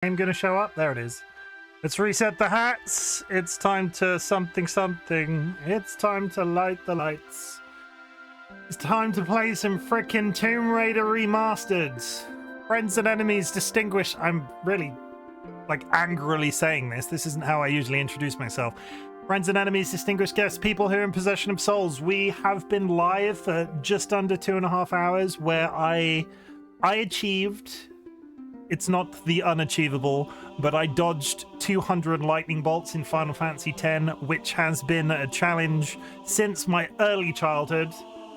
I'm gonna show up. There it is. Let's reset the hats. It's time to something. It's time to light the lights. It's time to play some frickin' Tomb Raider Remastered. Friends and enemies distinguished. I'm really, angrily saying this. This isn't how I usually introduce myself. Friends and enemies, distinguished guests, people who are in possession of souls. We have been live for just under 2.5 hours where I achieved... It's not the unachievable, but I dodged 200 lightning bolts in Final Fantasy X, which has been a challenge since my early childhood.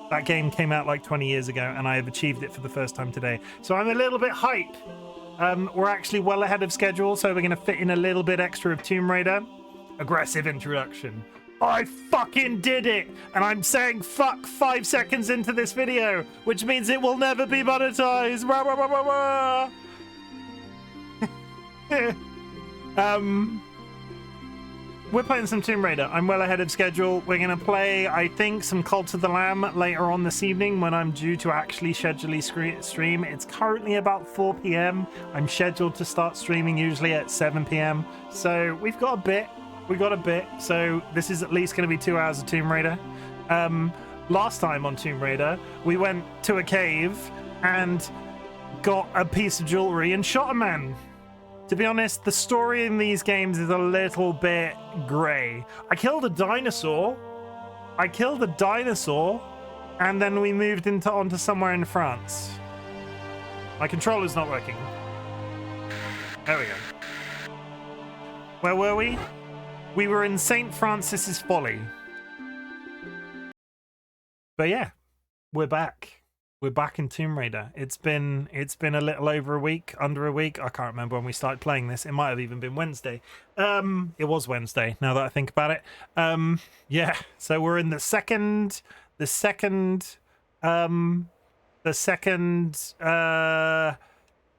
That game came out like 20 years ago, and I have achieved it for the first time today. So I'm a little bit hype. We're actually well ahead of schedule, so we're going to fit in a little bit extra of Tomb Raider. Aggressive introduction. I fucking did it! And I'm saying fuck 5 seconds into this video, which means it will never be monetized! Rah, rah, rah, rah, rah. We're playing some Tomb Raider. I'm well ahead of schedule. We're going to play, I think, some Cult of the Lamb later on this evening when I'm due to actually schedule stream. It's currently about 4 p.m. I'm scheduled to start streaming usually at 7 p.m. So we've got a bit. So this is at least going to be 2 hours of Tomb Raider. Last time on Tomb Raider, we went to a cave and got a piece of jewelry and shot a man. To be honest, the story in these games is a little bit grey. I killed a dinosaur, and then we moved onto somewhere in France. My controller's not working. There we go. Where were we? We were in St. Francis's Folly. But yeah, we're back. We're back in Tomb Raider. It's been a little over a week, under a week. I can't remember when we started playing this. It might have even been Wednesday. It was Wednesday, now that I think about it. Yeah, so we're in the second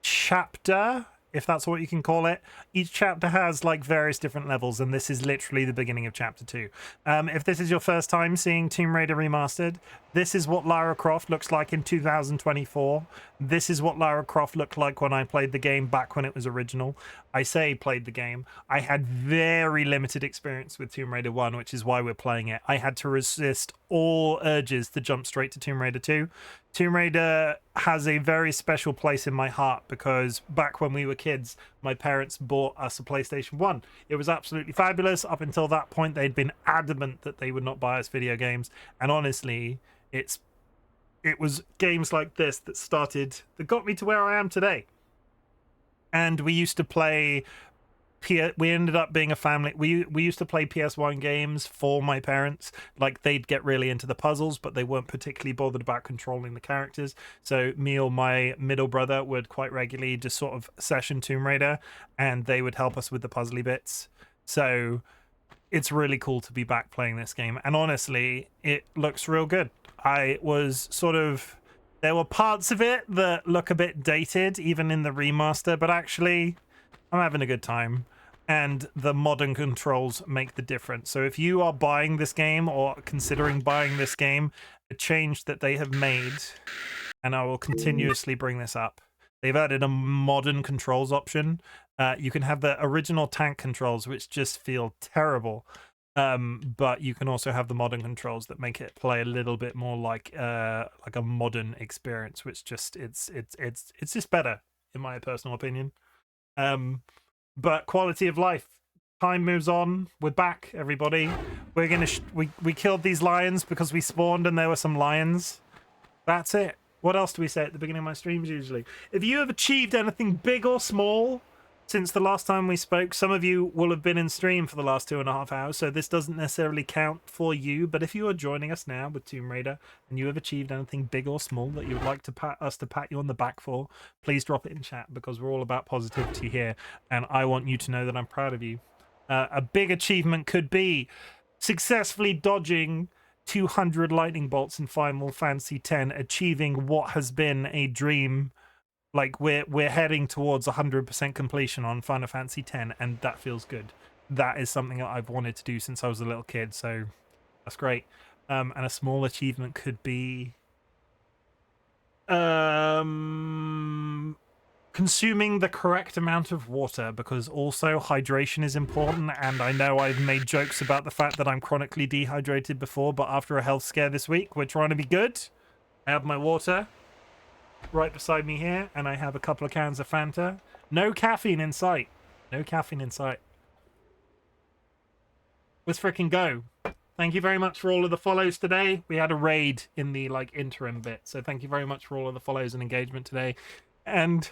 chapter, if that's what you can call it. Each chapter has like various different levels, and this is literally the beginning of chapter 2. If this is your first time seeing Tomb Raider Remastered, this is what Lara Croft looks like in 2024. This is what Lara Croft looked like when I played the game back when it was original. I say played the game. I had very limited experience with Tomb Raider 1, which is why we're playing it. I had to resist all urges to jump straight to Tomb Raider 2. Tomb Raider has a very special place in my heart because back when we were kids, my parents bought us a PlayStation 1. It was absolutely fabulous. Up until that point, they'd been adamant that they would not buy us video games. And honestly, it was games like this that got me to where I am today. And we used to play... We ended up being a family. We used to play PS1 games for my parents. Like, they'd get really into the puzzles, but they weren't particularly bothered about controlling the characters. So me or my middle brother would quite regularly just sort of session Tomb Raider, and they would help us with the puzzly bits. So it's really cool to be back playing this game. And honestly, it looks real good. I was sort of... There were parts of it that look a bit dated, even in the remaster, but actually, I'm having a good time. And the modern controls make the difference. So if you are buying this game or considering buying this game, a change that they have made, and I will continuously bring this up, they've added a modern controls option. You can have the original tank controls, which just feel terrible. But you can also have the modern controls that make it play a little bit more like a modern experience, which just it's just better in my personal opinion. But quality of life, time moves on. We're back, everybody. We're gonna we killed these lions because we spawned and there were some lions. That's it. What else do we say at the beginning of my streams usually? If you have achieved anything big or small since the last time we spoke, some of you will have been in stream for the last 2.5 hours, so this doesn't necessarily count for you. But if you are joining us now with Tomb Raider and you have achieved anything big or small that you would like to pat you on the back for, please drop it in chat, because we're all about positivity here, and I want you to know that I'm proud of you. A big achievement could be successfully dodging 200 lightning bolts in Final Fantasy X, achieving what has been a dream. Like, we're heading towards 100% completion on Final Fantasy X, and that feels good. That is something that I've wanted to do since I was a little kid, so that's great. And a small achievement could be consuming the correct amount of water, because also hydration is important. And I know I've made jokes about the fact that I'm chronically dehydrated before, but after a health scare this week, we're trying to be good. I have my water right beside me here, and I have a couple of cans of Fanta. No caffeine in sight. No caffeine in sight. Let's freaking go. Thank you very much for all of the follows today. We had a raid in the interim bit, so thank you very much for all of the follows and engagement today. And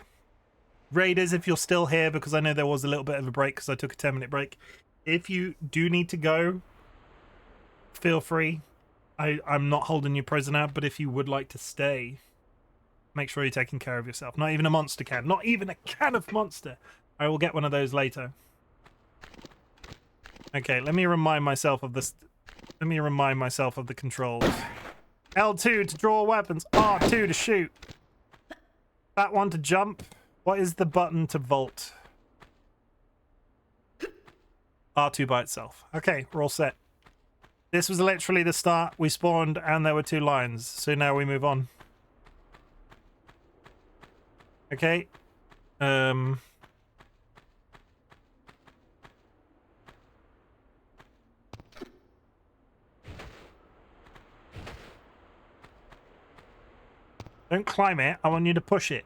raiders, if you're still here, because I know there was a little bit of a break because I took a 10-minute break, if you do need to go, feel free. I'm not holding you prisoner, but if you would like to stay, make sure you're taking care of yourself. Not even a monster can. Not even a can of monster. I will get one of those later. Okay, let me remind myself of this. Let me remind myself of the controls. L2 to draw weapons. R2 to shoot. That one to jump. What is the button to vault? R2 by itself. Okay, we're all set. This was literally the start. We spawned and there were 2 lions. So now we move on. Okay. Don't climb it. I want you to push it.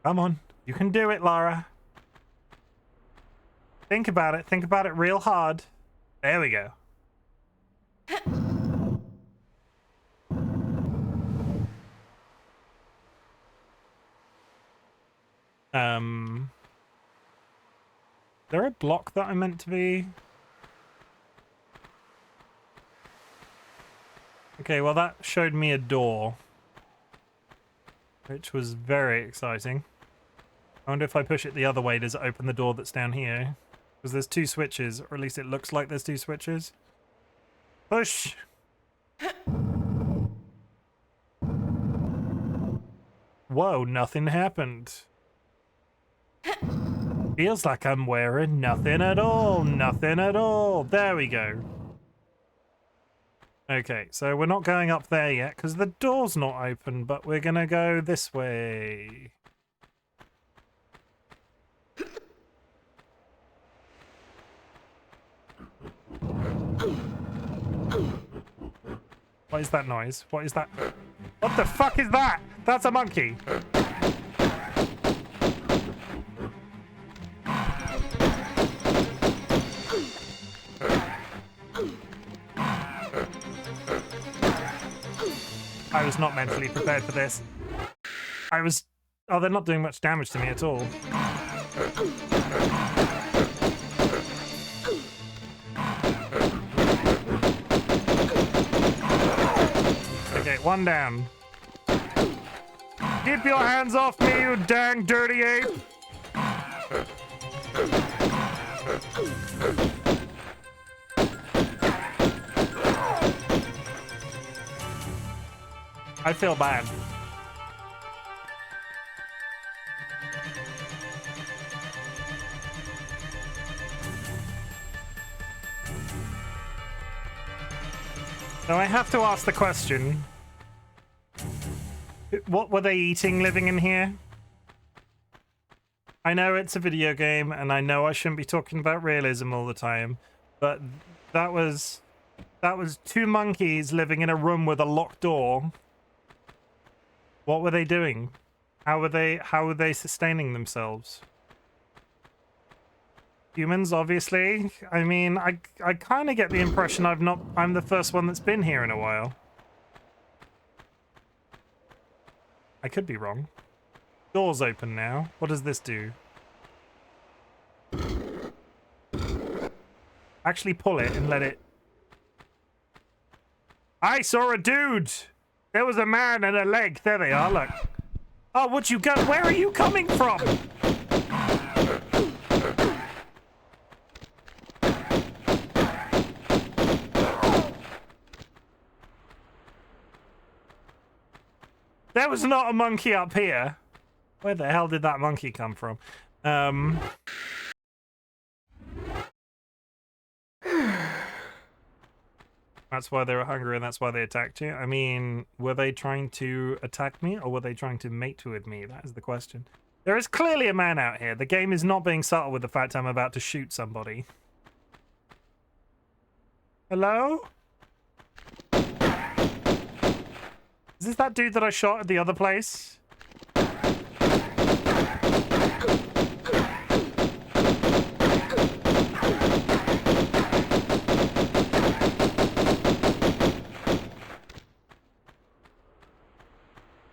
Come on. You can do it, Lara. Think about it. Think about it real hard. There we go. Is there a block that I meant to be? Okay, well that showed me a door, which was very exciting. I wonder if I push it the other way, does it open the door that's down here? Because there's 2 switches, or at least it looks like there's 2 switches. Push! Whoa, nothing happened. Feels like I'm wearing nothing at all. Nothing at all. There we go. Okay, so we're not going up there yet because the door's not open, but we're gonna go this way. What is that noise? What is that? What the fuck is that? That's a monkey. I was not mentally prepared for this. I was... Oh, they're not doing much damage to me at all. Okay, 1 down. Keep your hands off me, you dang dirty ape! I feel bad. So I have to ask the question. What were they eating living in here? I know it's a video game, and I know I shouldn't be talking about realism all the time, but that was 2 monkeys living in a room with a locked door. What were they doing? How were they sustaining themselves? Humans, obviously. I mean, I kind of get the impression I'm the first one that's been here in a while. I could be wrong. Door's open now. What does this do? Actually pull it and let it... I saw a dude! There was a man and a leg. There they are, look. Oh, what you got? Where are you coming from? There was not a monkey up here. Where the hell did that monkey come from? That's why they were hungry and that's why they attacked you. I mean, were they trying to attack me or were they trying to mate with me? That is the question. There is clearly a man out here. The game is not being subtle with the fact I'm about to shoot somebody. Hello? Is this that dude that I shot at the other place?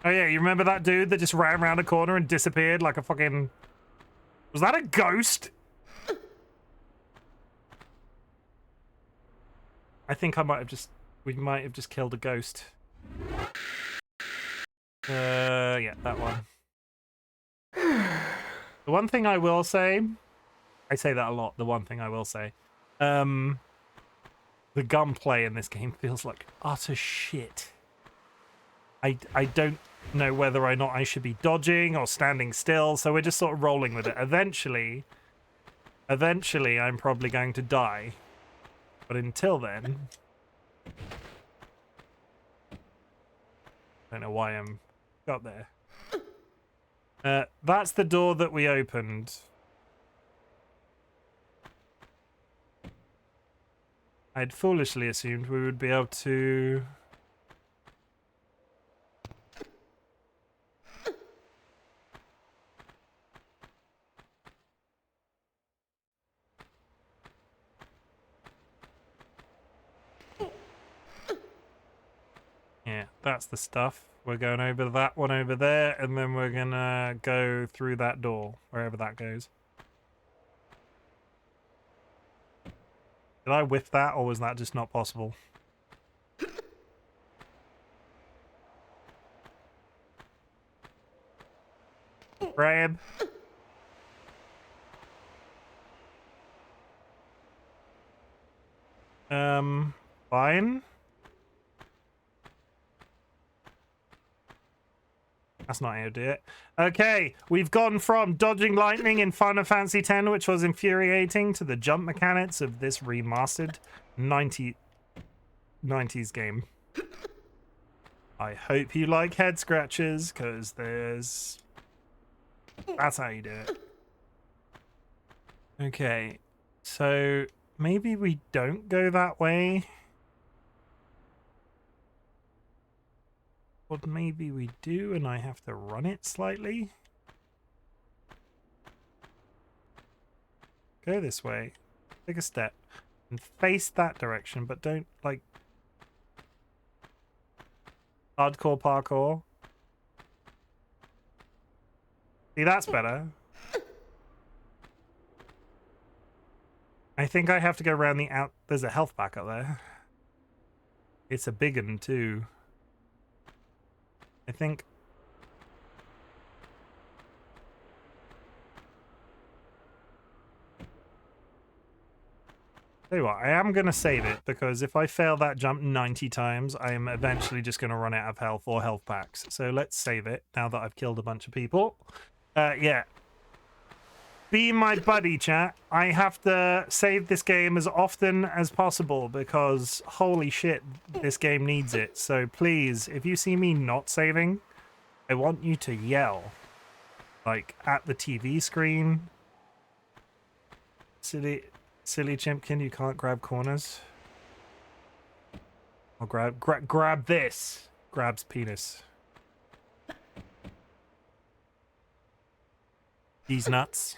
Oh yeah, you remember that dude that just ran around a corner and disappeared like a fucking... Was that a ghost? I think I might have just... We might have just killed a ghost. Yeah, that one. The one thing I will say... I say that a lot, the one thing I will say. The gunplay in this game feels like utter shit. I don't know whether or not I should be dodging or standing still, so we're just sort of rolling with it. Eventually, I'm probably going to die. But until then... I don't know why I'm got there. That's the door that we opened. I'd foolishly assumed we would be able to... Yeah, that's the stuff. We're going over that one over there, and then we're gonna go through that door, wherever that goes. Did I whiff that, or was that just not possible? Grab. Fine. That's not how to do it. Okay, we've gone from dodging lightning in Final Fantasy X, which was infuriating, to the jump mechanics of this remastered 90s game. I hope you like head scratches, because there's... That's how you do it. Okay, so maybe we don't go that way. Or maybe we do and I have to run it slightly. Go this way. Take a step. And face that direction, but don't, like... Hardcore parkour. See, that's better. I think I have to go around the out... There's a health pack up there. It's a big one, too. I think... Tell you what, I am going to save it, because if I fail that jump 90 times, I am eventually just going to run out of health or health packs. So let's save it, now that I've killed a bunch of people. Yeah. Be my buddy, chat. I have to save this game as often as possible, because holy shit, this game needs it. So please, if you see me not saving... I want you to yell, like, at the TV screen. Silly Chimken, you can't grab corners. I'll grab this. Grabs penis. These nuts.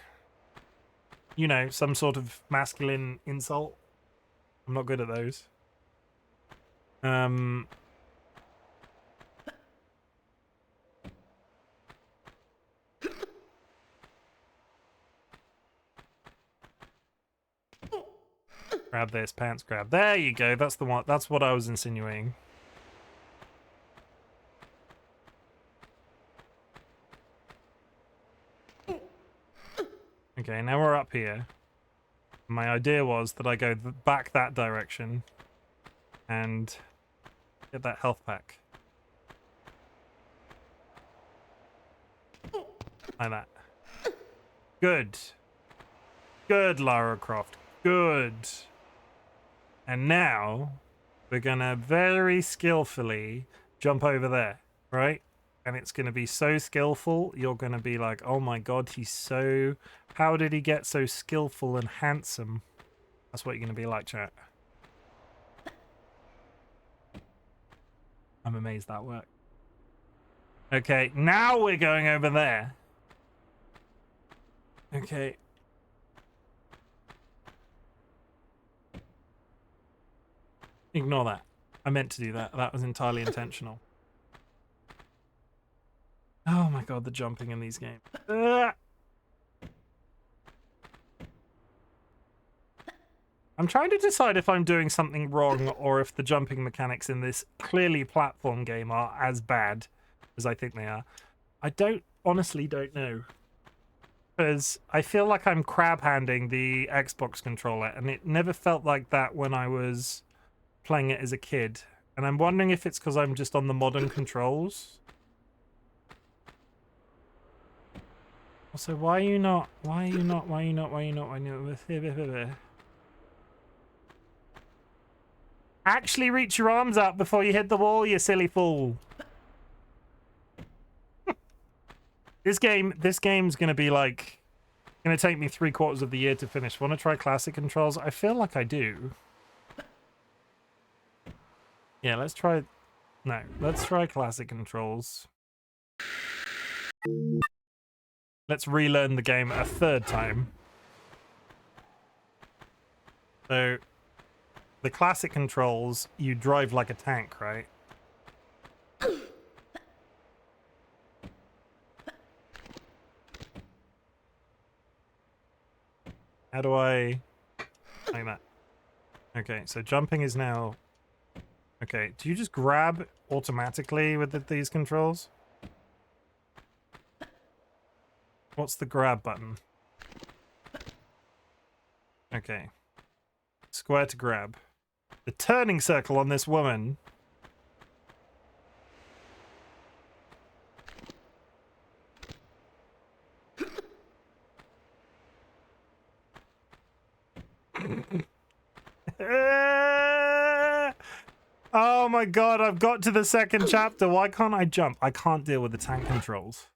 You know, some sort of masculine insult. I'm not good at those. Grab this, pants grab. There you go, that's the one. That's what I was insinuating. Okay, now we're up here. My idea was that I go back that direction and get that health pack. Like that. Good. Good, Lara Croft. Good. And now, we're gonna very skillfully jump over there, right? And it's gonna be so skillful, you're gonna be like, oh my god, how did he get so skillful and handsome? That's what you're gonna be like, chat. I'm amazed that worked. Okay, now we're going over there. Okay. Ignore that. I meant to do that. That was entirely intentional. Oh my god, the jumping in these games. I'm trying to decide if I'm doing something wrong or if the jumping mechanics in this clearly platform game are as bad as I think they are. I honestly don't know. Because I feel like I'm crab-handing the Xbox controller, and it never felt like that when I was playing it as a kid. And I'm wondering if it's because I'm just on the modern controls. Also, why are you not? Actually reach your arms up before you hit the wall, you silly fool. This game's gonna be like, gonna take me 3/4 of the year to finish. Want to try classic controls? I feel like I do. Yeah, let's try classic controls. Let's relearn the game a third time. So, the classic controls, you drive like a tank, right? How do I... like that? Okay, so jumping is now... Okay, do you just grab automatically with these controls? What's the grab button? Okay. Square to grab. The turning circle on this woman. Oh my god, I've got to the second chapter. Why can't I jump? I can't deal with the tank controls.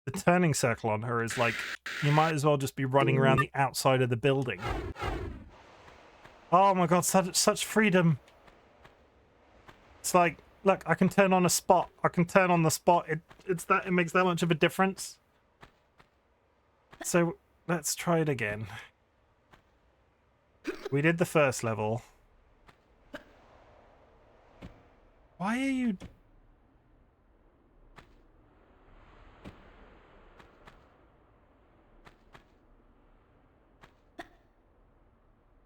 The turning circle on her is like, you might as well just be running around the outside of the building. Oh my god, such freedom. It's like, look, I can turn on a spot. I can turn on the spot. It makes that much of a difference. So let's try it again. We did the first level. Why are you...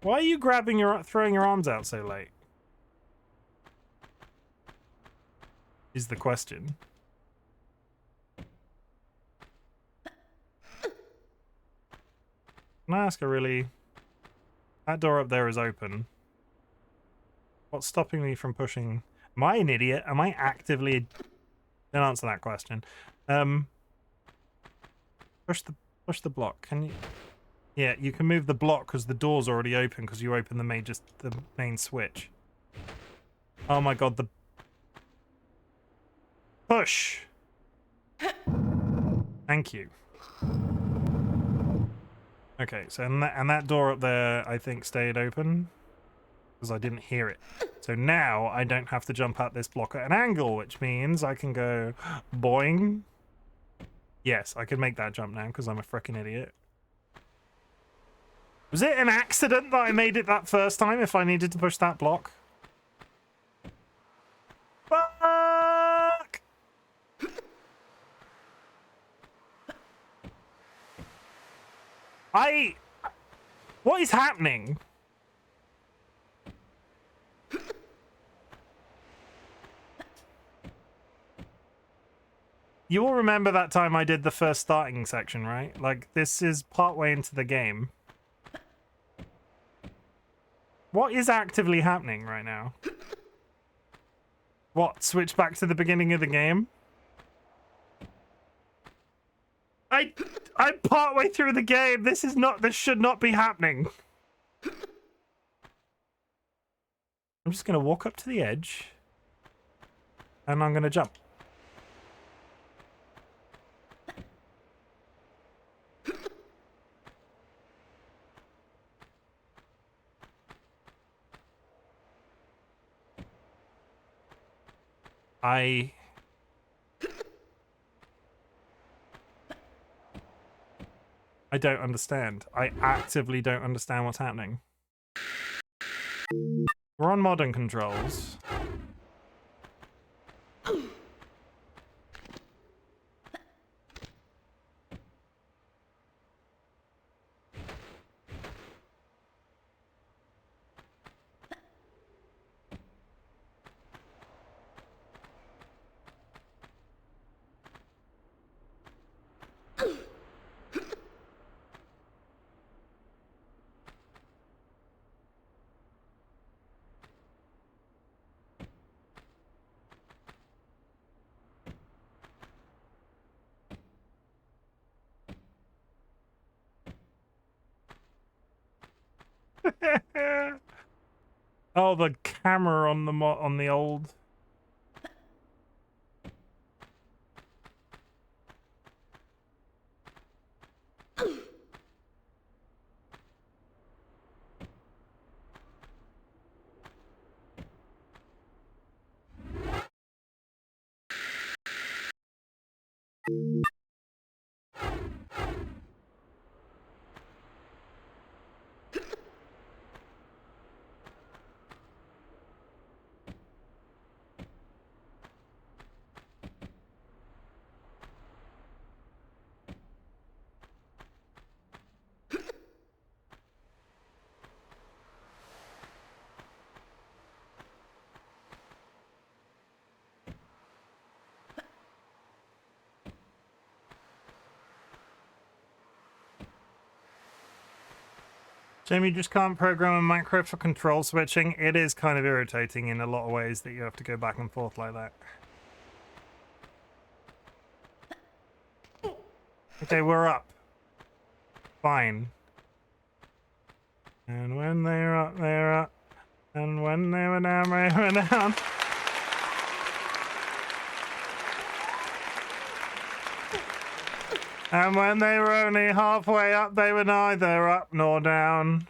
Why are you throwing your arms out so late? Is the question. Can I ask a really... That door up there is open. What's stopping me from pushing... Am I an idiot? Am I actively... Don't answer that question. Push the block. Can you... Yeah, you can move the block because the door's already open because you open the main switch. Oh my god, the... Push! Thank you. Okay, so and that door up there, I think, stayed open because I didn't hear it. So now I don't have to jump at this block at an angle, which means I can go boing. Yes, I can make that jump now because I'm a frickin' idiot. Was it an accident that I made it that first time if I needed to push that block? Fuck! What is happening? You all remember that time I did the first starting section, right? Like, this is partway into the game. What is actively happening right now? What? Switch back to the beginning of the game? I'm partway through the game. This should not be happening. I'm just going to walk up to the edge and I'm going to jump. I don't understand. I actively don't understand what's happening. We're on modern controls. Oh, the camera on the old. Jim, you just can't program a macro for control switching. It is kind of irritating in a lot of ways that you have to go back and forth like that. Okay, we're up. Fine. And when they were up, they were up. And when they were down, they were down. And when they were only halfway up, they were neither up nor down.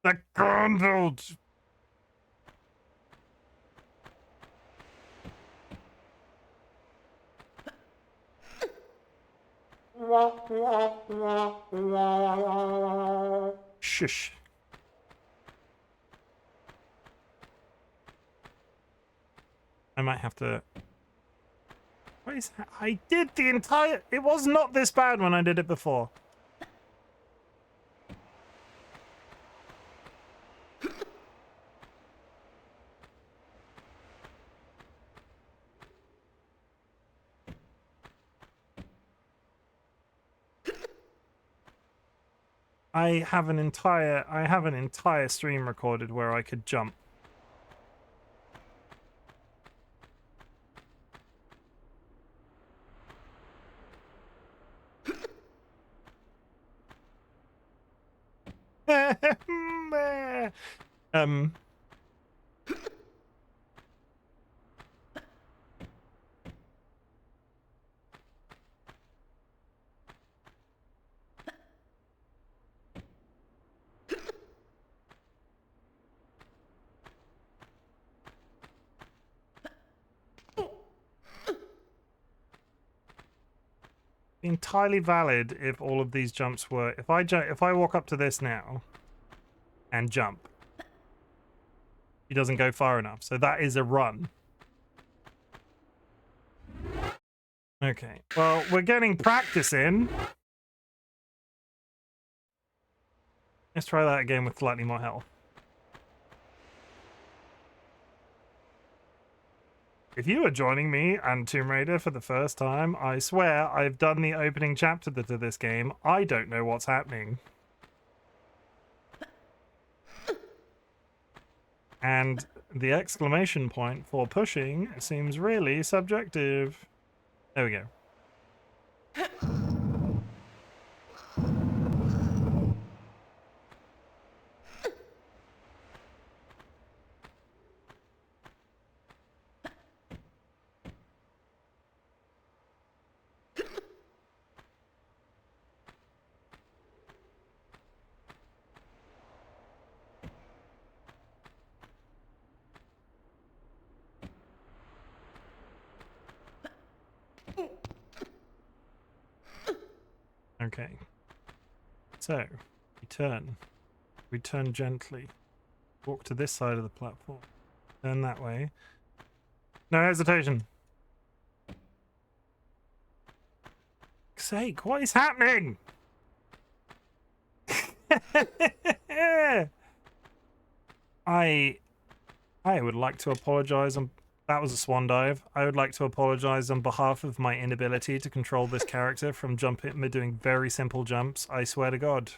The controls. Shush. I might have to... What is that? I did the entire... It was not this bad when I did it before. I have an entire stream recorded where I could jump. Entirely valid if all of these jumps were... If I walk up to this now and jump, he doesn't go far enough. So that is a run. Okay. Well, we're getting practice in. Let's try that again with slightly more health. If you are joining me and Tomb Raider for the first time, I swear I've done the opening chapter to this game. I don't know what's happening. And the exclamation point for pushing seems really subjective. There we go. Okay. So, we turn gently, walk to this side of the platform, turn that way. No hesitation. For sake, what is happening? I would like to apologize on... That was a swan dive. I would like to apologize on behalf of my inability to control this character from doing very simple jumps. I swear to God.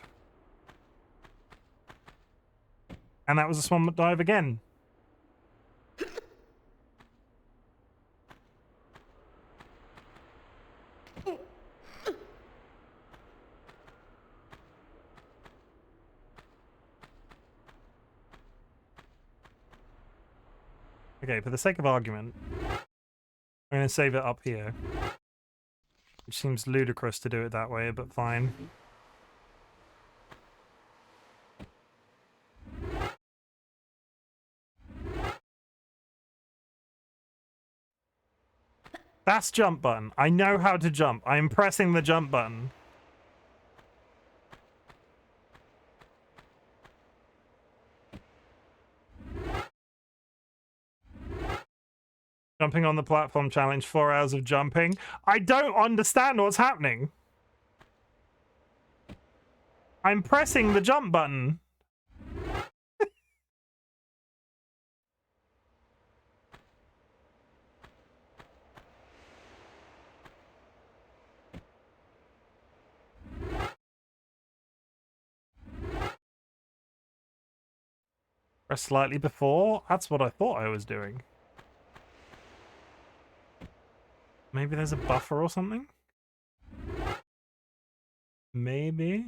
And that was a swan dive again. Okay, for the sake of argument, I'm going to save it up here. Which seems ludicrous to do it that way, but fine. That's jump button. I know how to jump. I'm pressing the jump button. Jumping on the platform challenge, 4 hours of jumping. I don't understand what's happening. I'm pressing the jump button. Press slightly before? That's what I thought I was doing. Maybe there's a buffer or something? Maybe.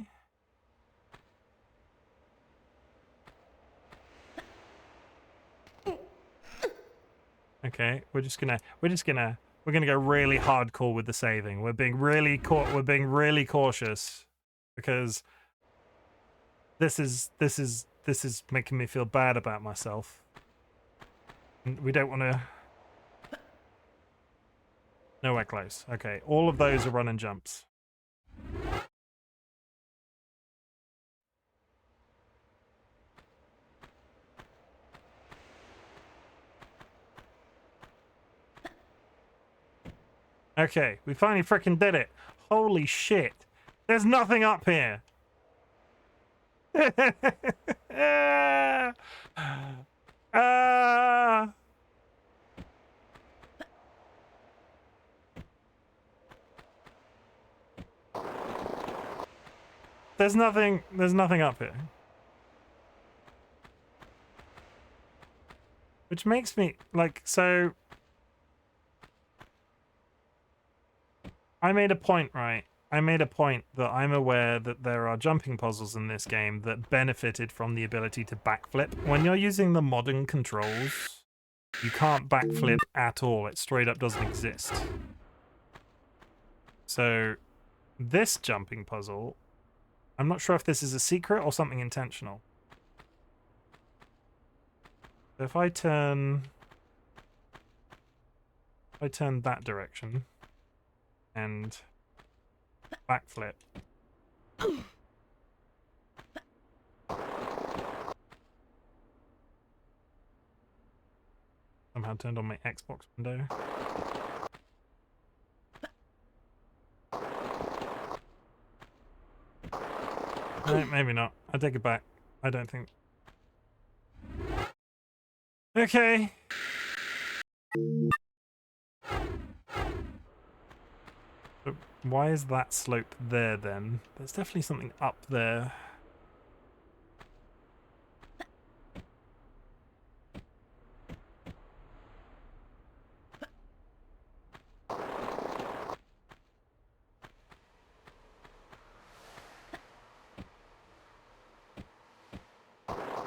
Okay, we're gonna go really hardcore with the saving. We're being really cautious because this is making me feel bad about myself. And we don't want to. Nowhere close. Okay, all of those are run and jumps. Okay, we finally freaking did it. Holy shit. There's nothing up here. There's nothing up here. Which makes me, like, so... I made a point, right? I made a point that I'm aware that there are jumping puzzles in this game that benefited from the ability to backflip. When you're using the modern controls, you can't backflip at all. It straight up doesn't exist. So, this jumping puzzle, I'm not sure if this is a secret or something intentional. So if I turn that direction and backflip. Somehow turned on my Xbox window. No, maybe not. I take it back. I don't think. Okay. But why is that slope there then? There's definitely something up there.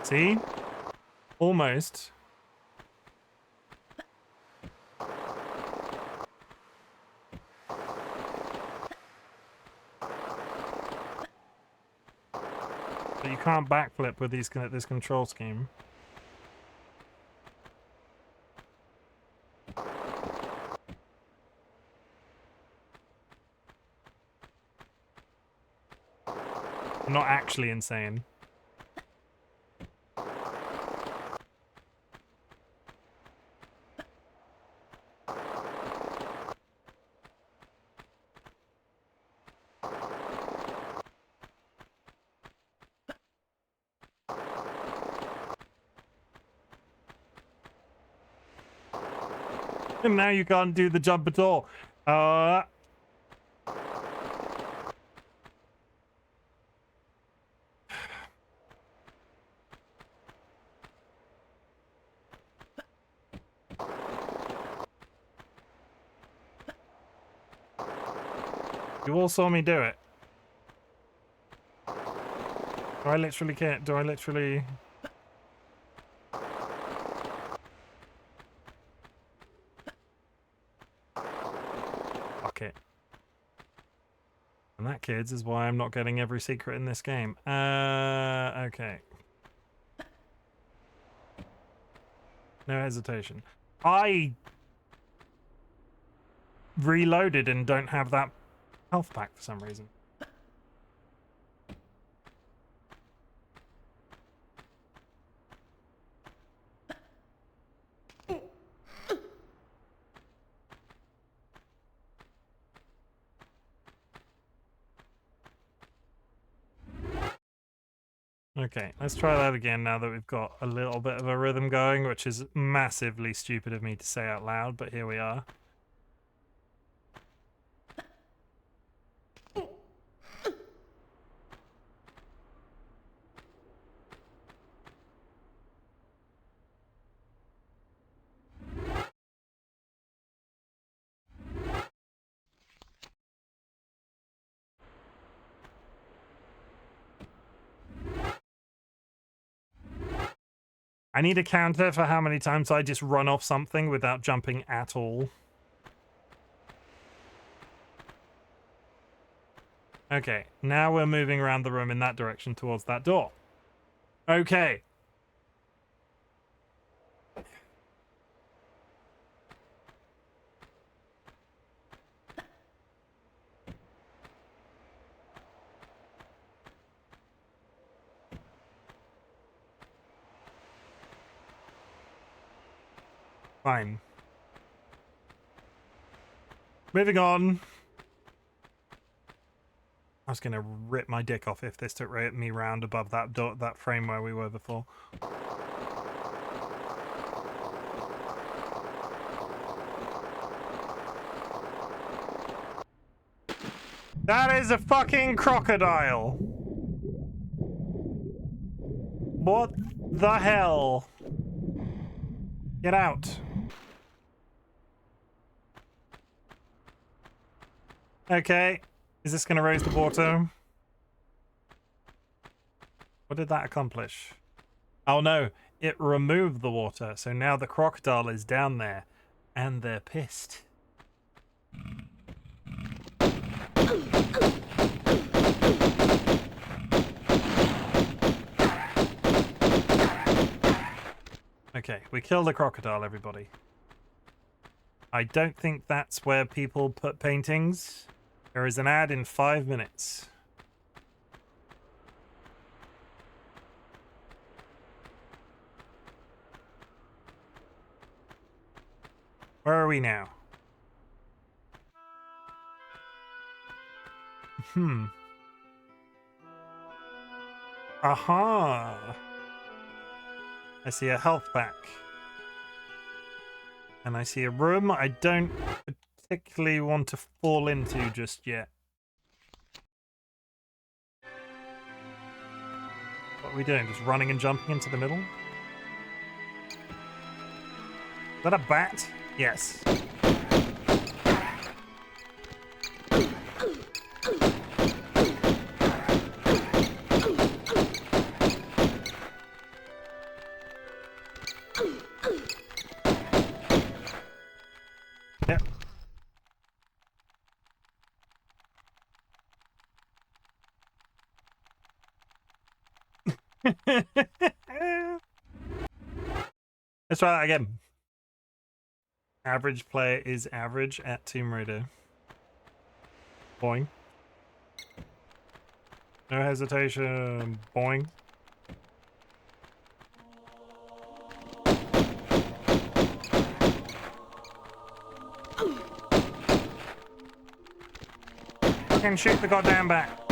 See? Almost. But you can't backflip with this control scheme. I'm not actually insane. And now you can't do the jump at all. You all saw me do it. Do I literally can't? Do I literally... Fuck it. And that, kids, is why I'm not getting every secret in this game. Okay. No hesitation. I reloaded and don't have that health pack for some reason. Okay, let's try that again now that we've got a little bit of a rhythm going, which is massively stupid of me to say out loud, but here we are. I need a counter for how many times I just run off something without jumping at all. Okay, now we're moving around the room in that direction towards that door. Okay. Fine. Moving on. I was gonna rip my dick off if this took me round above that frame where we were before. That is a fucking crocodile. What the hell? Get out. Okay. Is this going to raise the water? What did that accomplish? Oh no, it removed the water. So now the crocodile is down there. And they're pissed. Okay, we killed the crocodile, everybody. I don't think that's where people put paintings. There is an ad in 5 minutes. Where are we now? Aha! I see a health pack. And I see a room I don't particularly want to fall into just yet. What are we doing? Just running and jumping into the middle? Is that a bat? Yes. Yep. Let's try that again. Average player is average at Tomb Raider. Boing. No hesitation. Boing. Fucking shoot the goddamn bat.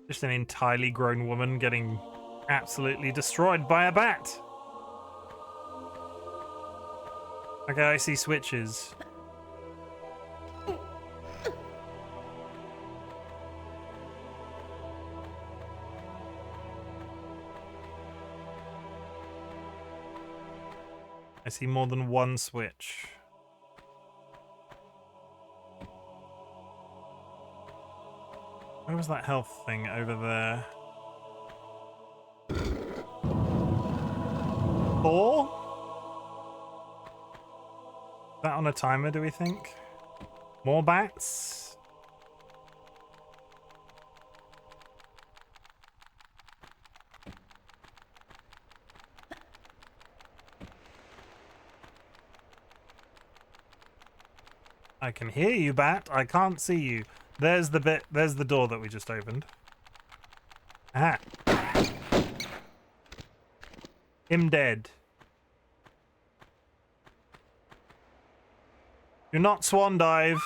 Just an entirely grown woman getting absolutely destroyed by a bat. Okay, I see switches. I see more than one switch. Where was that health thing over there? 4? Is that on a timer, do we think? More bats? I can hear you, bat. I can't see you. There's the bit. There's the door that we just opened. Ah. Him dead. You're not swan dive.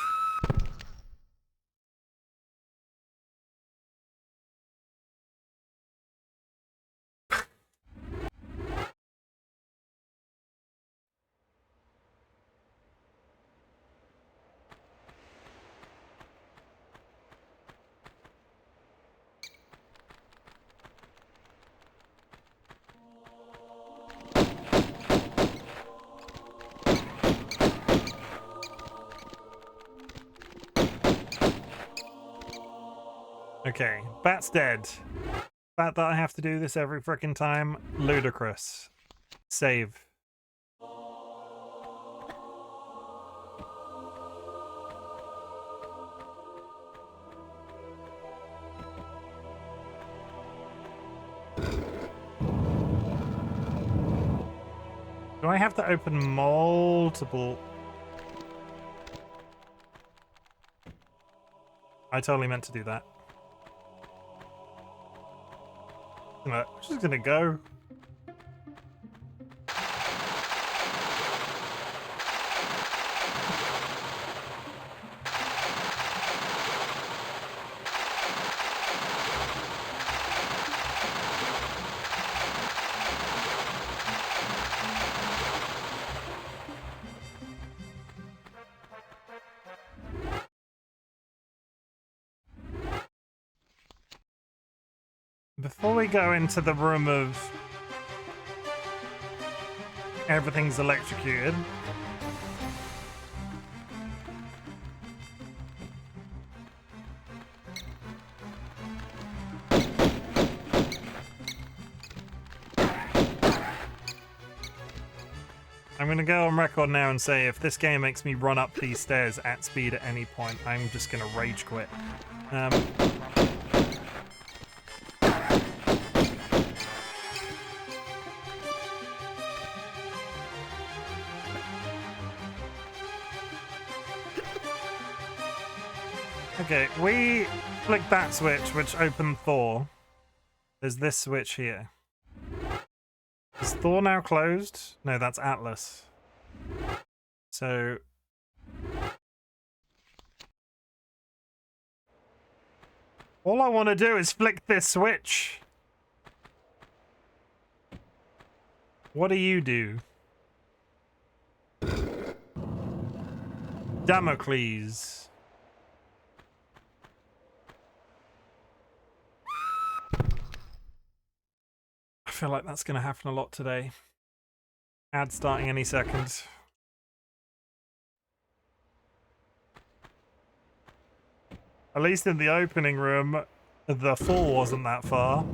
Okay, bat's dead. Fact that I have to do this every frickin' time, ludicrous. Save. Do I have to open multiple? I totally meant to do that. I'm just gonna go. Before we go into the room of everything's electrocuted, I'm going to go on record now and say if this game makes me run up these stairs at speed at any point, I'm just going to rage quit. Okay, we flick that switch, which opened Thor. There's this switch here. Is Thor now closed? No, that's Atlas. So... all I want to do is flick this switch. What do you do? Damocles. I feel like that's going to happen a lot today. Ad starting any second. At least in the opening room, the fall wasn't that far.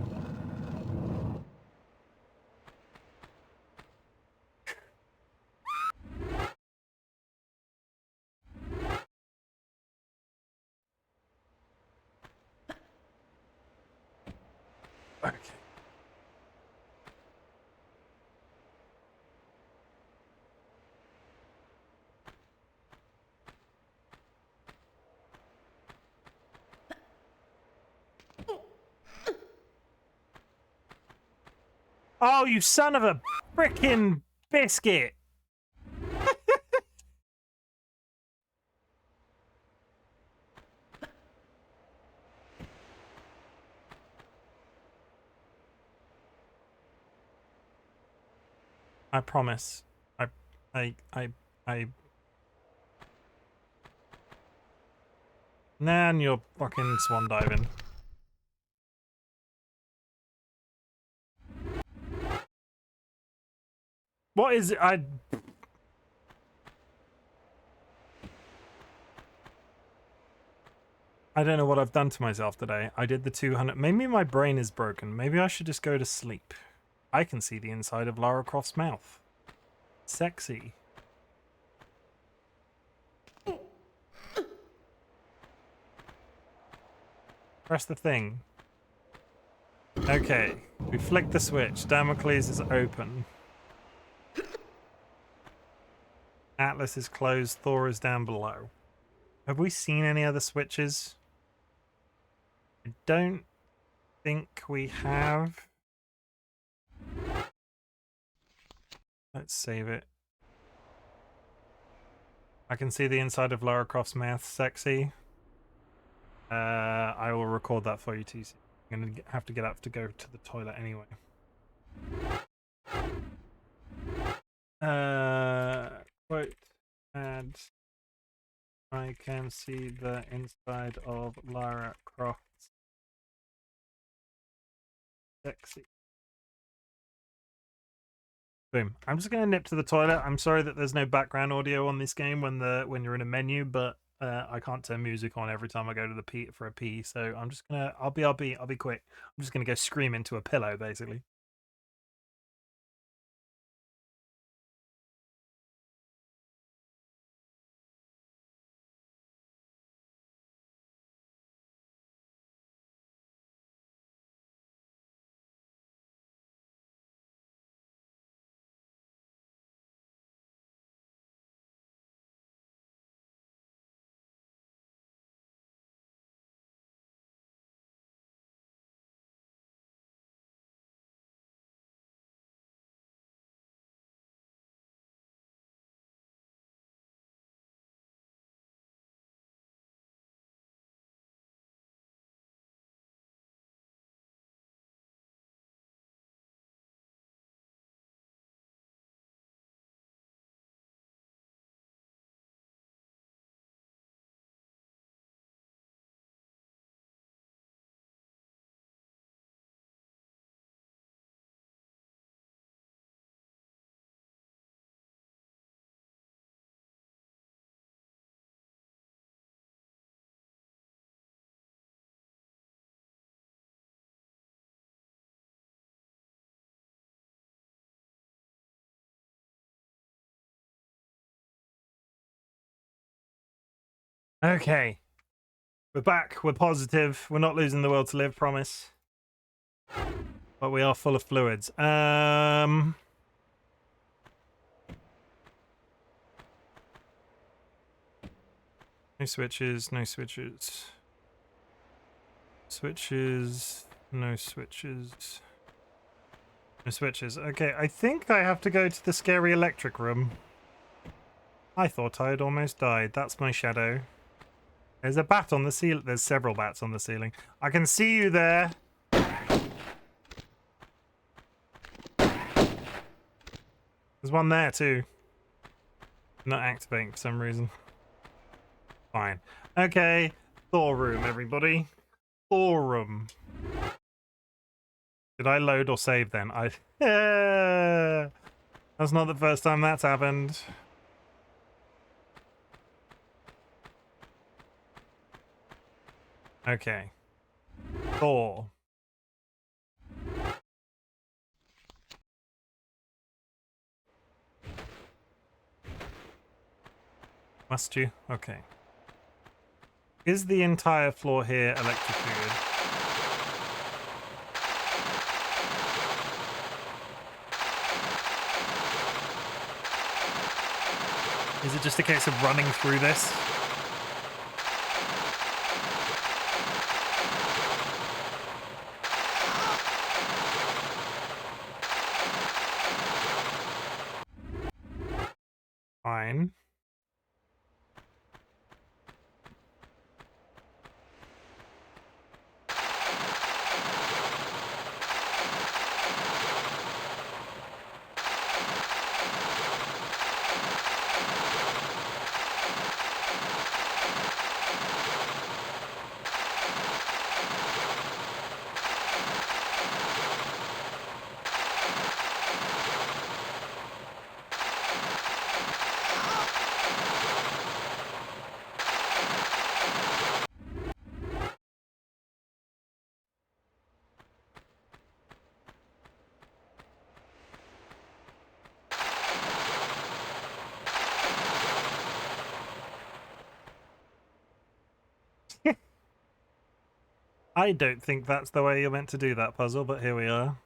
Okay. Oh, you son of a frickin' biscuit! I promise. I. Nah, and you're fucking swan diving. What is it? I don't know what I've done to myself today. I did the 200. Maybe my brain is broken. Maybe I should just go to sleep. I can see the inside of Lara Croft's mouth. Sexy. Press the thing. Okay. We flick the switch. Damocles is open. Atlas is closed. Thor is down below. Have we seen any other switches? I don't think we have. Let's save it. I can see the inside of Lara Croft's mouth. Sexy. I will record that for you, TC. I'm going to have to get up to go to the toilet anyway. Quote, and I can see the inside of Lara Croft's. Sexy. Boom. I'm just going to nip to the toilet. I'm sorry that there's no background audio on this game when you're in a menu, but I can't turn music on every time I go to the pee for a pee. So I'm just gonna. I'll be quick. I'm just gonna go scream into a pillow, basically. Okay. We're back. We're positive. We're not losing the will to live, promise. But we are full of fluids. No switches, no switches. Switches, no switches. No switches. Okay, I think I have to go to the scary electric room. I thought I had almost died. That's my shadow. There's a bat on the ceiling. There's several bats on the ceiling. I can see you there. There's one there too. Not activating for some reason. Fine. Okay. Thor room, everybody. Thor room. Did I load or save then? That's not the first time that's happened. Okay. Thor. Must you? Okay. Is the entire floor here electrocuted? Is it just a case of running through this? Fine. I don't think that's the way you're meant to do that puzzle, but here we are.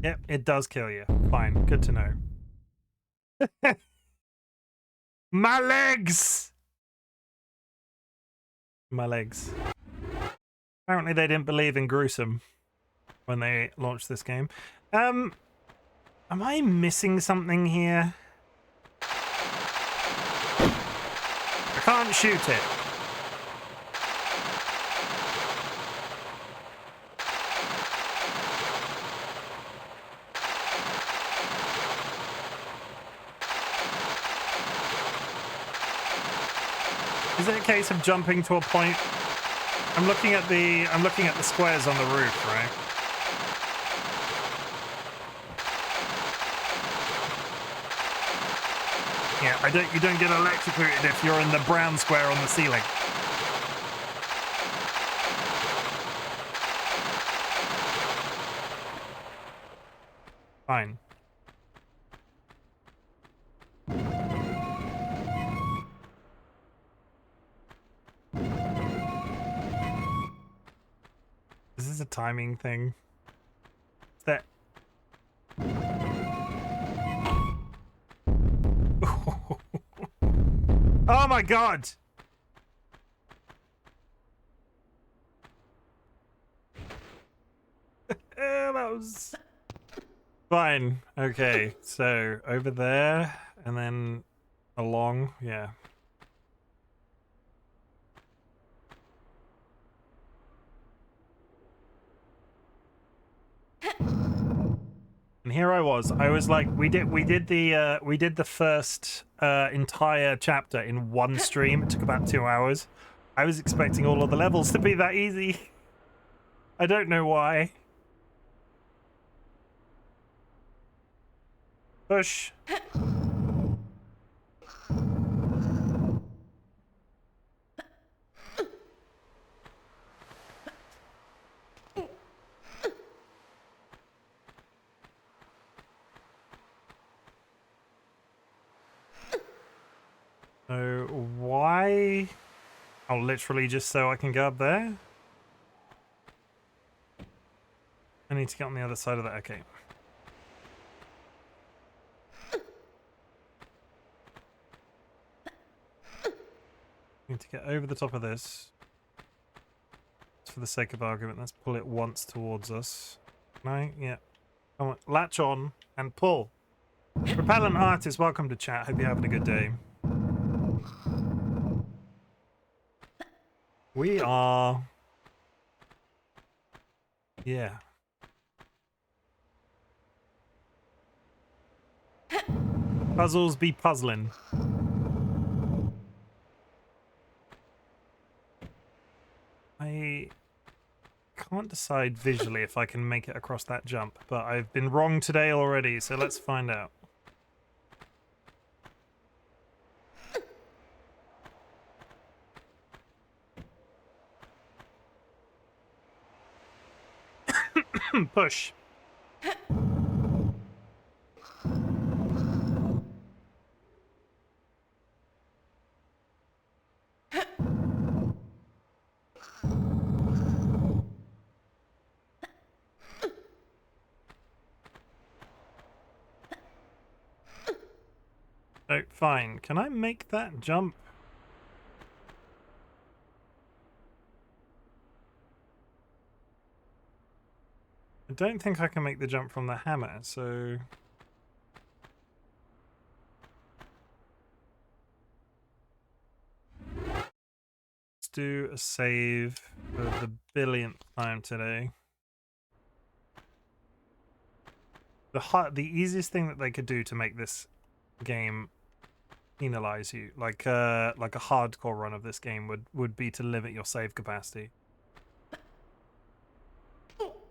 Yep, it does kill you. Fine, good to know. My legs! My legs. Apparently they didn't believe in gruesome when they launched this game. Am I missing something here? I can't shoot it. Is it a case of jumping to a point? I'm looking at the squares on the roof, right? Yeah, you don't get electrocuted if you're in the brown square on the ceiling. Fine. Is this a timing thing? Is that... Oh my god! That was... Fine. Okay, so over there, and then along, yeah. And here I was like, we did the first entire chapter in one stream. It took about 2 hours. I was expecting all of the levels to be that easy. I don't know why. Push. So why? Oh, literally just so I can go up there? I need to get on the other side of that. Okay. Need to get over the top of this. For the sake of argument, let's pull it once towards us. No? Yeah. Come on. Latch on and pull. Repellent Artist, welcome to chat. Hope you're having a good day. We are... Yeah. Puzzles be puzzling. I can't decide visually if I can make it across that jump, but I've been wrong today already, so let's find out. Push. Oh, fine. Can I make that jump? I don't think I can make the jump from the hammer, so... Let's do a save for the billionth time today. The easiest thing that they could do to make this game penalize you, like a hardcore run of this game would be to limit your save capacity.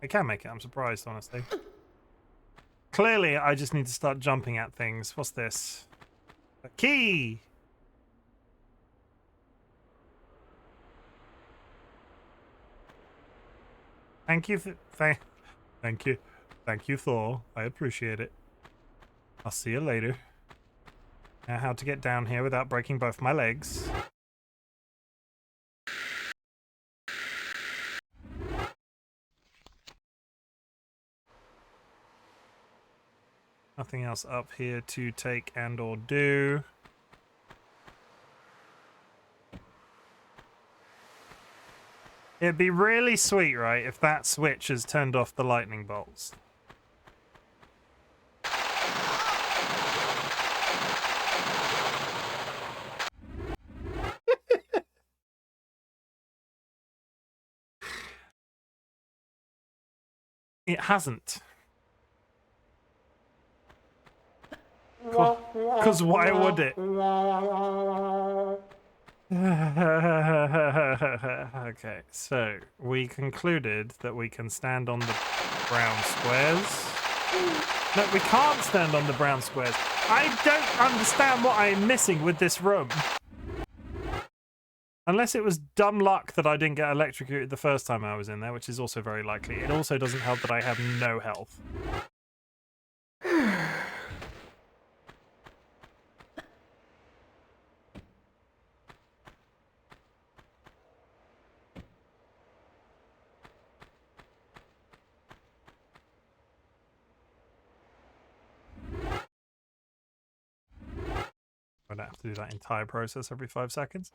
I can make it, I'm surprised, honestly. Clearly, I just need to start jumping at things. What's this? A key! Thank you, thank you. Thank you, Thor. I appreciate it. I'll see you later. Now how to get down here without breaking both my legs. Nothing else up here to take and or do. It'd be really sweet, right, if that switch has turned off the lightning bolts. It hasn't. Because why would it? Okay, so we concluded that we can stand on the brown squares. No, we can't stand on the brown squares. I don't understand what I'm missing with this room. Unless it was dumb luck that I didn't get electrocuted the first time I was in there, which is also very likely. It also doesn't help that I have no health. I don't have to do that entire process every 5 seconds.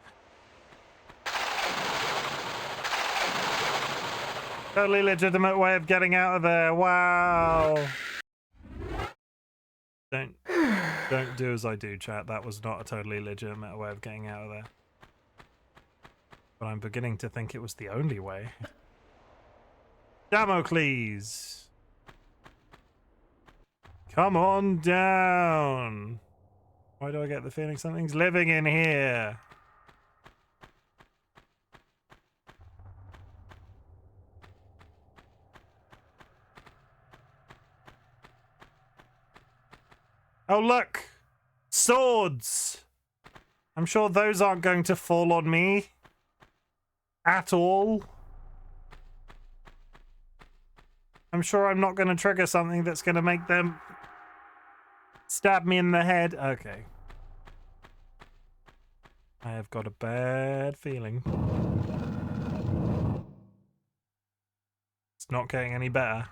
Totally legitimate way of getting out of there. Wow. Don't do as I do, chat. That was not a totally legitimate way of getting out of there. But I'm beginning to think it was the only way. Damocles! Come on down! Why do I get the feeling something's living in here? Oh, look! Swords! I'm sure those aren't going to fall on me. At all. I'm sure I'm not going to trigger something that's going to make them stab me in the head. Okay. I have got a bad feeling. It's not getting any better.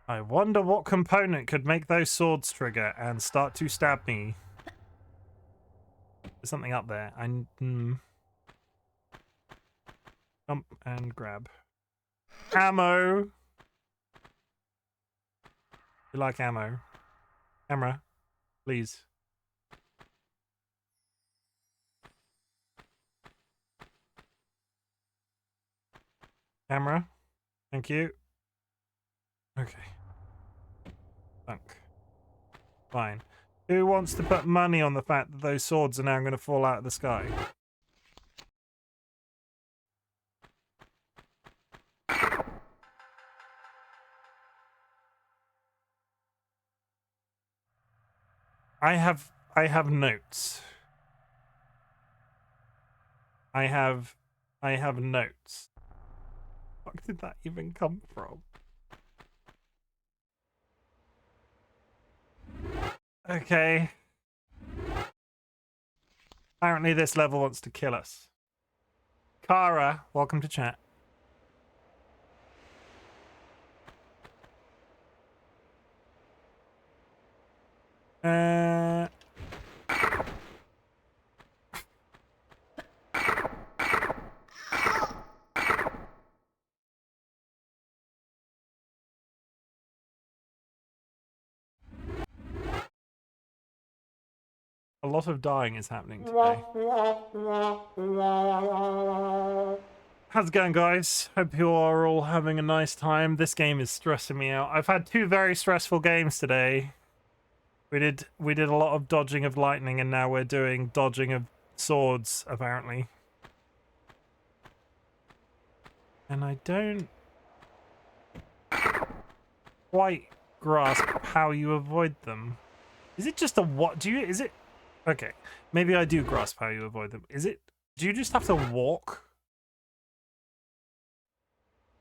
I wonder what component could make those swords trigger and start to stab me. There's something up there. Jump and grab. Ammo! You like ammo? Camera, please. Camera, thank you. Okay. Thunk. Fine. Who wants to put money on the fact that those swords are now going to fall out of the sky? I have notes. I have notes. Where the fuck did that even come from? Okay. Apparently this level wants to kill us. Kara, welcome to chat. A lot of dying is happening today. How's it going, guys? Hope you are all having a nice time. This game is stressing me out. I've had 2 very stressful games today. We did a lot of dodging of lightning, and now we're doing dodging of swords, apparently. And I don't quite grasp how you avoid them. Is it just a what? Is it? Okay, maybe I do grasp how you avoid them. Is it? Do you just have to walk?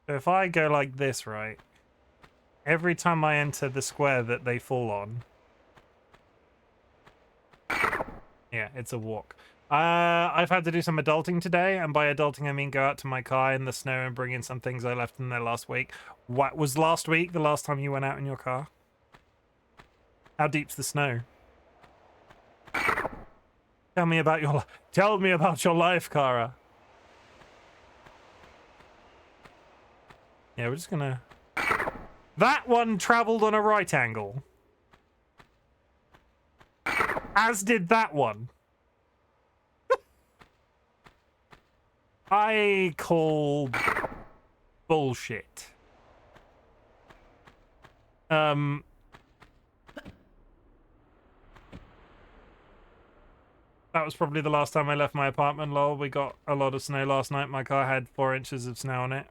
So if I go like this, right? Every time I enter the square that they fall on. Yeah, it's a walk. I've had to do some adulting today, and by adulting I mean go out to my car in the snow and bring in some things I left in there last week. What was last week the last time you went out in your car? How deep's the snow? Tell me about your life, Kara. Yeah, we're just gonna... That one traveled on a right angle. As did that one. I call bullshit. That was probably the last time I left my apartment, lol. We got a lot of snow last night. My car had 4 inches of snow on it.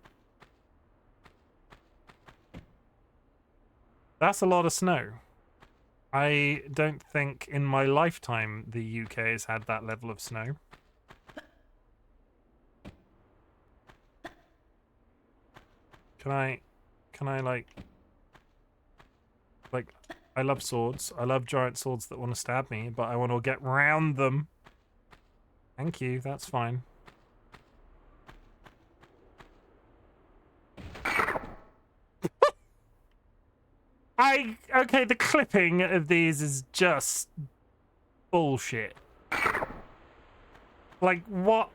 That's a lot of snow. I don't think in my lifetime the UK has had that level of snow. Can I like, I love swords. I love giant swords that want to stab me, but I want to get round them. Thank you, that's fine. Okay, the clipping of these is just bullshit. Like, what?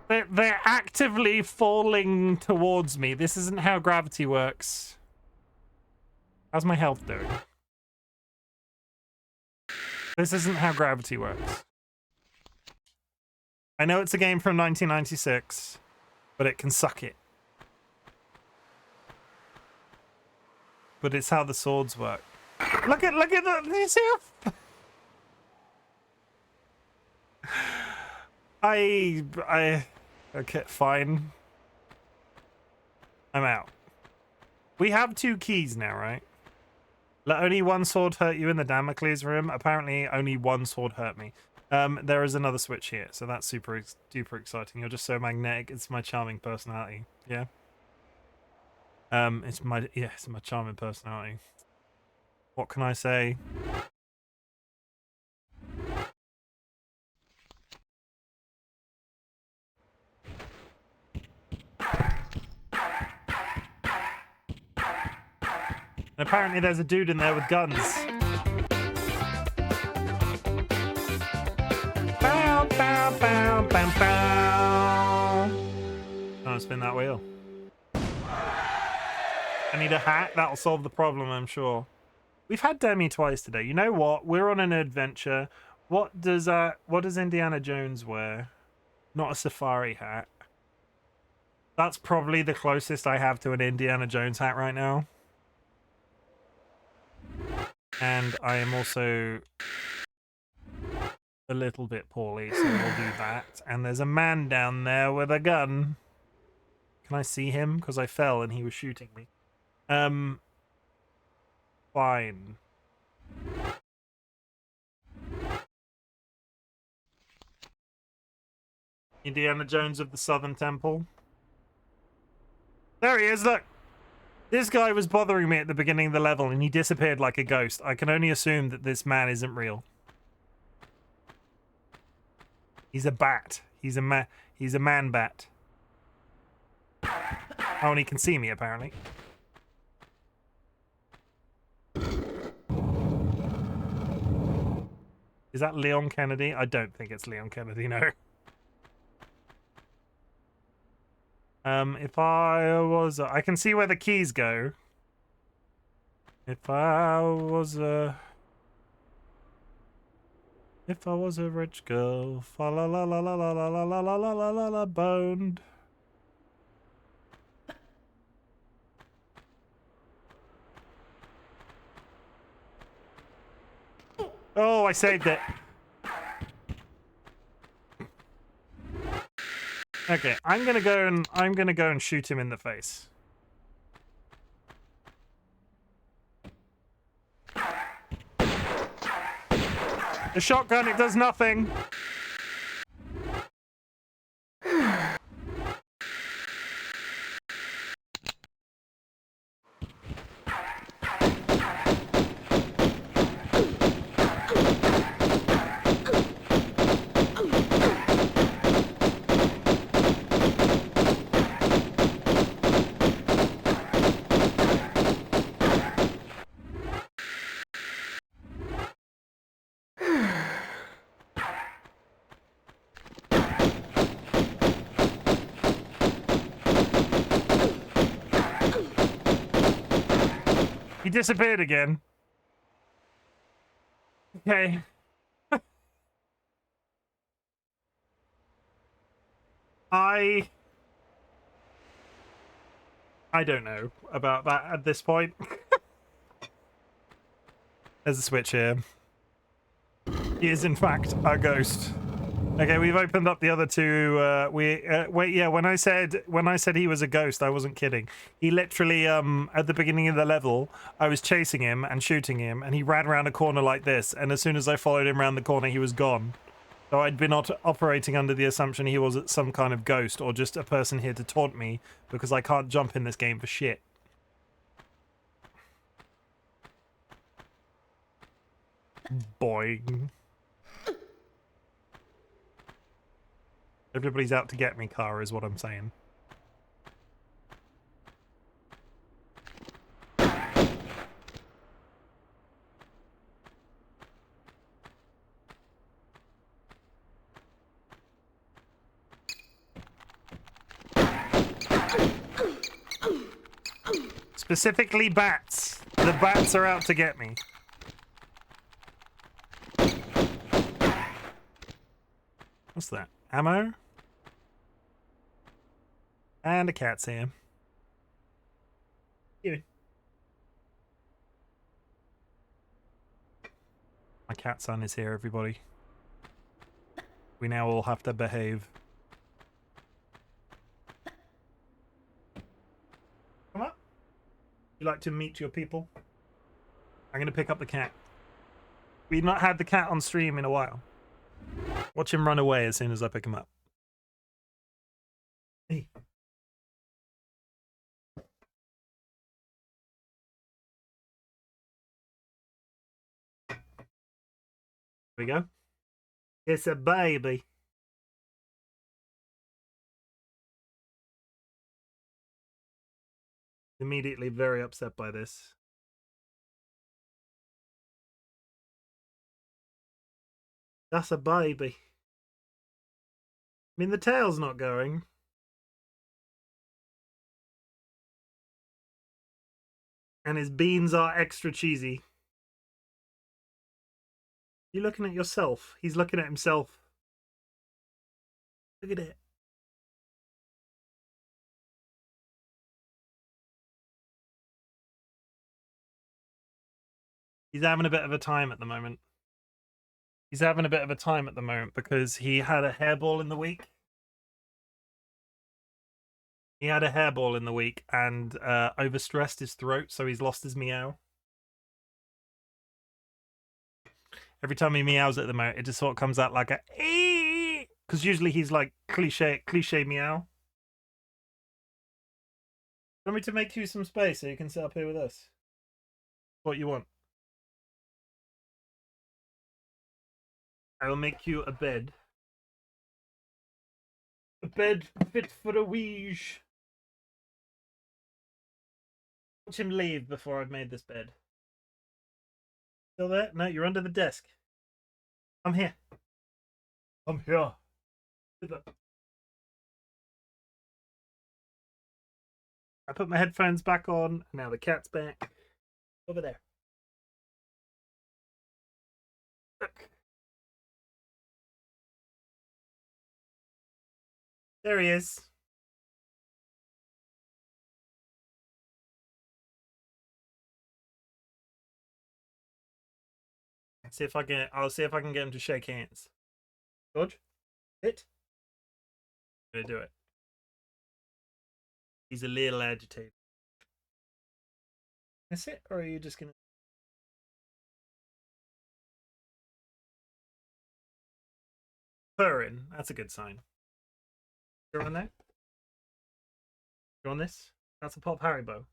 They're actively falling towards me. This isn't how gravity works. How's my health doing? This isn't how gravity works. I know it's a game from 1996, but it can suck it. But it's how the swords work. Look at the... You see how... Okay, fine. I'm out. We have 2 keys now, right? Let only one sword hurt you in the Damocles room. Apparently, only one sword hurt me. There is another switch here, so that's super duper exciting. You're just so magnetic. It's my charming personality. Yeah. It's my charming personality. What can I say? And apparently there's a dude in there with guns. Bow, bow, bow, bow, bow. Trying to spin that wheel. I need a hat. That'll solve the problem, I'm sure. We've had Demi twice today. You know what? We're on an adventure. What does Indiana Jones wear? Not a safari hat. That's probably the closest I have to an Indiana Jones hat right now. And I am also a little bit poorly, so we'll do that. And there's a man down there with a gun. Can I see him? Because I fell and he was shooting me. Fine. Indiana Jones of the Southern Temple. There he is, look! This guy was bothering me at the beginning of the level and he disappeared like a ghost. I can only assume that this man isn't real. He's a bat. He's a man bat. Oh, and he can see me apparently. Is that Leon Kennedy? I don't think it's Leon Kennedy, no. If I can see where the keys go. If I was a rich girl, fa la la la la la la la la la la la la boned. Oh, I saved it. Okay, I'm gonna go and shoot him in the face. The shotgun, it does nothing. He disappeared again. Okay. I don't know about that at this point. There's a switch here. He is in fact a ghost. Okay, we've opened up the other two. Wait, yeah. When I said he was a ghost, I wasn't kidding. He literally, at the beginning of the level, I was chasing him and shooting him, and he ran around a corner like this. And as soon as I followed him around the corner, he was gone. So I'd been operating under the assumption he was some kind of ghost or just a person here to taunt me because I can't jump in this game for shit. Boing. Everybody's out to get me, Kara, is what I'm saying. Specifically bats. The bats are out to get me. What's that? Ammo? And a cat's here. Here. My cat son is here, everybody. We now all have to behave. Come up. You like to meet your people? I'm going to pick up the cat. We've not had the cat on stream in a while. Watch him run away as soon as I pick him up. Hey. There we go. It's a baby. Immediately very upset by this. That's a baby. I mean, the tail's not going. And his beans are extra cheesy. You're looking at yourself. He's looking at himself. Look at it. He's having a bit of a time at the moment. He's having a bit of a time at the moment because he had a hairball in the week. He had a hairball in the week and overstressed his throat, so he's lost his meow. Every time he meows at the moment, it just sort of comes out like a ee, because usually he's like cliche meow. Want me to make you some space so you can sit up here with us? What you want? I will make you a bed. A bed fit for a weege. Watch him leave before I've made this bed. Still there? No, you're under the desk. I'm here. I'm here. I put my headphones back on. Now the cat's back. Over there. Look. There he is. See if I can. I'll see if I can get him to shake hands. George, hit. I'm gonna do it. He's a little agitated. That's it, or are you just gonna? Purring. That's a good sign. You're on there. You're on this. That's a Pop Haribo.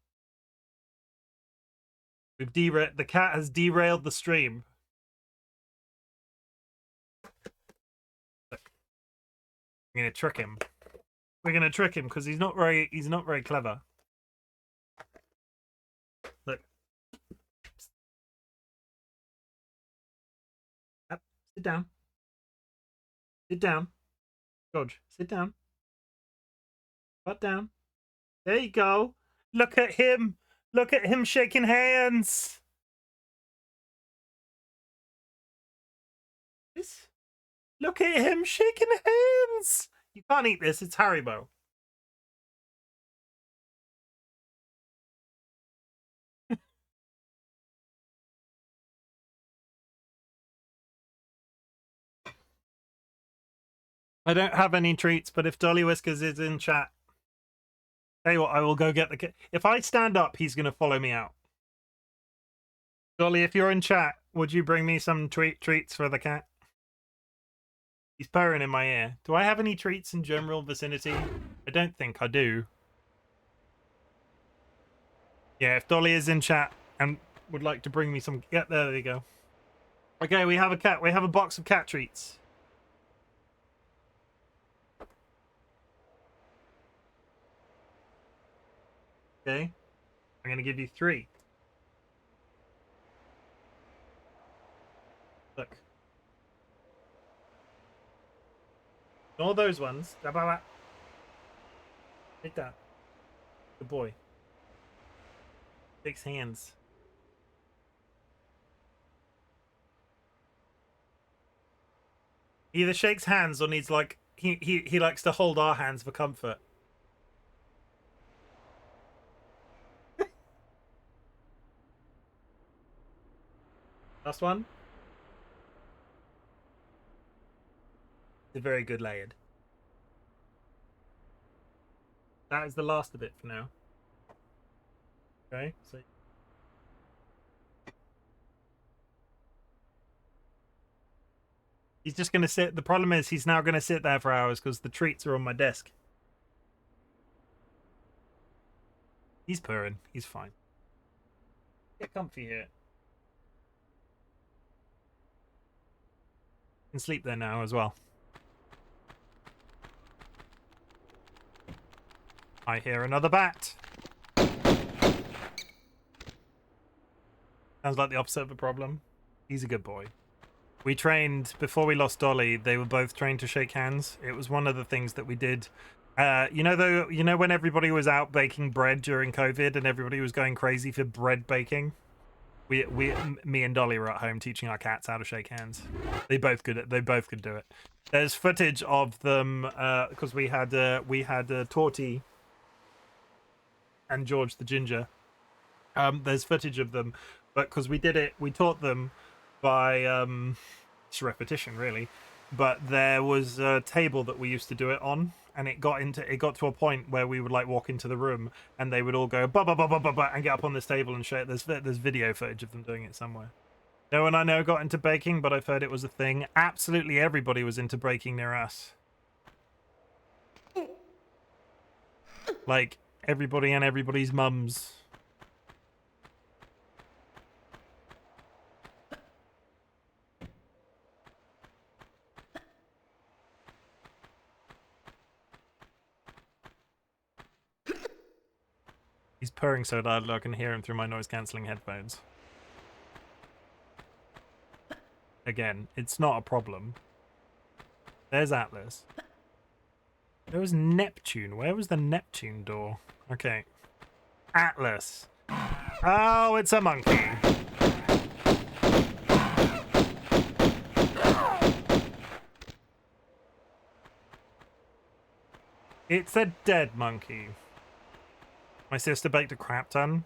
We've derailed. The cat has derailed the stream. Look. I'm gonna trick him. We're gonna trick him because he's not very clever. Look. Up. Sit down. Sit down. George, sit down. Butt down. There you go. Look at him. Look at him shaking hands. Look at him shaking hands. You can't eat this. It's Haribo. I don't have any treats, but if DollyWhiskers is in chat, tell you what, I will go get the cat. If I stand up, he's going to follow me out. Dolly, if you're in chat, would you bring me some treats for the cat? He's purring in my ear. Do I have any treats in general vicinity? I don't think I do. Yeah, if Dolly is in chat and would like to bring me some... Yeah, there you go. Okay, we have a cat. We have a box of cat treats. Okay. I'm going to give you 3. Look. All those ones. Take that. Good boy. Shakes hands. He either shakes hands or needs like he likes to hold our hands for comfort. Last one. It's a very good layered. That is the last of it for now. Okay, so he's just going to sit. The problem is he's now going to sit there for hours because the treats are on my desk. He's purring. He's fine. Get comfy here. You can sleep there now as well. I hear another bat. Sounds like the opposite of a problem. He's a good boy. We trained, before we lost Dolly, they were both trained to shake hands. It was one of the things that we did. You know when everybody was out baking bread during COVID and everybody was going crazy for bread baking? Me and Dolly were at home teaching our cats how to shake hands. They both could do it. There's footage of them because we had Torty and George the Ginger. There's footage of them, but because we taught them by it's repetition really. But there was a table that we used to do it on, and it got to a point where we would like walk into the room and they would all go ba ba ba ba ba ba and get up on this table and share it. There's video footage of them doing it somewhere. No one I know got into baking, but I've heard it was a thing. Absolutely everybody was into baking near us. Like everybody and everybody's mums. He's purring so loud I can hear him through my noise-cancelling headphones. Again, it's not a problem. There's Atlas. There was Neptune. Where was the Neptune door? Okay. Atlas. Oh, it's a monkey. It's a dead monkey. My sister baked a crap ton.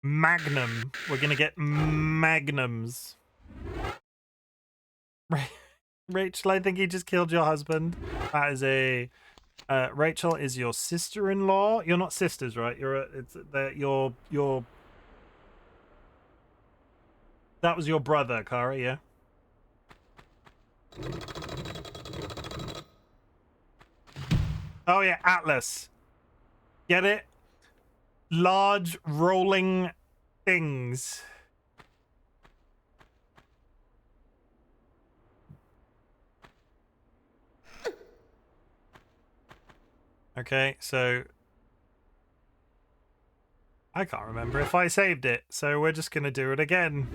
Magnum. We're gonna get magnums. Rachel, I think he just killed your husband. That is a... Rachel is your sister-in-law. You're not sisters, right? You're that was your brother, Kara, yeah? Oh yeah, Atlas. Get it? Large rolling things. Okay, so I can't remember if I saved it, so we're just gonna do it again.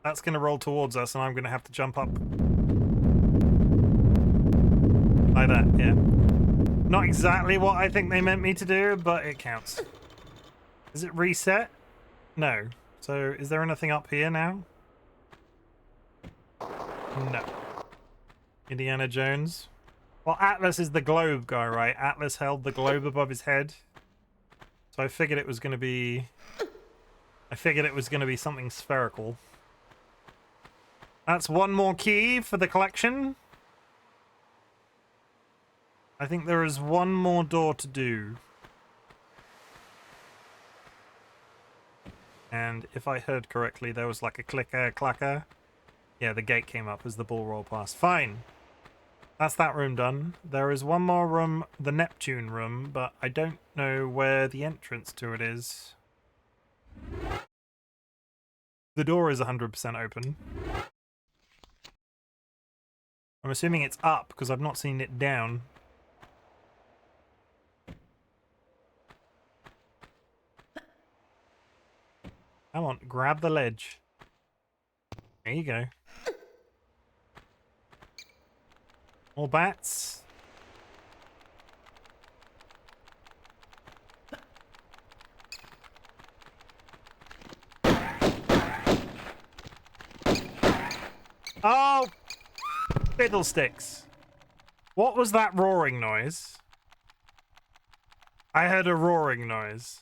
That's gonna roll towards us and I'm gonna have to jump up. Like that, yeah. Not exactly what I think they meant me to do, but it counts. Is it reset? No. So is there anything up here now? No. Indiana Jones. Well, Atlas is the globe guy, right? Atlas held the globe above his head. So I figured it was going to be... something spherical. That's one more key for the collection. I think there is one more door to do. And if I heard correctly, there was like a clicker, clacker. Yeah, the gate came up as the ball rolled past. Fine. That's that room done. There is one more room, the Neptune room, but I don't know where the entrance to it is. The door is 100% open. I'm assuming it's up because I've not seen it down. Come on, grab the ledge. There you go. More bats. Oh! Fiddlesticks. What was that roaring noise? I heard a roaring noise.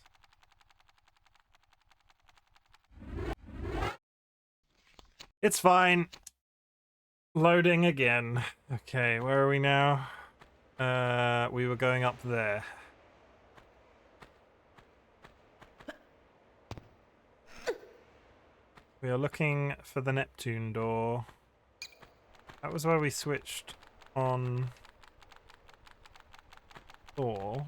It's fine. Loading again. Okay, where are we now? We were going up there. We are looking for the Neptune door. That was where we switched on Thor.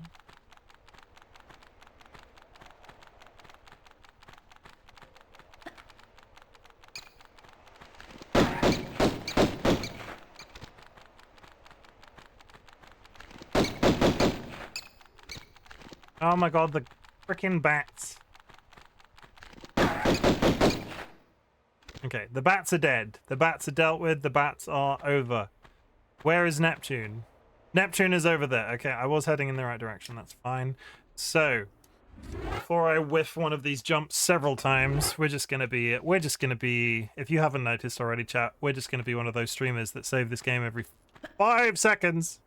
Oh my god, the frickin' bats. Okay, the bats are dead. The bats are dealt with. The bats are over. Where is Neptune? Neptune is over there. Okay, I was heading in the right direction. That's fine. So, before I whiff one of these jumps several times, we're just gonna be, if you haven't noticed already, chat, we're just gonna be one of those streamers that save this game every 5 seconds.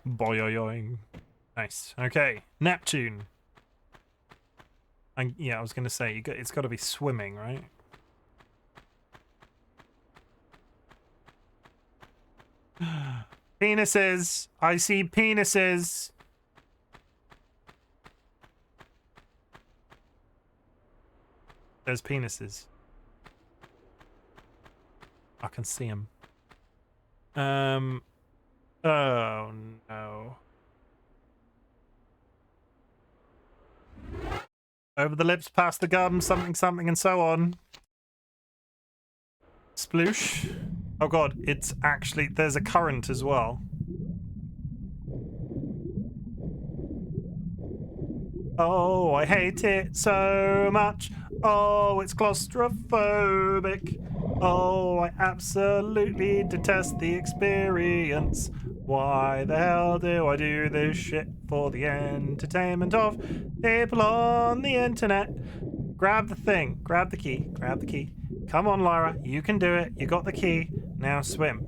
Boyoyoing. Nice. Okay, Neptune. Yeah, I was gonna say, it's got to be swimming, right? Penises! I see penises! There's penises. I can see them. Oh no. Over the lips, past the gum, something, something, and so on. Sploosh. Oh god, it's actually, there's a current as well. Oh, I hate it so much. Oh, it's claustrophobic. Oh, I absolutely detest the experience. Why the hell do I do this shit for the entertainment of people on the internet? Grab the thing. Grab the key. Grab the key. Come on, Lara. You can do it. You got the key. Now swim.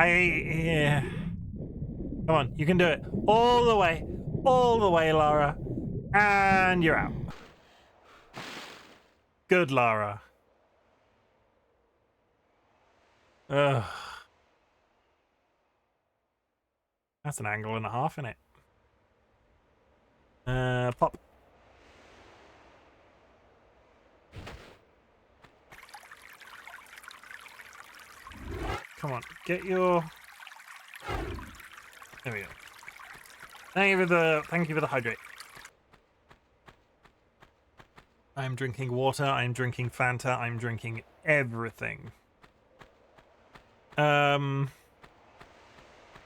Yeah. Come on, you can do it. All the way, Lara. And you're out. Good, Lara. Ugh. That's an angle and a half, isn't it? Pop. Come on, get your... There we go. Thank you for the hydrate. I'm drinking water, I'm drinking Fanta, I'm drinking everything. I'm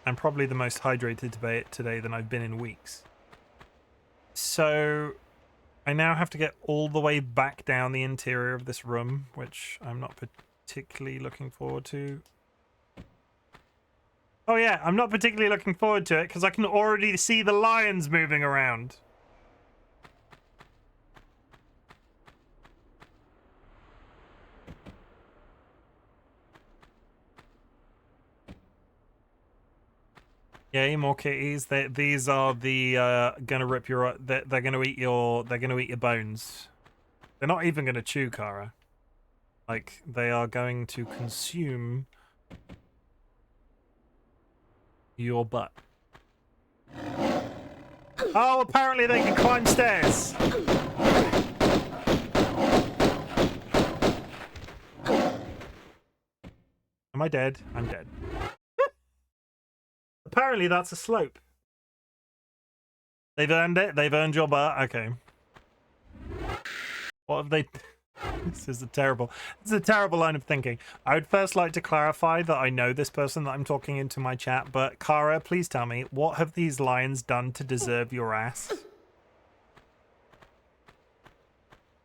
probably the most hydrated today than I've been in weeks. So I now have to get all the way back down the interior of this room, which I'm not particularly looking forward to. Oh yeah, I'm not particularly looking forward to it because I can already see the lions moving around. Yay, more kitties. These are the gonna rip your. They're gonna eat your. They're gonna eat your bones. They're not even gonna chew, Kara. Like they are going to consume your butt. Oh, apparently they can climb stairs. Am I dead? I'm dead. Apparently that's a slope. They've earned it. They've earned your butt. Okay. What have they... This is a terrible line of thinking. I would first like to clarify that I know this person that I'm talking into my chat, but Kara, please tell me, what have these lions done to deserve your ass?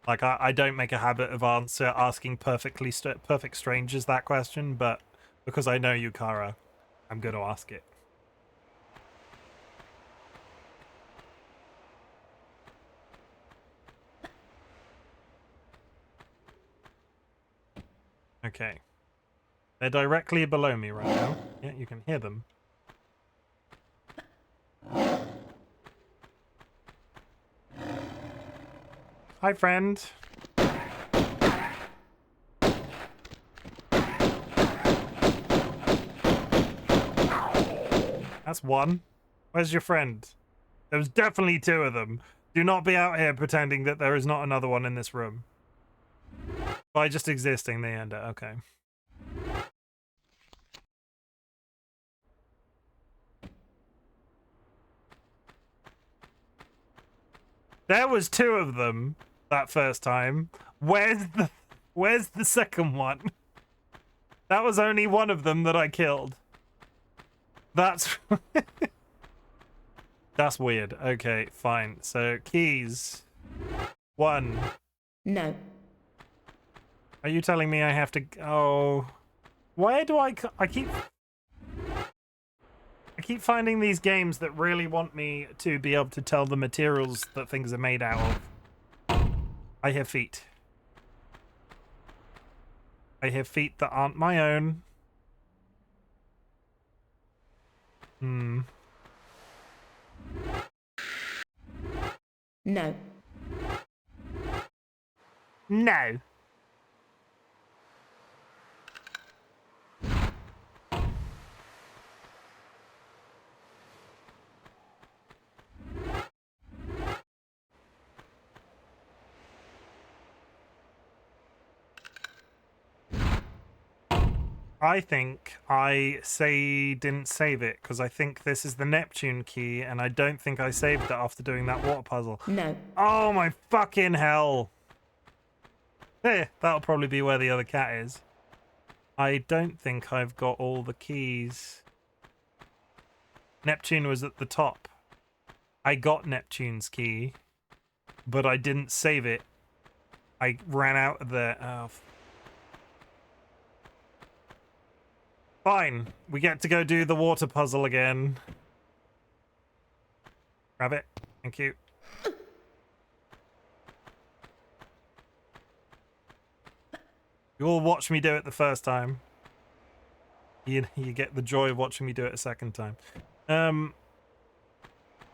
Like, I don't make a habit of asking perfect strangers that question, but because I know you, Kara, I'm going to ask it. Okay. They're directly below me right now. Yeah, you can hear them. Hi, friend. That's one. Where's your friend? There was definitely two of them. Do not be out here pretending that there is not another one in this room. By just existing, they end it. Okay. There was two of them that first time. Where's the second one? That was only one of them that I killed. That's that's weird. Okay, fine. So keys. 1. No. Are you telling me I have to... Oh. Where do I keep finding these games that really want me to be able to tell the materials that things are made out of. I hear feet. I hear feet that aren't my own. Hmm. No. No. I think I didn't save it because I think this is the Neptune key, and I don't think I saved it after doing that water puzzle. No. Oh my fucking hell! That'll probably be where the other cat is. I don't think I've got all the keys. Neptune was at the top. I got Neptune's key, but I didn't save it. I ran out of there. Oh. Fine. We get to go do the water puzzle again. Grab it. Thank you. You all watch me do it the first time. You get the joy of watching me do it a second time.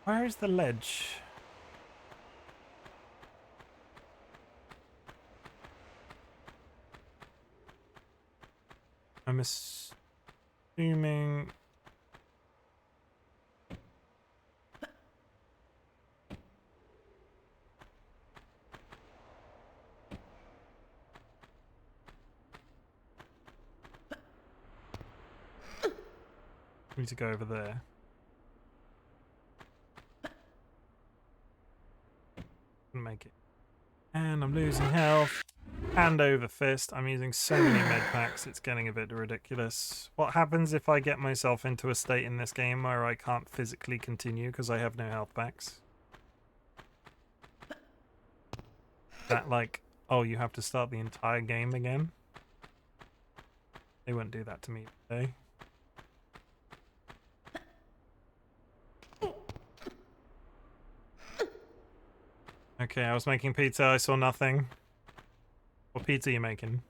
Where is the ledge? I'm assuming... We need to go over there. Make it. And I'm losing health. Hand over fist. I'm using so many med packs, it's getting a bit ridiculous. What happens if I get myself into a state in this game where I can't physically continue because I have no health packs? That like, oh, you have to start the entire game again? They wouldn't do that to me today. Okay, I was making pizza, I saw nothing. What pizza are you making?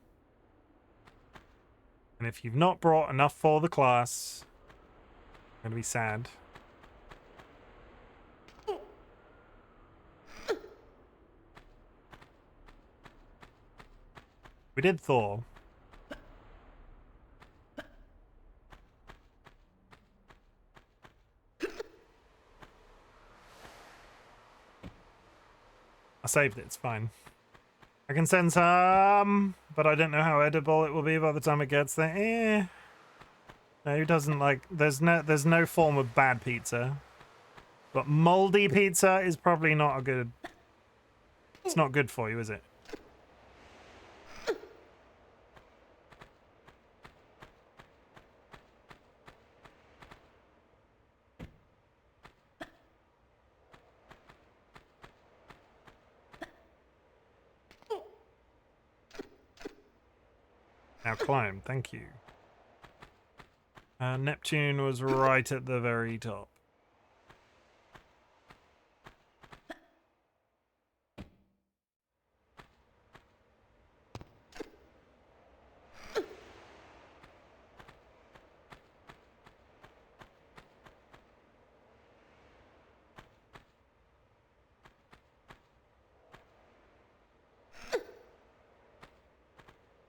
And if you've not brought enough for the class, I'm gonna be sad. We did Thor. I saved it, it's fine. I can send some, but I don't know how edible it will be by the time it gets there. No, who doesn't like... There's no form of bad pizza. But moldy pizza is probably not a good... It's not good for you, is it? Now climb, thank you. Neptune was right at the very top.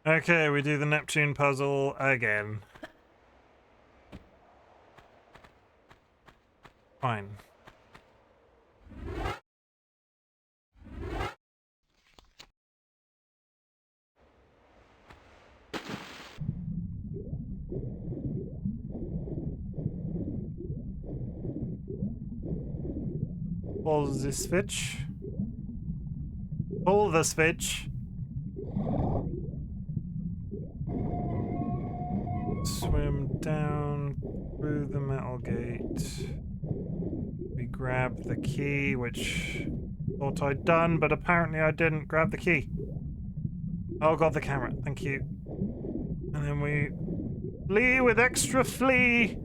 Okay, we do the Neptune puzzle again. Fine. Pull the switch. Pull the switch. Swim down through the metal gate. We grab the key, which thought I'd done, but apparently I didn't grab the key. Oh god, the camera. Thank you. And then we flee with extra flee.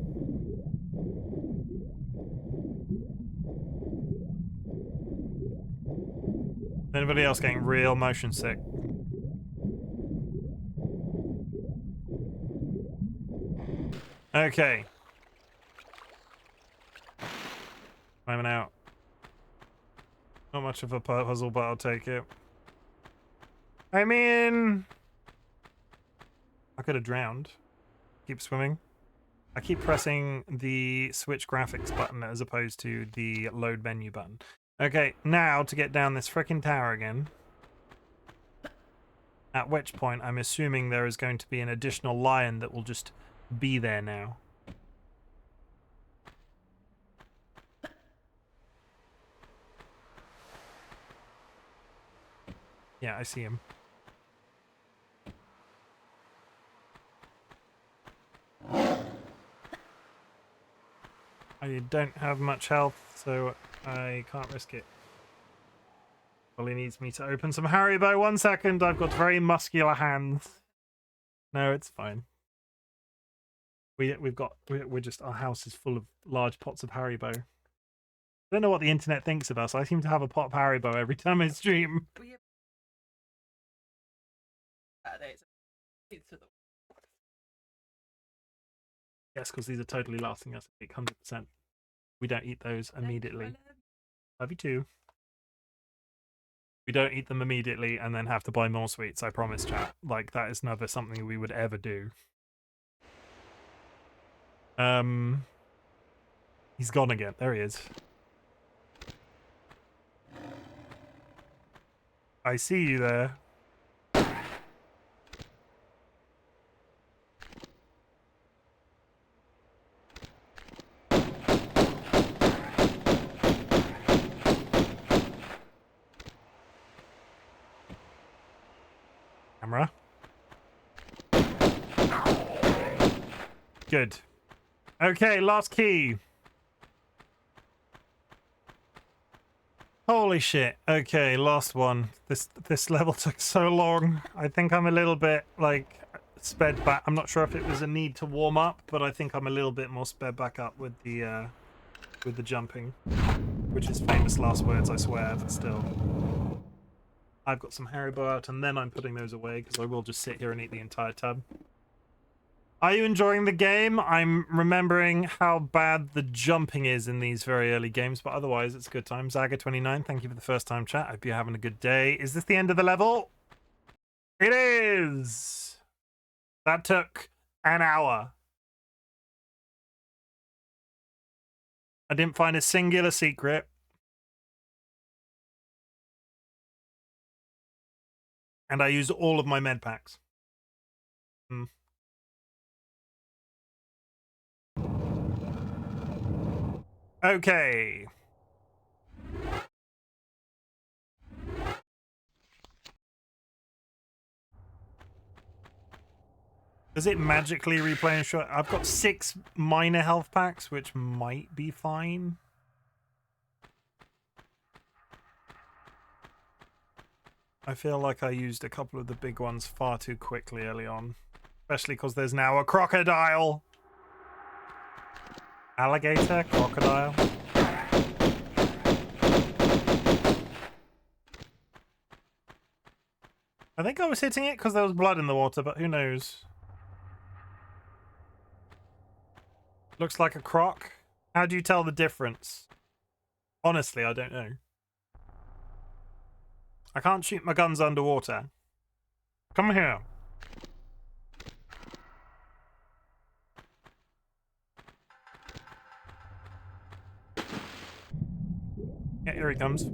Anybody else getting real motion sick? Okay. Climbing out. Not much of a puzzle, but I'll take it. I mean... I could have drowned. Keep swimming. I keep pressing the switch graphics button as opposed to the load menu button. Okay, now to get down this frickin' tower again. At which point, I'm assuming there is going to be an additional lion that will just be there now. Yeah, I see him. I don't have much health, so I can't risk it. Well, he needs me to open some Haribo. 1 second, I've got very muscular hands. No, it's fine. We're just, our house is full of large pots of Haribo. I don't know what the internet thinks of us. I seem to have a pot of Haribo every time I stream. Yes, because these are totally lasting us 100%. We don't eat those immediately. Love you too. We don't eat them immediately and then have to buy more sweets, I promise, chat. Like, that is never something we would ever do. He's gone again. There he is. I see you there. Camera. Good. Okay, last key. Holy shit. Okay, last one. This level took so long. I think I'm a little bit, like, sped back. I'm not sure if it was a need to warm up, but I think I'm a little bit more sped back up with the jumping. Which is famous last words, I swear, but still. I've got some Haribo out, and then I'm putting those away, because I will just sit here and eat the entire tub. Are you enjoying the game? I'm remembering how bad the jumping is in these very early games, but otherwise it's a good time. Zaga29, thank you for the first time chat. I hope you're having a good day. Is this the end of the level? It is! That took an hour. I didn't find a singular secret. And I used all of my med packs. Okay. Does it magically replay and show? I've got 6 minor health packs, which might be fine. I feel like I used a couple of the big ones far too quickly early on. Especially because there's now a crocodile. Alligator? Crocodile? I think I was hitting it because there was blood in the water, but who knows? Looks like a croc. How do you tell the difference? Honestly, I don't know. I can't shoot my guns underwater. Come here. Yeah, here he comes.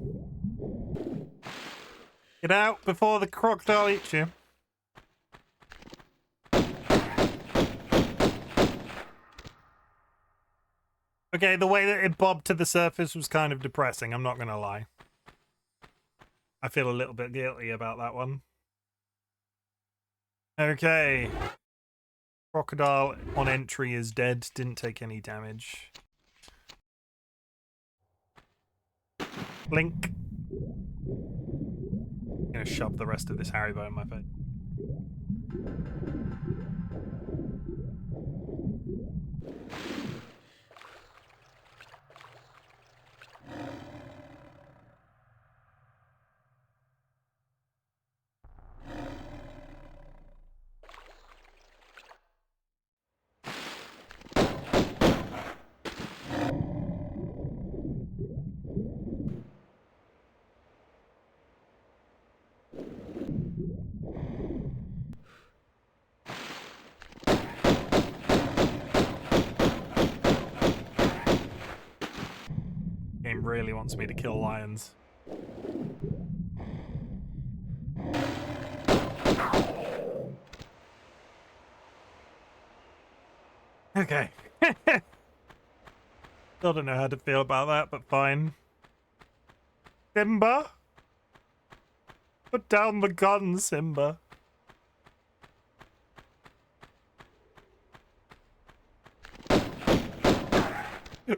Get out before the crocodile eats you. Okay, the way that it bobbed to the surface was kind of depressing, I'm not gonna lie. I feel a little bit guilty about that one. Okay. Crocodile on entry is dead, didn't take any damage. Blink. I'm gonna shove the rest of this Haribo in my face. Game really wants me to kill lions. Okay. Still don't know how to feel about that, but fine. Simba? Put down the gun, Simba.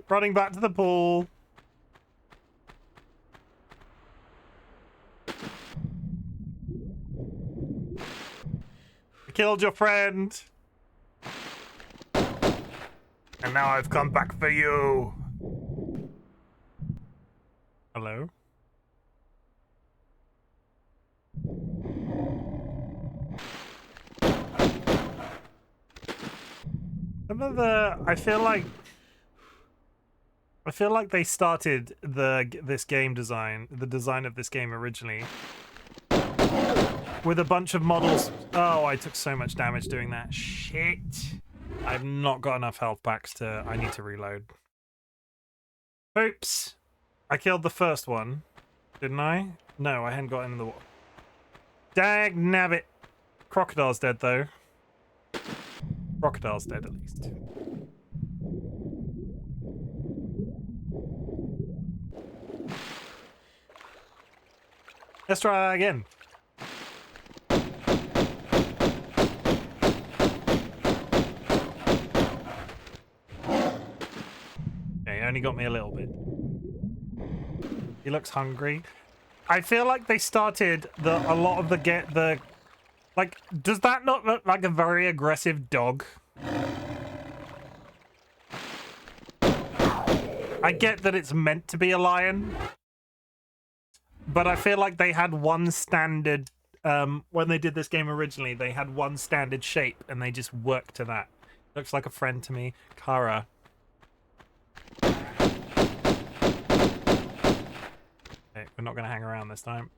Running back to the pool. I killed your friend. And now I've come back for you. Hello? I feel like they started the design of this game originally with a bunch of models. Oh, I took so much damage doing that. Shit. I've not got enough health packs to... I need to reload. Oops. I killed the first one. Didn't I? No, I hadn't got in the water. Dag nabbit. Crocodile's dead, though. Crocodile's dead, at least. Let's try that again. Okay, he only got me a little bit. He looks hungry. I feel like they started a lot of the like, does that not look like a very aggressive dog? I get that it's meant to be a lion, but I feel like they had one standard, when they did this game originally, they had one standard shape and they just worked to that. Looks like a friend to me. Kara. Okay, we're not going to hang around this time.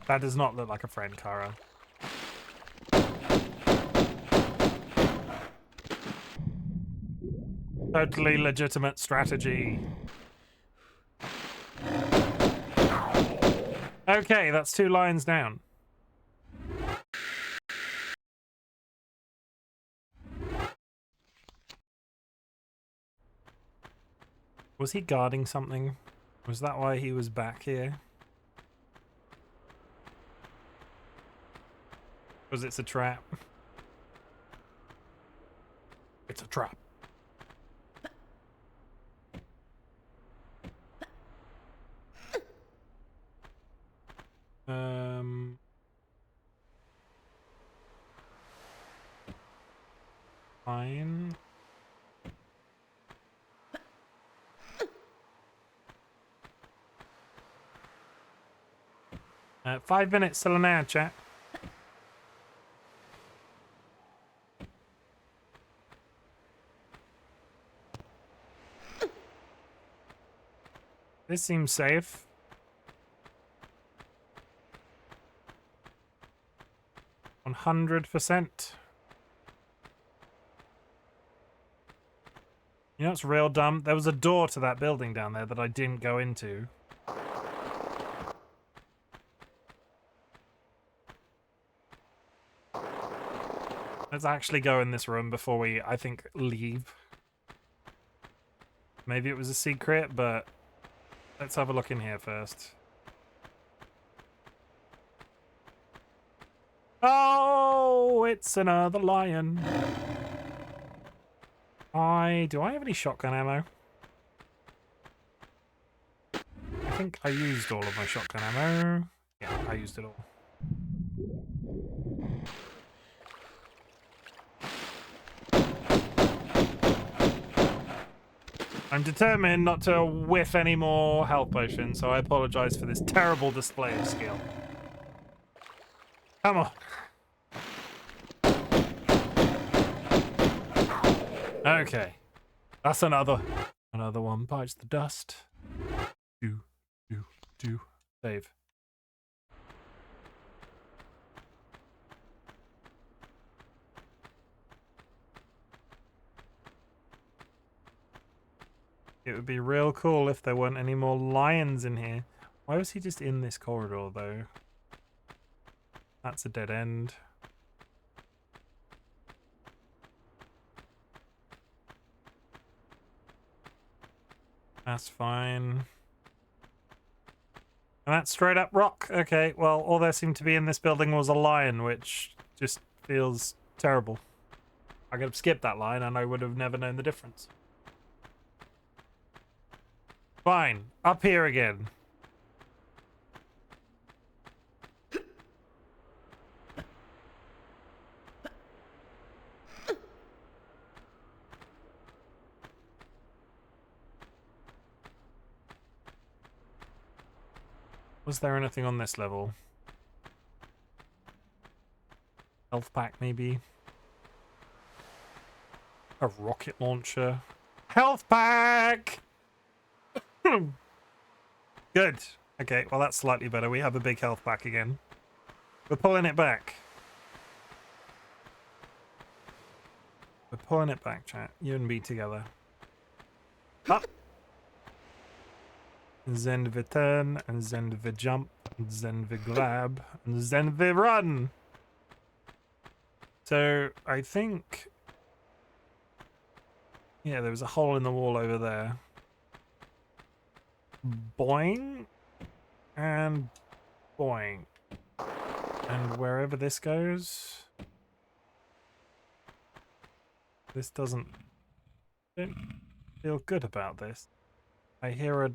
That does not look like a friend, Kara. Totally legitimate strategy. Okay, that's 2 lions down. Was he guarding something? Was that why he was back here? Because it's a trap. It's a trap. Fine. 5 minutes till an hour, chat. This seems safe. $100%. You know what's real dumb? There was a door to that building down there that I didn't go into. Let's actually go in this room before we, I think, leave. Maybe it was a secret, but let's have a look in here first. Oh, it's another lion. Do I have any shotgun ammo? I think I used all of my shotgun ammo. Yeah, I used it all. I'm determined not to whiff any more health potions, so I apologize for this terrible display of skill. Come on. Okay. That's another one. Bites the dust. Do. Save. It would be real cool if there weren't any more lions in here. Why was he just in this corridor, though? That's a dead end. That's fine. And that's straight up rock. Okay, well, all there seemed to be in this building was a lion, which just feels terrible. I could have skipped that line and I would have never known the difference. Fine. Up here again. Was there anything on this level? Health pack, maybe? A rocket launcher. Health pack! Good. Okay, well that's slightly better. We have a big health pack again. We're pulling it back. We're pulling it back, chat. You and me together. Up! And then we turn, and then we jump, and then we grab, and then we run! So, I think... yeah, there was a hole in the wall over there. Boing. And boing. And wherever this goes... this doesn't... I don't feel good about this. I hear a...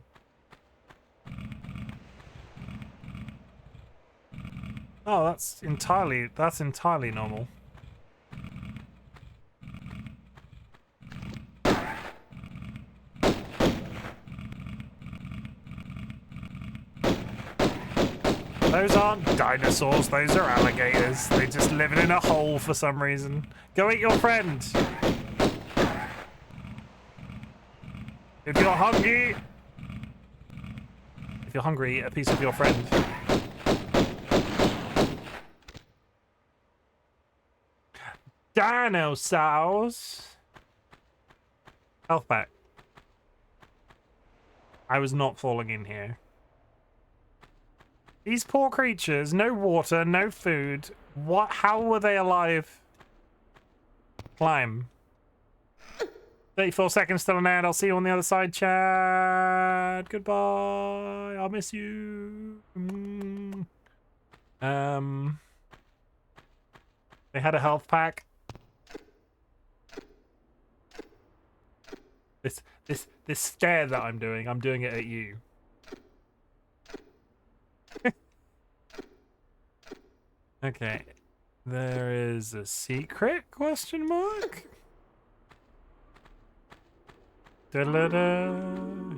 oh, that's entirely normal. Those aren't dinosaurs, those are alligators. They just live in a hole for some reason. Go eat your friend. If you're hungry... if you're hungry, eat a piece of your friend. Dinosaurs. Health pack. I was not falling in here. These poor creatures, no water, no food. What? How were they alive? Climb. 34 seconds till an end. I'll see you on the other side, Chad. Goodbye. I'll miss you. They had a health pack. This stare that I'm doing it at you. Okay. There is a secret question mark? Da-da-da.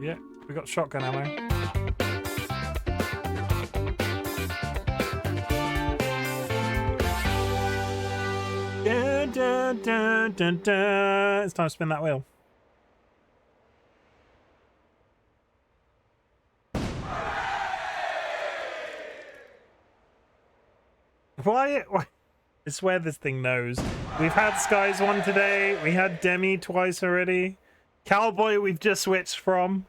Yeah, we got shotgun ammo. Dun, dun, dun, dun, dun. It's time to spin that wheel. Why? I swear this thing knows. We've had Skies one today. We had Demi twice already. Cowboy we've just switched from.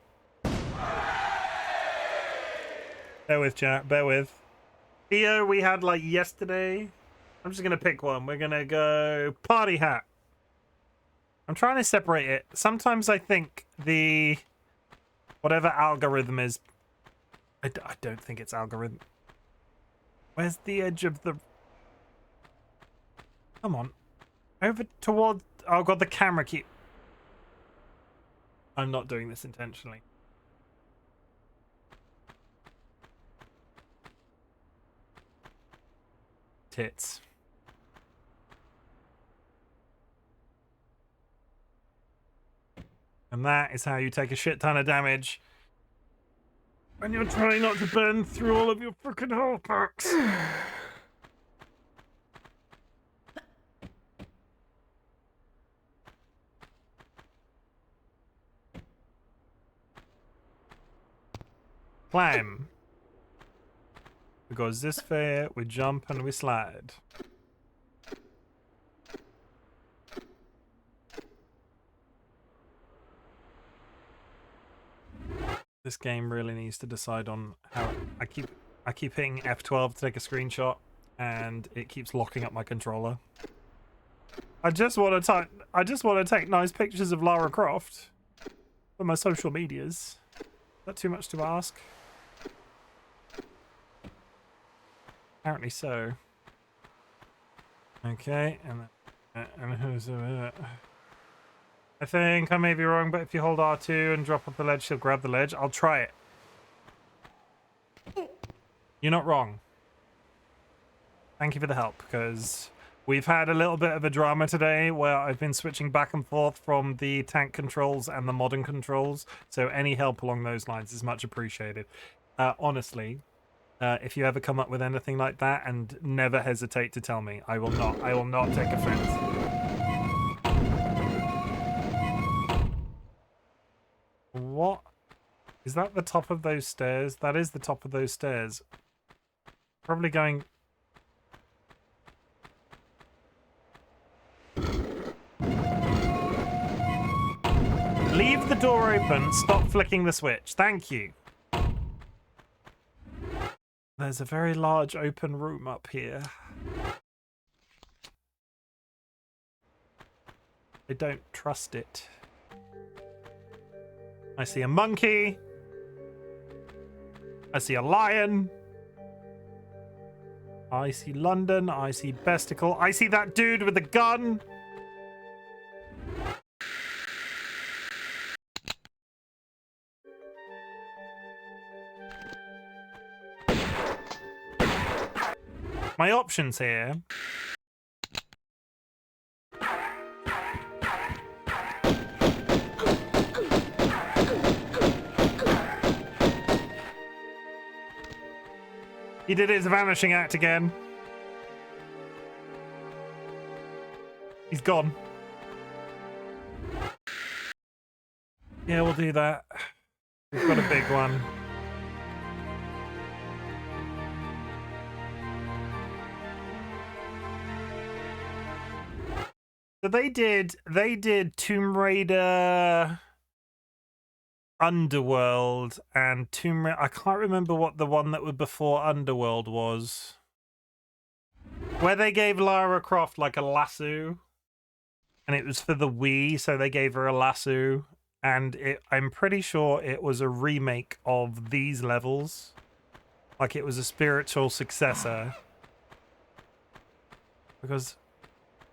Bear with, chat. Bear with. Theo we had like yesterday. I'm just going to pick one. We're going to go party hat. I'm trying to separate it. Sometimes I think the... whatever algorithm is... I don't think it's algorithm. Where's the edge of the... come on. Over toward... oh god, the camera keep... I'm not doing this intentionally. Tits. And that is how you take a shit ton of damage when you're trying not to burn through all of your freaking health packs. Climb. Because this way we jump and we slide. This game really needs to decide on how I keep hitting F12 to take a screenshot. and it keeps locking up my controller. I just want to take nice pictures of Lara Croft for my social medias. Is that too much to ask? Apparently so. Okay, and who's I think I may be wrong, but if you hold R2 and drop off the ledge, she'll grab the ledge. I'll try it. You're not wrong. Thank you for the help, because we've had a little bit of a drama today where I've been switching back and forth from the tank controls and the modern controls, so any help along those lines is much appreciated. Honestly, if you ever come up with anything like that, and never hesitate to tell me. I will not take offense. What? Is that the top of those stairs? That is the top of those stairs. Probably going... Leave the door open. Stop flicking the switch. Thank you. There's a very large open room up here. I don't trust it. I see a monkey. I see a lion. I see London. I see Besticle. I see that dude with the gun. My options here. He did his vanishing act again. He's gone. Yeah, we'll do that. We've got a big one. So they did Tomb Raider Underworld and Tomb Raider. I can't remember what the one that was before Underworld was. Where they gave Lara Croft like a lasso. And it was for the Wii, so they gave her a lasso. And I'm pretty sure it was a remake of these levels. Like it was a spiritual successor. Because...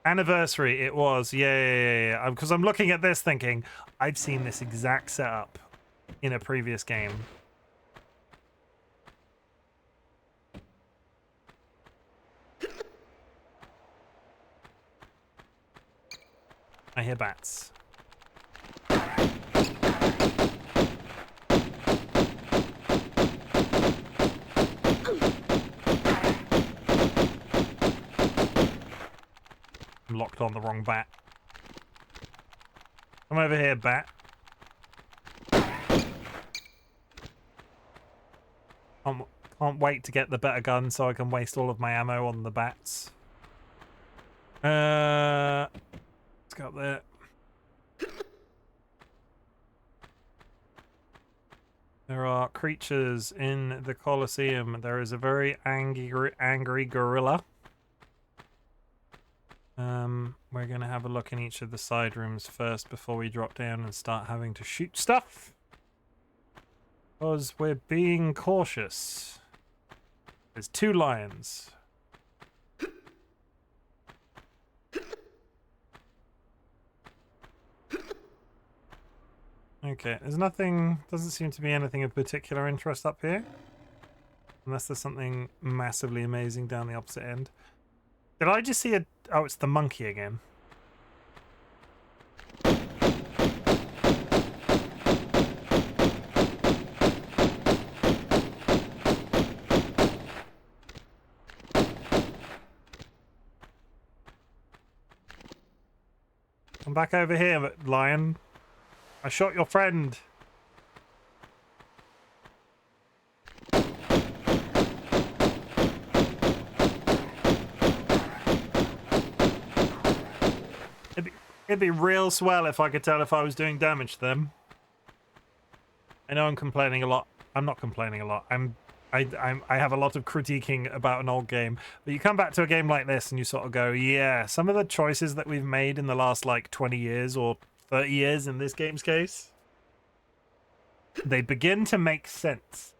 Anniversary, it was. Yeah. Because I'm looking at this thinking, I've seen this exact setup in a previous game. I hear bats. Locked on the wrong bat. Come over here, bat. Can't wait to get the better gun so I can waste all of my ammo on the bats. Let's go up there. There are creatures in the Colosseum. There is a very angry gorilla. We're going to have a look in each of the side rooms first before we drop down and start having to shoot stuff. Because we're being cautious. There's 2 lions. Okay, there's nothing, doesn't seem to be anything of particular interest up here. Unless there's something massively amazing down the opposite end. Did I just see a... Oh, it's the monkey again. Come back over here, lion. I shot your friend. It'd be real swell if I could tell if I was doing damage to them. I know I'm complaining a lot. I'm not complaining a lot. I'm I have a lot of critiquing about an old game, but you come back to a game like this and you sort of go, yeah, some of the choices that we've made in the last like 20 years or 30 years in this game's case, they begin to make sense.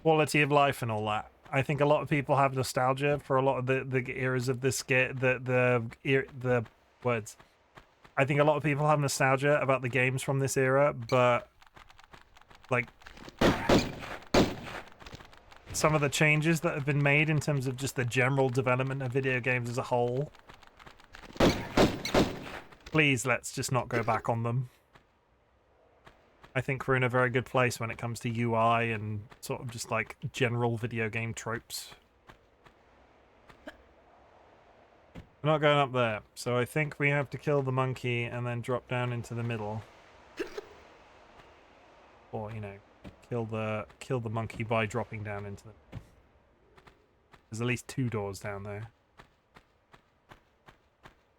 Quality of life and all that. I think a lot of people have nostalgia for a lot of the eras of this game, the words. I think a lot of people have nostalgia about the games from this era, but like some of the changes that have been made in terms of just the general development of video games as a whole, please let's just not go back on them. I think we're in a very good place when it comes to UI and sort of just like general video game tropes. We're not going up there, so I think we have to kill the monkey and then drop down into the middle. Or, you know, kill the monkey by dropping down into the middle. There's at least 2 doors down there.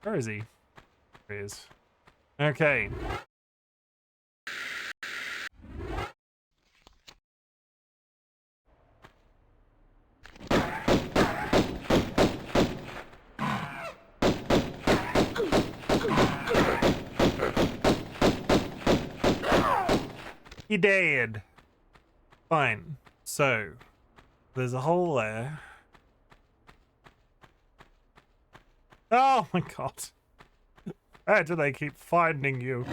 Where is he? There he is. Okay. He dead. Fine. So, there's a hole there. Oh my god. Where do they keep finding you?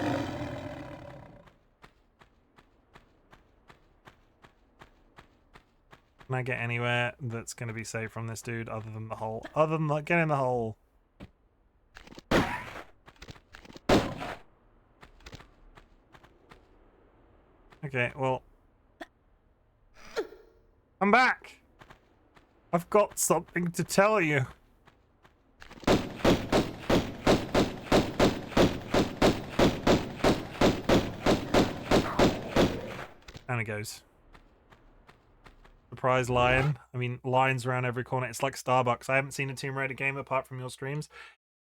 Can I get anywhere that's going to be safe from this dude other than the hole? Other than the, get in the hole. Okay, well. I'm back! I've got something to tell you. And it goes. Surprise lion. I mean, lions around every corner. It's like Starbucks. I haven't seen a Tomb Raider game apart from your streams.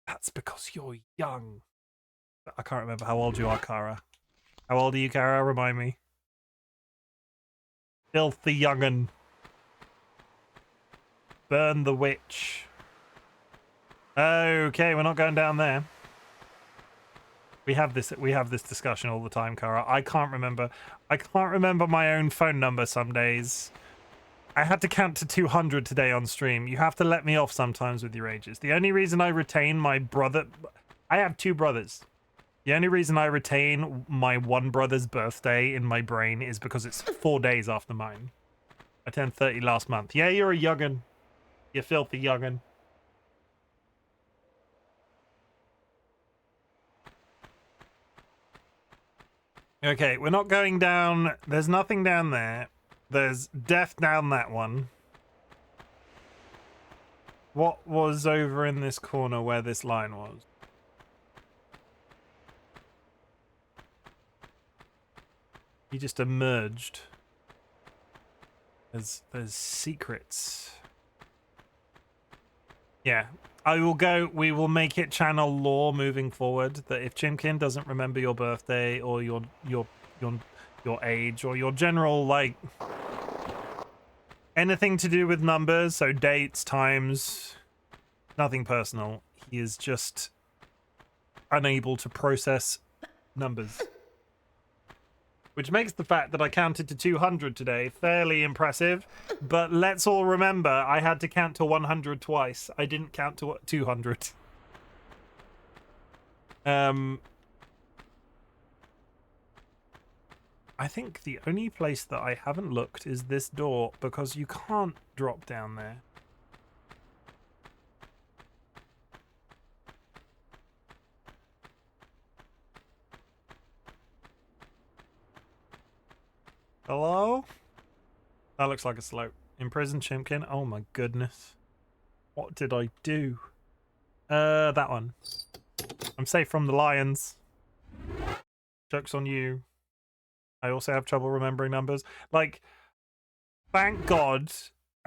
That's because you're young. I can't remember how old you are, Kara. How old are you, Kara? Remind me. Filthy young'un. Burn the witch. Okay, we're not going down there. We have this discussion all the time, Kara. I can't remember my own phone number some days. I had to count to 200 today on stream. You have to let me off sometimes with your ages. The only reason I retain my brother... I have 2 brothers. The only reason I retain my one brother's birthday in my brain is because it's 4 days after mine. I turned 30 last month. Yeah, you're a young'un. You filthy young'un. Okay, we're not going down. There's nothing down there. There's death down that one. What was over in this corner where this line was? He just emerged. There's secrets. Yeah. We will make it channel lore moving forward that if Chimken doesn't remember your birthday or your age or your general, like, anything to do with numbers, so dates, times, nothing personal. He is just unable to process numbers. Which makes the fact that I counted to 200 today fairly impressive. But let's all remember, I had to count to 100 twice. I didn't count to 200. I think the only place that I haven't looked is this door, because you can't drop down there. Hello? That looks like a slope. Imprison Chimken. Oh my goodness. What did I do? That one. I'm safe from the lions. Joke's on you. I also have trouble remembering numbers. Like, thank God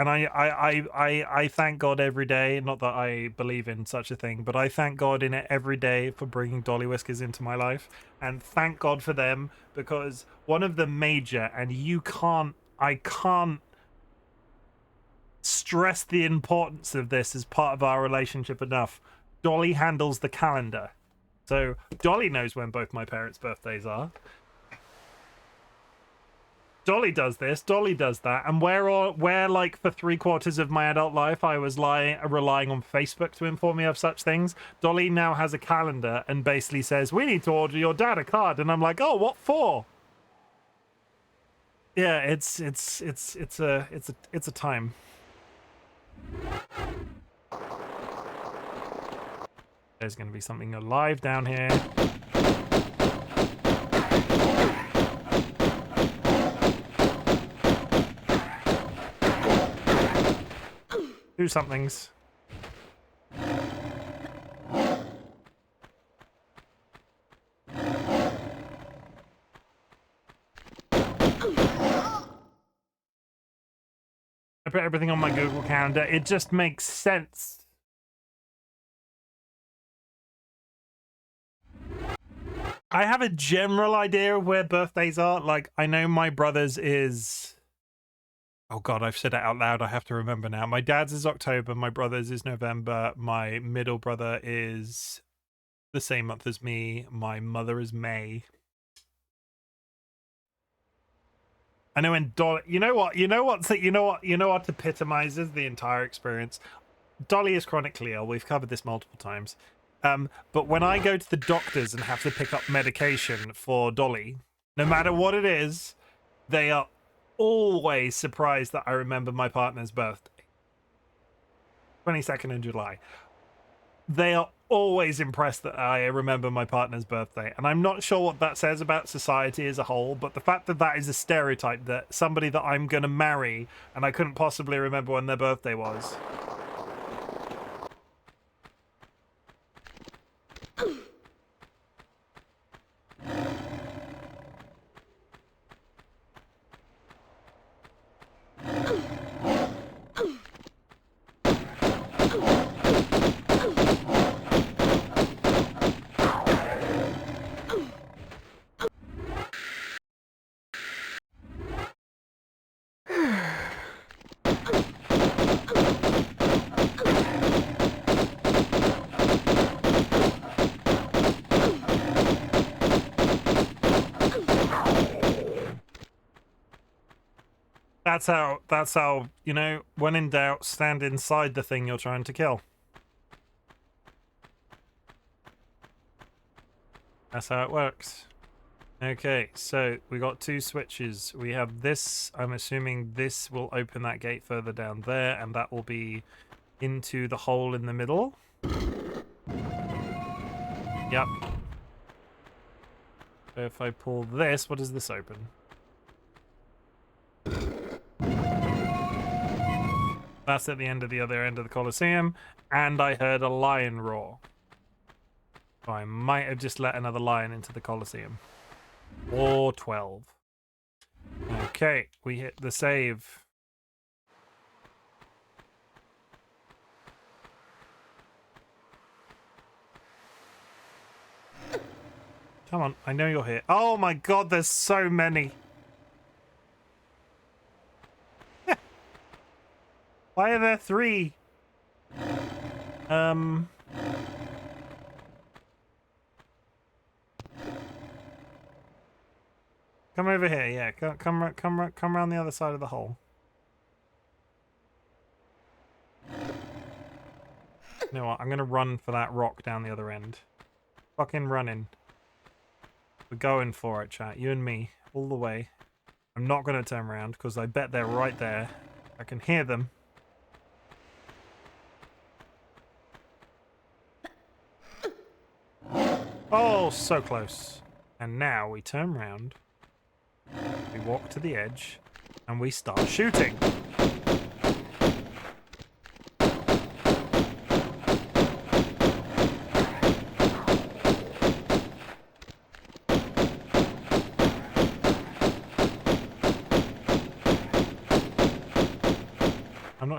And I thank God every day. Not that I believe in such a thing, but I thank God in it every day for bringing DollyWhiskers into my life, and thank God for them, because one of the major, and I can't stress the importance of this as part of our relationship enough. Dolly handles the calendar, so Dolly knows when both my parents' birthdays are. Dolly does this, Dolly does that, and where like for 3/4 of my adult life I was relying on Facebook to inform me of such things, Dolly now has a calendar and basically says, "We need to order your dad a card," and I'm like, "Oh, what for?" Yeah, it's a time. There's going to be something alive down here. Do somethings. I put everything on my Google Calendar. It just makes sense. I have a general idea of where birthdays are. Like, I know my brother's is... Oh God, I've said it out loud. I have to remember now. My dad's is October. My brother's is November. My middle brother is the same month as me. My mother is May. I know when Dolly... You know what epitomizes the entire experience? Dolly is chronically ill. We've covered this multiple times. But when I go to the doctors and have to pick up medication for Dolly, no matter what it is, they are always surprised that I remember my partner's birthday. 22nd of July. They are always impressed that I remember my partner's birthday. And I'm not sure what that says about society as a whole, but the fact that that is a stereotype, that somebody that I'm going to marry and I couldn't possibly remember when their birthday was. That's how, you know, when in doubt, stand inside the thing you're trying to kill. That's how it works. Okay, so we got 2 switches. We have this. I'm assuming this will open that gate further down there, and that will be into the hole in the middle. Yep. So if I pull this, what does this open? That's at the end of the other end of the Colosseum, and I heard a lion roar. So I might have just let another lion into the Colosseum. Or 12. Okay, we hit the save. Come on, I know you're here. Oh my God, there's so many. Why are there 3? Come over here, yeah. Come around the other side of the hole. You know what? I'm gonna run for that rock down the other end. Fucking running. We're going for it, chat. You and me, all the way. I'm not gonna turn around because I bet they're right there. I can hear them. Oh, so close. And now we turn around. We walk to the edge, and we start shooting.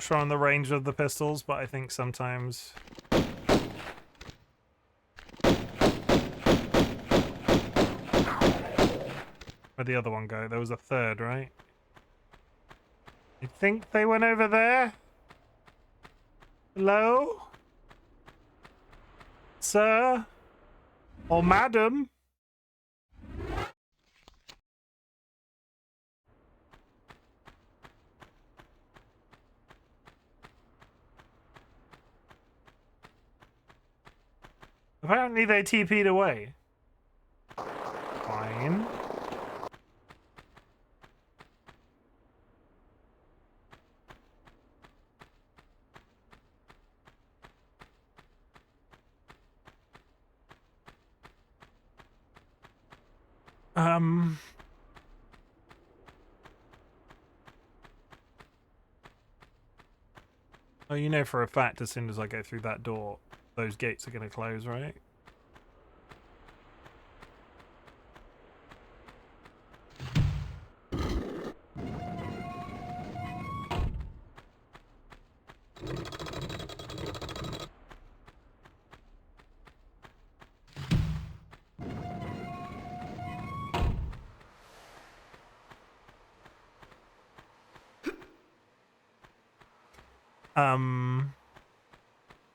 not sure on the range of the pistols, but I think sometimes... Where'd the other one go? There was a third, right? I think they went over there? Hello? Sir? Or madam? Apparently they TP'd away. Fine. Oh, you know for a fact as soon as I go through that door, those gates are going to close, right?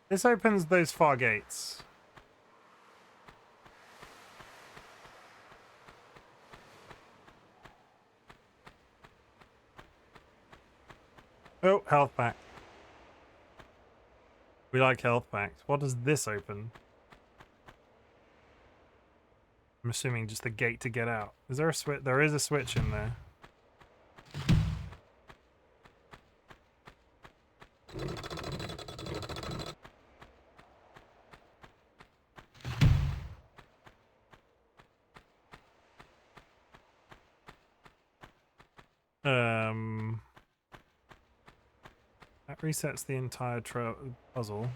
This opens those far gates. Oh, health pack. We like health packs. What does this open? I'm assuming just the gate to get out. Is there a switch? There is a switch in there. That resets the entire puzzle.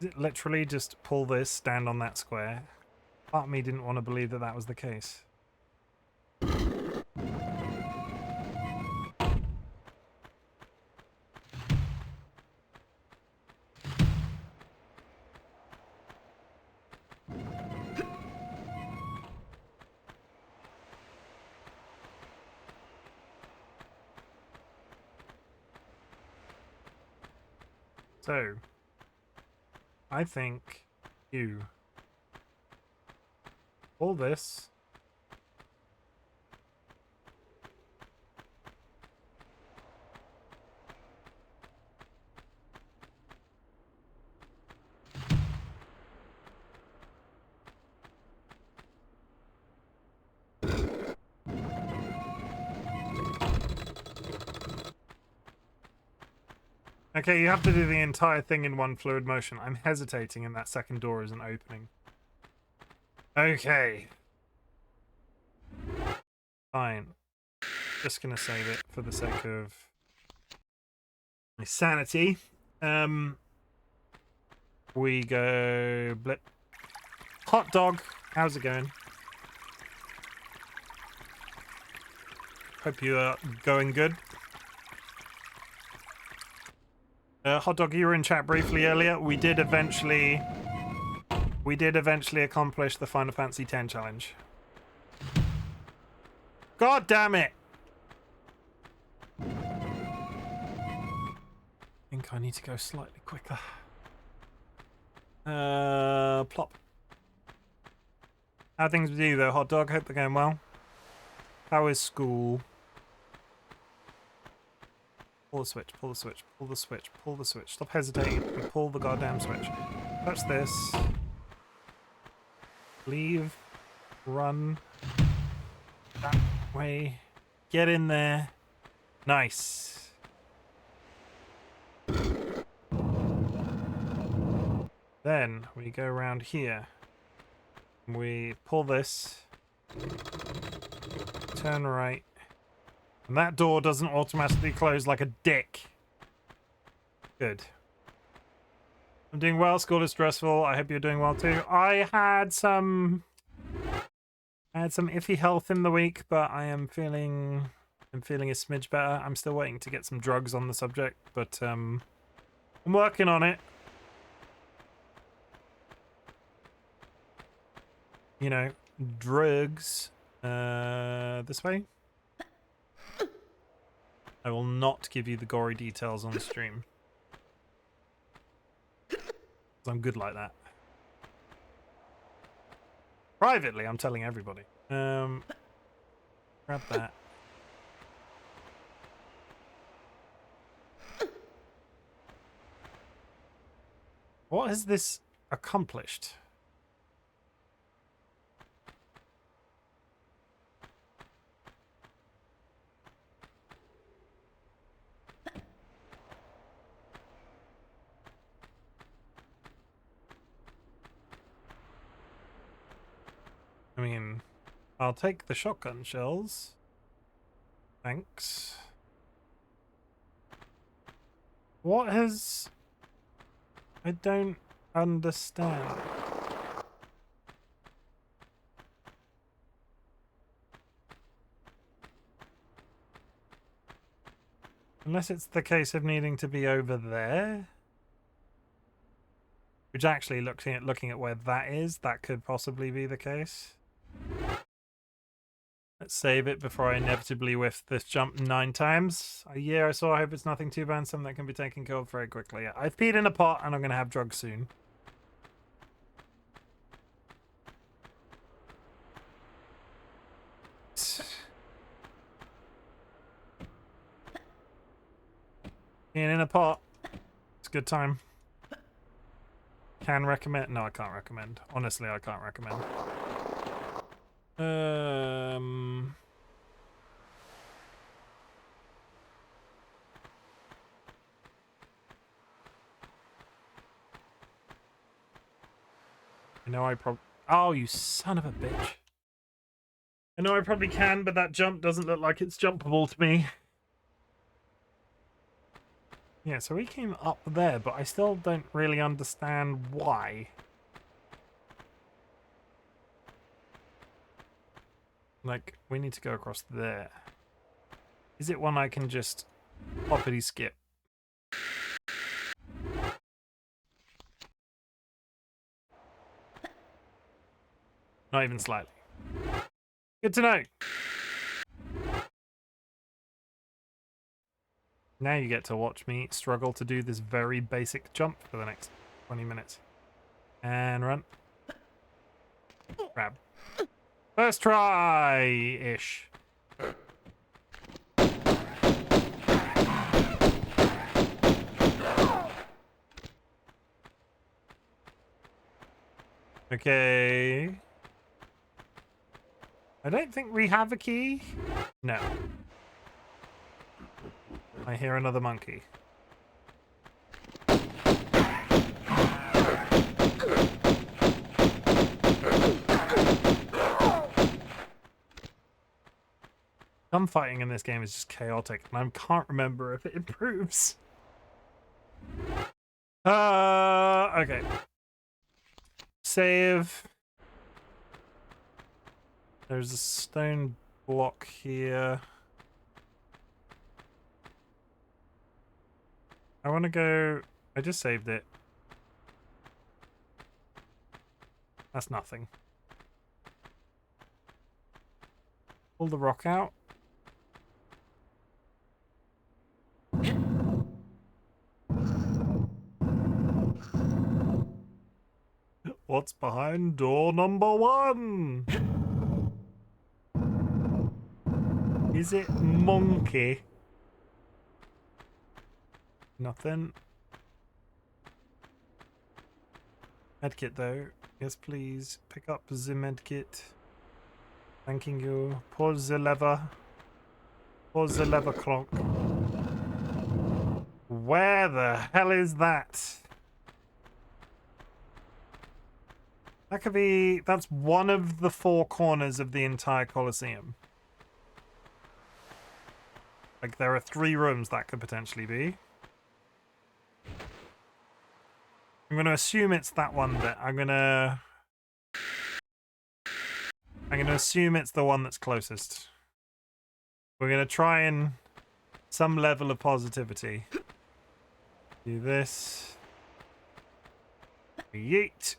Is it literally just pull this, stand on that square? Part of me didn't want to believe that that was the case. So, I think you pull this. Okay, you have to do the entire thing in one fluid motion. I'm hesitating and that second door isn't opening. Okay. Fine. Just gonna save it for the sake of my sanity. We go blip. Hot dog, how's it going? Hope you are going good. Hot dog, you were in chat briefly earlier. We did eventually accomplish the Final Fantasy X challenge. God damn it! I think I need to go slightly quicker. Plop. How are things with you though, Hot dog? Hope they're going well. How is school? Pull the switch, pull the switch, pull the switch, pull the switch. Stop hesitating and pull the goddamn switch. Touch this. Leave. Run. That way. Get in there. Nice. Then we go around here. We pull this. Turn right. And that door doesn't automatically close like a dick. Good. I'm doing well. School is stressful. I hope you're doing well too. I had some iffy health in the week, but I'm feeling I'm feeling a smidge better. I'm still waiting to get some drugs on the subject, but I'm working on it. You know, drugs. This way? I will not give you the gory details on the stream. I'm good like that. Privately, I'm telling everybody. Grab that. What has this accomplished? I mean, I'll take the shotgun shells. Thanks. What has... I don't understand. Unless it's the case of needing to be over there. Which actually, looking at where that is, that could possibly be the case. Let's save it before I inevitably whiff this jump 9 times a year. So I hope it's nothing too bad, something that can be taken care of very quickly. Yeah, I've peed in a pot and I'm going to have drugs soon. Peeing in a pot. It's a good time. Can recommend. No, I can't recommend. Honestly, I can't recommend. I know I probably... Oh, you son of a bitch. I know I probably can, but that jump doesn't look like it's jumpable to me. Yeah, so we came up there, but I still don't really understand why. Like, we need to go across there. Is it one I can just hoppity skip? Not even slightly. Good to know. Now you get to watch me struggle to do this very basic jump for the next 20 minutes. And run. Grab. First try-ish. Okay. I don't think we have a key. No. I hear another monkey. Gunfighting in this game is just chaotic, and I can't remember if it improves. Okay. Save. There's a stone block here. I want to go... I just saved it. That's nothing. Pull the rock out. What's behind door number 1? Is it monkey? Nothing. Medkit though. Yes, please. Pick up the medkit. Thanking you. Pause the lever. Pause the lever clock. Where the hell is that? That could be... That's one of the 4 corners of the entire Colosseum. Like, there are 3 rooms that could potentially be. I'm going to assume it's that one that... I'm going to assume it's the one that's closest. We're going to try and some level of positivity. Do this. Yeet.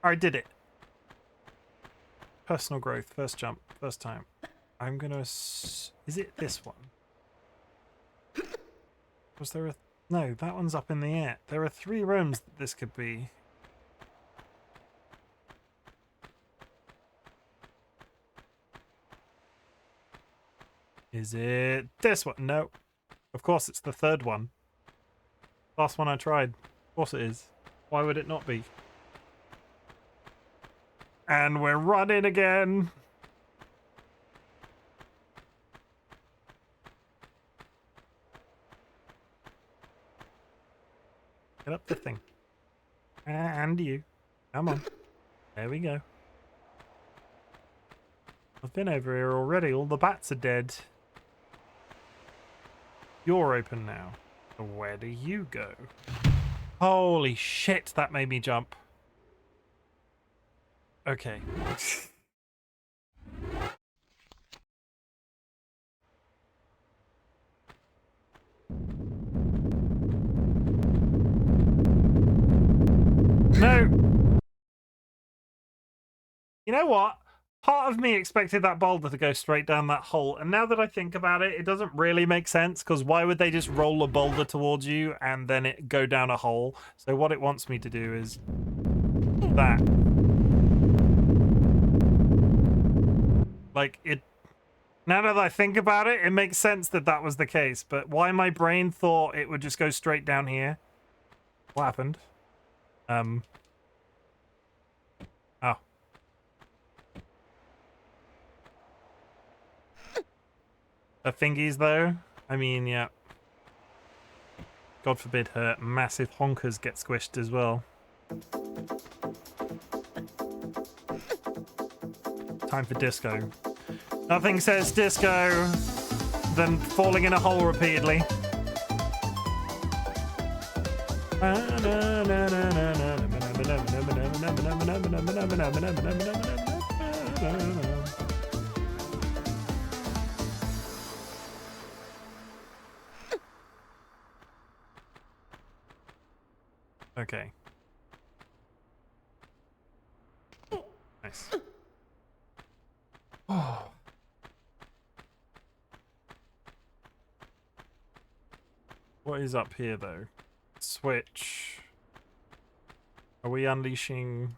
I did it. Personal growth. First jump. First time. I'm going to... Is it this one? Was there a... No, that one's up in the air. There are 3 rooms that this could be. Is it this one? No. Of course it's the 3rd one. Last one I tried. Of course it is. Why would it not be? And we're running again. Get up the thing. And you. Come on. There we go. I've been over here already. All the bats are dead. You're open now. So where do you go? Holy shit, that made me jump. Okay. No! You know what? Part of me expected that boulder to go straight down that hole, and now that I think about it, it doesn't really make sense, because why would they just roll a boulder towards you and then it go down a hole? So what it wants me to do is that. Like, it... Now that I think about it, it makes sense that that was the case, but why my brain thought it would just go straight down here? What happened? Oh. The thingies, though? I mean, yeah. God forbid her massive honkers get squished as well. Time for disco. Nothing says disco than falling in a hole repeatedly. Okay. Nice. Oh. What is up here, though? Switch. Are we unleashing...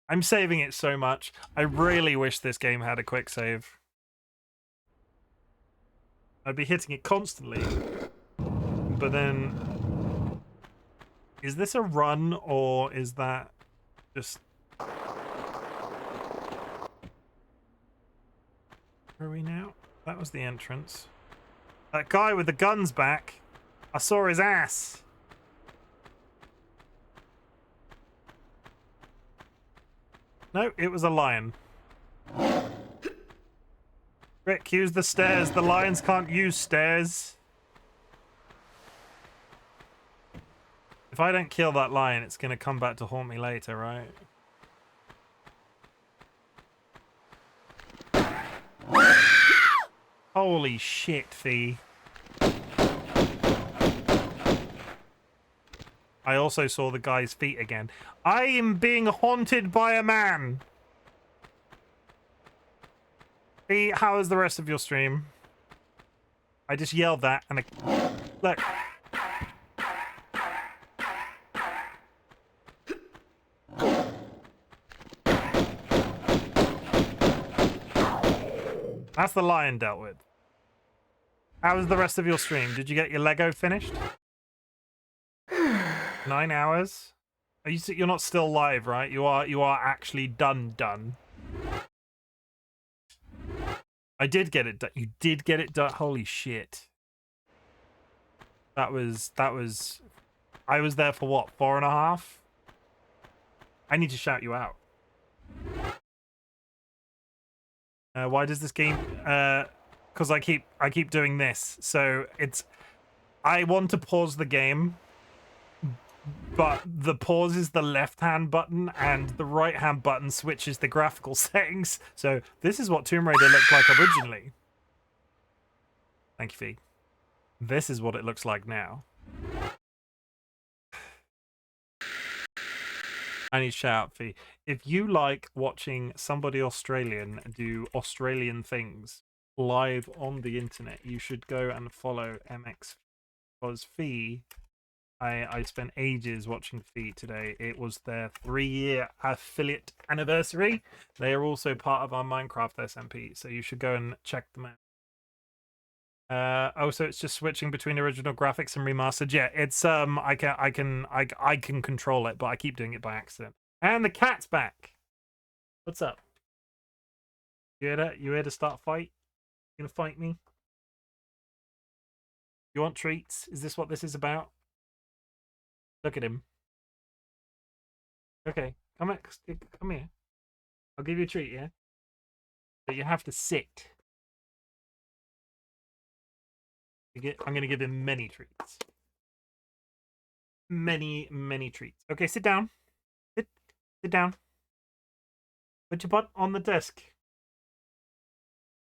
I'm saving it so much. I really wish this game had a quick save. I'd be hitting it constantly. But then... Is this a run, or is that just... Where are we now? That was the entrance. That guy with the gun's back. I saw his ass. No, it was a lion. Rick, use the stairs. The lions can't use stairs. If I don't kill that lion, it's going to come back to haunt me later, right? Holy shit, Fee. I also saw the guy's feet again. I am being haunted by a man. Fee, how is the rest of your stream? I just yelled that and look. That's the lion dealt with. How was the rest of your stream? Did you get your Lego finished? 9 hours? Are you're not still live, right? You are actually done. I did get it done. You did get it done. Holy shit. That was I was there for what, 4.5? I need to shout you out. Why does this game... because I keep doing this. So it's... I want to pause the game, but the pause is the left-hand button, and the right-hand button switches the graphical settings. So this is what Tomb Raider looked like originally. Thank you, Fee. This is what it looks like now. I need to shout out, Fee. If you like watching somebody Australian do Australian things live on the internet, you should go and follow MX, because Fee, I spent ages watching Fee today. It was their 3-year affiliate anniversary. They are also part of our Minecraft SMP, so you should go and check them out. Oh, so it's just switching between original graphics and remastered. Yeah, it's I can control it, but I keep doing it by accident. And the cat's back. What's up? You here to start a fight? You gonna fight me? You want treats? Is this what this is about? Look at him. Okay, come here. I'll give you a treat, yeah? But you have to sit. I'm gonna give him many treats. Many treats. Okay, sit down. Sit down. Put your butt on the desk.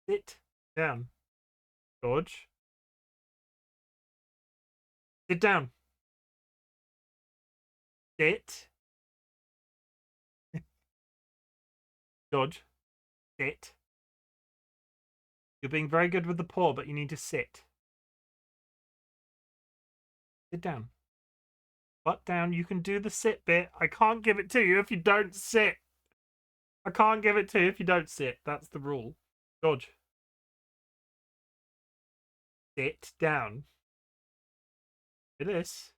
Sit down. George. Sit down. Sit. George. Sit. You're being very good with the paw, but you need to sit. Sit down. Butt down. You can do the sit bit. I can't give it to you if you don't sit. I can't give it to you if you don't sit. That's the rule. George. Sit down. Do this.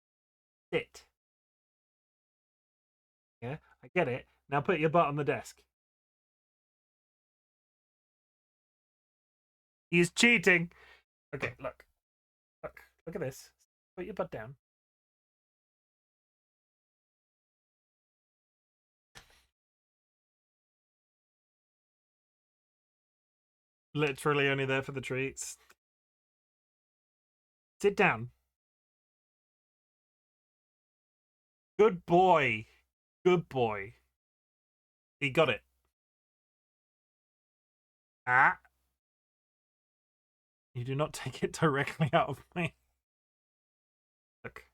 Sit. Yeah, I get it. Now put your butt on the desk. He's cheating. Okay, look. Look at this. Put your butt down. Literally only there for the treats. Sit down. Good boy. Good boy. He got it. Ah. You do not take it directly out of me. Look.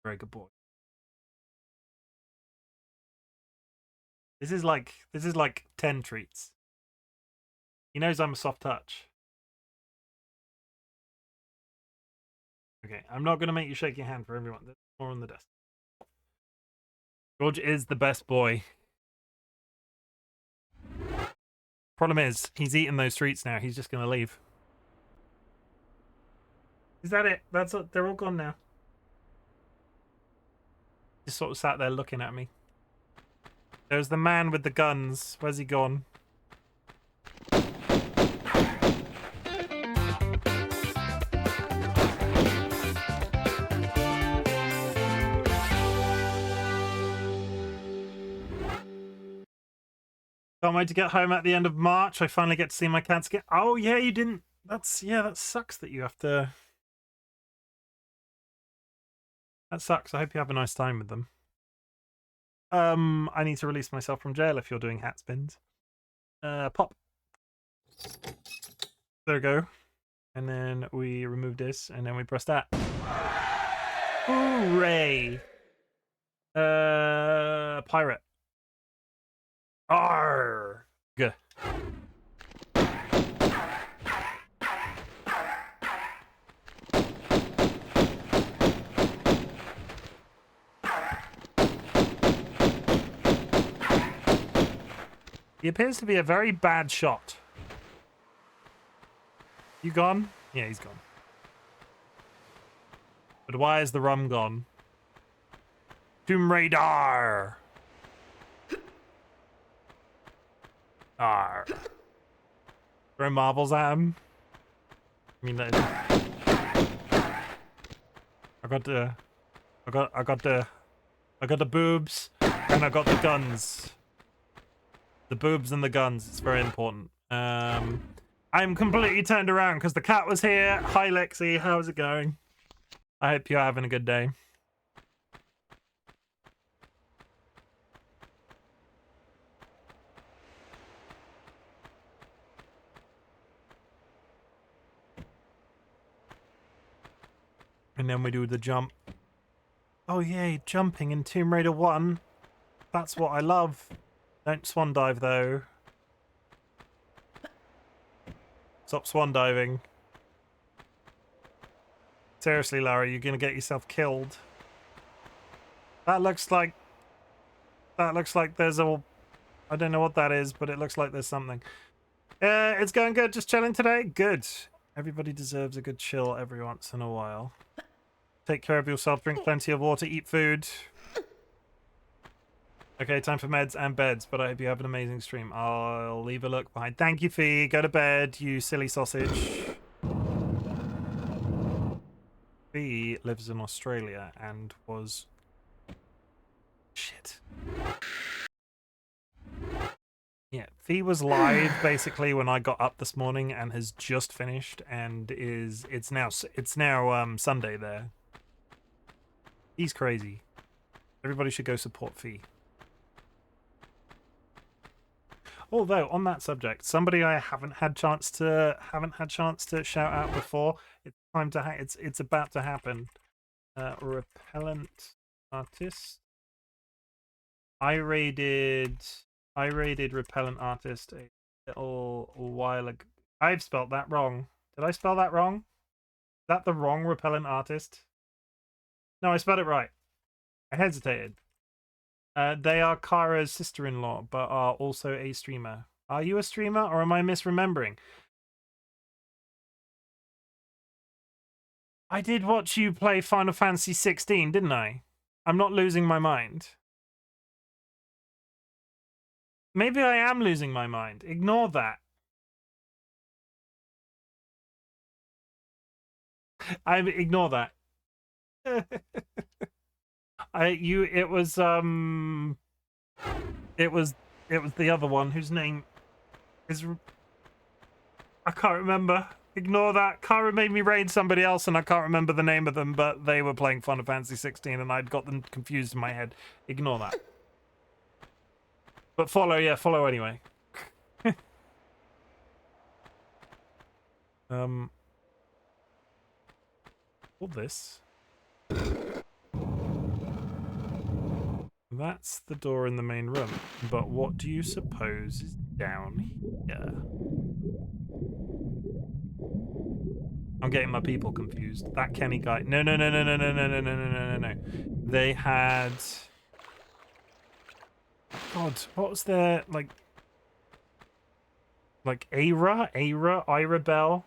Very good boy. This is like 10 treats. He knows I'm a soft touch. Okay, I'm not going to make you shake your hand for everyone. There's more on the desk. George is the best boy. Problem is, he's eaten those treats now. He's just going to leave. Is that it? That's it. They're all gone now. Just sort of sat there looking at me. There's the man with the guns. Where's he gone? Can't wait to get home at the end of March. I finally get to see my cats again. Oh yeah, you didn't. That sucks that you have to. That sucks. I hope you have a nice time with them. I need to release myself from jail if you're doing hat spins. Pop. There we go. And then we remove this, and then we press that. Hooray! Pirate. Arr! Good. He appears to be a very bad shot. You gone? Yeah, he's gone. But why is the rum gone? Tomb Raider! Arr. Throw marbles at him. I mean, I got the boobs, and I got the guns. The boobs and the guns. It's very important. I'm completely turned around because the cat was here. Hi, Lexi. How's it going? I hope you're having a good day. And then we do the jump. Oh yay, jumping in Tomb Raider 1. That's what I love. Don't swan dive though. Stop swan diving. Seriously, Lara, you're gonna get yourself killed. That looks like there's a... I don't know what that is, but it looks like there's something. It's going good. Just chilling today. Good. Everybody deserves a good chill every once in a while. Take care of yourself. Drink plenty of water. Eat food. Okay, time for meds and beds, but I hope you have an amazing stream. I'll leave a look behind. Thank you, Fee. Go to bed, you silly sausage. Fee lives in Australia and was... Shit. Yeah, Fee was live basically when I got up this morning and has just finished and it's now Sunday there. He's crazy. Everybody should go support Fee. Although on that subject, somebody I haven't had chance to shout out before. It's time to it's about to happen. Repellent artist. I raided Repellent Artist a little while ago. I've spelled that wrong. Did I spell that wrong? Is that the wrong Repellent Artist? No, I spelled it right. I hesitated. They are Kara's sister-in-law, but are also a streamer. Are you a streamer, or am I misremembering? I did watch you play Final Fantasy 16, didn't I? I'm not losing my mind. Maybe I am losing my mind. Ignore that. Ignore that. It was the other one whose name is... I can't remember. Ignore that. Kara made me raid somebody else and I can't remember the name of them, but they were playing Final Fantasy 16 and I'd got them confused in my head. Ignore that. But follow anyway. All this. That's the door in the main room. But what do you suppose is down here? I'm getting my people confused. That Kenny guy. No. They had... God, what was their, like Ira Bell?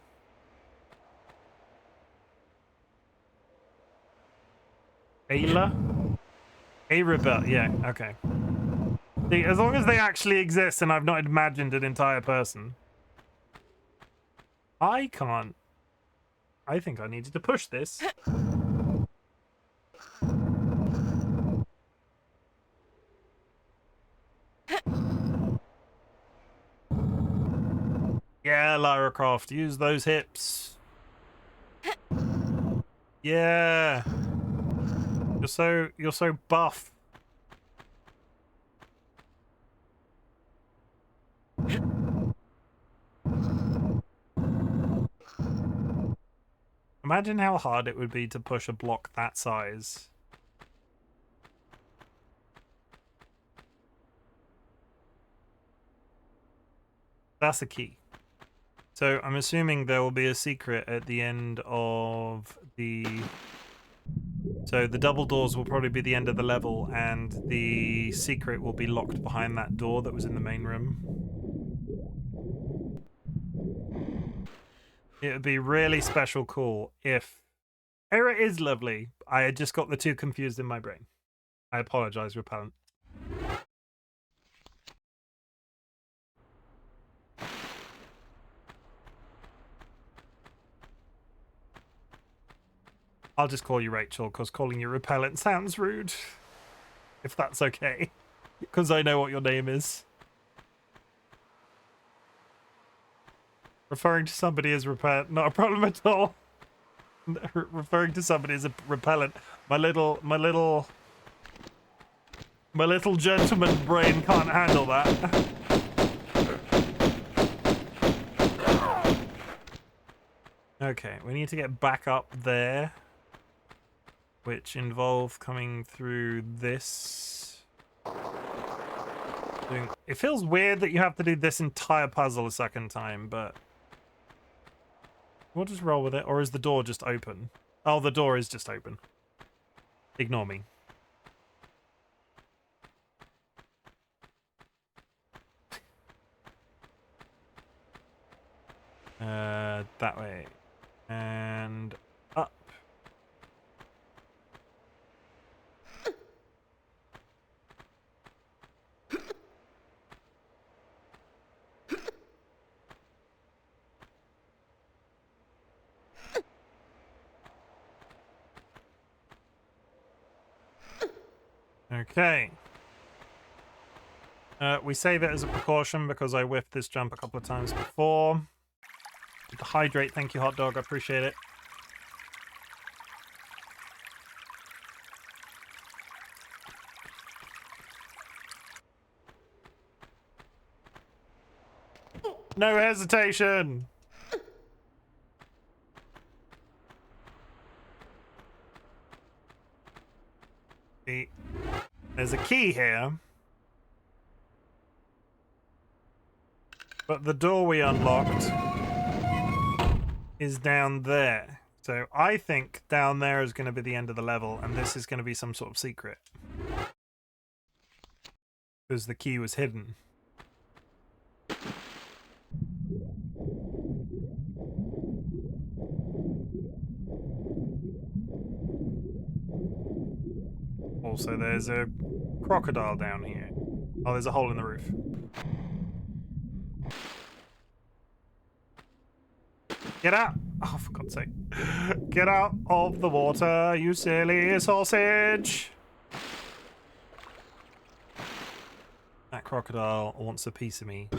Ayla? Ira Bell, yeah, okay. See, as long as they actually exist and I've not imagined an entire person. I can't. I think I needed to push this. Yeah, Lara Croft, use those hips. Yeah. You're so buff. Imagine how hard it would be to push a block that size. That's the key. So I'm assuming there will be a secret at the end of the... So the double doors will probably be the end of the level, and the secret will be locked behind that door that was in the main room. It would be really special cool if... Era is lovely. I had just got the two confused in my brain. I apologize, Repellent. I'll just call you Rachel, because calling you Repellent sounds rude. If that's okay. Because I know what your name is. Referring to somebody as Repellent, not a problem at all. Referring to somebody as a Repellent. My little gentleman brain can't handle that. Okay, we need to get back up there. which involve coming through this. It feels weird that you have to do this entire puzzle a second time, but we'll just roll with it. Or is the door just open? Oh, the door is just open. Ignore me. That way. And up. Okay. We save it as a precaution because I whiffed this jump a couple of times before. To hydrate, thank you, hot dog. I appreciate it. No hesitation. See, there's a key here. But the door we unlocked is down there. So I think down there is going to be the end of the level, and this is going to be some sort of secret. Because the key was hidden. Also, there's a crocodile down here. Oh, there's a hole in the roof. Get out! Oh, for God's sake. Get out of the water, you silly sausage! That crocodile wants a piece of me.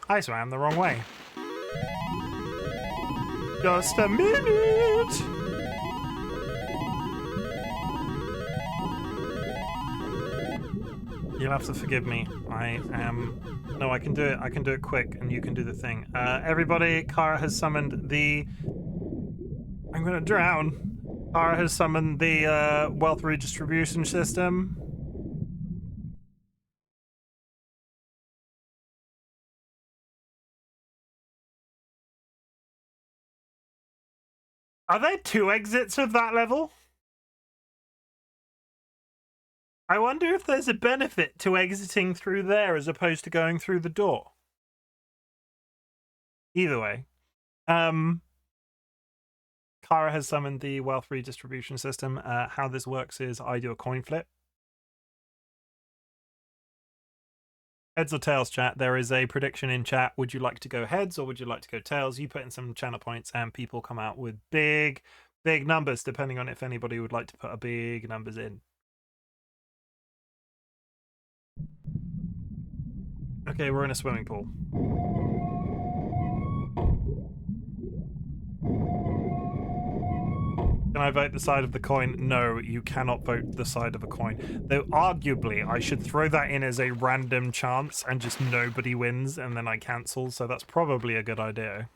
I swam the wrong way. Just a minute! You'll have to forgive me. I am... No, I can do it. I can do it quick, and you can do the thing. Everybody, Kara has summoned the... I'm gonna drown. Kara has summoned the wealth redistribution system. Are there 2 exits of that level? I wonder if there's a benefit to exiting through there as opposed to going through the door. Either way. Kara has summoned the wealth redistribution system. How this works is I do a coin flip. Heads or tails, chat. There is a prediction in chat. Would you like to go heads or would you like to go tails? You put in some channel points and people come out with big numbers, depending on if anybody would like to put a big numbers in. Okay, we're in a swimming pool. Can I vote the side of the coin? No, you cannot vote the side of a coin. Though arguably, I should throw that in as a random chance and just nobody wins and then I cancel, so that's probably a good idea.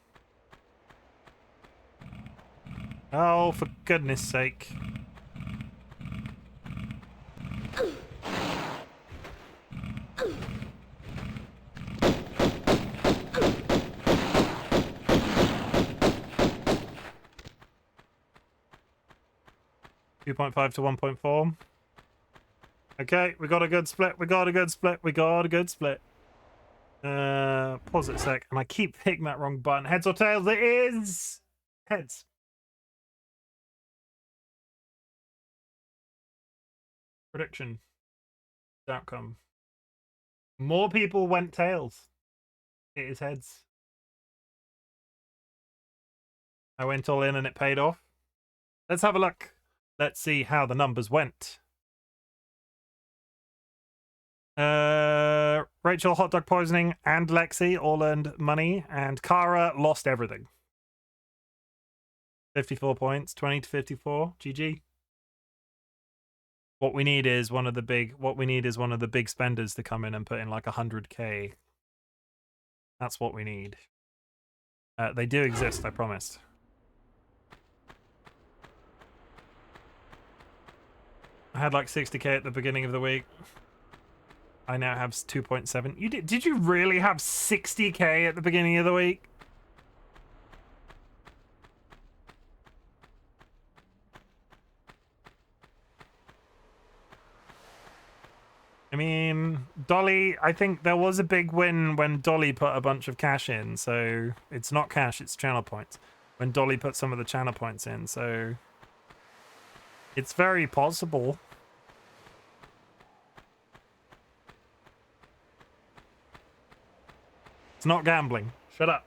Oh, for goodness sake. 2.5 to 1.4. Okay, we got a good split. We got a good split. We got a good split. Pause it a sec. And I keep hitting that wrong button. Heads or tails? It is heads. Prediction. Outcome. More people went tails. It is heads. I went all in and it paid off. Let's have a look. Let's see how the numbers went. Rachel, hot dog poisoning, and Lexi all earned money, and Kara lost everything. 54 points, 20 to 54. GG. What we need is one of the big spenders to come in and put in like 100k. That's what we need. They do exist, I promised. I had like 60k at the beginning of the week. I now have 2.7. You did you really have 60k at the beginning of the week? I mean, Dolly, I think there was a big win when Dolly put a bunch of cash in, so it's not cash, it's channel points. When Dolly put some of the channel points in, so it's very possible. It's not gambling. Shut up.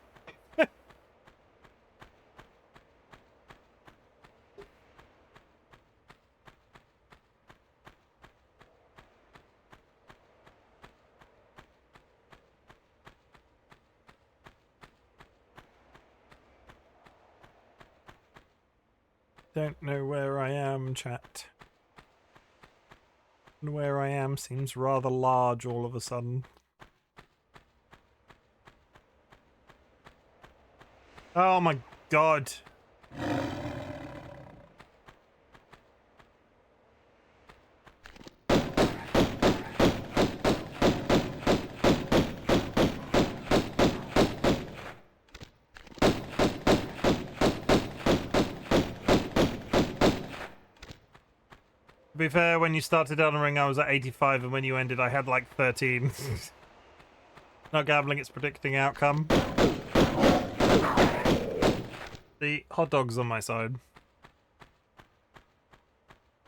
Don't know where I am, chat. And where I am seems rather large all of a sudden. Oh my god. To be fair, when you started Elden Ring, I was at 85, and when you ended, I had like 13. Not gambling, it's predicting outcome. The hot dog's on my side.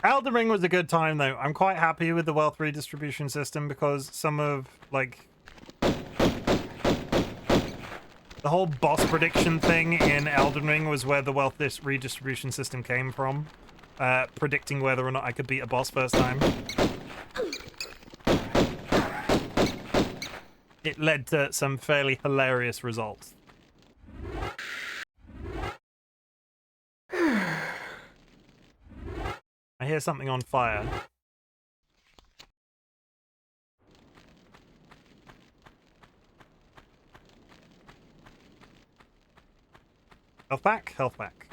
Elden Ring was a good time, though. I'm quite happy with the wealth redistribution system because some of, like, the whole boss prediction thing in Elden Ring was where the wealth redistribution system came from. Predicting whether or not I could beat a boss first time. It led to some fairly hilarious results. I hear something on fire. Health back, health back.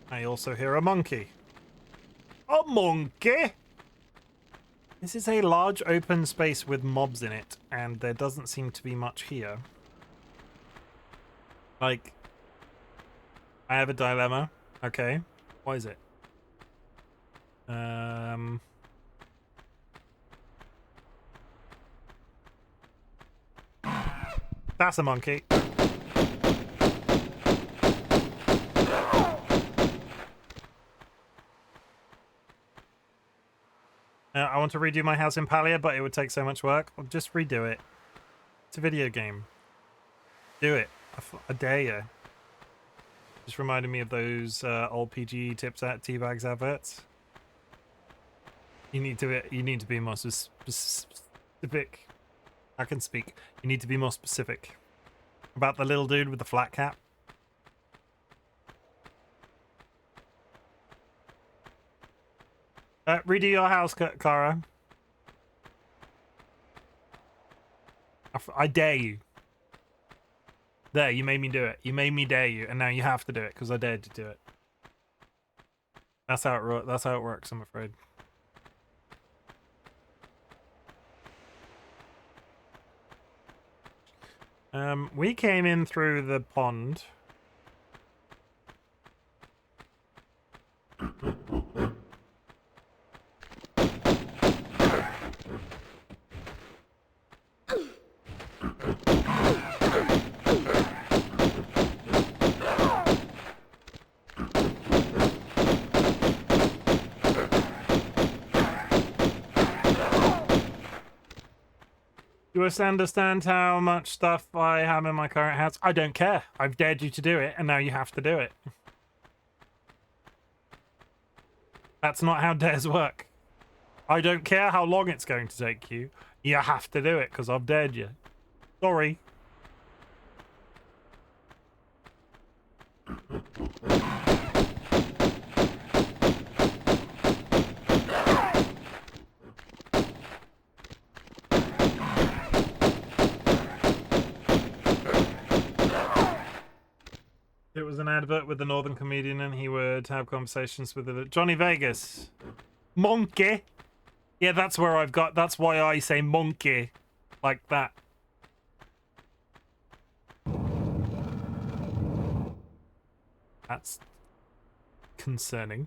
I also hear a monkey. A monkey? This is a large open space with mobs in it, and there doesn't seem to be much here. Like, I have a dilemma. Okay, what is it? That's a monkey. I want to redo my house in Palia, but it would take so much work. I'll just redo it. It's a video game. Do it. I dare you. Just reminded me of those old PG tips at Teabags adverts. You need to be more specific. I can speak. You need to be more specific about the little dude with the flat cap. Redo your house, Clara. I dare you. There, you made me do it. You made me dare you, and now you have to do it because I dared you to do it. That's how it works, I'm afraid. We came in through the pond. Do you understand how much stuff I have in my current house? I don't care. I've dared you to do it, and now you have to do it. That's not how dares work. I don't care how long it's going to take you. You have to do it because I've dared you. Sorry. It was an advert with the northern comedian and he would have conversations with Johnny Vegas. Monkey. Yeah, that's where I've got, that's why I say monkey like that. That's concerning.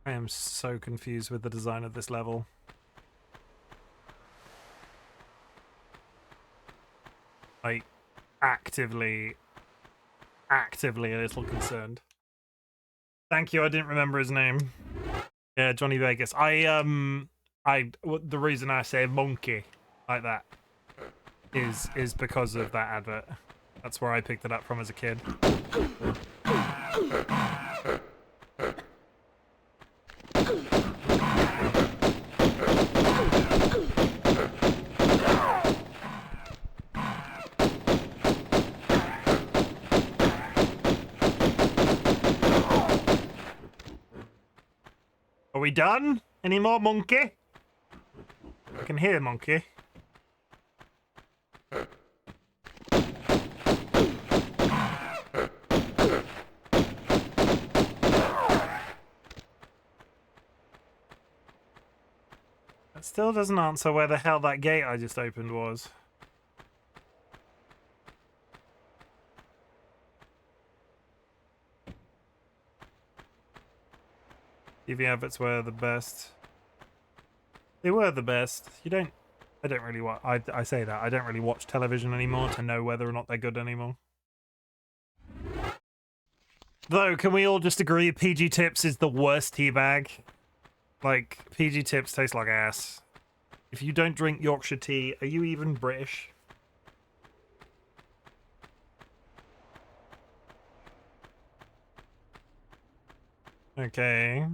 I am so confused with the design of this level. Like, actively a little concerned. Thank you, I didn't remember his name. Yeah, Johnny Vegas. The reason I say monkey like that is because of that advert. That's where I picked it up from as a kid. Are we done? Any more monkey? I can hear monkey. That still doesn't answer where the hell that gate I just opened was. TV adverts were the best. They were the best. I don't really watch. I say that I don't really watch television anymore to know whether or not they're good anymore. Though, can we all just agree PG Tips is the worst teabag? Like, PG Tips tastes like ass. If you don't drink Yorkshire tea, are you even British? Okay.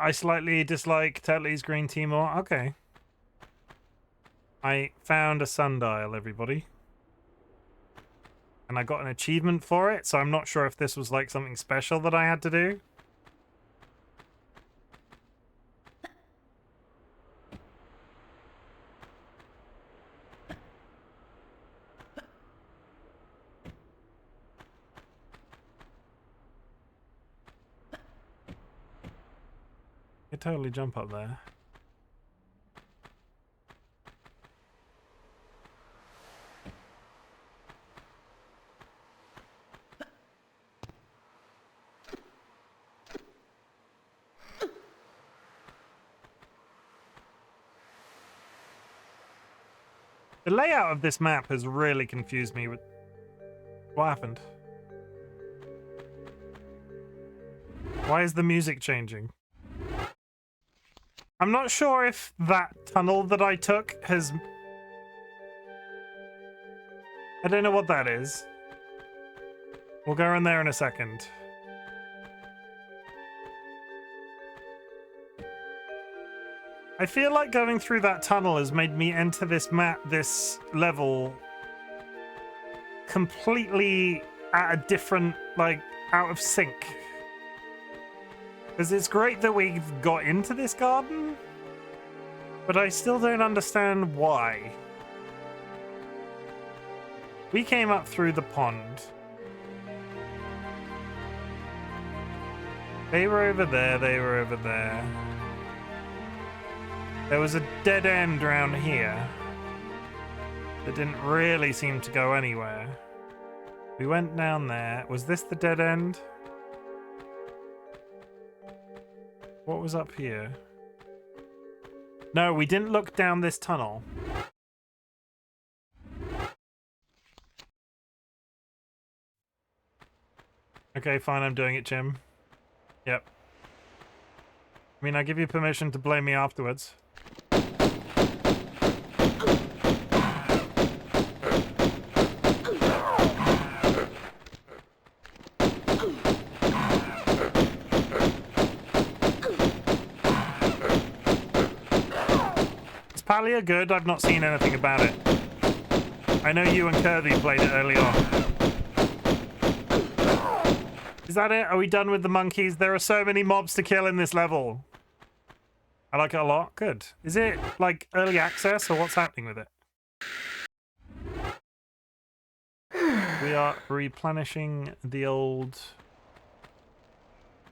I slightly dislike Tetley's green tea more. Okay. I found a sundial, everybody. And I got an achievement for it, so I'm not sure if this was like something special that I had to do. You could totally jump up there. The layout of this map has really confused me with what happened. Why is the music changing? I'm not sure if that tunnel that I took has... I don't know what that is. We'll go in there in a second. I feel like going through that tunnel has made me enter this level completely at a different, like, out of sync. Because it's great that we've got into this garden, but I still don't understand why. We came up through the pond. They were over there, they were over there. There was a dead end around here that didn't really seem to go anywhere. We went down there. Was this the dead end? What was up here? No, we didn't look down this tunnel. Okay, fine, I'm doing it, Chim. Yep. I mean, I give you permission to blame me afterwards. Is Palia good? I've not seen anything about it. I know you and Kirby played it early on. Is that it? Are we done with the monkeys? There are so many mobs to kill in this level. I like it a lot. Good. Is it like early access or what's happening with it? We are replenishing the old...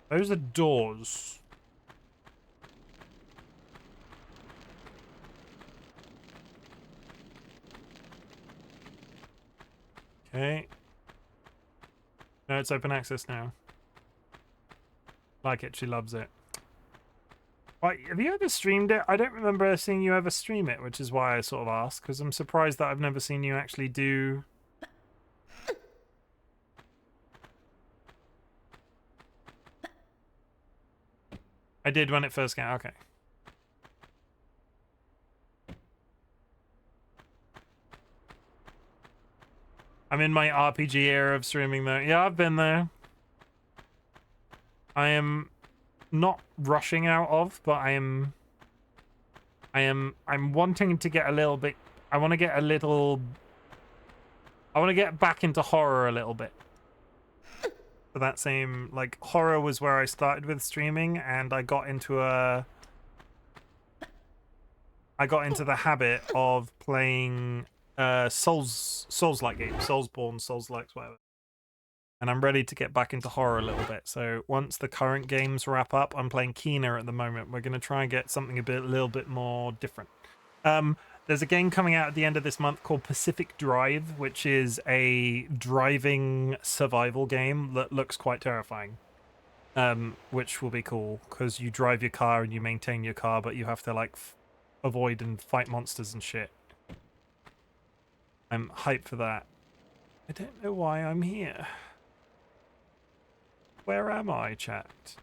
Those are doors. Okay. No, it's open access now. Like it, she loves it. Wait, have you ever streamed it? I don't remember seeing you ever stream it, which is why I sort of asked, because I'm surprised that I've never seen you actually do... I did when it first came. Okay. I'm in my RPG era of streaming though. Yeah, I've been there. I am not rushing out of, but I'm wanting to get a little bit... I want to get back into horror a little bit. For that same, like, horror was where I started with streaming, and I got into the habit of playing Souls-like games, Soulsborne, Souls-likes, whatever. And I'm ready to get back into horror a little bit. So once the current games wrap up, I'm playing Kena at the moment. We're going to try and get something a little bit more different. There's a game coming out at the end of this month called Pacific Drive, which is a driving survival game that looks quite terrifying. Which will be cool because you drive your car and you maintain your car, but you have to like avoid and fight monsters and shit. I'm hyped for that. I don't know why I'm here. Where am I, chat?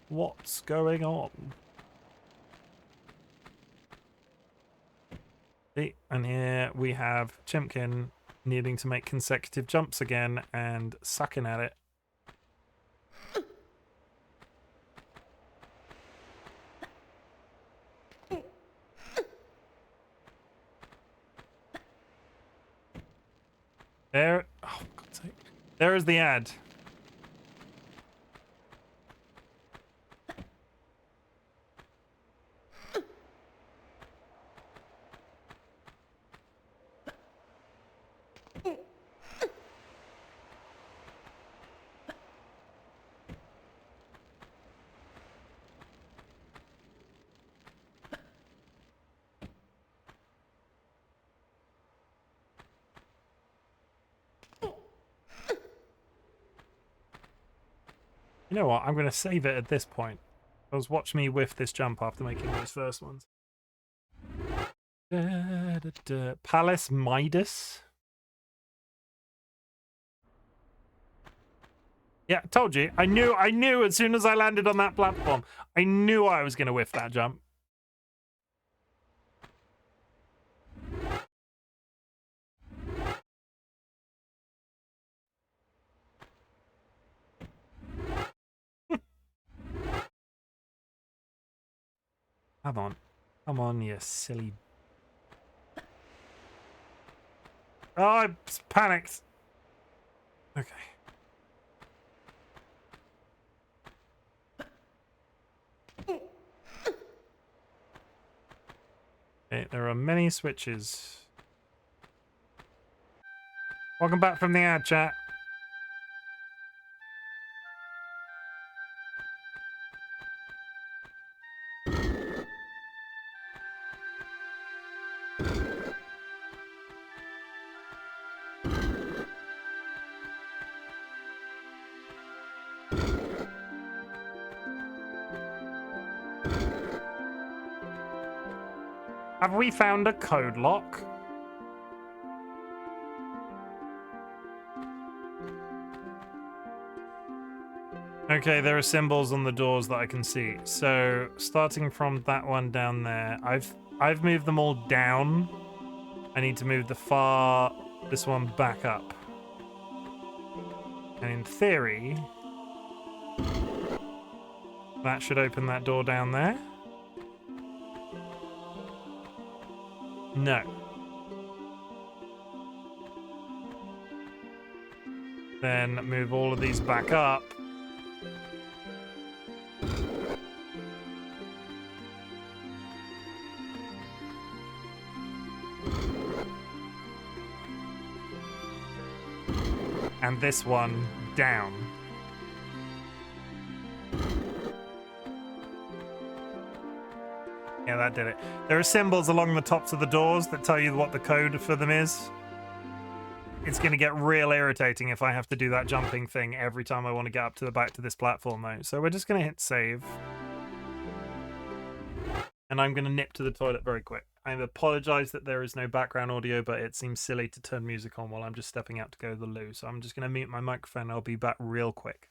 What's going on? And here we have Chimken needing to make consecutive jumps again and sucking at it. There, oh, for God's sake. There is the ad. You know what? I'm going to save it at this point. Because watch me whiff this jump after making those first ones. Palace Midas. Yeah, told you. I knew as soon as I landed on that platform. I knew I was going to whiff that jump. Come on. Come on, you silly... Oh, I panicked. Okay. Okay, there are many switches. Welcome back from the ad chat. Have we found a code lock? Okay, there are symbols on the doors that I can see. So starting from that one down there, I've moved them all down. I need to move this one back up. And in theory, that should open that door down there. No. Then move all of these back up. And this one down. Yeah, that did it. There are symbols along the tops of the doors that tell you what the code for them is. It's going to get real irritating if I have to do that jumping thing every time I want to get up to the back to this platform, though. So we're just going to hit save. And I'm going to nip to the toilet very quick. I apologize that there is no background audio, but it seems silly to turn music on while I'm just stepping out to go to the loo. So I'm just going to mute my microphone. I'll be back real quick.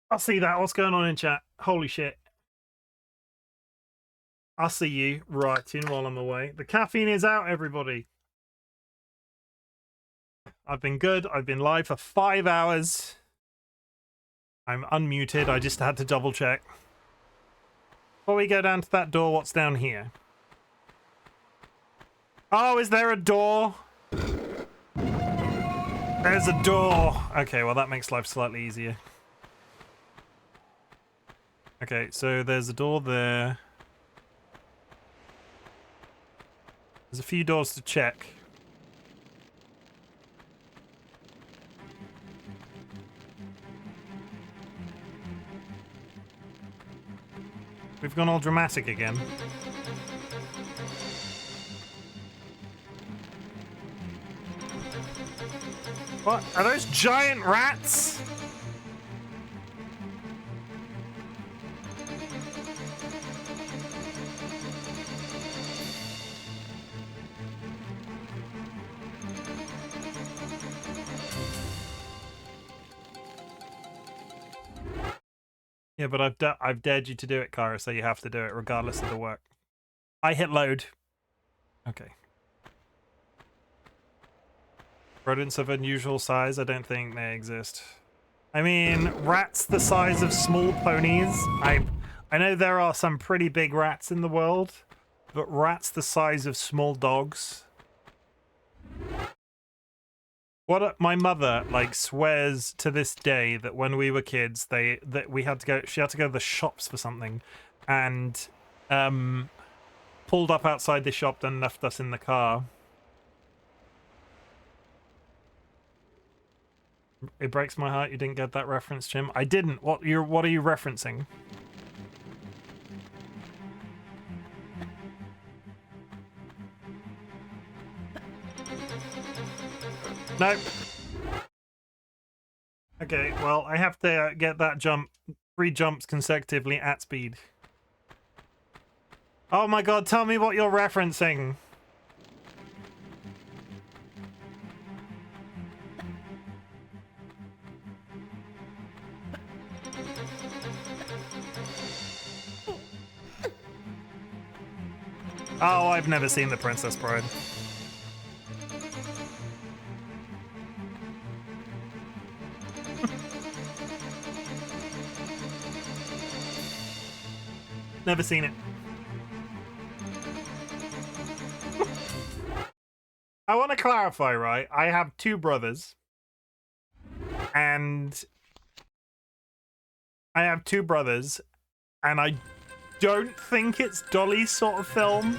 I'll see that. What's going on in chat? Holy shit. I'll see you writing while I'm away. The caffeine is out, everybody. I've been good. I've been live for 5 hours. I'm unmuted. I just had to double check. Before we go down to that door, what's down here? Oh, is there a door? There's a door. Okay, well, that makes life slightly easier. Okay, so there's a door there. There's a few doors to check. We've gone all dramatic again. What? Are those giant rats? Yeah, but I've dared you to do it, Kyra, so you have to do it regardless of the work. I hit load. Okay. Rodents of unusual size, I don't think they exist. I mean, rats the size of small ponies. I know there are some pretty big rats in the world, but rats the size of small dogs. My mother like swears to this day that when we were kids, she had to go to the shops for something, and pulled up outside the shop and left us in the car. It breaks my heart you didn't get that reference, Chim. I didn't. What are you referencing? Nope. Okay, well, I have to get that jump 3 jumps consecutively at speed. Oh my god, tell me what you're referencing. Oh, I've never seen The Princess Bride. Never seen it. I want to clarify, right? I have 2 brothers. And I don't think it's Dolly's sort of film.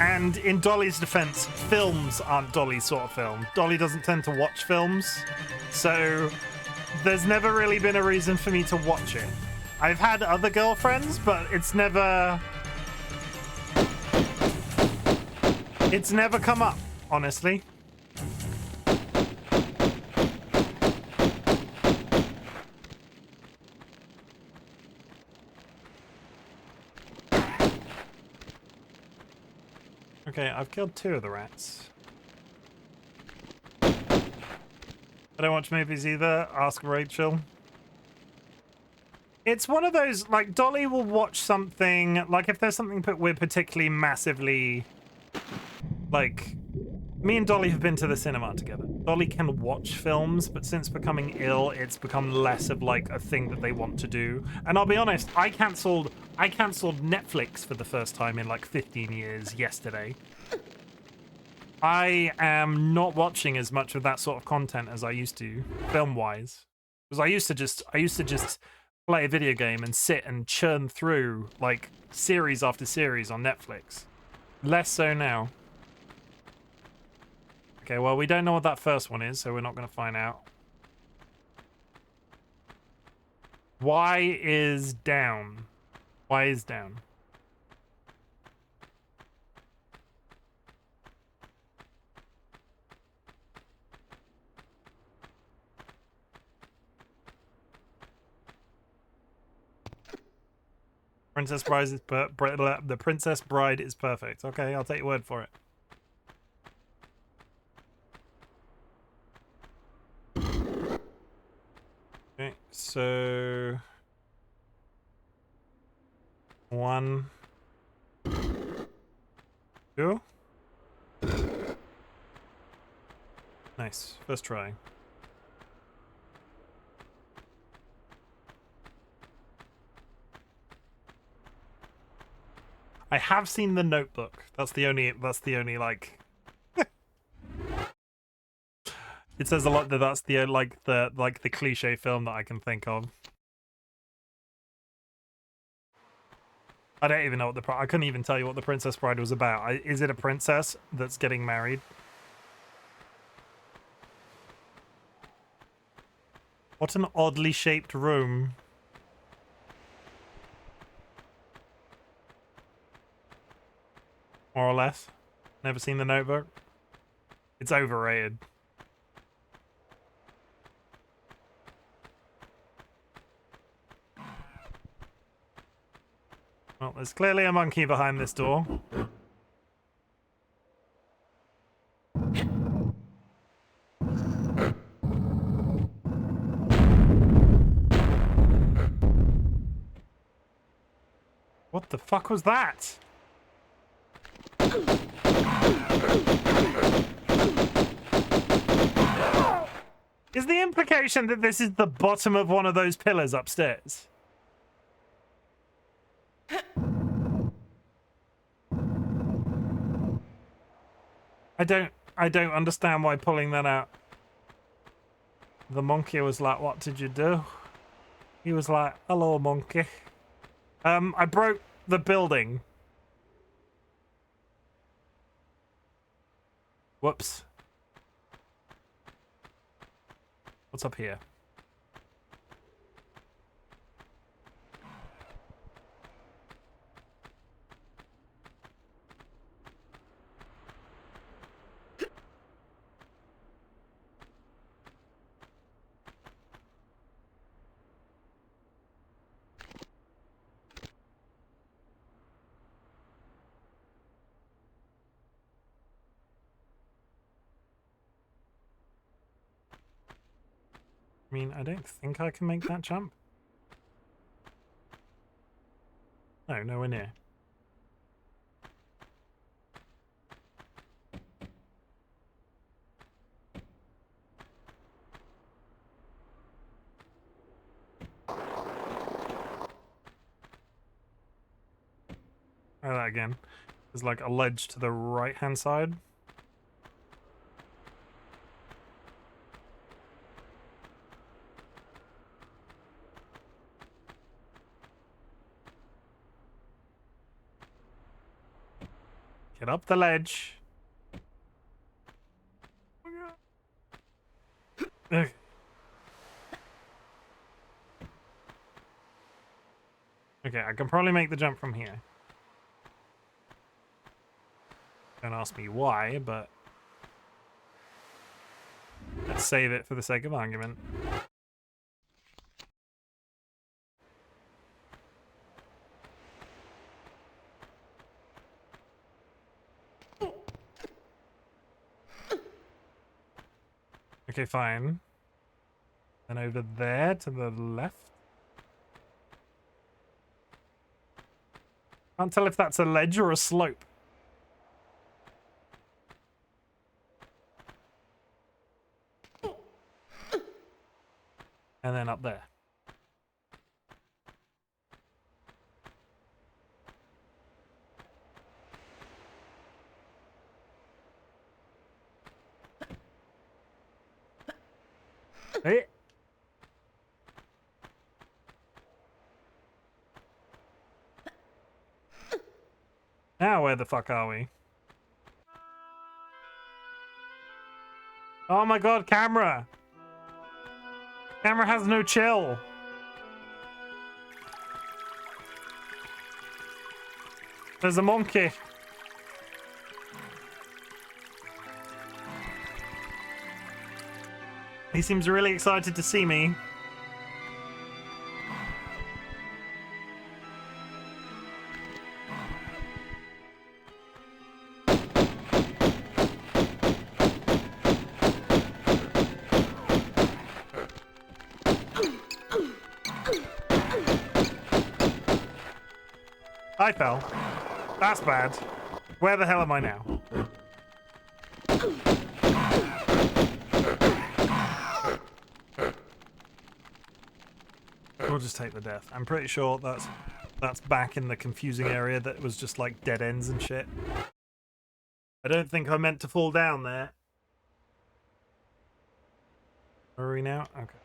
And in Dolly's defense, films aren't Dolly's sort of film. Dolly doesn't tend to watch films, so there's never really been a reason for me to watch it. I've had other girlfriends, but it's never come up, honestly. Okay, I've killed 2 of the rats. I don't watch movies either. Ask Rachel. It's one of those, like, Dolly will watch something, like, if there's something we're particularly massively, like, me and Dolly have been to the cinema together. Dolly can watch films, but since becoming ill, it's become less of, like, a thing that they want to do. And I'll be honest, I cancelled Netflix for the first time in, like, 15 years yesterday. I am not watching as much of that sort of content as I used to, film-wise. Because I used to just play a video game and sit and churn through, like, series after series on Netflix. Less so now. Okay, well, we don't know what that first one is, so we're not going to find out. Y is down. Y is down. The Princess Bride is perfect. Okay, I'll take your word for it. Okay, so 1, 2. Nice. First try. I have seen The Notebook. That's the only like it says a lot that that's the the cliche film that I can think of. I don't even know what I couldn't even tell you what The Princess Bride was about. Is it a princess that's getting married? What an oddly shaped room. More or less. Never seen The Notebook? It's overrated. Well, there's clearly a monkey behind this door. What the fuck was that? Is the implication that this is the bottom of one of those pillars upstairs? I don't understand why pulling that out. The monkey was like, "What did you do?" He was like, "Hello, monkey." I broke the building. Whoops. What's up here? I mean, I don't think I can make that jump. No, nowhere near. Try that again. There's like a ledge to the right-hand side. Get up the ledge. Okay. Okay, I can probably make the jump from here. Don't ask me why, but let's save it for the sake of argument. Okay, fine. Then over there to the left. Can't tell if that's a ledge or a slope. And then up there. Hey. Now where the fuck are we? Oh my god, camera! Camera has no chill. There's a monkey. He seems really excited to see me. I fell. That's bad. Where the hell am I now? We'll just take the death. I'm pretty sure that's back in the confusing area that was just like dead ends and shit. I don't think I meant to fall down there. Are we now? Okay.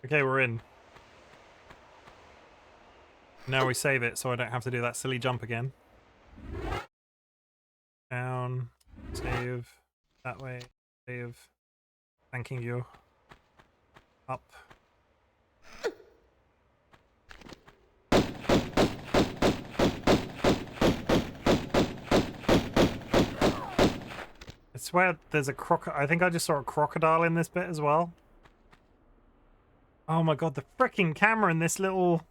Okay, we're in. Now we save it so I don't have to do that silly jump again. Down, save, that way, save, thanking you, up. swear there's a I think I just saw a crocodile in this bit as well. Oh my god, the freaking camera in this little...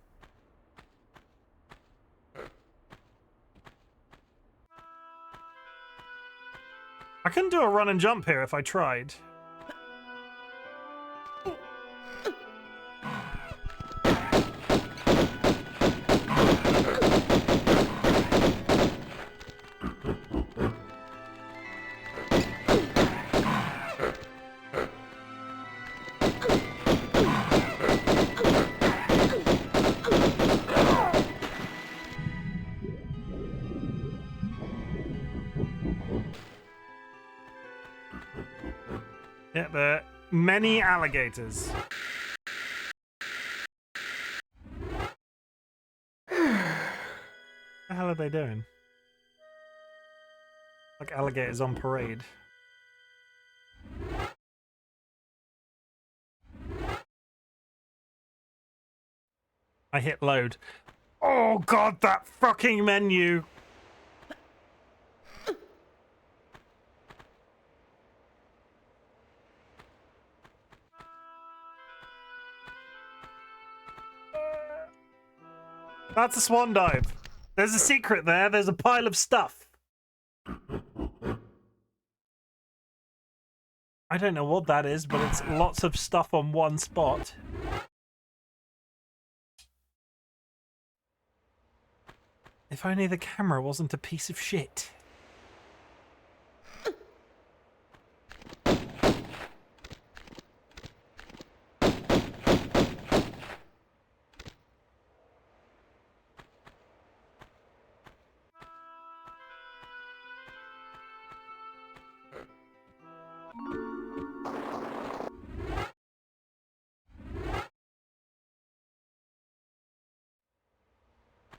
I couldn't do a run and jump here if I tried. Yeah, there are many alligators. What the hell are they doing? Like alligators on parade. I hit load. Oh god, that fucking menu! That's a swan dive. There's a secret there. There's a pile of stuff. I don't know what that is, but it's lots of stuff on one spot. If only the camera wasn't a piece of shit.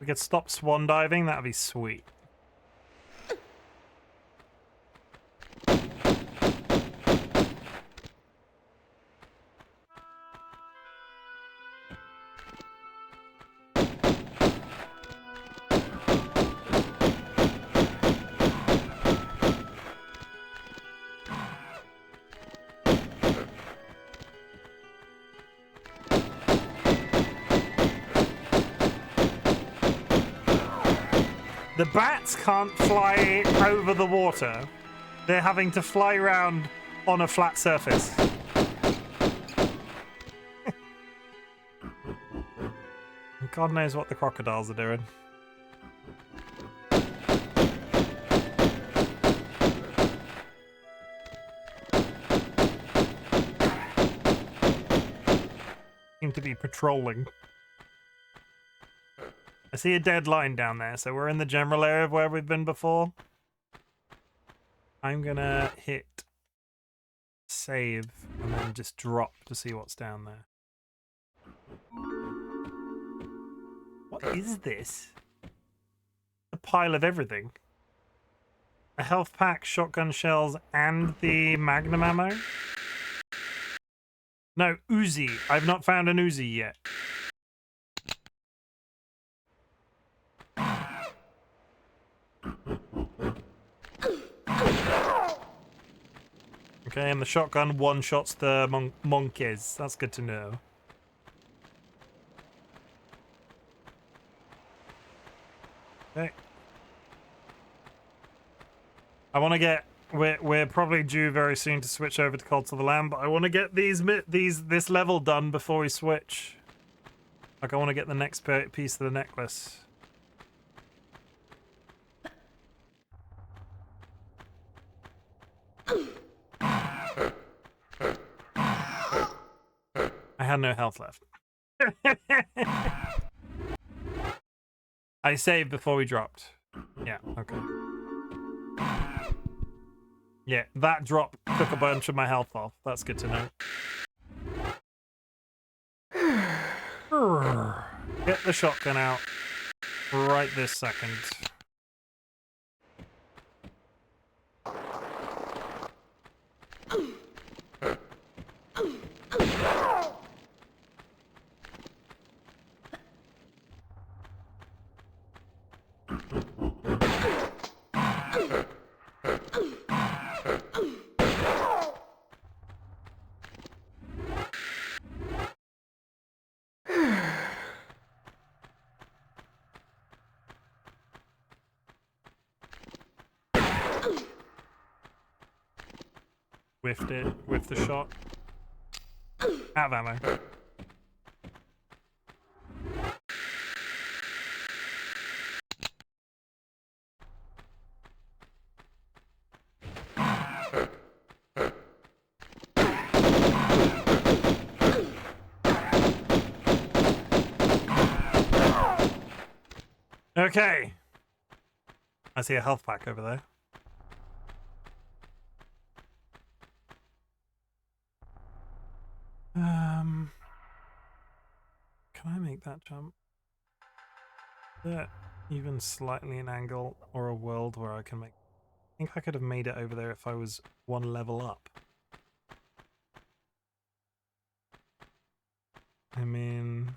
We could stop swan diving, that'd be sweet. The bats can't fly over the water. They're having to fly around on a flat surface. God knows what the crocodiles are doing. Seem to be patrolling. I see a dead line down there, so we're in the general area of where we've been before. I'm gonna hit save and then just drop to see what's down there. What is this? A pile of everything. A health pack, shotgun shells, and the magnum ammo? No, Uzi. I've not found an Uzi yet. Okay, and the shotgun one-shots the monkeys. That's good to know. Okay. I want to get... We're probably due very soon to switch over to Cult of the Lamb, but I want to get this level done before we switch. Like, I want to get the next piece of the necklace. I had no health left. I saved before we dropped. Yeah, okay. Yeah, that drop took a bunch of my health off. That's good to know. Get the shotgun out right this second. Whiffed it with the shot. Out of ammo. Okay. I see a health pack over there. Can I make that jump? Is that even slightly an angle or a world where I can make... I think I could have made it over there if I was one level up. I mean...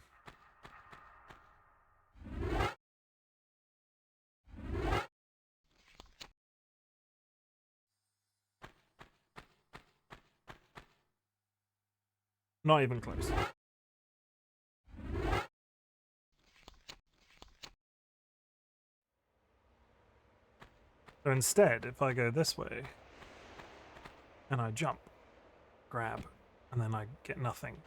Not even close. So instead, if I go this way, and I jump, grab, and then I get nothing.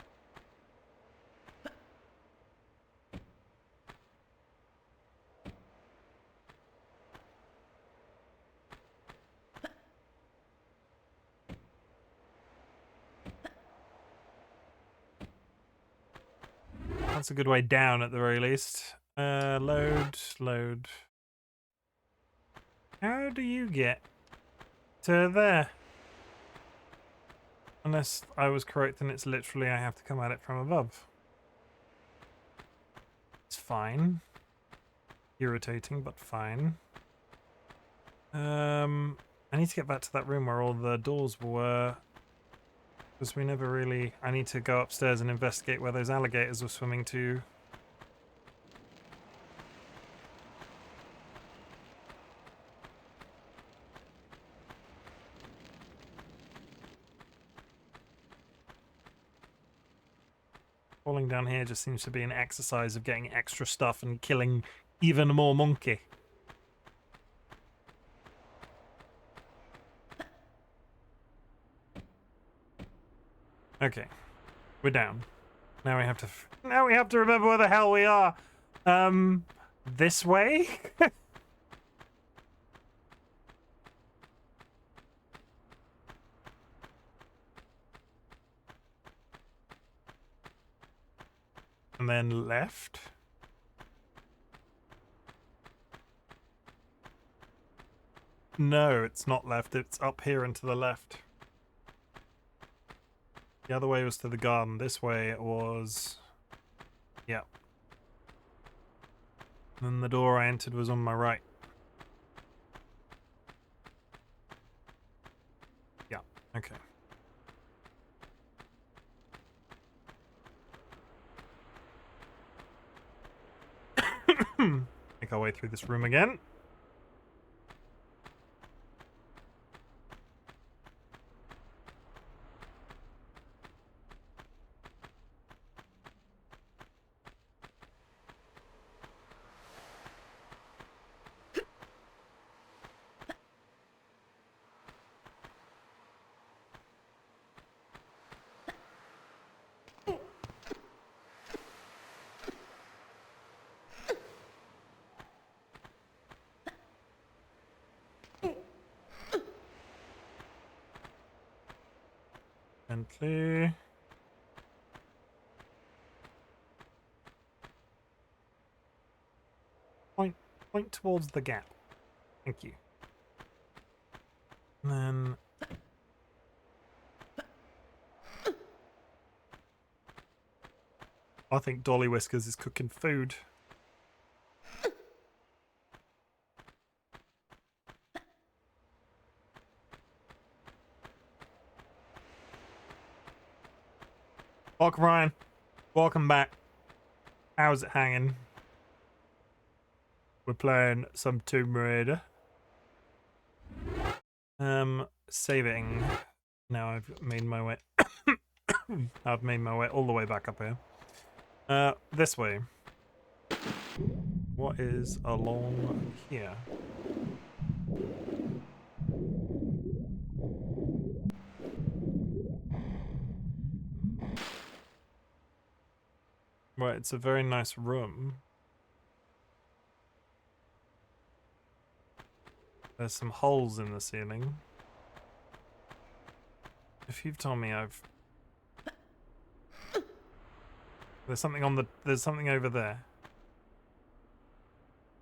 That's a good way down at the very least. Load. How do you get to there? Unless I was correct and it's literally I have to come at it from above. It's fine. Irritating, but fine. I need to get back to that room where all the doors were. Because we never really... I need to go upstairs and investigate where those alligators were swimming to. Falling down here just seems to be an exercise of getting extra stuff and killing even more monkey. Okay, we're down. Now we have to remember where the hell we are. This way? And then left. No, it's not left. It's up here and to the left. The other way was to the garden. This way it was... Yeah. And then the door I entered was on my right. Yeah, okay. Make our way through this room again. Gently. Point towards the gap. Thank you. And then... I think DollyWhiskers is cooking food. Welcome, Ryan. Welcome back. How's it hanging? We're playing some Tomb Raider. Saving. Now I've made my way... I've made my way all the way back up here. This way. What is along here? Well, it's a very nice room. There's some holes in the ceiling. If you've told me I've... There's something on the... There's something over there.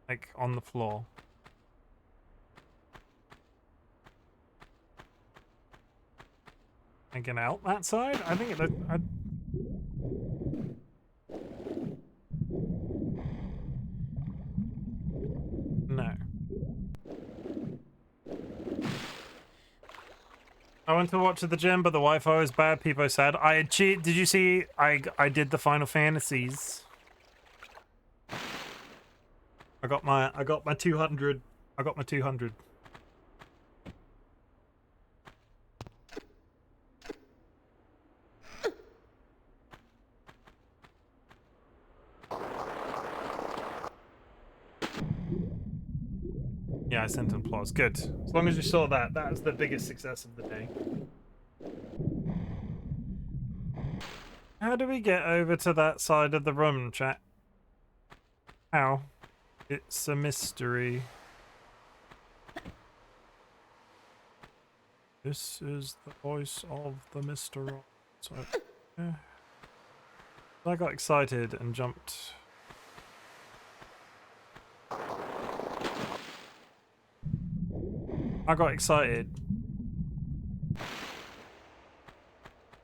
Like, on the floor. Can I get out that side? I think it... No. I went to watch at the gym, but the Wi-Fi was bad. People said I had cheated. Did you see? I did the Final Fantasies. I got my 200. I got my 200. Yeah, I sent an applause. Good. As long as you saw that, that was the biggest success of the day. How do we get over to that side of the room, chat? How? It's a mystery. This is the voice of the Mr. So, yeah. I got excited and jumped. I got excited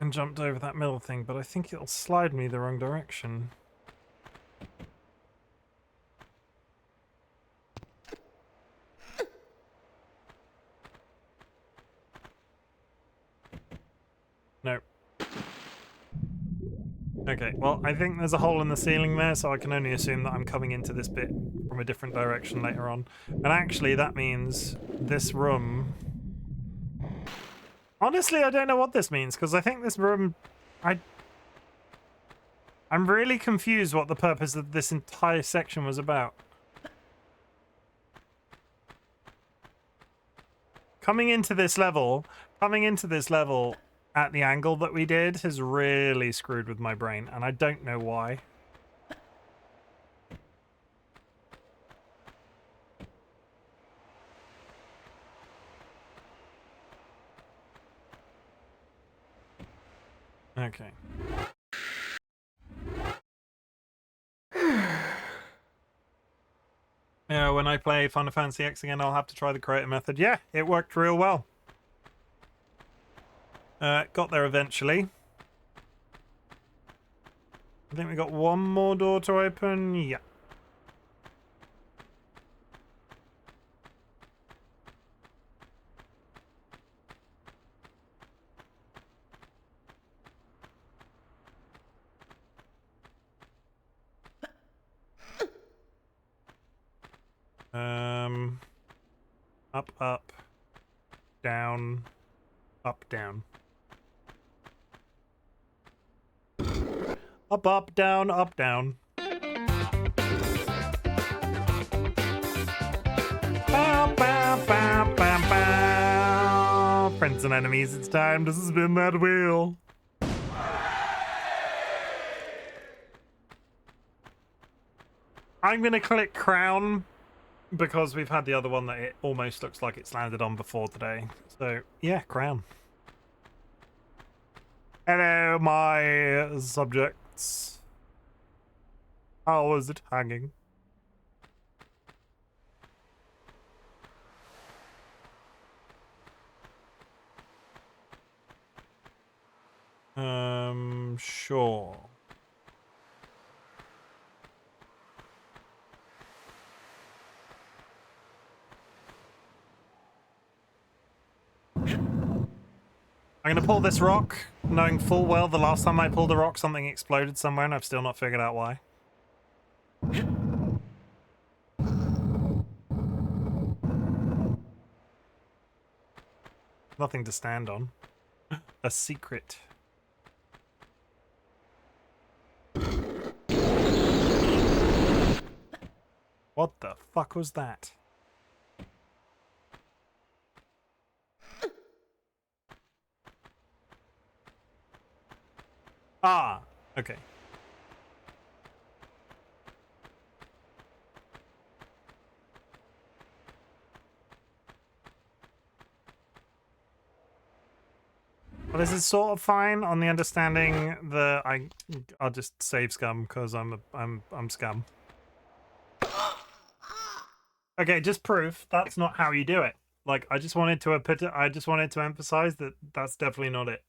and jumped over that middle thing, but I think it'll slide me the wrong direction. Nope. Okay, well, I think there's a hole in the ceiling there, so I can only assume that I'm coming into this bit from a different direction later on. And actually, that means this room... Honestly, I don't know what this means, because I think this room... I'm really confused what the purpose of this entire section was about. Coming into this level at the angle that we did has really screwed with my brain, and I don't know why. Okay. Yeah, when I play Final Fantasy X again, I'll have to try the creator method. Yeah, it worked real well. Got there eventually. I think we got one more door to open. Yeah. Up, up, down, up, down. Up, up, down, up, down. Bow, bow, bow, bow, bow. Friends and enemies, it's time to spin that wheel. I'm gonna click crown because we've had the other one that it almost looks like it's landed on before today. So yeah, crown. Hello, my subjects. How is it hanging? Sure. I'm gonna pull this rock, knowing full well the last time I pulled a rock, something exploded somewhere, and I've still not figured out why. Nothing to stand on. A secret. What the fuck was that? Ah, okay. Well, this is sort of fine on the understanding that I'll just save scum because I'm scum. Okay, just proof that's not how you do it. Like, I just wanted to emphasize that that's definitely not it.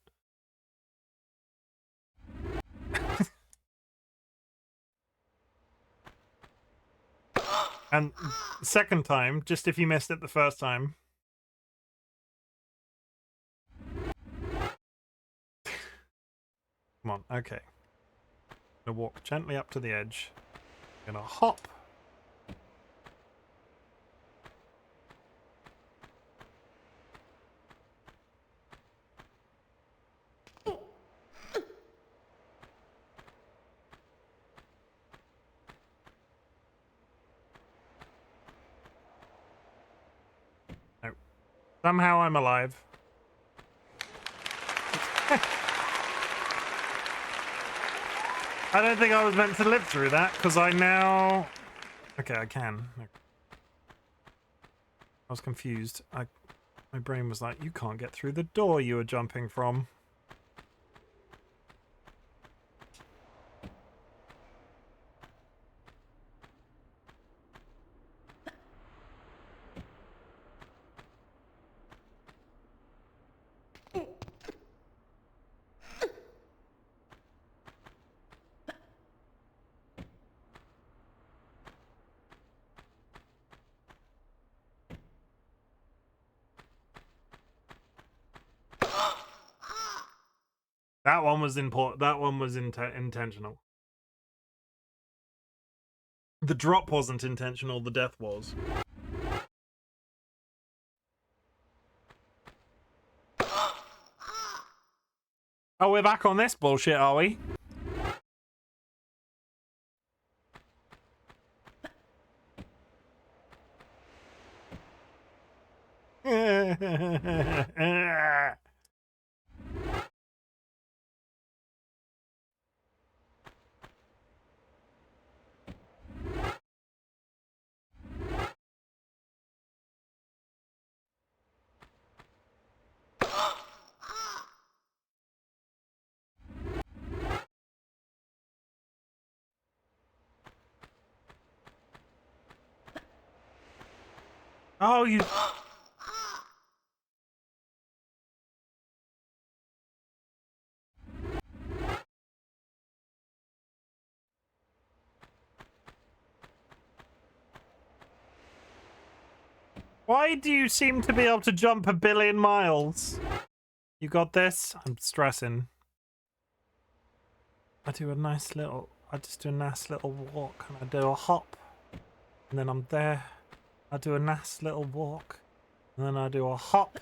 And second time, just if you missed it the first time. Come on, okay. I'm gonna walk gently up to the edge. I'm gonna hop. No. Somehow I'm alive. I don't think I was meant to live through that, because I now... Okay, I can. I was confused. My brain was like, you can't get through the door you were jumping from. That one was intentional. The drop wasn't intentional, the death was. Oh, we're back on this bullshit, are we? Oh, you... Why do you seem to be able to jump 1 billion miles? You got this? I'm stressing. I just do a nice little walk, and I do a hop, and then I'm there. I do a nice little walk, and then I do a hop.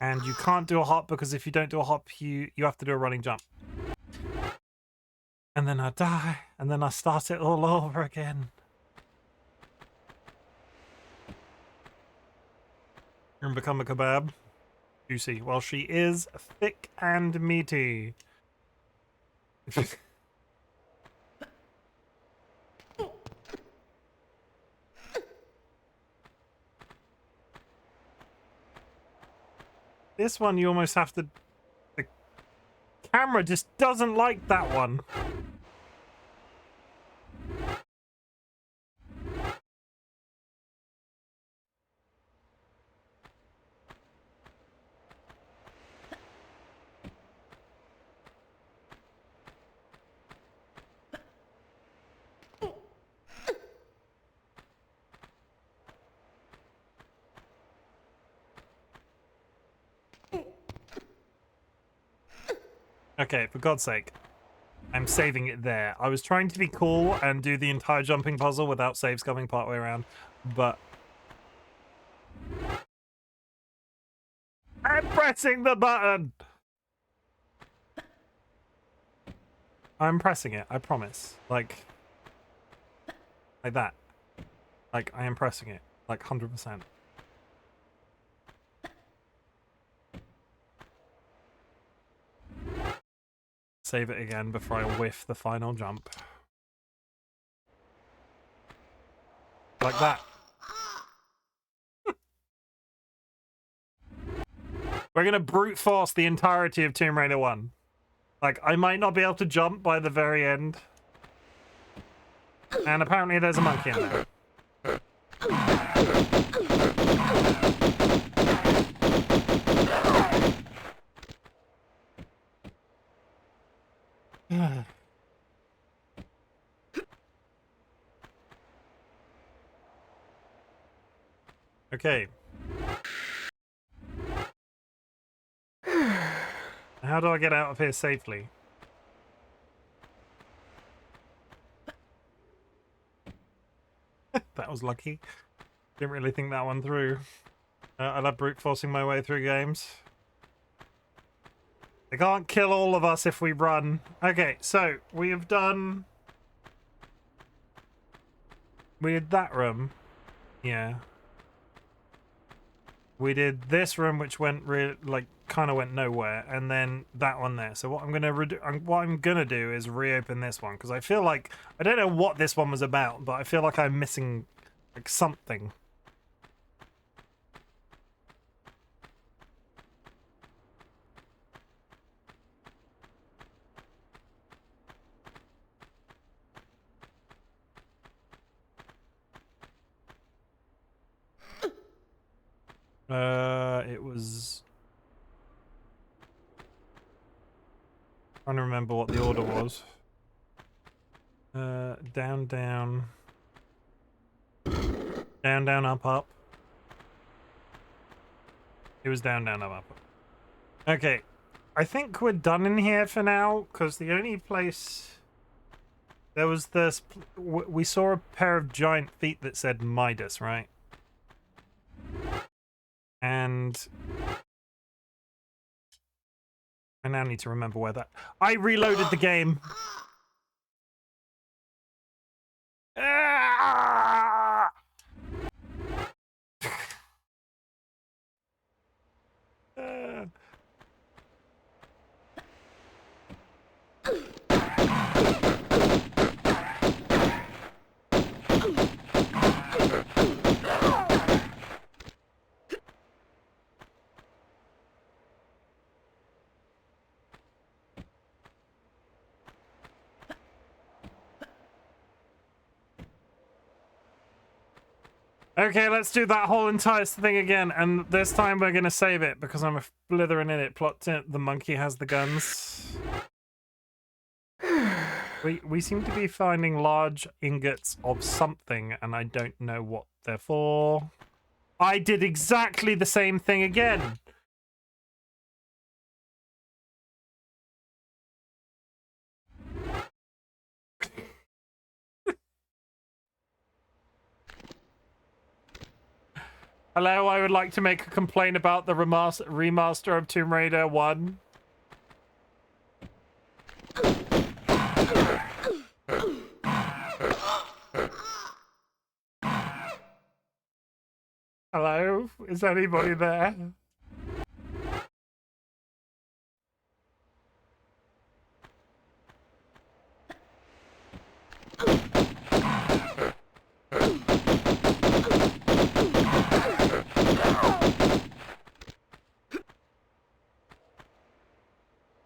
And you can't do a hop because if you don't do a hop, you have to do a running jump. And then I die, and then I start it all over again. And become a kebab. Juicy. Well, she is thick and meaty. This one you almost have to... The camera just doesn't like that one. Okay, for God's sake. I'm saving it there. I was trying to be cool and do the entire jumping puzzle without saves coming partway around, but... I'm pressing the button! I'm pressing it, I promise. Like that. Like, I am pressing it. Like, 100%. Save it again before I whiff the final jump. Like that. We're gonna brute force the entirety of Tomb Raider 1. Like, I might not be able to jump by the very end. And apparently there's a monkey in there. Okay. How do I get out of here safely? That was lucky. Didn't really think that one through. I love brute forcing my way through games. They can't kill all of us if we run. Okay, so we have done... We did that room. Yeah. We did this room, which went kind of went nowhere, and then that one there. So what I'm gonna do is reopen this one because I feel like I don't know what this one was about, but I feel like I'm missing like something. It was... trying to remember what the order was. Down, down. Down, down, up, up. It was down, down, up, up. Okay. I think we're done in here for now, because the only place... There was this... We saw a pair of giant feet that said Midas, right? And... I now need to remember where that... I reloaded the game! Ah! Okay, let's do that whole entire thing again, and this time we're gonna save it because I'm a blithering in it. Plot the monkey has the guns. We seem to be finding large ingots of something, and I don't know what they're for. I did exactly the same thing again. Hello, I would like to make a complaint about the remaster of Tomb Raider 1. Hello? Is anybody there?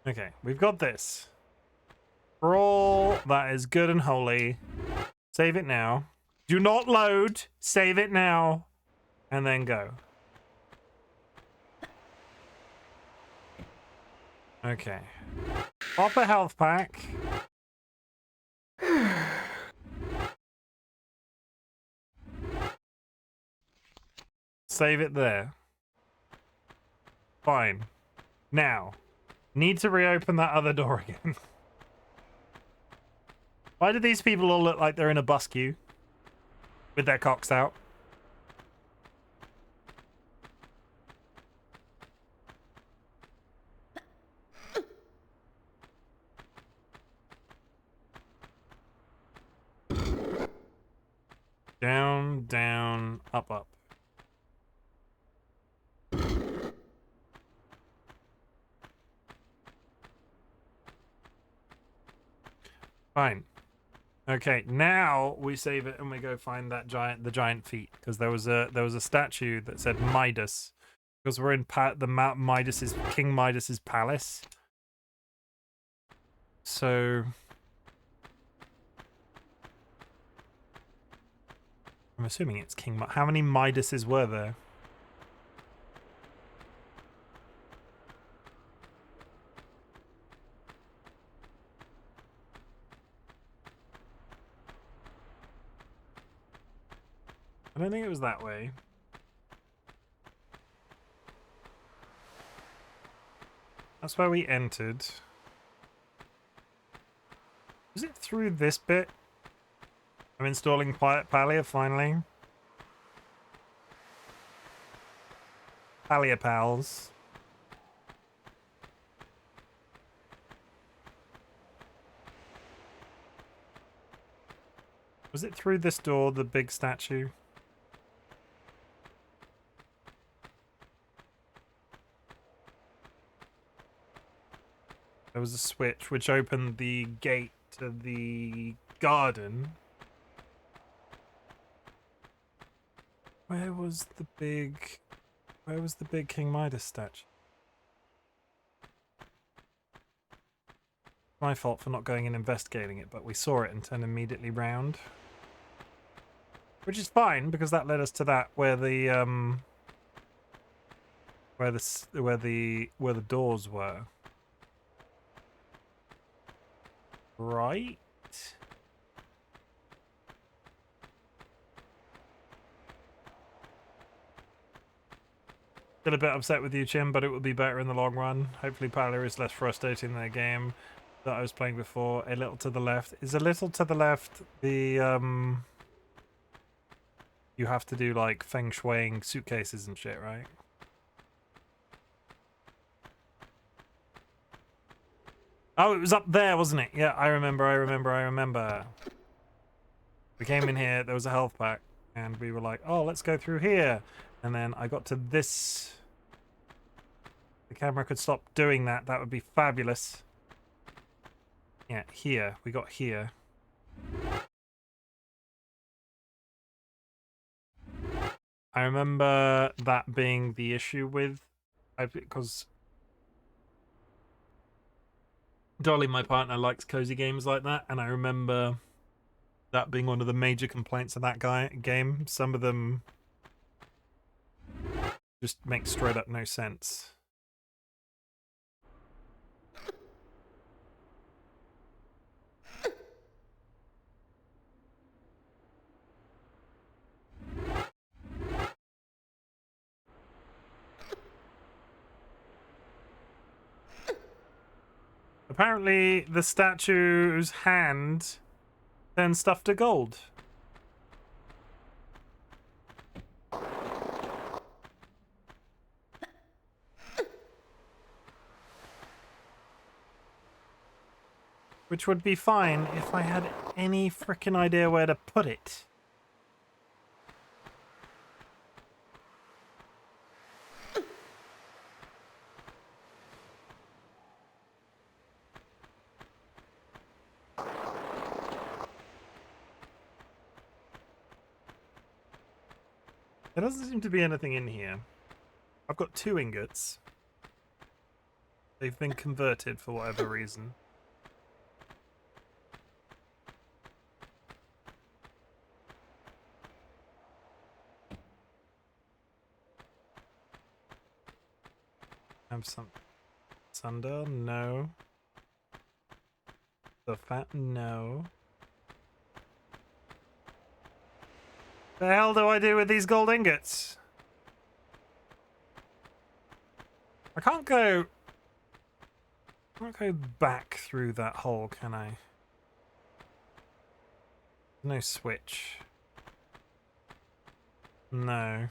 Okay, we've got this. Brawl, that is good and holy. Save it now. Do not load. Save it now. And then go. Okay. Pop a health pack. Save it there. Fine. Now. Need to reopen that other door again. Why do these people all look like they're in a bus queue? With their cocks out? Down, down, up, up. Fine. Okay, now we save it and we go find that the giant feet, because there was a statue that said Midas Because we're in the Mount Midas's King Midas's palace. So I'm assuming it's King. How many Midases were there? I don't think it was that way. That's where we entered. Is it through this bit? I'm installing Palia finally. Palia pals. Was it through this door, the big statue? There was a switch which opened the gate to the garden. Where was the big King Midas statue? My fault for not going and investigating it, but we saw it and turned immediately round. Which is fine because that led us to that where the doors were. Right? Still a bit upset with you, Chim, but it will be better in the long run. Hopefully Palia is less frustrating than a game that I was playing before. A little to the left. Is a little to the left the you have to do like feng shuiing suitcases and shit, right? Oh, it was up there, wasn't it? Yeah, I remember. We came in here, there was a health pack, and we were like, oh, let's go through here. And then I got to this. The camera could stop doing that. That would be fabulous. Yeah, here. We got here. I remember that being the issue with... because Dolly, my partner, likes cozy games like that, and I remember that being one of the major complaints of that game. Some of them just make straight up no sense. Apparently, the statue's hand turns stuff to gold. Which would be fine if I had any frickin' idea where to put it. There doesn't seem to be anything in here. I've got 2 ingots. They've been converted for whatever reason. Have some Sunder? No. The fat? No. The hell do I do with these gold ingots? I can't go back through that hole, can I? No switch. No.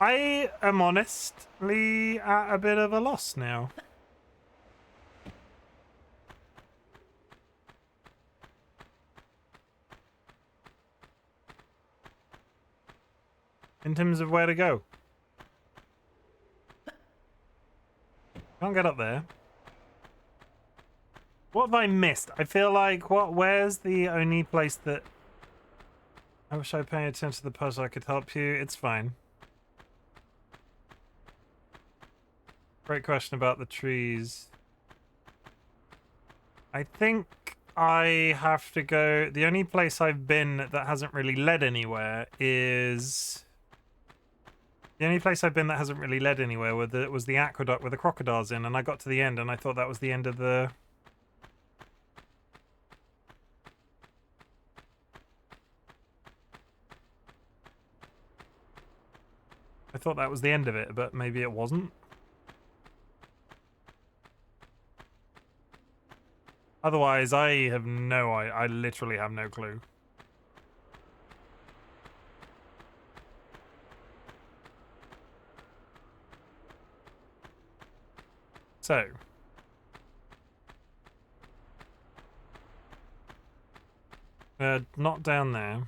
I am honestly at a bit of a loss now. In terms of where to go. Can't get up there. What have I missed? I feel like, where's the only place that I wish I paid attention to the puzzle. I could help you. It's fine. Great question about the trees. I think I have to go... The only place I've been that hasn't really led anywhere is... The only place I've been that hasn't really led anywhere was the aqueduct with the crocodiles in, and I got to the end and I thought that was the end of the... I thought that was the end of it, but maybe it wasn't. Otherwise, I have no... I literally have no clue. So... not down there.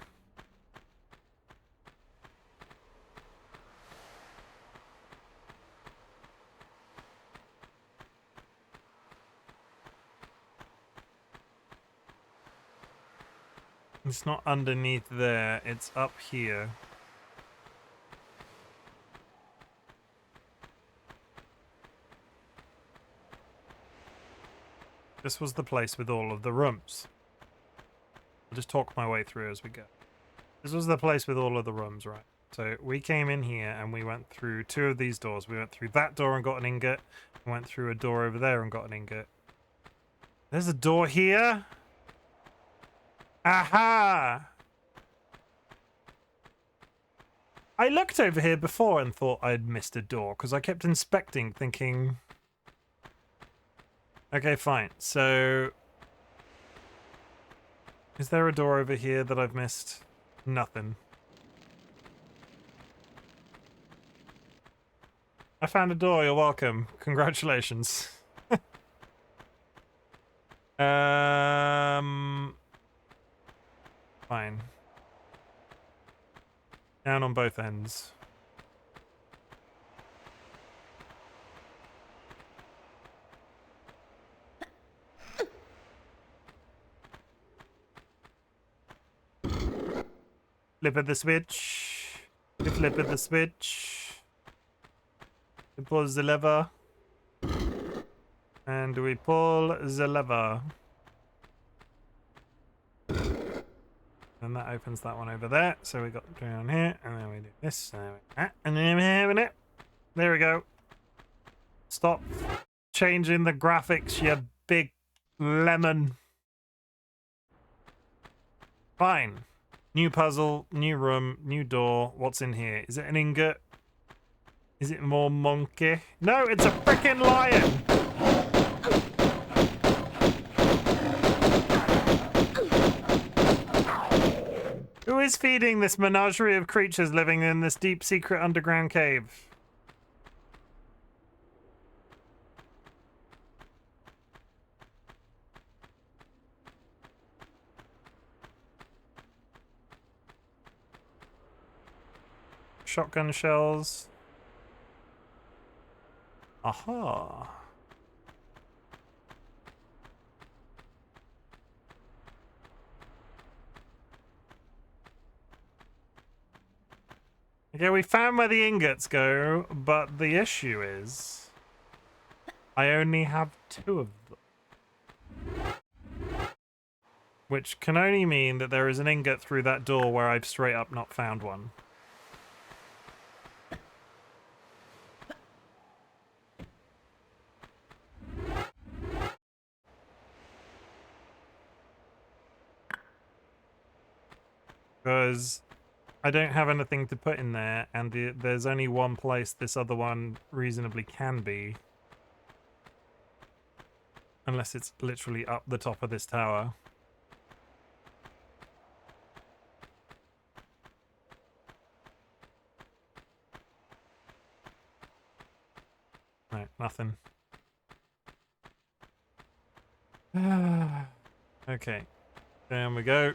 It's not underneath there, it's up here. This was the place with all of the rooms. I'll just talk my way through as we go. This was the place with all of the rooms, right? So we came in here and we went through 2 of these doors. We went through that door and got an ingot. We went through a door over there and got an ingot. There's a door here. Aha! I looked over here before and thought I'd missed a door because I kept inspecting thinking... Okay, fine. So... Is there a door over here that I've missed? Nothing. I found a door, you're welcome. Congratulations. Fine. Down on both ends. Flip at the switch. We flip at the switch. We pull the lever. And we pull the lever. And that opens that one over there. So we got down here, and then we do this, and then we have it. There we go. Stop changing the graphics, you big lemon. Fine. New puzzle, new room, new door. What's in here? Is it an ingot? Is it more monkey? No, it's a freaking lion! Who is feeding this menagerie of creatures living in this deep secret underground cave? Shotgun shells. Aha. Okay, we found where the ingots go, but the issue is I only have 2 of them. Which can only mean that there is an ingot through that door where I've straight up not found one. Because I don't have anything to put in there, and there's only one place this other one reasonably can be. Unless it's literally up the top of this tower. No, nothing. Okay, down we go.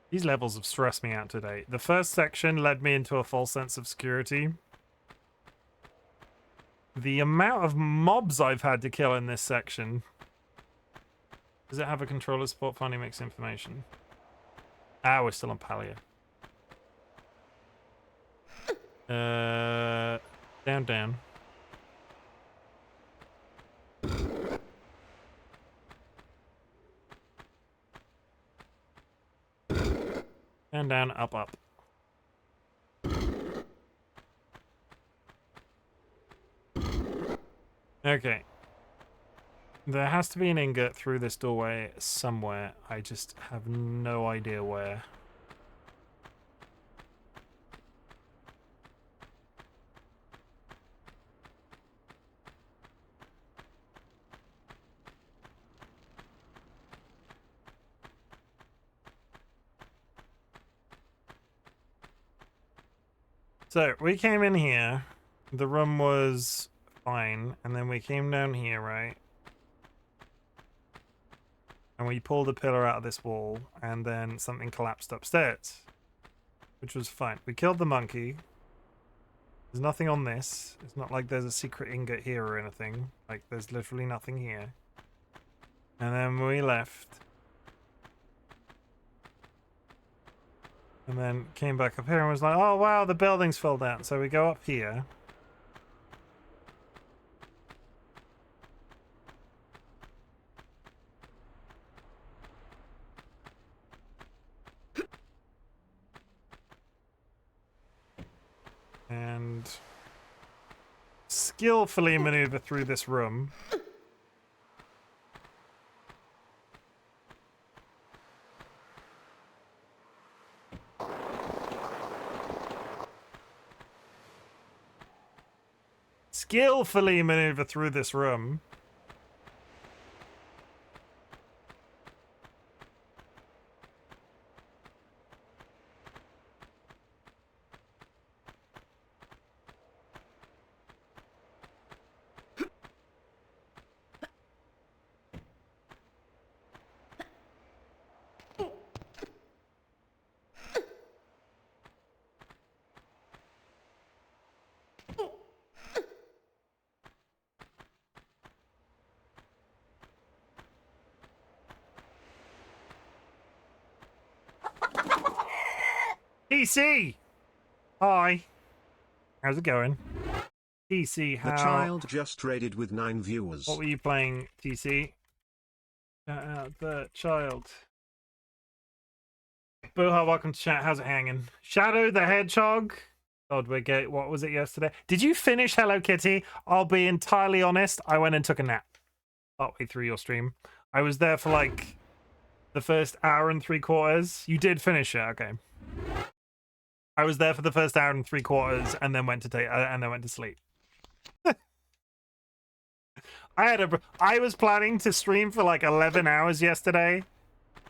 These levels have stressed me out today. The first section led me into a false sense of security. The amount of mobs I've had to kill in this section. Does it have a controller support finding mixed information? Ah, we're still on Palia. Down, down. Down, down, up, up. Okay. There has to be an ingot through this doorway somewhere. I just have no idea where. So, we came in here. The room was fine. And then we came down here, right? And we pulled a pillar out of this wall. And then something collapsed upstairs. Which was fine. We killed the monkey. There's nothing on this. It's not like there's a secret ingot here or anything. Like, there's literally nothing here. And then we left. And then came back up here and was like, oh wow, the buildings fell down. So we go up here. And skillfully maneuver through this room. Skillfully maneuver through this room. TC! Hi. How's it going? TC, how... The child just raided with 9 viewers. What were you playing, TC? Shout out the child. Booha, welcome to chat. How's it hanging? Shadow the Hedgehog. God, what was it yesterday? Did you finish Hello Kitty? I'll be entirely honest. I went and took a nap partway through your stream. I was there for like the first hour and 3/4. You did finish it, okay. I was there for the first hour and 3/4 and then went to sleep. I was planning to stream for like 11 hours yesterday.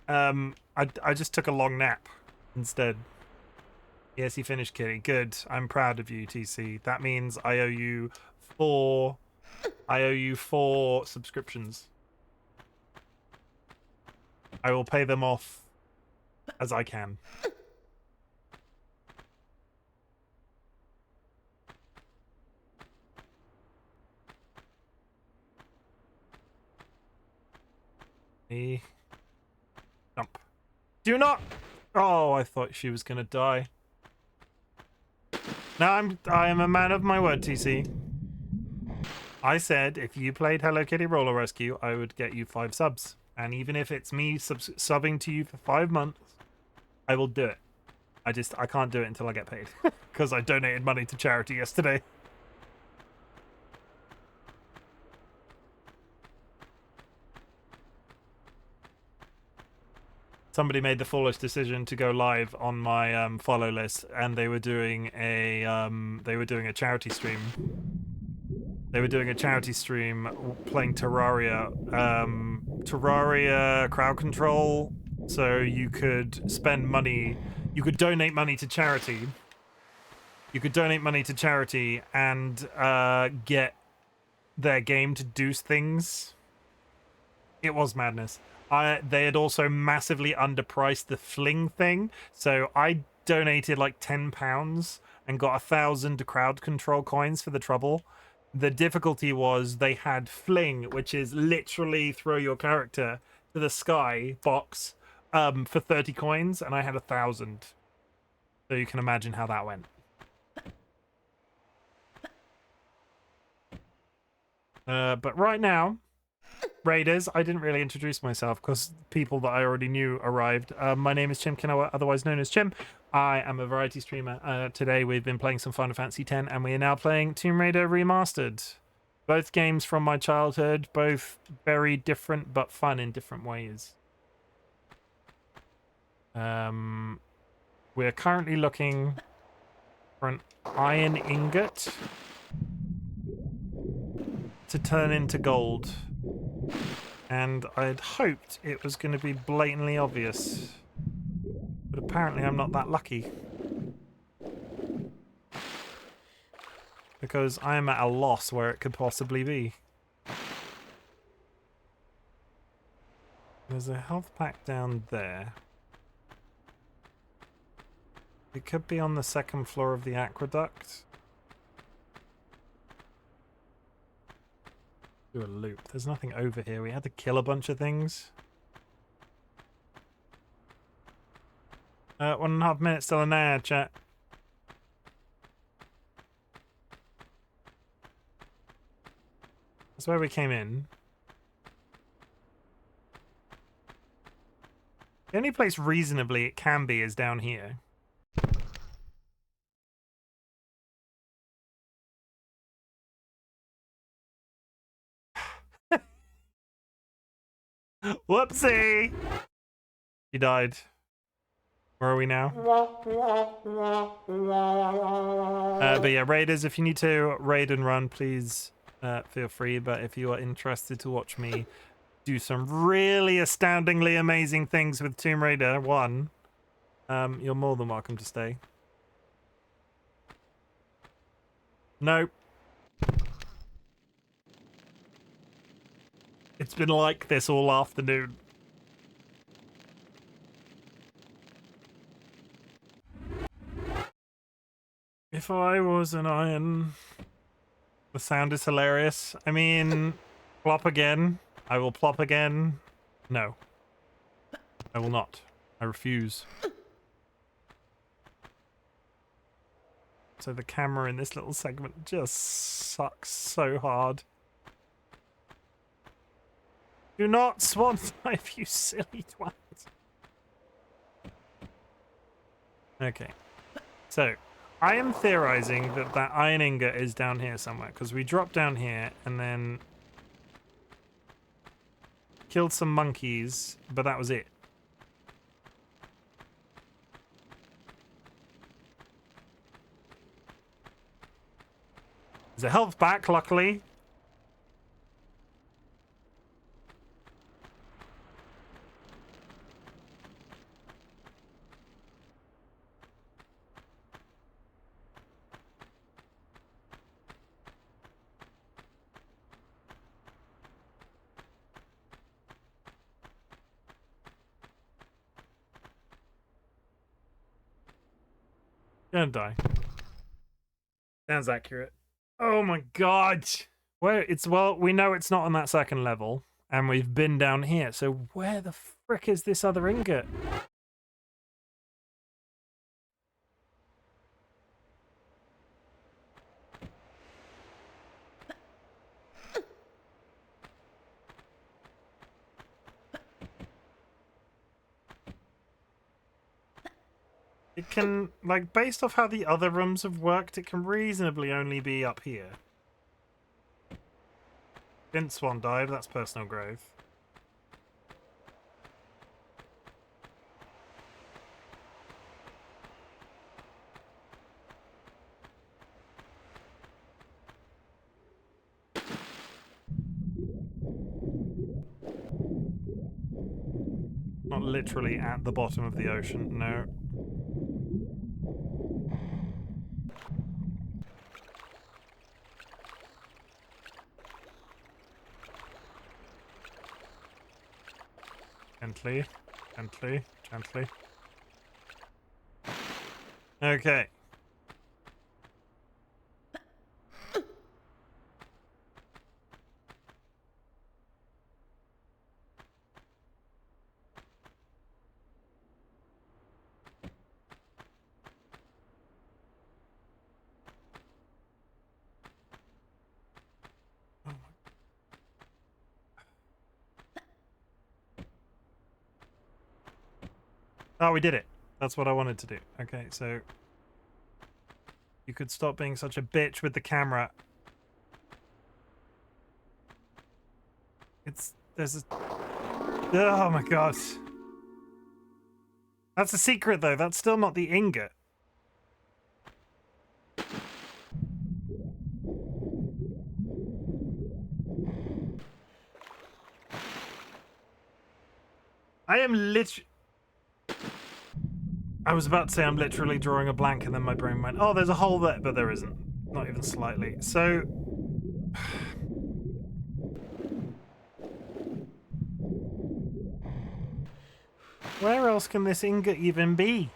I just took a long nap instead. Yes, he finished, Kitty. Good. I'm proud of you, TC. That means I owe you 4 subscriptions. I will pay them off as I can. Jump. Do not. Oh, I thought she was gonna die. No, I am a man of my word, TC. I said if you played Hello Kitty Roller Rescue, I would get you 5 subs. And even if it's me subbing to you for 5 months, I will do it. I can't do it until I get paid. Because I donated money to charity yesterday. Somebody made the foolish decision to go live on my follow list, and they were doing a charity stream. They were doing a charity stream playing Terraria, Terraria crowd control. So you could spend money, you could donate money to charity. You could donate money to charity and get their game to do things. It was madness. They had also massively underpriced the fling thing, so I donated like £10 and got 1,000 crowd control coins for the trouble. The difficulty was they had fling, which is literally throw your character to the sky box for 30 coins, and I had 1,000. So you can imagine how that went. But right now, Raiders, I didn't really introduce myself because people that I already knew arrived. My name is Chimken, otherwise known as Chim. I am a variety streamer. Today we've been playing some Final Fantasy X, and we are now playing Tomb Raider Remastered. Both games from my childhood, both very different but fun in different ways. We're currently looking for an iron ingot to turn into gold. And I'd hoped it was going to be blatantly obvious. But apparently I'm not that lucky. Because I am at a loss where it could possibly be. There's a health pack down there. It could be on the second floor of the aqueduct. Do a loop. There's nothing over here. We had to kill a bunch of things. 1.5 minutes still in there, chat. That's where we came in. The only place reasonably it can be is down here. Whoopsie! He died. Where are we now? But yeah, Raiders, if you need to raid and run, please feel free. But if you are interested to watch me do some really astoundingly amazing things with Tomb Raider 1, you're more than welcome to stay. Nope. It's been like this all afternoon. If I was an iron... The sound is hilarious. I mean, plop again. I will plop again. No. I will not. I refuse. So the camera in this little segment just sucks so hard. Do not swan dive, you silly twat. Okay. So, I am theorizing that that iron ingot is down here somewhere, because we dropped down here and then killed some monkeys, but that was it. There's a health back, luckily. Gonna die. Sounds accurate. Oh my god! Where it's well, we know it's not on that second level, and we've been down here. So where the frick is this other ingot? It can, like, based off how the other rooms have worked, it can reasonably only be up here. Didn't swan dive, that's personal growth. Not literally at the bottom of the ocean, no. Gently, gently, gently. Okay. Oh, we did it. That's what I wanted to do. Okay, so you could stop being such a bitch with the camera. There's a... Oh my god. That's a secret though. That's still not the ingot. I am I was about to say I'm literally drawing a blank and then my brain went, oh, there's a hole there, but there isn't. Not even slightly. So... where else can this ingot even be?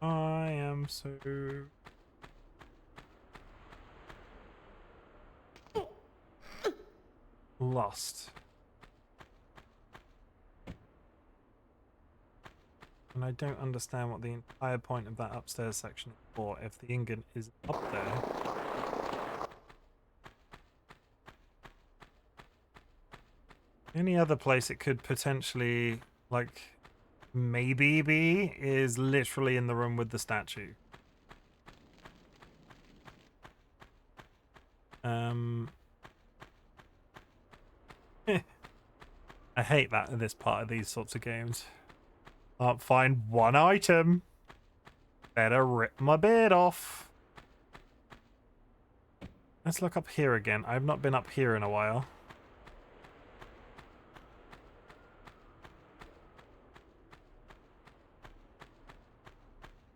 I am so... lost. And I don't understand what the entire point of that upstairs section is for if the ingot is up there. Any other place it could potentially, like, maybe be is literally in the room with the statue. I hate that in this part of these sorts of games. Can't find one item. Better rip my beard off. Let's look up here again. I've not been up here in a while.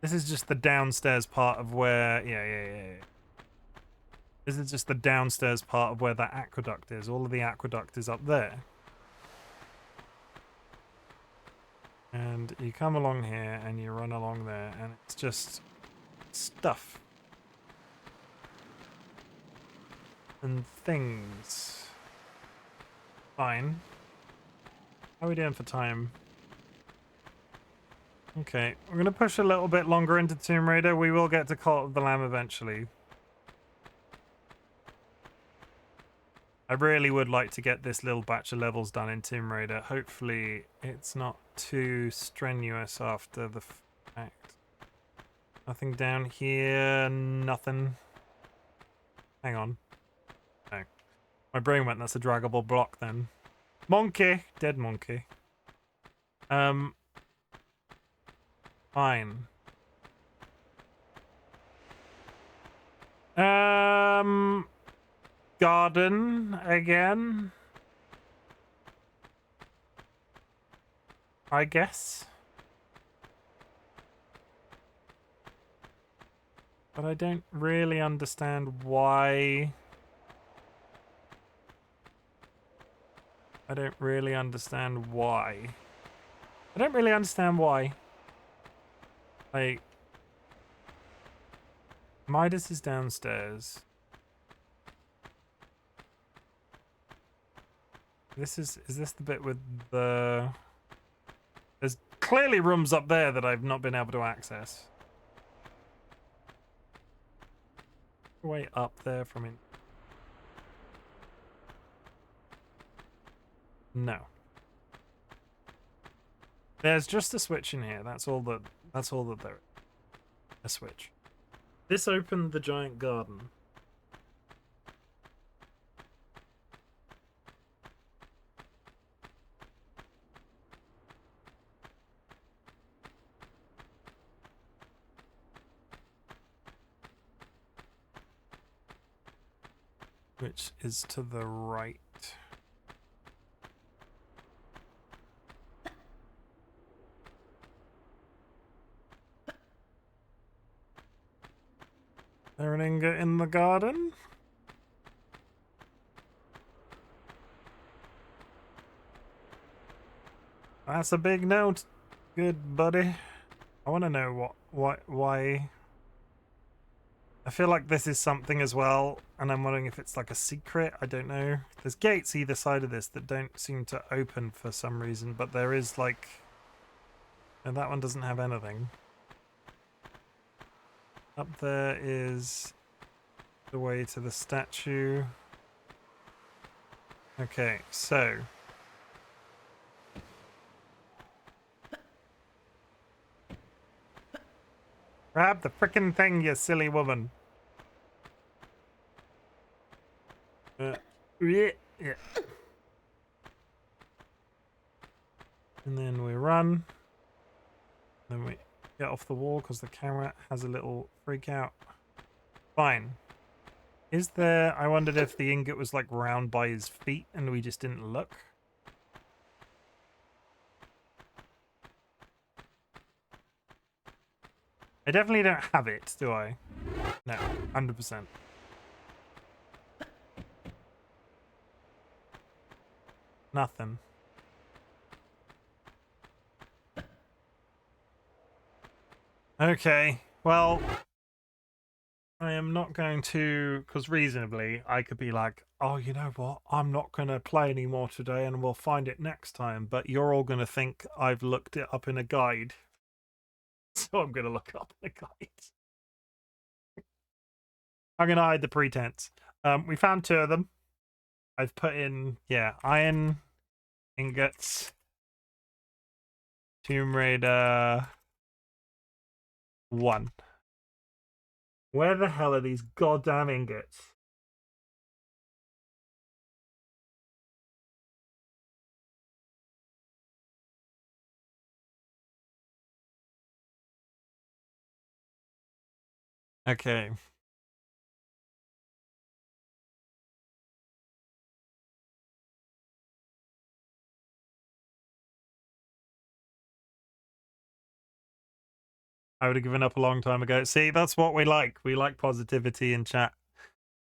This is just the downstairs part of where... Yeah. This is just the downstairs part of where that aqueduct is. All of the aqueduct is up there. And you come along here and you run along there and it's just stuff. And things. Fine. How are we doing for time? Okay, we're going to push a little bit longer into Tomb Raider. We will get to Cult of the Lamb eventually. I really would like to get this little batch of levels done in Tomb Raider. Hopefully it's not too strenuous after the fact. Nothing down here, nothing. Hang on. No. My brain went, that's a draggable block then. Monkey! Dead monkey. Fine. Garden again, I guess. But I don't really understand why. I don't really understand why. Like, Midas is downstairs. Is this the bit with the... There's clearly rooms up there that I've not been able to access. Way up there from in... No. There's just a switch in here. That's all that there is. A switch. This opened the giant garden. Which is to the right. There an ingot in the garden? That's a big note. Good, buddy. I want to know why I feel like this is something as well, and I'm wondering if it's like a secret. I don't know. There's gates either side of this that don't seem to open for some reason, but there is like... And that one doesn't have anything. Up there is the way to the statue. Okay, so... Grab the frickin' thing, you silly woman. Yeah. And then we run. Then we get off the wall because the camera has a little freak out. Fine. Is there... I wondered if the ingot was like round by his feet and we just didn't look. I definitely don't have it, do I? No, 100%. Nothing. Okay, well, I am not going to, because reasonably, I could be like, oh, you know what? I'm not going to play anymore today and we'll find it next time. But you're all going to think I've looked it up in a guide. So I'm going to look it up in a guide. I'm going to hide the pretense. We found 2 of them. I've put in, yeah, iron ingots, Tomb Raider 1. Where the hell are these goddamn ingots? Okay. I would have given up a long time ago. See, that's what we like. We like positivity in chat.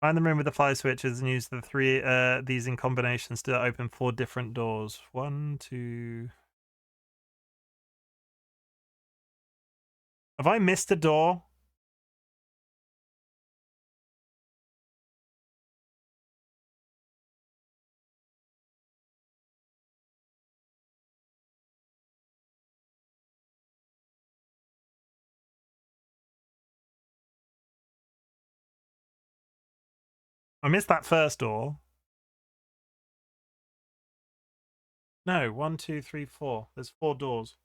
Find the room with the 5 switches and use the 3 these in combinations to open 4 different doors. 1, 2. Have I missed a door? I missed that first door. No, 1, 2, 3, 4. There's 4 doors.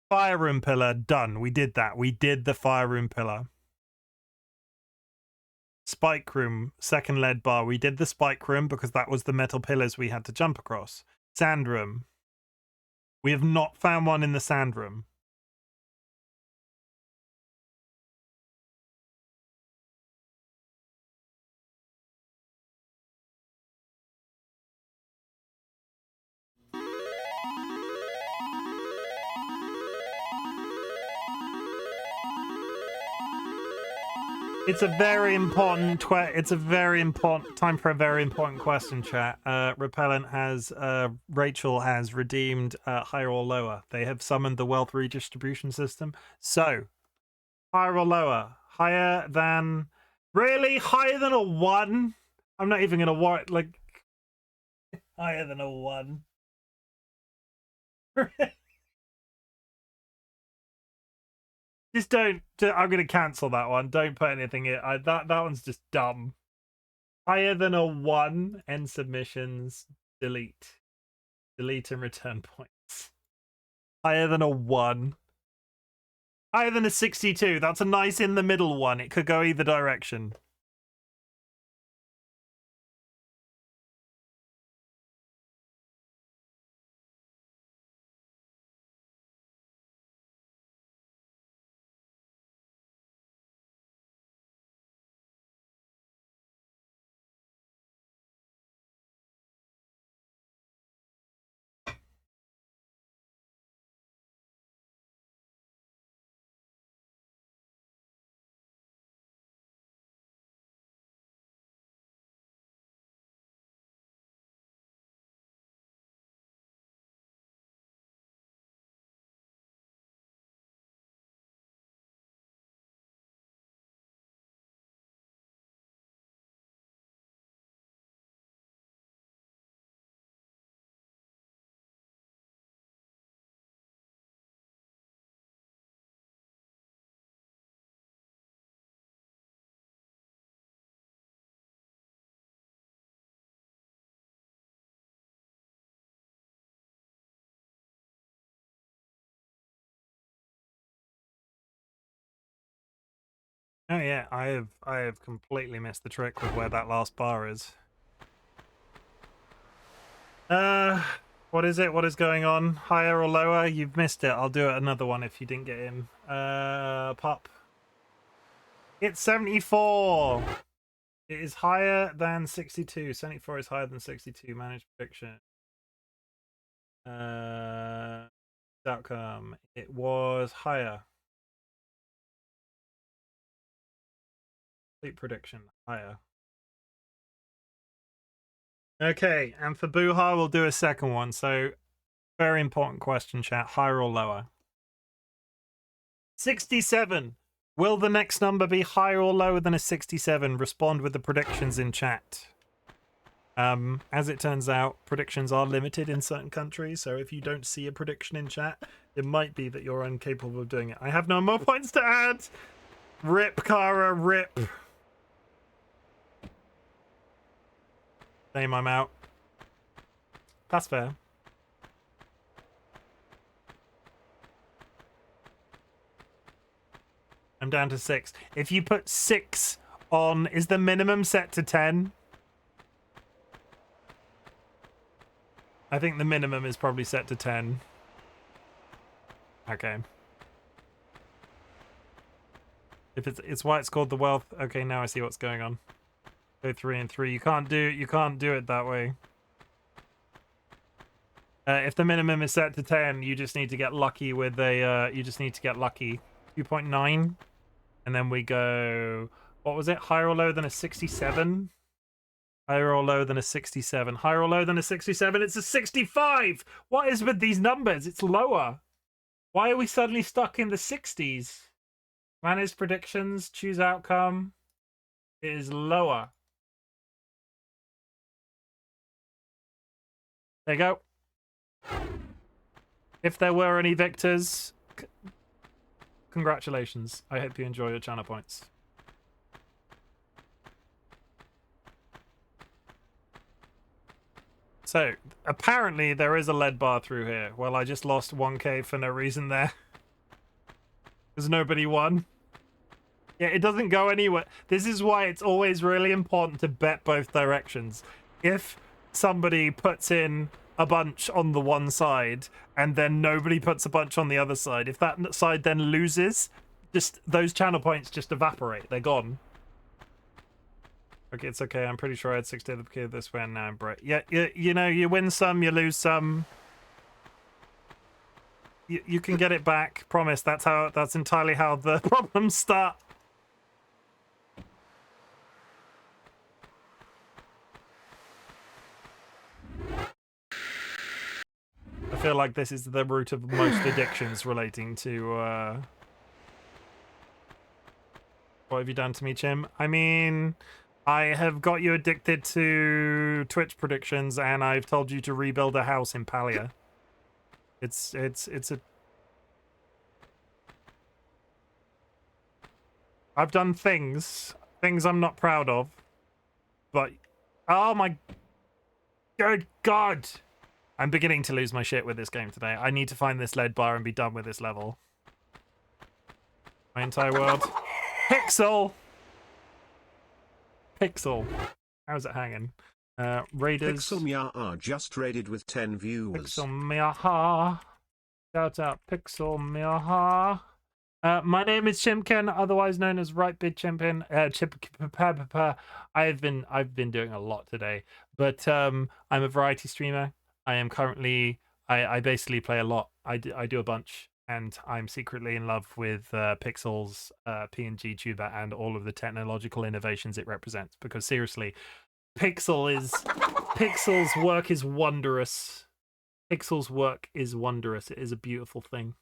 Fire room pillar, done. We did that. We did the fire room pillar. Spike room, second lead bar. We did the spike room because that was the metal pillars we had to jump across. Sand room. We have not found one in the sand room. It's a very important time for a very important question, chat. Repellent has Rachel has redeemed higher or lower. They have summoned the wealth redistribution system. So higher or lower? Higher than, really? Higher than a 1? I'm not even gonna worry, like, higher than a 1. Just don't. I'm gonna cancel that one. Don't put anything in. That one's just dumb. Higher than a 1, end submissions, delete and return points. Higher than a 1. Higher than a 62. That's a nice in the middle one. It could go either direction. Oh yeah, I have completely missed the trick with where that last bar is. What is it? What is going on? Higher or lower? You've missed it. I'll do it another one if you didn't get in. Pop. It's 74. It is higher than 62. 74 is higher than 62. Managed prediction. Outcome. It was higher. Complete prediction. Higher. Okay, and for Buha, we'll do a second one. So, very important question, chat. Higher or lower? 67. Will the next number be higher or lower than a 67? Respond with the predictions in chat. As it turns out, predictions are limited in certain countries, so if you don't see a prediction in chat, it might be that you're incapable of doing it. I have no more points to add. Rip, Kara, rip. Name, I'm out. That's fair. I'm down to 6. If you put 6 on, is the minimum set to 10? I think the minimum is probably set to 10. Okay. If it's why it's called the wealth. Okay, now I see what's going on. Go 3 and 3. You can't do it that way. If the minimum is set to 10, you just need to get lucky with a you just need to get lucky. 2.9. And then we go, what was it? Higher or lower than a 67? Higher or lower than a 67? Higher or lower than a 67? It's a 65! What is with these numbers? It's lower. Why are we suddenly stuck in the 60s? Manage predictions, choose outcome. It is lower. There you go. If there were any victors, congratulations. I hope you enjoy your channel points. So, apparently there is a lead bar through here. Well, I just lost 1k for no reason there. Because nobody won. Yeah, it doesn't go anywhere. This is why it's always really important to bet both directions. If somebody puts in a bunch on the one side and then nobody puts a bunch on the other side, if that side then loses, just those channel points just evaporate. They're gone. Okay, it's okay. I'm pretty sure I had 60 at the beginning of this win. Now I'm Brit. Yeah, you know, you win some, you lose some. You can get it back. Promise. That's entirely how the problems start. I feel like this is the root of most addictions relating to what have you done to me, Chim? I mean, I have got you addicted to Twitch predictions, and I've told you to rebuild a house in Palia. It's a... I've done things I'm not proud of, but oh my good God, I'm beginning to lose my shit with this game today. I need to find this lead bar and be done with this level. My entire world. Pixel. How's it hanging? Raiders. Pixel Miaha just raided with 10 viewers. Pixel Miaha. Shout out Pixel Miaha. My name is Chimken, otherwise known as RightBigChimken. I've been doing a lot today, but I'm a variety streamer. I am currently I basically play a lot. I do a bunch, and I'm secretly in love with Pixel's PNG tuber and all of the technological innovations it represents. Because seriously, Pixel's work is wondrous. Pixel's work is wondrous. It is a beautiful thing.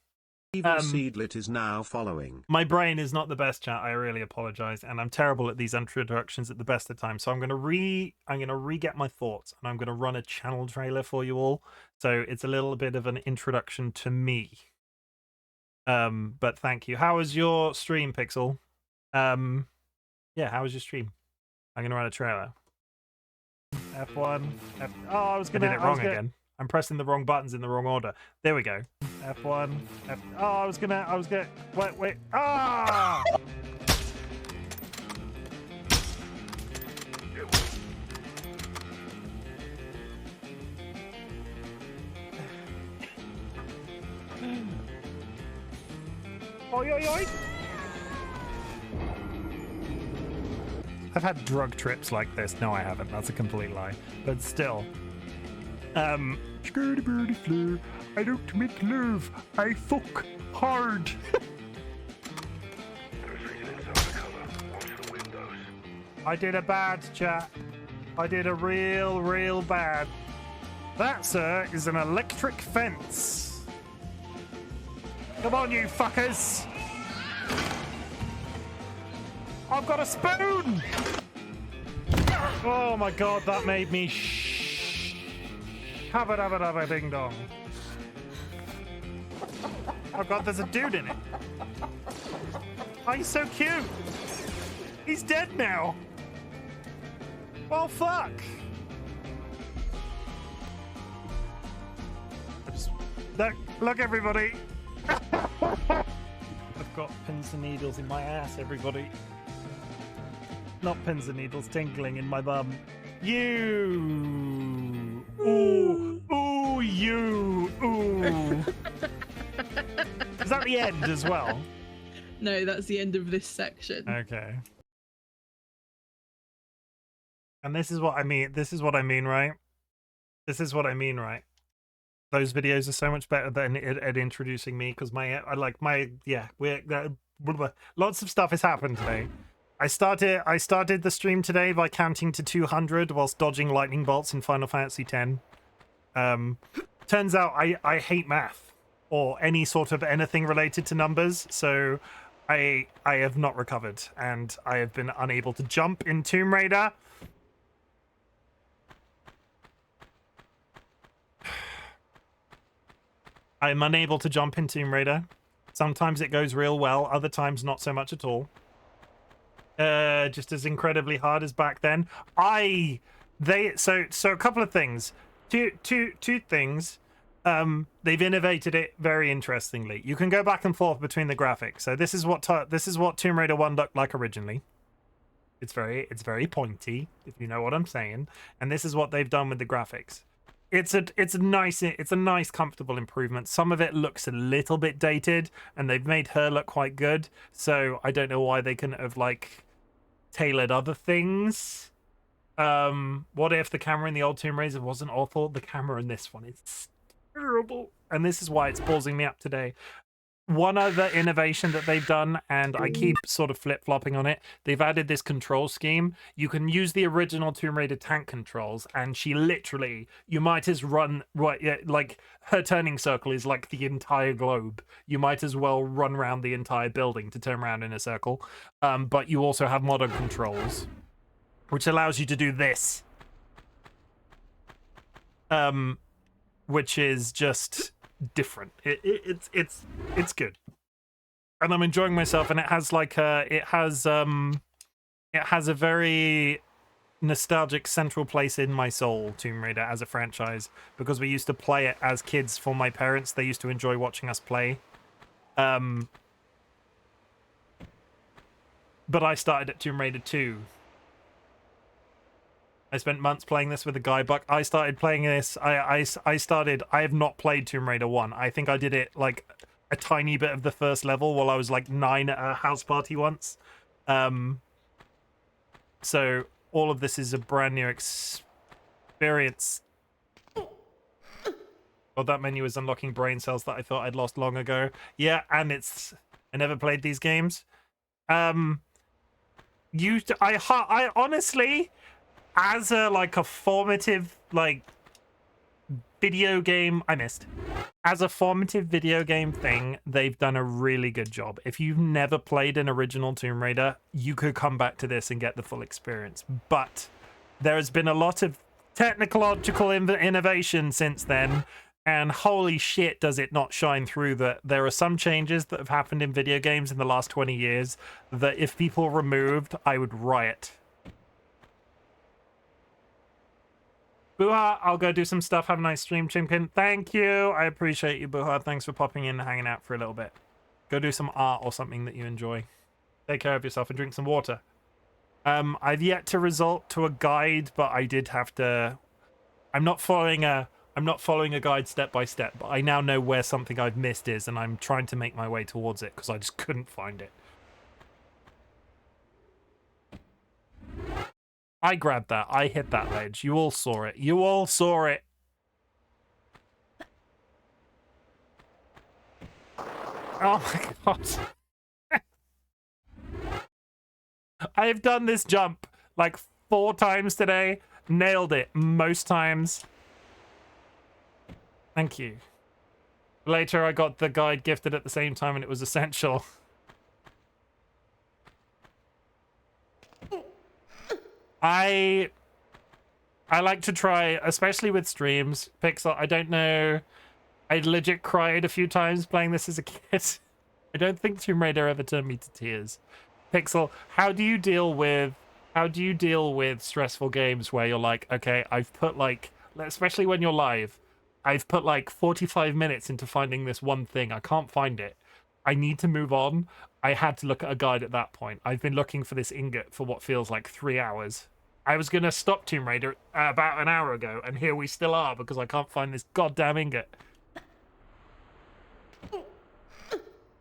Evil Seedlit is now following. My brain is not the best, chat. I really apologize, and I'm terrible at these introductions at the best of times. So I'm gonna re-get my thoughts, and I'm gonna run a channel trailer for you all. So it's a little bit of an introduction to me. But thank you. How was your stream, Pixel? Yeah, how was your stream? I'm gonna run a trailer. F1. Oh, I did it wrong again. I'm pressing the wrong buttons in the wrong order. There we go. F1. Oh, I was gonna. Wait. Ah! Oi, oi, oi. I've had drug trips like this. No, I haven't. That's a complete lie. But still. Skirty birdie flare. I don't make love. I fuck hard. I did a bad, chat. I did a real bad. That, sir, is an electric fence. Come on, you fuckers. I've got a spoon. Oh my god, that made me Habba ding dong. Oh god, there's a dude in it. Oh, he's so cute. He's dead now. Well, fuck. Look, everybody. I've got pins and needles in my ass, everybody. Not pins and needles, tingling in my bum. You. Ooh. Ooh, you. Ooh. Is that the end as well? No, that's the end of this section. Okay. And this is what I mean. This is what I mean, right? This is what I mean, right? Those videos are so much better than at introducing me because lots of stuff has happened today. I started the stream today by counting to 200 whilst dodging lightning bolts in Final Fantasy X. Turns out I hate math or any sort of anything related to numbers, so I have not recovered and I have been unable to jump in Tomb Raider. I'm unable to jump in Tomb Raider. Sometimes it goes real well, other times not so much at all. Just as incredibly hard as back then. So a couple of things. Two things. They've innovated it very interestingly. You can go back and forth between the graphics. So this is what Tomb Raider 1 looked like originally. It's very pointy, if you know what I'm saying. And this is what they've done with the graphics. It's a nice comfortable improvement. Some of it looks a little bit dated, and they've made her look quite good. So I don't know why they couldn't have like tailored other things. What if the camera in the old Tomb Raider wasn't awful? The camera in this one is terrible, and this is why it's ballsing me up today. One other innovation that they've done, and I keep sort of flip-flopping on it, they've added this control scheme. You can use the original Tomb Raider tank controls, and she literally, you might as run, right, yeah, like, her turning circle is like the entire globe. You might as well run around the entire building to turn around in a circle. But you also have modern controls, which allows you to do this. Which is just different. It's good, and I'm enjoying myself. And it has like it has a very nostalgic central place in my soul, Tomb Raider as a franchise, because we used to play it as kids for my parents. They used to enjoy watching us play. But I started at Tomb Raider 2. I spent months playing this with a guy, but I started playing this. I have not played Tomb Raider 1. I think I did it like a tiny bit of the first level while I was like 9 at a house party once. So all of this is a brand new experience. Well, that menu is unlocking brain cells that I thought I'd lost long ago. Yeah, and I never played these games. I honestly, as a formative video game, as a formative video game thing, they've done a really good job. If you've never played an original Tomb Raider, you could come back to this and get the full experience. But there has been a lot of technological innovation since then, and holy shit does it not shine through that there are some changes that have happened in video games in the last 20 years that if people removed, I would riot. Buha, I'll go do some stuff. Have a nice stream, Chimken. Thank you. I appreciate you, Buha. Thanks for popping in and hanging out for a little bit. Go do some art or something that you enjoy. Take care of yourself and drink some water. I've yet to resort to a guide, but I did have to... I'm not following a I'm not following a guide step by step, but I now know where something I've missed is, and I'm trying to make my way towards it because I just couldn't find it. I grabbed that. I hit that ledge. You all saw it. You all saw it. Oh my god. I have done this jump like 4 times today. Nailed it most times. Thank you. Later, I got the guide gifted at the same time, and it was essential. I like to try, especially with streams. Pixel, I don't know. I legit cried a few times playing this as a kid. I don't think Tomb Raider ever turned me to tears. Pixel, how do you deal with stressful games where you're like, okay, I've put like, especially when you're live, I've put like 45 minutes into finding this one thing. I can't find it. I need to move on. I had to look at a guide at that point. I've been looking for this ingot for what feels like 3 hours. I was going to stop Tomb Raider about an hour ago, and here we still are because I can't find this goddamn ingot.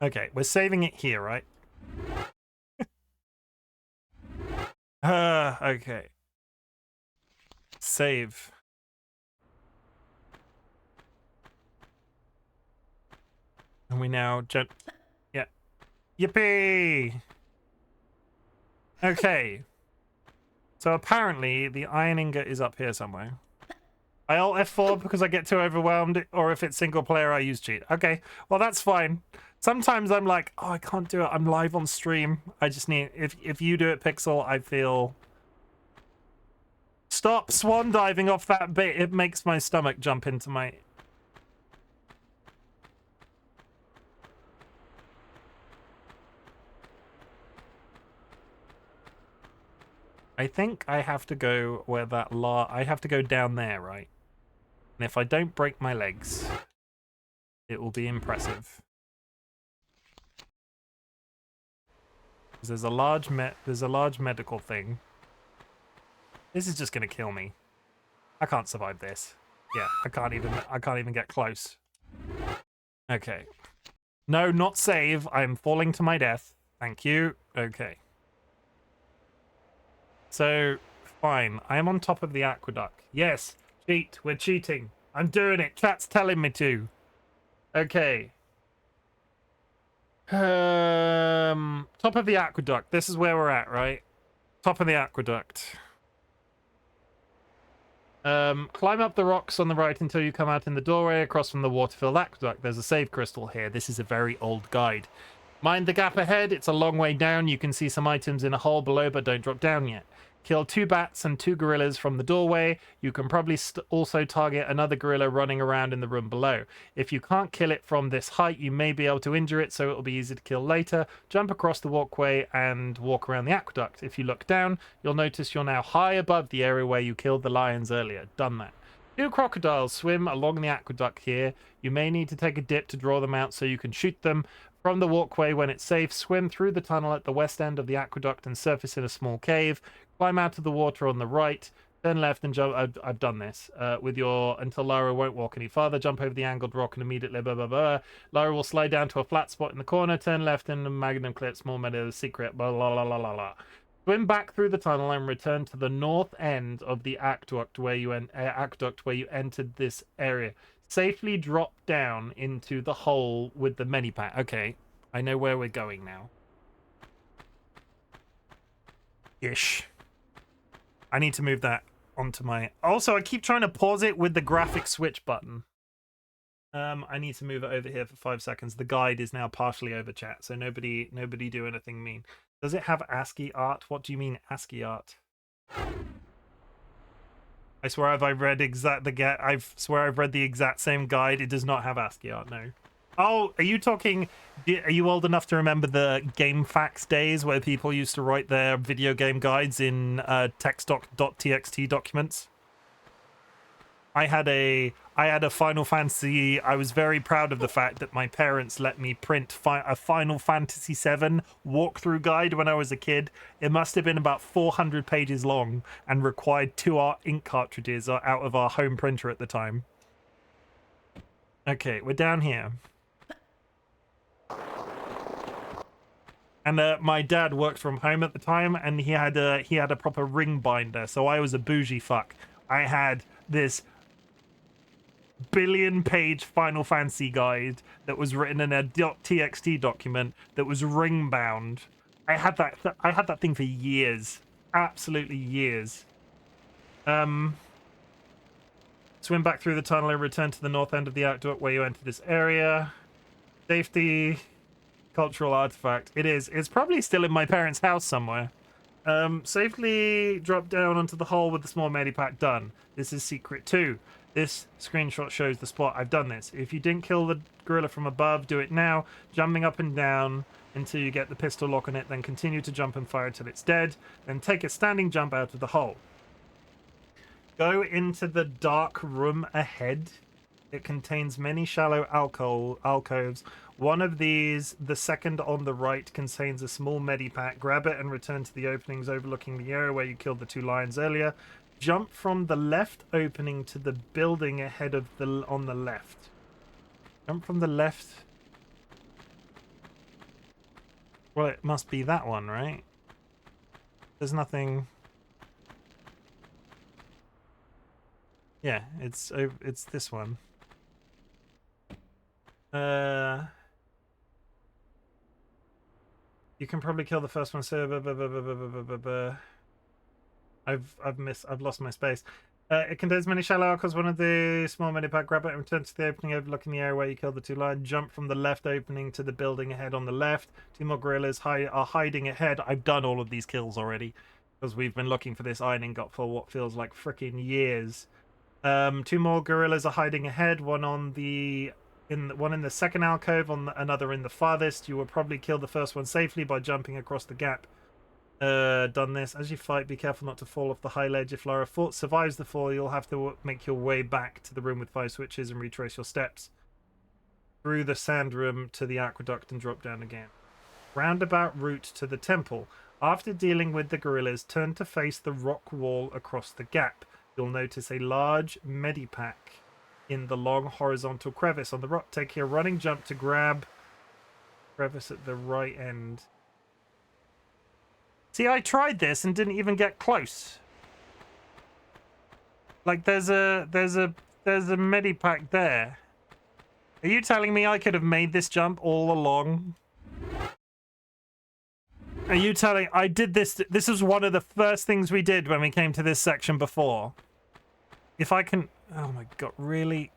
Okay, we're saving it here, right? Okay. Save. And we now jump. Yeah. Yippee! Okay. So apparently the iron ingot is up here somewhere. I alt F4 because I get too overwhelmed, or if it's single player, I use cheat. Okay, well that's fine. Sometimes I'm like, oh, I can't do it. I'm live on stream. I just need, if you do it, Pixel, I feel... Stop swan diving off that bit. It makes my stomach jump into my... I think I have to go where that I have to go down there, right? And if I don't break my legs, it will be impressive. There's a large medical thing. This is just gonna kill me. I can't survive this. Yeah, I can't even get close. Okay. No, not save. I'm falling to my death. Thank you. Okay. So, fine. I am on top of the aqueduct. Yes, cheat. We're cheating. I'm doing it. Chat's telling me to. Okay. Top of the aqueduct. This is where we're at, right? Top of the aqueduct. Climb up the rocks on the right until you come out in the doorway across from the water-filled aqueduct. There's a save crystal here. This is a very old guide. Mind the gap ahead. It's a long way down. You can see some items in a hole below, but don't drop down yet. Kill 2 bats and 2 gorillas from the doorway. You can probably also target another gorilla running around in the room below. If you can't kill it from this height, you may be able to injure it, so it'll be easy to kill later. Jump across the walkway and walk around the aqueduct. If you look down, you'll notice you're now high above the area where you killed the lions earlier. Done that. 2 crocodiles swim along the aqueduct here. You may need to take a dip to draw them out so you can shoot them. From the walkway, when it's safe, swim through the tunnel at the west end of the aqueduct and surface in a small cave. Climb out of the water on the right, then left and jump. I've done this with your until Lara won't walk any farther. Jump over the angled rock and immediately blah blah blah. Lara will slide down to a flat spot in the corner. Turn left in the magnum clip. Small meadow secret. Blah blah blah blah blah blah. Swim back through the tunnel and return to the north end of the aqueduct where you entered this area. Safely drop down into the hole with the mini pack. Okay, I know where we're going now. Ish. I need to move that onto my... Also, I keep trying to pause it with the graphic switch button. I need to move it over here for 5 seconds. The guide is now partially over chat, so nobody do anything mean. Does it have ASCII art? What do you mean ASCII art? I swear I've read the exact same guide. It does not have ASCII art, no. Oh, are you talking... Are you old enough to remember the GameFAQs days where people used to write their video game guides in text.txt documents? I had a Final Fantasy... I was very proud of the fact that my parents let me print a Final Fantasy VII walkthrough guide when I was a kid. It must have been about 400 pages long and required 2 ink cartridges out of our home printer at the time. Okay, we're down here. And my dad worked from home at the time, and he had a proper ring binder. So I was a bougie fuck. I had this billion-page Final Fantasy guide that was written in a .txt document that was ring bound. I had that thing for years, absolutely years. Swim back through the tunnel and return to the north end of the aqueduct where you enter this area. Safety. Cultural artifact. It is. It's probably still in my parents' house somewhere. Safely drop down onto the hole with the small medipack. Done. This is secret 2. This screenshot shows the spot. I've done this. If you didn't kill the gorilla from above, do it now. Jumping up and down until you get the pistol lock on it, then continue to jump and fire until it's dead. Then take a standing jump out of the hole. Go into the dark room ahead. It contains many shallow alcoves. One of these, the second on the right, contains a small medipack. Grab it and return to the openings overlooking the area where you killed the 2 lions earlier. Jump from the left opening to the building ahead of on the left. Jump from the left. Well, it must be that one, right? There's nothing. Yeah, it's this one. You can probably kill the first one. So I've lost my space. It contains many shallow alcoves. One of the small medipack. Grab it and return to the opening overlooking the area where you killed the 2 lions. Jump from the left opening to the building ahead on the left. 2 more gorillas are hiding ahead. I've done all of these kills already because we've been looking for this iron ingot for what feels like freaking years. 2 more gorillas are hiding ahead. One in the second alcove, another in the farthest. You will probably kill the first one safely by jumping across the gap. Done this. As you fight, be careful not to fall off the high ledge. If Lara survives the fall, you'll have to make your way back to the room with 5 switches and retrace your steps through the sand room to the aqueduct and drop down again. Roundabout route to the temple. After dealing with the gorillas, turn to face the rock wall across the gap. You'll notice a large medipack in the long horizontal crevice on the rock. Take a running jump to grab crevice at the right end. See, I tried this and didn't even get close. Like there's a medipack there. Are you telling me I could have made this jump all along? Are you telling I did this? This was one of the first things we did when we came to this section before. If I can, oh my god, really?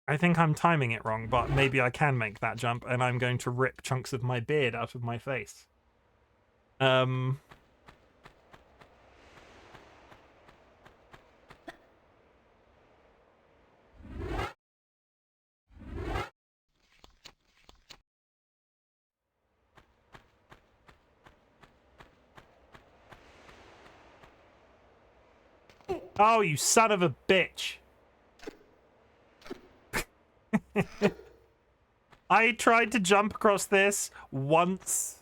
I think I'm timing it wrong, but maybe I can make that jump, and I'm going to rip chunks of my beard out of my face. Oh, you son of a bitch. I tried to jump across this once.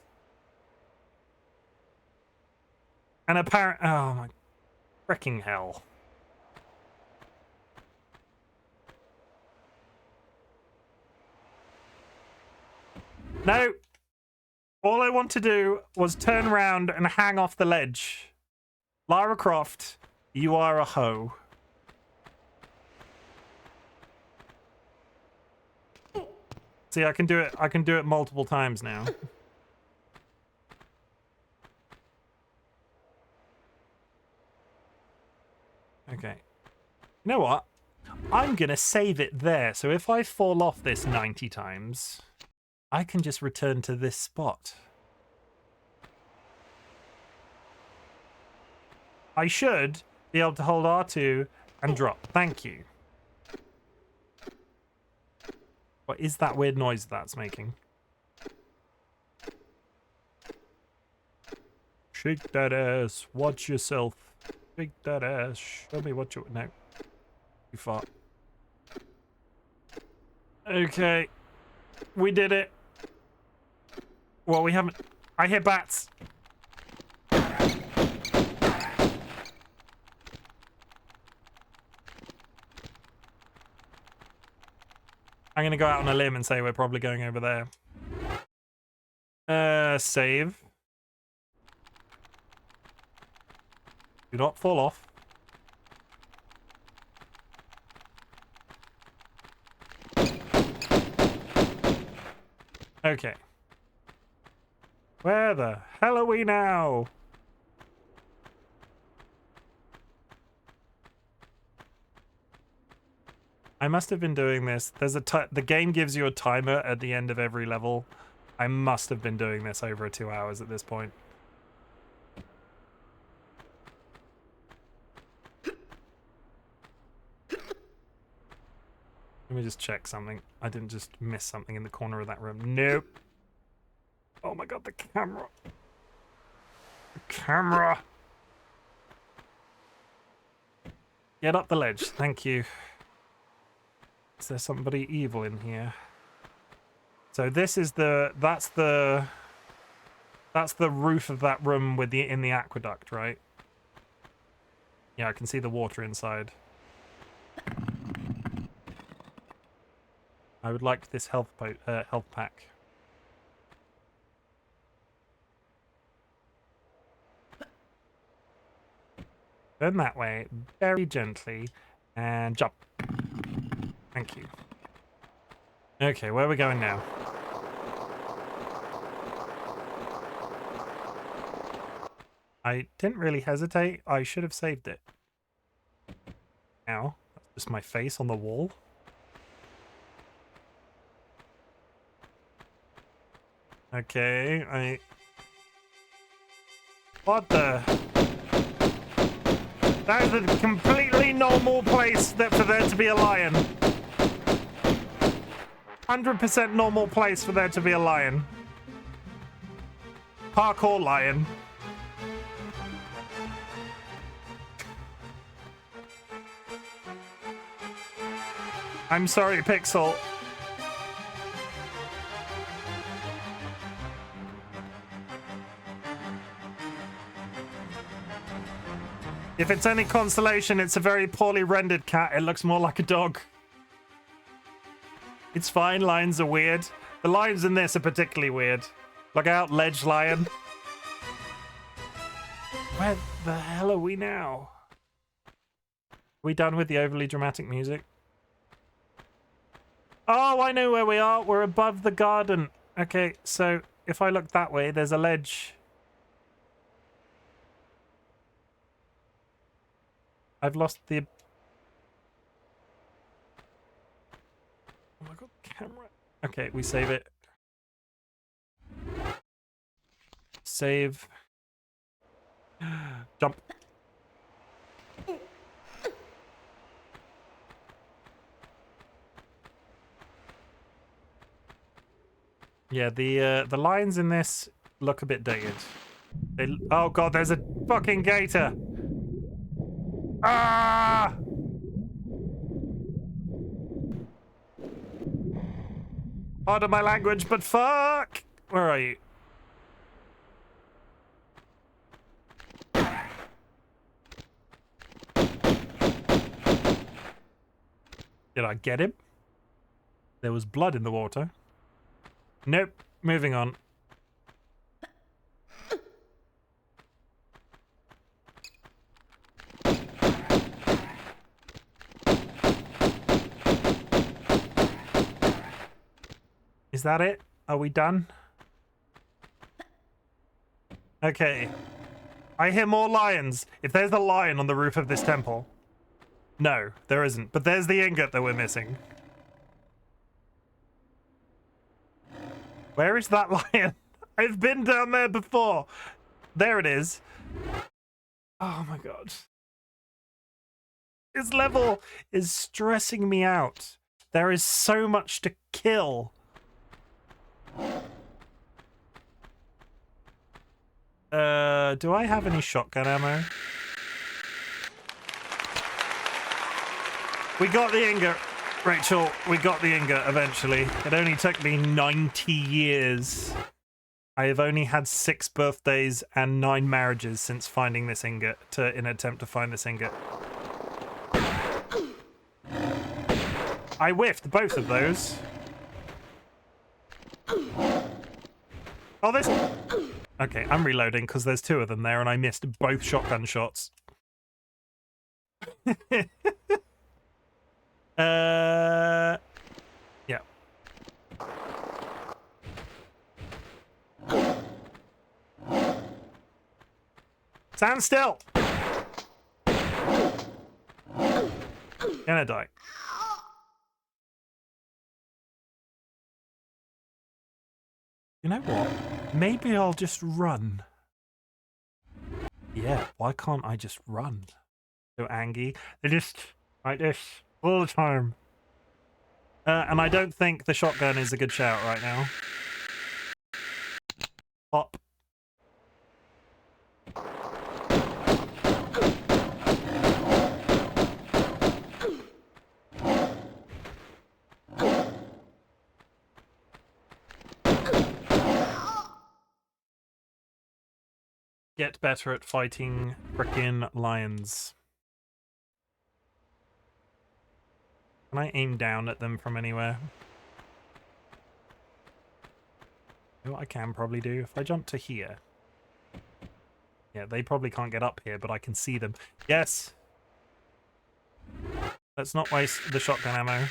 And apparently, oh my freaking hell. No. All I want to do was turn around and hang off the ledge. Lara Croft, you are a hoe. See, I can do it multiple times now. Okay. You know what? I'm gonna save it there, so if I fall off this 90 times, I can just return to this spot. I should be able to hold R2 and drop. Thank you. What is that weird noise that's making? Shake that ass. Watch yourself. Shake that ass. Show me what you... No. You fart. Okay. We did it. Well, we haven't... I hear bats. I'm going to go out on a limb and say we're probably going over there. Save. Do not fall off. Okay. Where the hell are we now? I must have been doing this. There's the game gives you a timer at the end of every level. I must have been doing this over 2 hours at this point. Let me just check something. I didn't just miss something in the corner of that room. Nope. Oh my god, the camera. The camera. Get up the ledge. Thank you. Is there somebody evil in here? So this is that's the roof of that room with in the aqueduct, right? Yeah, I can see the water inside. I would like this health pack. Turn that way very gently and jump. Thank you. Okay, where are we going now? I didn't really hesitate. I should have saved it. Now, that's just my face on the wall. Okay, What the... That is a completely normal place for there to be a lion. 100% normal place for there to be a lion. Parkour lion. I'm sorry, Pixel. If it's any consolation, it's a very poorly rendered cat. It looks more like a dog. It's fine, lions are weird. The lions in this are particularly weird. Look out, ledge lion. Where the hell are we now? Are we done with the overly dramatic music? Oh, I know where we are. We're above the garden. Okay, so if I look that way, there's a ledge. I've lost the... Oh my god, camera. Okay, we save it. Save. Jump. Yeah, the lines in this look a bit dated. Oh god, there's a fucking gator. Ah! Pardon my language, but fuck! Where are you? Did I get him? There was blood in the water. Nope. Moving on. Is that it? Are we done? Okay. I hear more lions. If there's a lion on the roof of this temple. No, there isn't. But there's the ingot that we're missing. Where is that lion? I've been down there before. There it is. Oh my god. This level is stressing me out. There is so much to kill. Do I have any shotgun ammo? We got the ingot, Rachel. We got the ingot eventually. It only took me 90 years. I have only had 6 birthdays and 9 marriages since finding this ingot, in an attempt to find this ingot. I whiffed both of those. Oh, this... Okay, I'm reloading because there's two of them there and I missed both shotgun shots. Yeah. Stand still! Gonna die. You know what? Maybe I'll just run. Yeah, why can't I just run? So Angie. They just like this all the time. And I don't think the shotgun is a good shout right now. Pop. Get better at fighting frickin' lions. Can I aim down at them from anywhere? You know what I can probably do? If I jump to here. Yeah, they probably can't get up here, but I can see them. Yes! Let's not waste the shotgun ammo.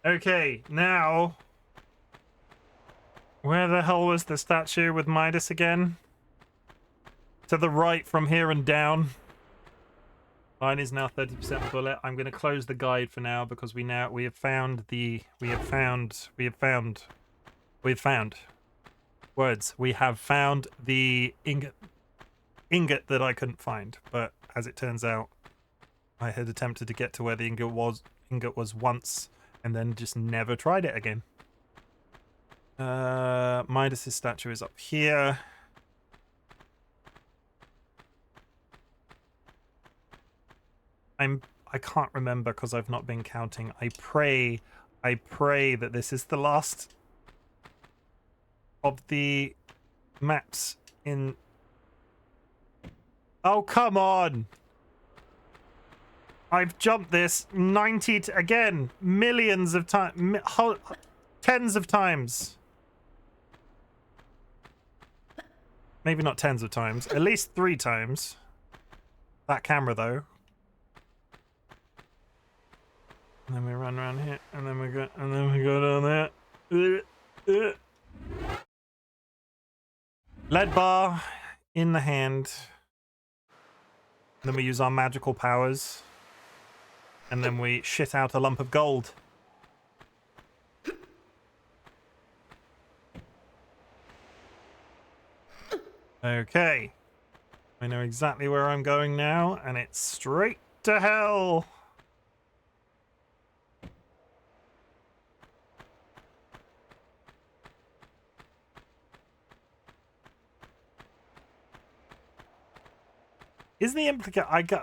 Okay, now... Where the hell was the statue with Midas again? To the right from here and down. Mine is now 30% bullet. I'm going to close the guide for now because we have found words. We have found the ingot that I couldn't find, but as it turns out, I had attempted to get to where the ingot was once and then just never tried it again. Midas's statue is up here. I can't remember because I've not been counting. I pray that this is the last of the maps in... Oh, come on! I've jumped this 90 again, millions of times, tens of times. Maybe not tens of times, at least 3 times. That camera though. And then we run around here, and then we go down there. Lead bar in the hand. And then we use our magical powers. And then we shit out a lump of gold. Okay. I know exactly where I'm going now, and it's straight to hell. Is the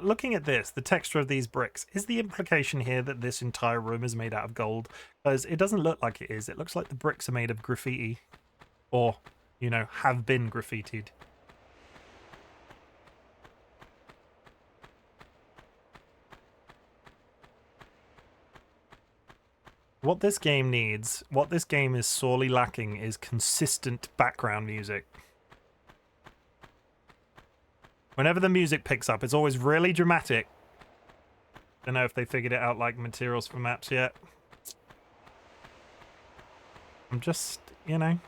looking at this, the texture of these bricks, is the implication here that this entire room is made out of gold? Because it doesn't look like it is. It looks like the bricks are made of graffiti. Or, you know, have been graffitied. What this game needs, what this game is sorely lacking, is consistent background music. Whenever the music picks up, it's always really dramatic. Don't know if they figured it out like materials for maps yet. I'm just, you know.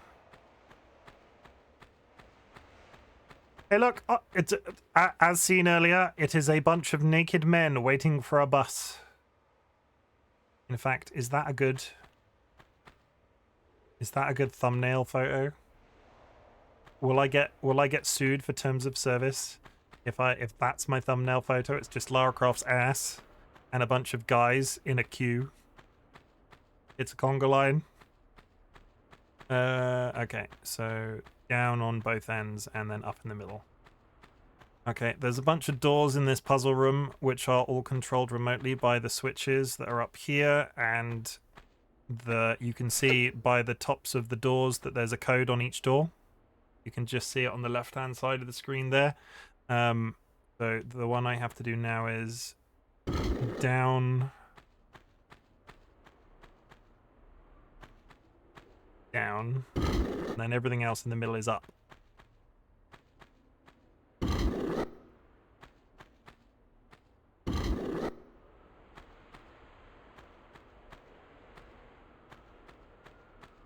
Hey, look, oh, it's as seen earlier. It is a bunch of naked men waiting for a bus. In fact, is that a good thumbnail photo? Will I get sued for terms of service if that's my thumbnail photo? It's just Lara Croft's ass and a bunch of guys in a queue. It's a conga line. Okay, so down on both ends and then up in the middle. Okay, there's a bunch of doors in this puzzle room which are all controlled remotely by the switches that are up here, and you can see by the tops of the doors that there's a code on each door. You can just see it on the left-hand side of the screen there. So the one I have to do now is down, down, and then everything else in the middle is up.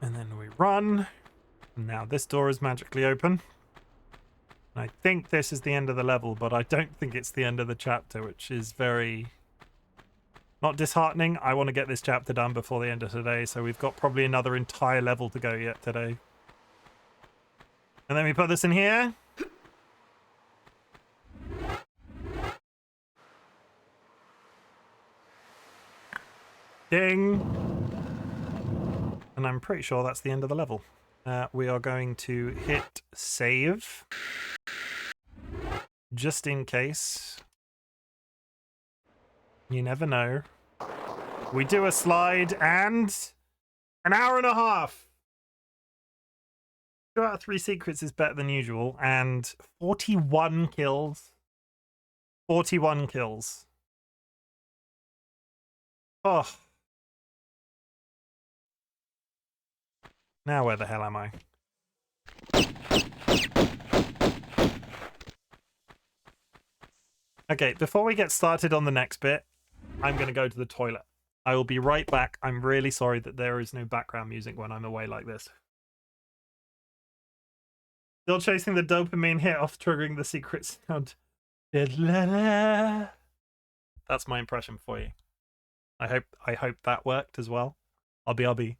And then we run. Now this door is magically open. I think this is the end of the level, but I don't think it's the end of the chapter, which is very not disheartening. I want to get this chapter done before the end of today, so we've got probably another entire level to go yet today. And then we put this in here. Ding. And I'm pretty sure that's the end of the level. We are going to hit save. Just in case. You never know. We do a slide and an hour and a half. 2 out of 3 secrets is better than usual, and 41 kills. 41 kills. Oh. Now where the hell am I? Okay, before we get started on the next bit, I'm going to go to the toilet. I will be right back. I'm really sorry that there is no background music when I'm away like this. Still chasing the dopamine hit off triggering the secret sound. That's my impression for you. I hope that worked as well. I'll be.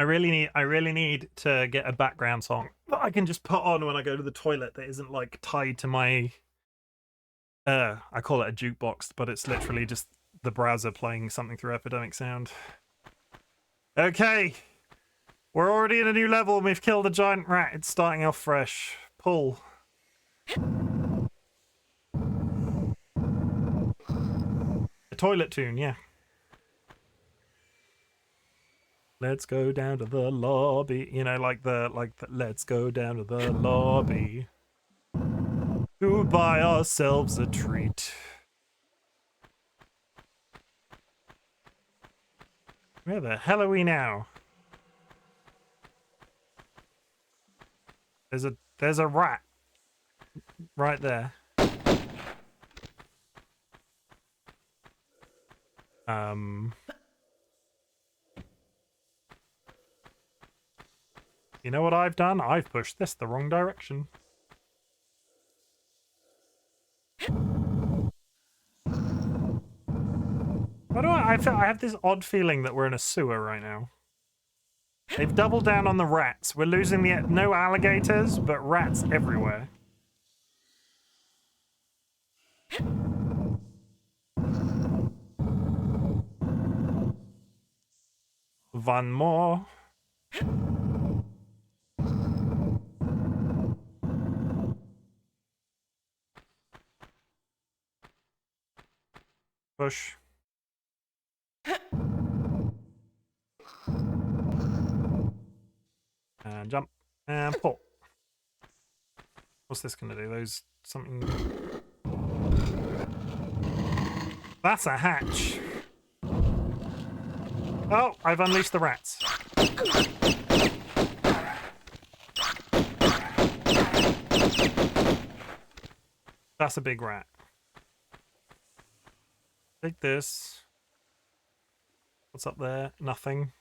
I really need to get a background song that I can just put on when I go to the toilet that isn't like tied to my I call it a jukebox, but it's literally just the browser playing something through Epidemic Sound. Okay. We're already in a new level and we've killed a giant rat. It's starting off fresh. Pull. A toilet tune, yeah. Let's go down to the lobby. You know, like the let's go down to the lobby to buy ourselves a treat. Where the hell are we now? There's a rat right there. You know what I've done? I've pushed this the wrong direction. Why do I have this odd feeling that we're in a sewer right now. They've doubled down on the rats. We're losing the no alligators, but rats everywhere. One more. Push. And jump. And pull. What's this gonna do? Those something. That's a hatch. Oh, I've unleashed the rats. That's a big rat. Take this. What's up there? Nothing.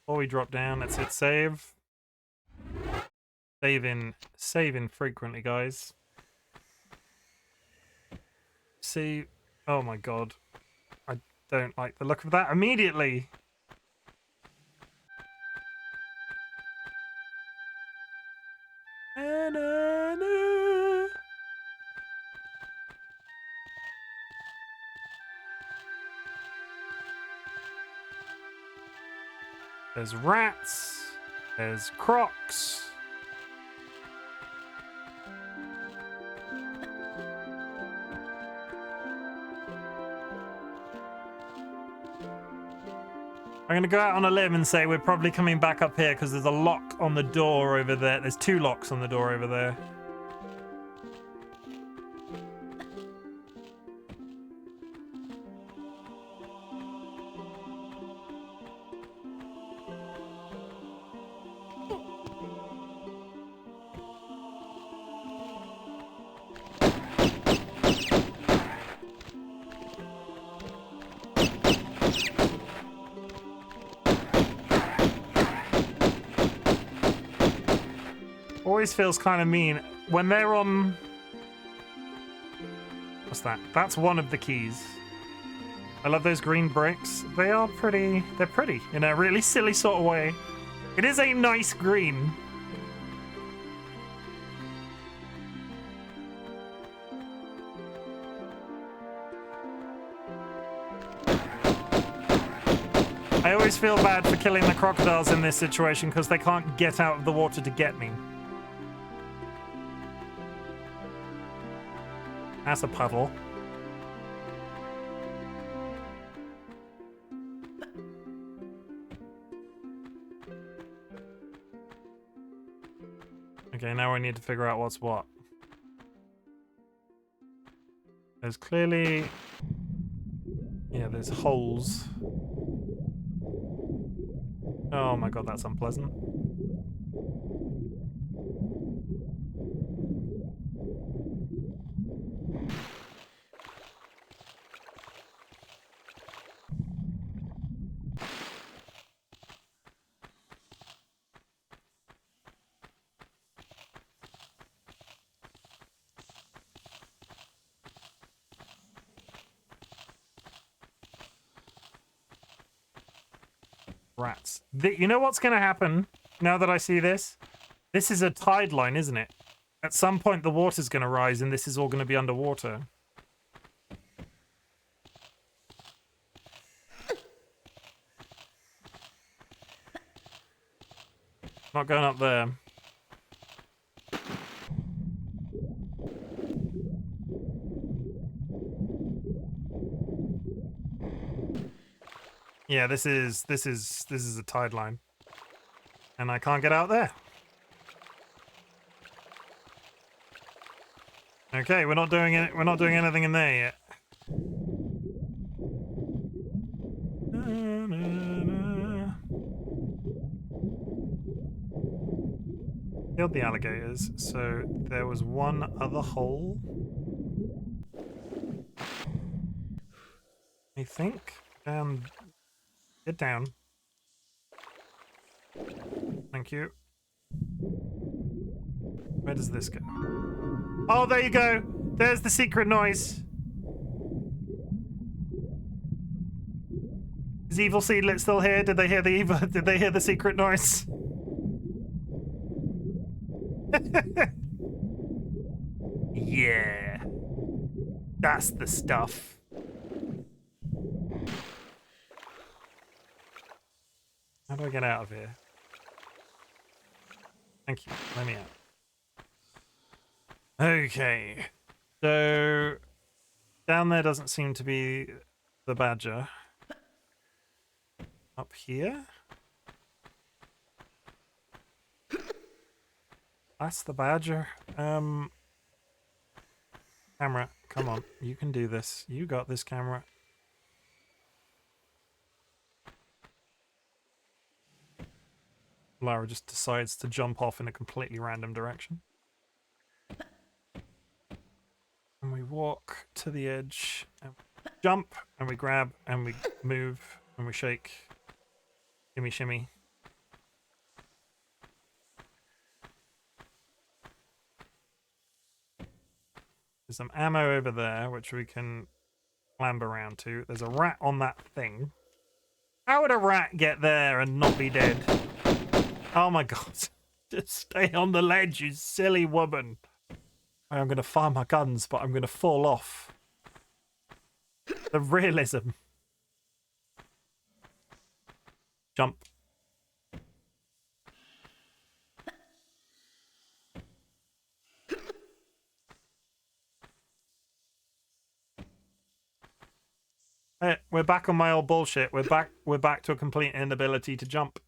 Before we drop down, let's hit save. Save frequently, guys. See, oh my god. I don't like the look of that immediately. There's rats. There's crocs. I'm going to go out on a limb and say we're probably coming back up here because there's a lock on the door over there. There's 2 locks on the door over there. Always feels kind of mean when they're on. What's that? That's one of the keys. I love those green bricks. They are pretty. They're pretty in a really silly sort of way. It is a nice green. I always feel bad for killing the crocodiles in this situation because they can't get out of the water to get me. That's a puddle. Okay, now we need to figure out what's what. There's clearly... Yeah, there's holes. Oh my god, that's unpleasant. Rats. You know what's going to happen now that I see this? This is a tide line, isn't it? At some point the water's going to rise and this is all going to be underwater. Not going up there. Yeah, this is a tide line. And I can't get out there. Okay, we're not doing it. We're not doing anything in there yet. Killed the alligators, so there was one other hole. I think. Get down. Thank you. Where does this go? Oh, there you go. There's the secret noise. Is Evil Seedlet still here? Did they hear the evil? Did they hear the secret noise? Yeah. That's the stuff. How do I get out of here? Thank you. Let me out. Okay. So down there doesn't seem to be the badger. Up here? That's the badger. Camera, come on. You can do this. You got this, camera. Lara just decides to jump off in a completely random direction. And we walk to the edge, and we jump, and we grab, and we move, and we shake. Shimmy, shimmy. There's some ammo over there, which we can clamber around to. There's a rat on that thing. How would a rat get there and not be dead? Oh my god. Just stay on the ledge, you silly woman. I'm going to fire my guns, but I'm going to fall off. The realism. Jump. Hey, we're back on my old bullshit. We're back to a complete inability to jump.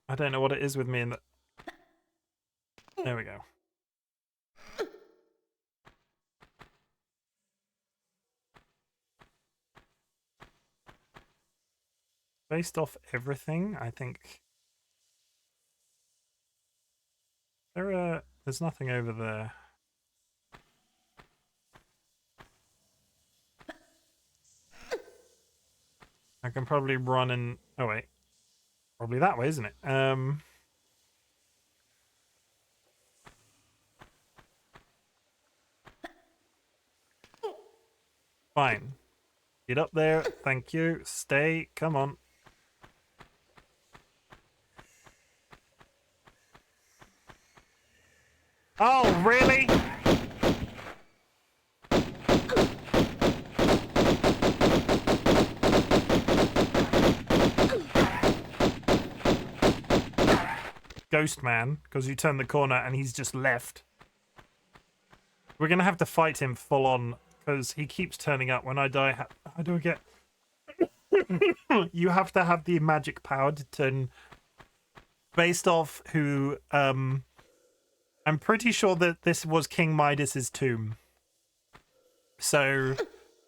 I don't know what it is with me in that. There we go. Based off everything, I think there's nothing over there. I can probably run and oh wait. Probably that way, isn't it? Fine. Get up there. Thank you. Stay. Come on. Oh, really? Ghost man, because you turn the corner and he's just left. We're gonna have to fight him full on because he keeps turning up. When I die, how do I get? You have to have the magic power to turn. Based off who, I'm pretty sure that this was King Midas's tomb. So,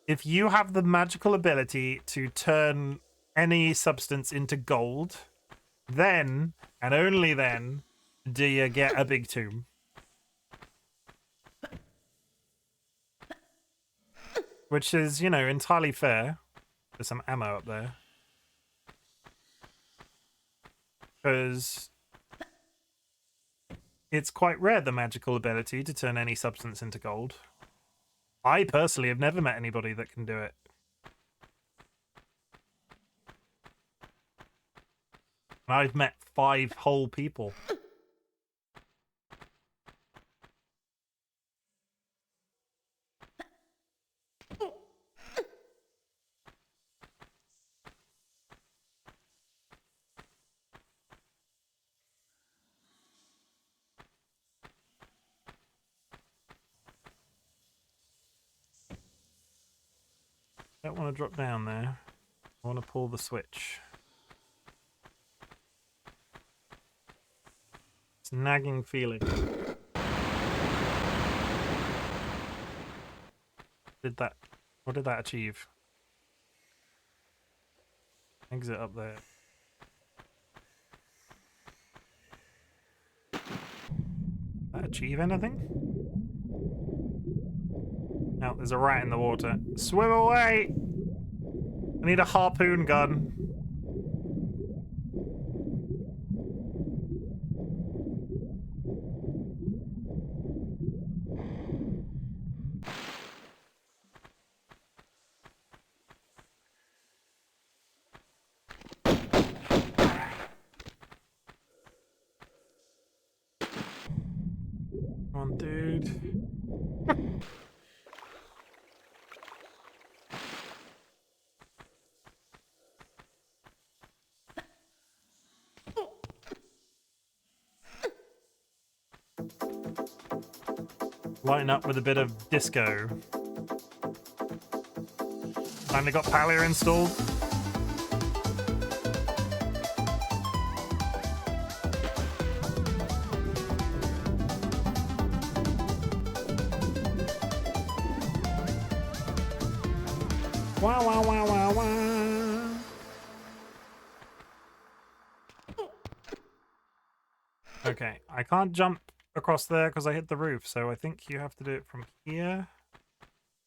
if you have the magical ability to turn any substance into gold, then and only then do you get a big tomb. Which is, you know, entirely fair. There's some ammo up there. Because it's quite rare, the magical ability to turn any substance into gold. I personally have never met anybody that can do it. I've met 5 whole people. Don't want to drop down there. I want to pull the switch. It's a nagging feeling. What did that achieve? Exit up there. Did that achieve anything? No, there's a rat in the water. Swim away! I need a harpoon gun. on, dude. Lighten up with a bit of disco. Finally got Palia installed. Wow, wow, wow, wow, wow. Okay, I can't jump across there because I hit the roof, so I think you have to do it from here.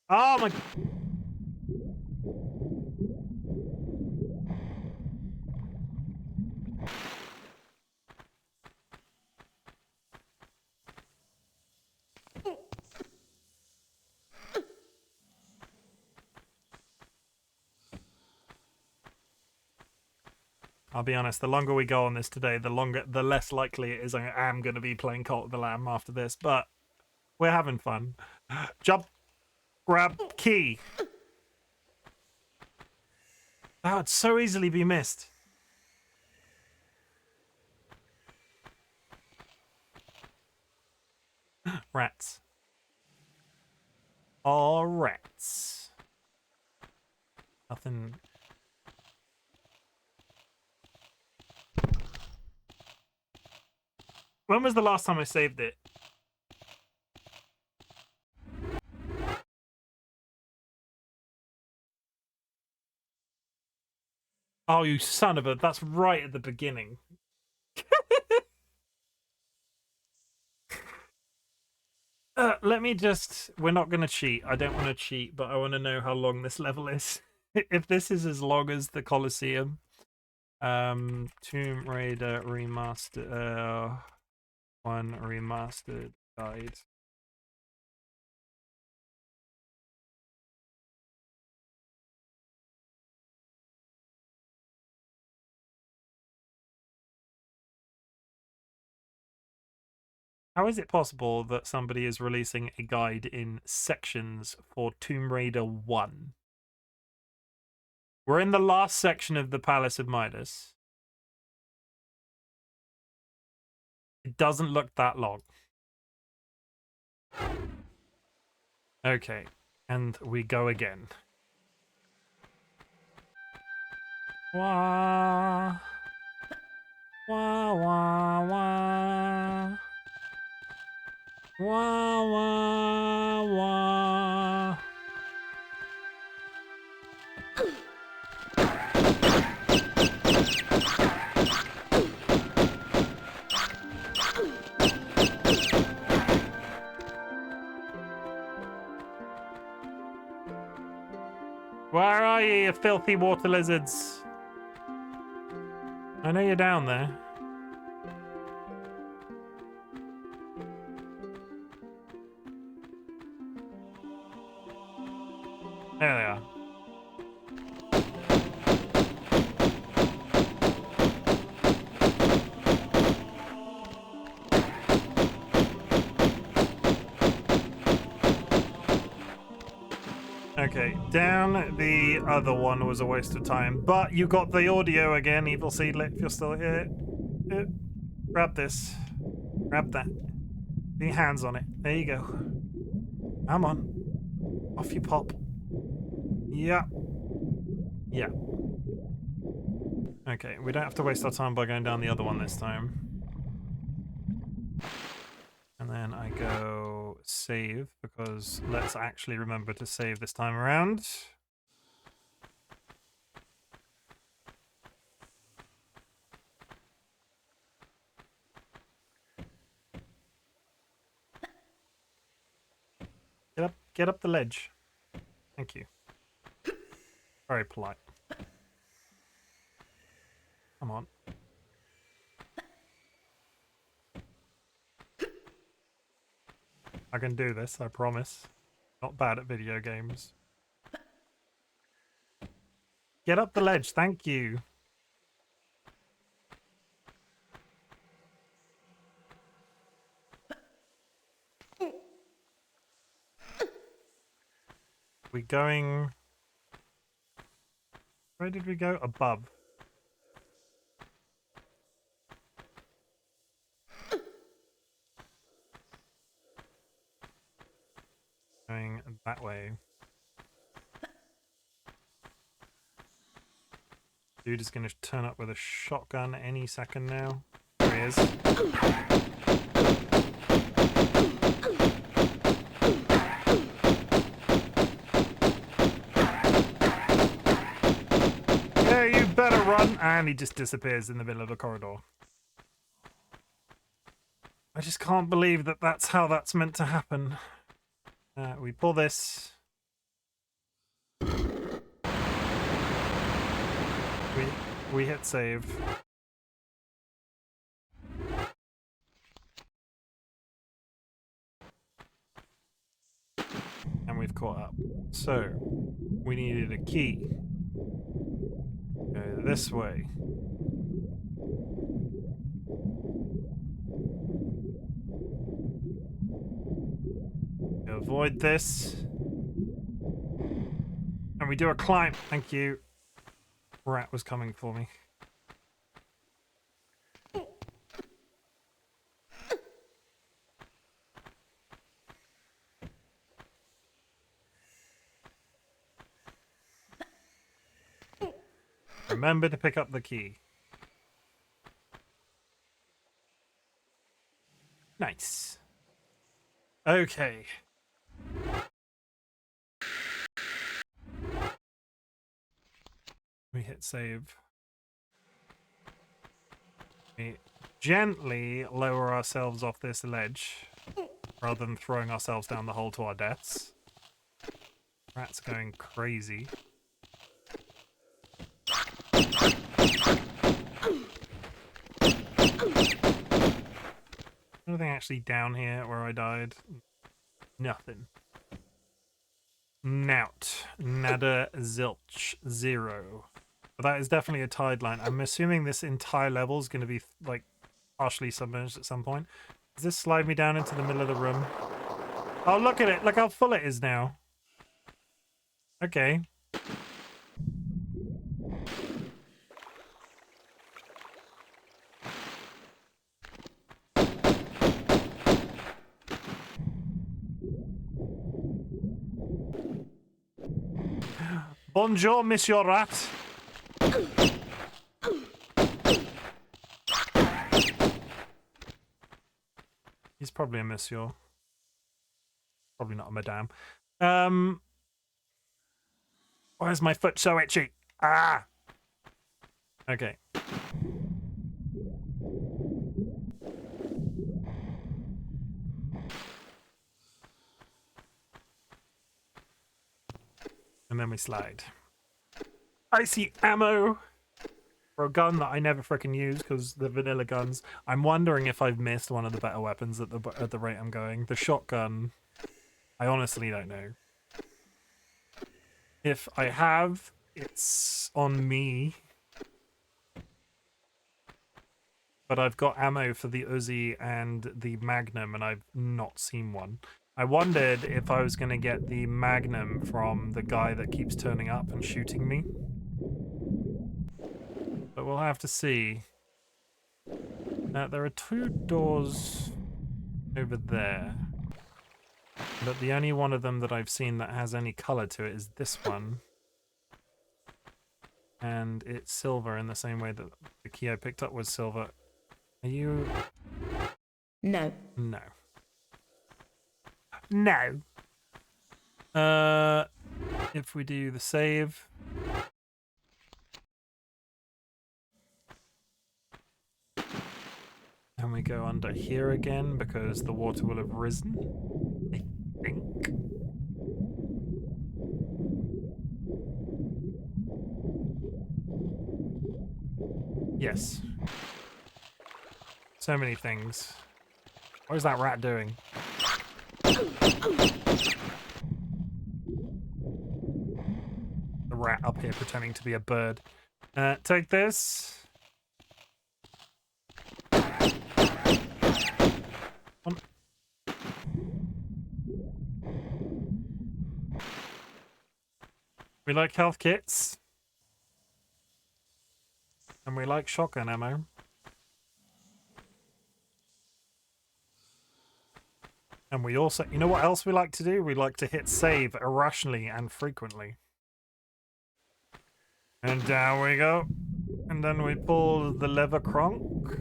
Oh my... I'll be honest, the longer we go on this today, the less likely it is I am going to be playing Cult of the Lamb after this, but we're having fun. Jump, grab, key. That would so easily be missed. Rats. Oh, rats. Nothing... When was the last time I saved it? Oh, you son of a... That's right at the beginning. Let me just... We're not going to cheat. I don't want to cheat, but I want to know how long this level is. If this is as long as the Colosseum. Tomb Raider Remastered... 1 Remastered Guide. How is it possible that somebody is releasing a guide in sections for Tomb Raider 1? We're in the last section of the Palace of Midas. It doesn't look that long. Okay, and we go again. Wah. Wah, wah, wah. Wah, wah, wah. Where are you filthy water lizards? I know you're down there. There they are. Okay, down the other one was a waste of time, but you got the audio again, Evil Seedlet, if you're still here. Grab this. Grab that. Put your hands on it. There you go. Come on. Off you pop. Yeah. Yeah. Okay, we don't have to waste our time by going down the other one this time. And then I go save, because let's actually remember to save this time around. Get up the ledge. Thank you. Very polite. Come on. I can do this, I promise. Not bad at video games. Get up the ledge, thank you. We going... Where did we go? Above. Going that way. Dude is going to turn up with a shotgun any second now. There he is. Yeah, you better run! And he just disappears in the middle of the corridor. I just can't believe that that's how that's meant to happen. We pull this. We hit save. And we've caught up. So, we needed a key. Go this way. Avoid this. And we do a climb. Thank you. Rat was coming for me. Remember to pick up the key. Nice. Okay. We hit save. We gently lower ourselves off this ledge rather than throwing ourselves down the hole to our deaths. Rat's going crazy. Anything actually down here where I died? Nothing. Nout. Nada. Zilch. Zero. But that is definitely a tide line. I'm assuming this entire level is going to be like partially submerged at some point. Does this slide me down into the middle of the room? Oh, look at it. Look how full it is now. Okay. Bonjour, Monsieur Rat. He's probably a monsieur. Probably not a madame. Why is my foot so itchy? Ah! Okay. And then we slide. I see ammo for a gun that I never frickin' use because the vanilla guns. I'm wondering if I've missed one of the better weapons at the rate I'm going. The shotgun, I honestly don't know. If I have, it's on me. But I've got ammo for the Uzi and the Magnum, and I've not seen one. I wondered if I was going to get the Magnum from the guy that keeps turning up and shooting me. But we'll have to see. There are two doors over there. But the only one of them that I've seen that has any color to it is this one. And it's silver in the same way that the key I picked up was silver. Are you... No. No. No. If we do the save... And we go under here again because the water will have risen. I think. Yes. So many things. What is that rat doing? The rat up here pretending to be a bird. Take this. We like health kits. And we like shotgun ammo. And we also, you know what else we like to do? We like to hit save irrationally and frequently. And down we go. And then we pull the lever cronk.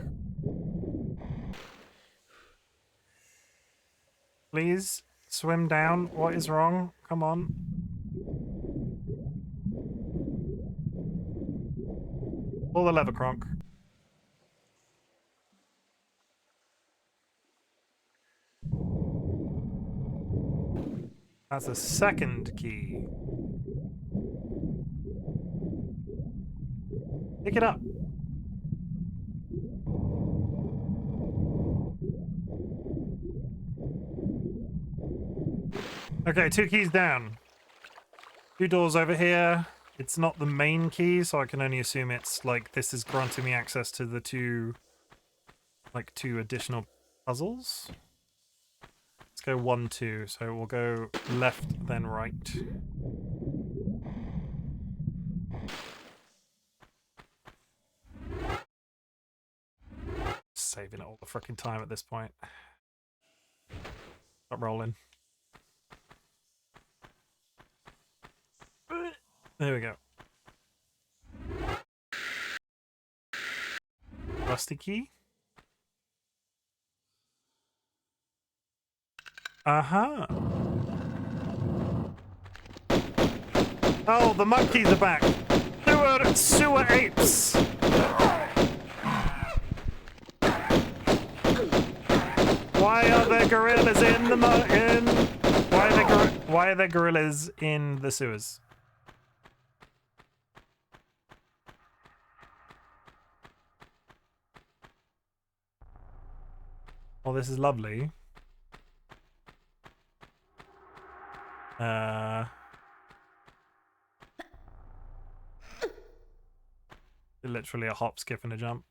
Please swim down. What is wrong? Come on. Pull the lever cronk. That's a second key. Pick it up. Okay, 2 keys down. 2 doors over here. It's not the main key, so I can only assume it's like this is granting me access to the 2 additional puzzles. Let's go 1, 2. So we'll go left, then right. Saving it all the freaking time at this point. Stop rolling. There we go. Rusty key. Uh-huh. Oh, the monkeys are back. Sewer apes. Why are there gorillas in the why are there gorillas in the sewers? Well, this is lovely. Literally a hop, skip, and a jump.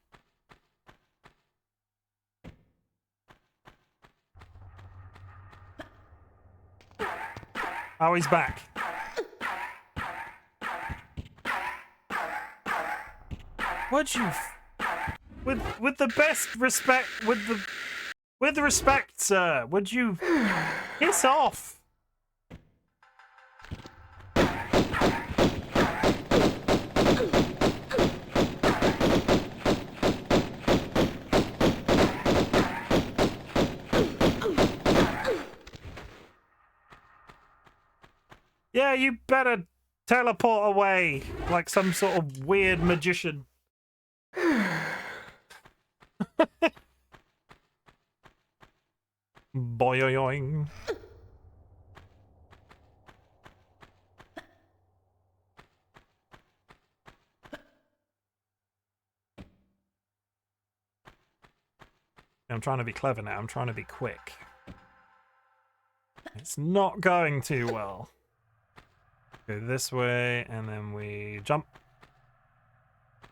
Oh, he's back. Would you, with the best respect, with respect, sir, would you piss off? Yeah, you better teleport away like some sort of weird magician. Boyoing. I'm trying to be clever now. I'm trying to be quick. It's not going too well. Go this way, and then we jump.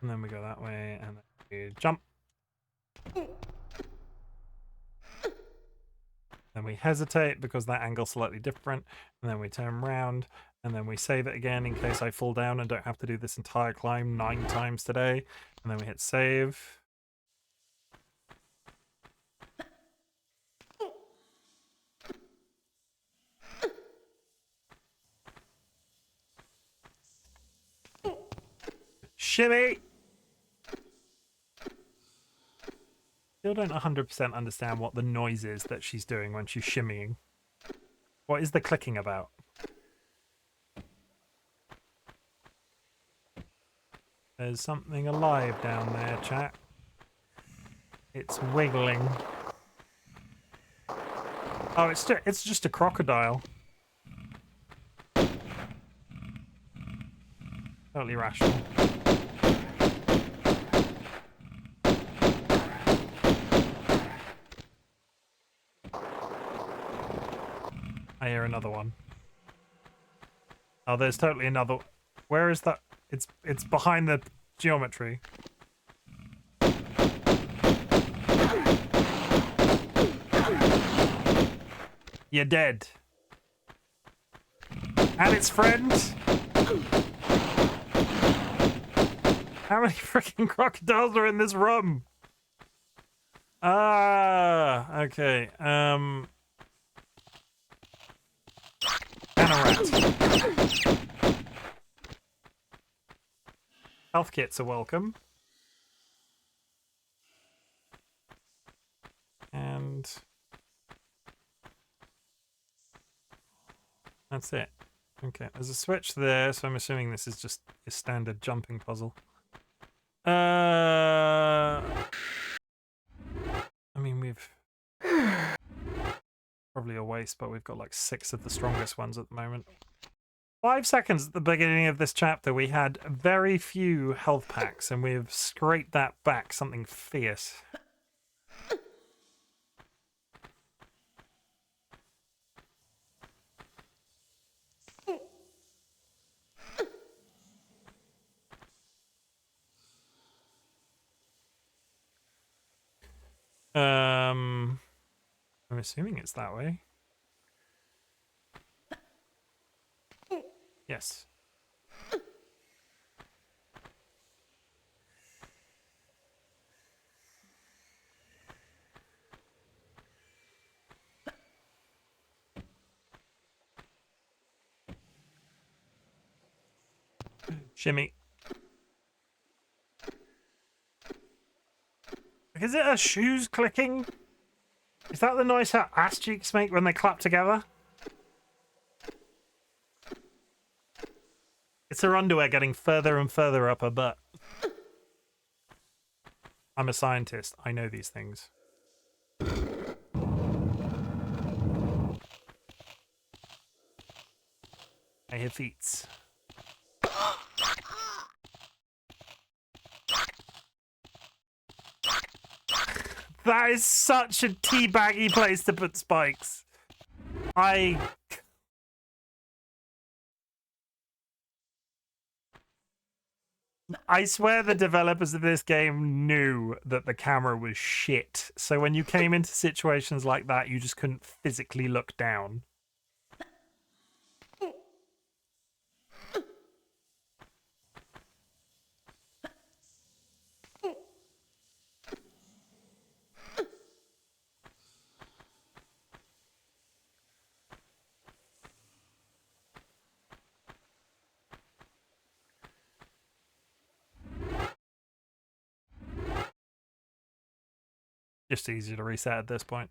And then we go that way, and then we jump. Then we hesitate because that angle's slightly different. And then we turn around, and then we save it again in case I fall down and don't have to do this entire climb 9 times today. And then we hit save. Shimmy! Still don't 100% understand what the noise is that she's doing when she's shimmying. What is the clicking about? There's something alive down there, chat. It's wiggling. Oh, it's just a crocodile. Totally rational. I hear another one. Oh, there's totally another. Where is that? It's behind the geometry. You're dead. And its friend. How many freaking crocodiles are in this room? Ah, okay. And a rat. Health kits are welcome. And that's it. Okay, there's a switch there, so I'm assuming this is just a standard jumping puzzle. I mean, we've probably a waste, but we've got like 6 of the strongest ones at the moment. 5 seconds at the beginning of this chapter, we had very few health packs, and we've scraped that back something fierce. I'm assuming it's that way. Yes. Shimmy. Is it her shoes clicking? Is that the noise her ass cheeks make when they clap together? It's her underwear getting further and further up her butt. I'm a scientist. I know these things. I hear feet. That is such a teabaggy place to put spikes. I swear the developers of this game knew that the camera was shit. So when you came into situations like that, you just couldn't physically look down. Just easier to reset at this point.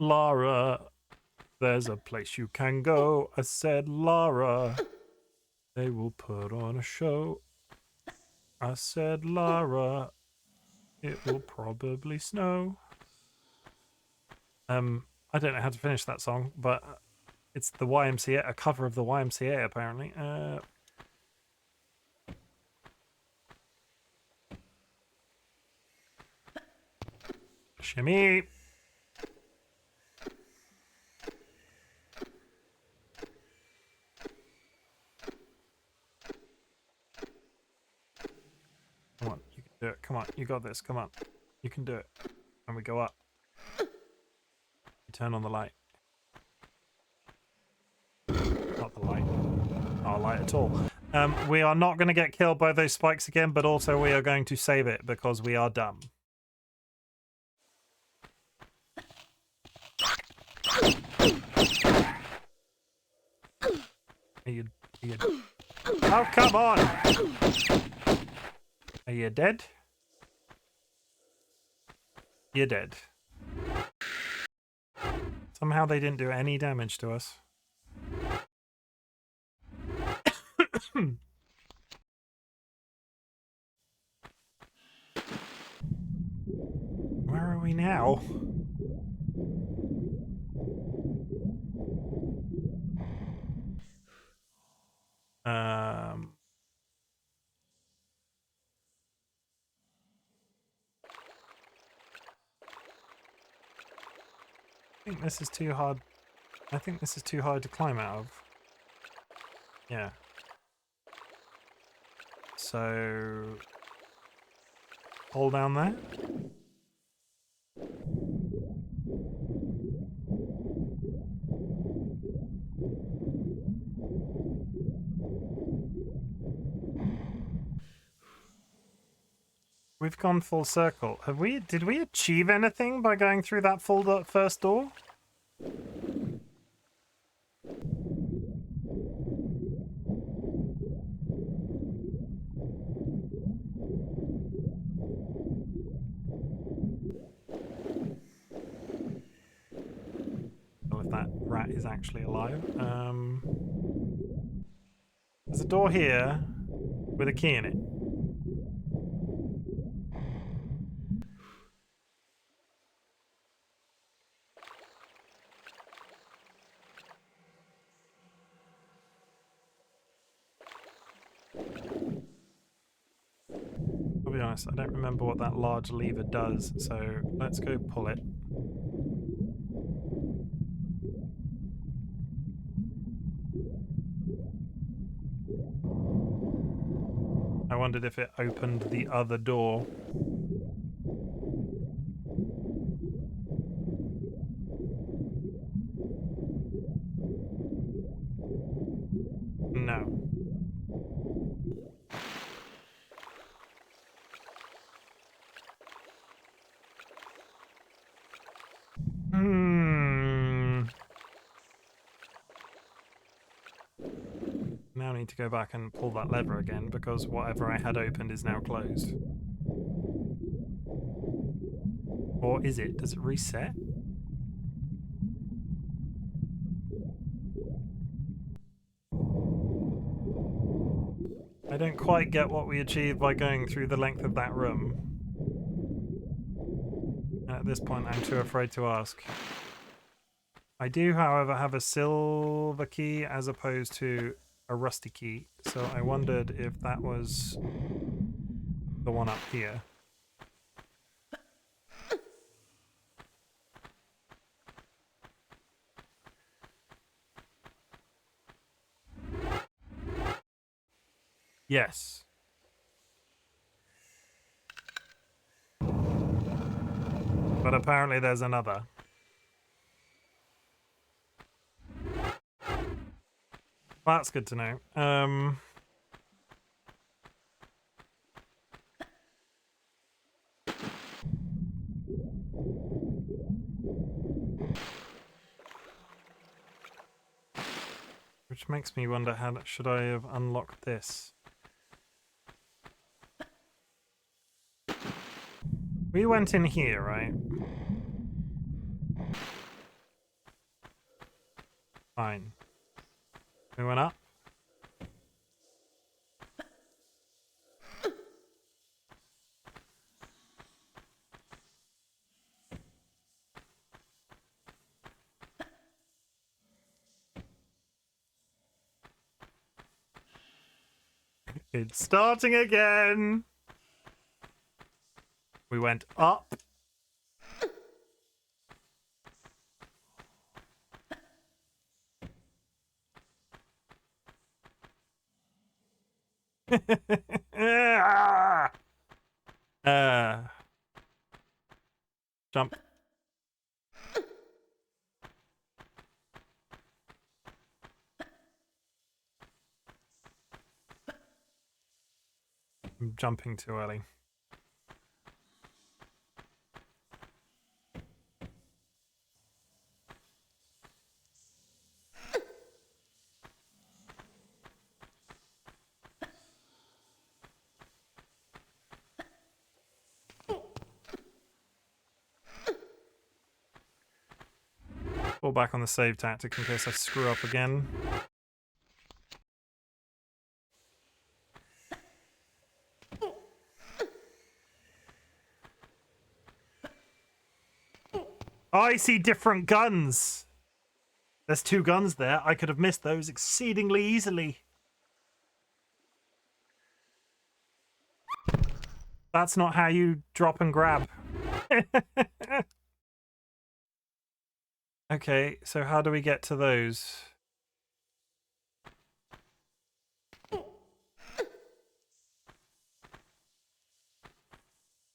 Lara, there's a place you can go. I said, Lara, they will put on a show. I said, Lara, it will probably snow. I don't know how to finish that song, but it's the YMCA, a cover of the YMCA, apparently. Shimmy. Come on, you can do it. Come on, you got this. Come on, you can do it. And we go up. You turn on the light. Not the light. Not a light at all. We are not going to get killed by those spikes again, but also we are going to save it because we are dumb. Are you... Oh, come on! Are you dead? You're dead. Somehow they didn't do any damage to us. Where are we now? I think this is too hard. I think this is too hard to climb out of. Yeah. So hole down there. We've gone full circle. Have we? Did we achieve anything by going through that first door? Well, if that rat is actually alive. There's a door here with a key in it. I'll be honest, I don't remember what that large lever does, so let's go pull it. I wondered if it opened the other door. No. Now I need to go back and pull that lever again because whatever I had opened is now closed. Or is it? Does it reset? I don't quite get what we achieved by going through the length of that room. And at this point, I'm too afraid to ask. I do, however, have a silver key as opposed to a rusty key, so I wondered if that was the one up here. Yes. But apparently there's another. Well, that's good to know. Which makes me wonder, how should I have unlocked this? We went in here, right? Fine. We went up. It's starting again. We went up. Jump. I'm jumping too early. Fall back on the save tactic in case I screw up again. I see different guns. There's two guns there. I could have missed those exceedingly easily. That's not how you drop and grab. Okay, so how do we get to those?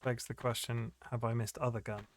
Begs the question, have I missed other gun?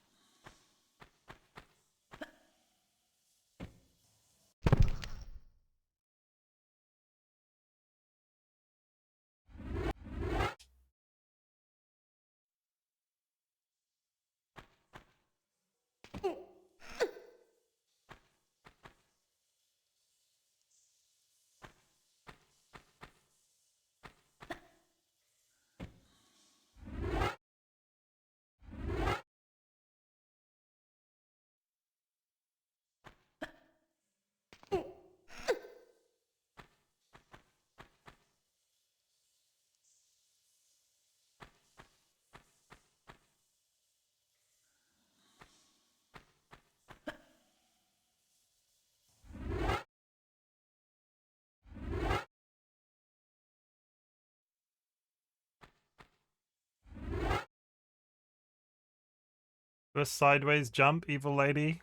Do a sideways jump, evil lady.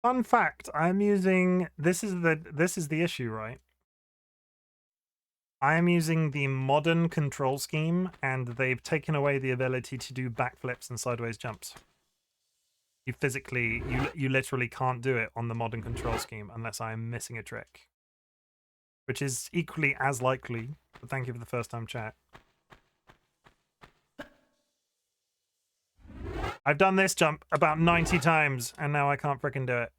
Fun fact, I'm using this is the issue, right? I am using the modern control scheme, and they've taken away the ability to do backflips and sideways jumps. You physically, you literally can't do it on the modern control scheme unless I'm missing a trick. Which is equally as likely, but thank you for the first time chat. I've done this jump about 90 times, and now I can't frickin' do it.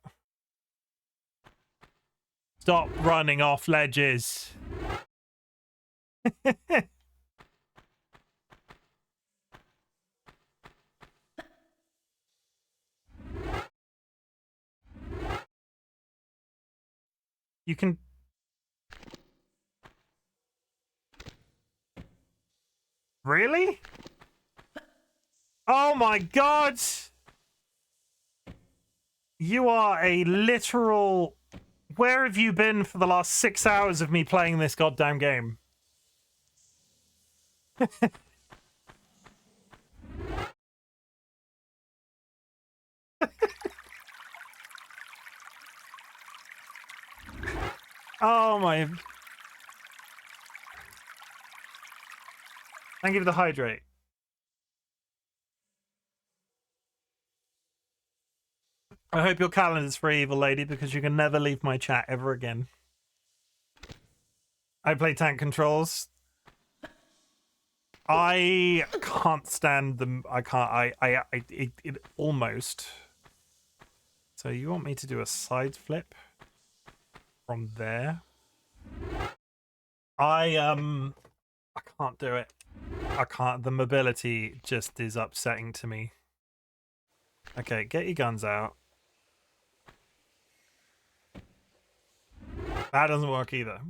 Stop running off ledges. You can... Really? Oh my god! You are a literal... Where have you been for the last 6 hours of me playing this goddamn game? Oh my... Thank you for the hydrate. I hope your calendar's free, evil lady, because you can never leave my chat ever again. I play tank controls. I can't stand them. I can't. It almost. So you want me to do a side flip from there? I can't do it. I can't. The mobility just is upsetting to me. Okay, get your guns out. That doesn't work either.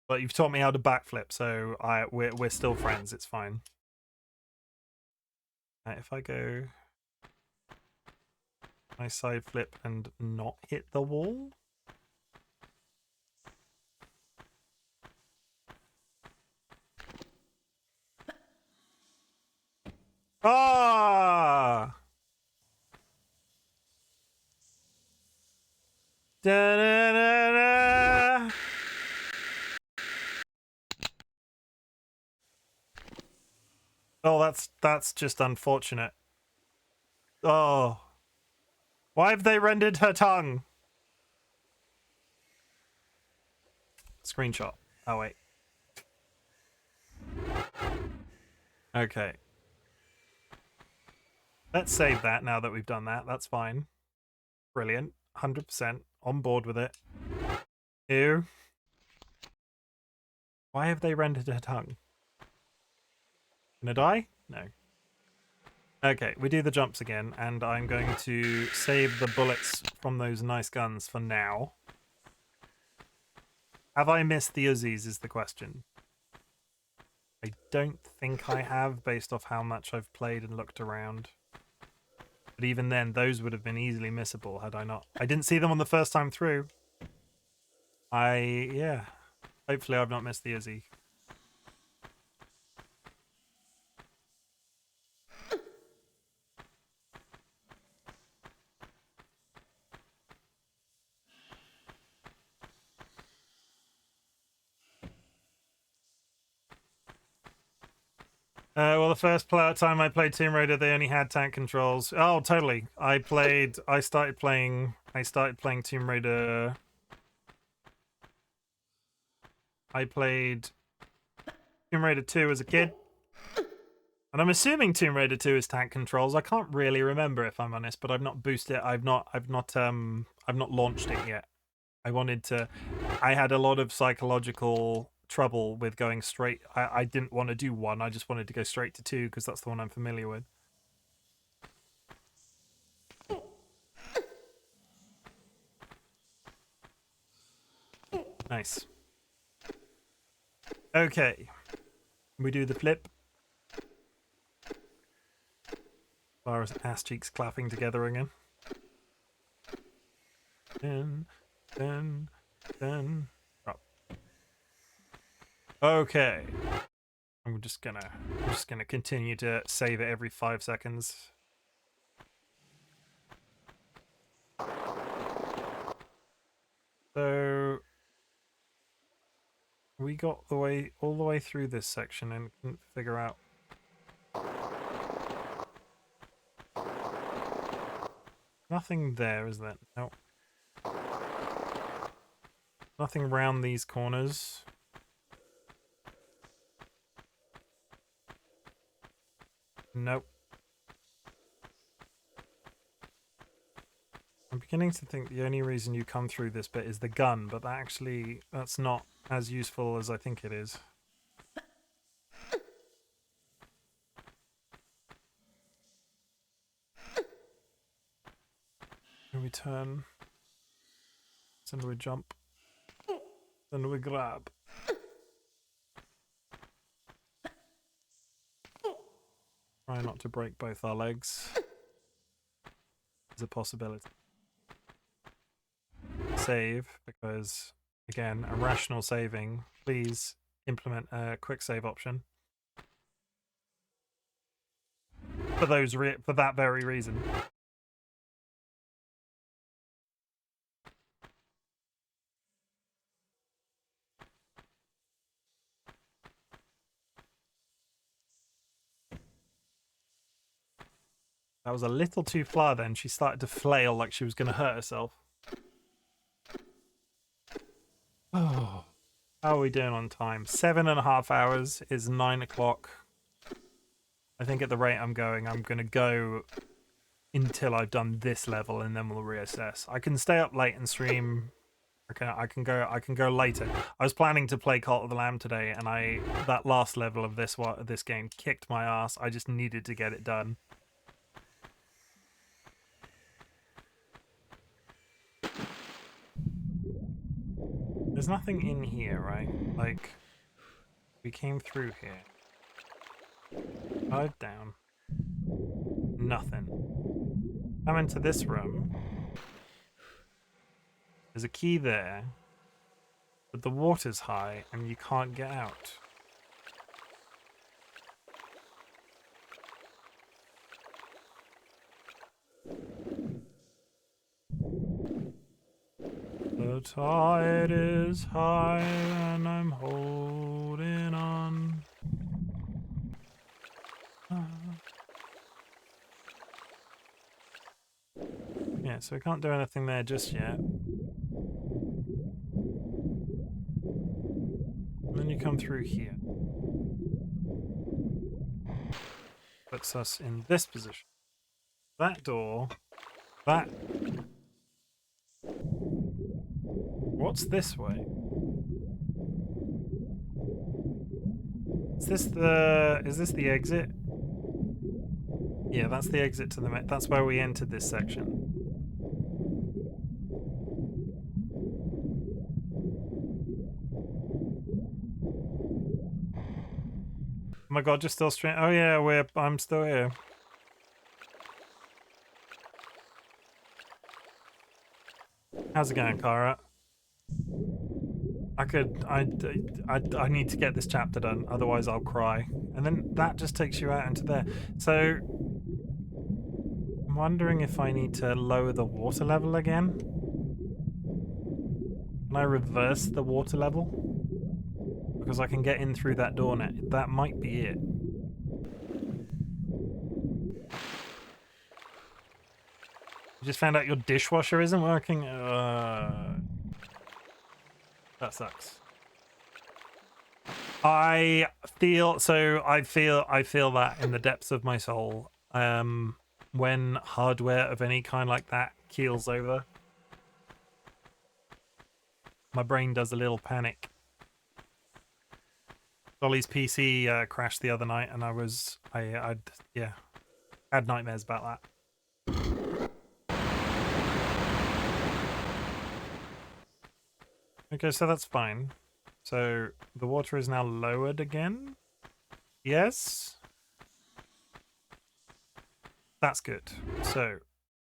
But you've taught me how to backflip, so we're still friends. It's fine. If I go my side flip and not hit the wall. Ah! Da, da, da, da. Oh, that's just unfortunate. Oh. Why have they rendered her tongue? Screenshot. Oh, wait. Okay. Let's save that now that we've done that. That's fine. Brilliant. 100% on board with it. Ew. Why have they rendered her tongue? Gonna die? No. Okay, we do the jumps again, and I'm going to save the bullets from those nice guns for now. Have I missed the Uzis is the question. I don't think I have, based off how much I've played and looked around. But even then, those would have been easily missable had I not. I didn't see them on the first time through. Yeah. Hopefully I've not missed the Uzi. Well, the first time I played Tomb Raider, they only had tank controls. Oh, totally. I started playing Tomb Raider. I played Tomb Raider 2 as a kid. And I'm assuming Tomb Raider 2 is tank controls. I can't really remember, if I'm honest, but I've not boosted it. I've not launched it yet. I had a lot of psychological trouble with going straight. I didn't want to do 1. I just wanted to go straight to 2 because that's the one I'm familiar with. Nice. Okay. We do the flip. Lara's ass cheeks clapping together again. Then. Oh. Okay. I'm just gonna continue to save it every 5 seconds. So we got all the way through this section and couldn't figure out. Nothing there, is there? No. Nothing around these corners. Nope. I'm beginning to think the only reason you come through this bit is the gun, but that's not as useful as I think it is. Then we turn. Then we jump. Then we grab. Try not to break both our legs. Is a possibility. Save, because again, a rational saving. Please implement a quick save option. For that very reason. That was a little too far then. She started to flail like she was going to hurt herself. Oh, how are we doing on time? 7.5 hours is 9 o'clock. I think at the rate I'm going to go until I've done this level and then we'll reassess. I can stay up late and stream. I can go later. I was planning to play Cult of the Lamb today, and that last level of this game kicked my ass. I just needed to get it done. There's nothing in here, right? Like, we came through here. Dive down. Nothing. Come into this room. There's a key there. But the water's high and you can't get out. The tide is high and I'm holding on. Yeah, so we can't do anything there just yet. And then you come through here. Puts us in this position. That door. That. What's this way? Is this the exit? Yeah, that's the exit to the that's where we entered this section. Oh my god, you're still streaming. Oh yeah, I'm still here. How's it going, Cara? I need to get this chapter done, otherwise I'll cry. And then that just takes you out into there. So I'm wondering if I need to lower the water level again. Can I reverse the water level? Because I can get in through that door now. That might be it. You just found out your dishwasher isn't working? That sucks. I feel that in the depths of my soul. When hardware of any kind like that keels over, my brain does a little panic. Dolly's PC crashed the other night, and I had nightmares about that. Okay, so that's fine. So the water is now lowered again. Yes. That's good. So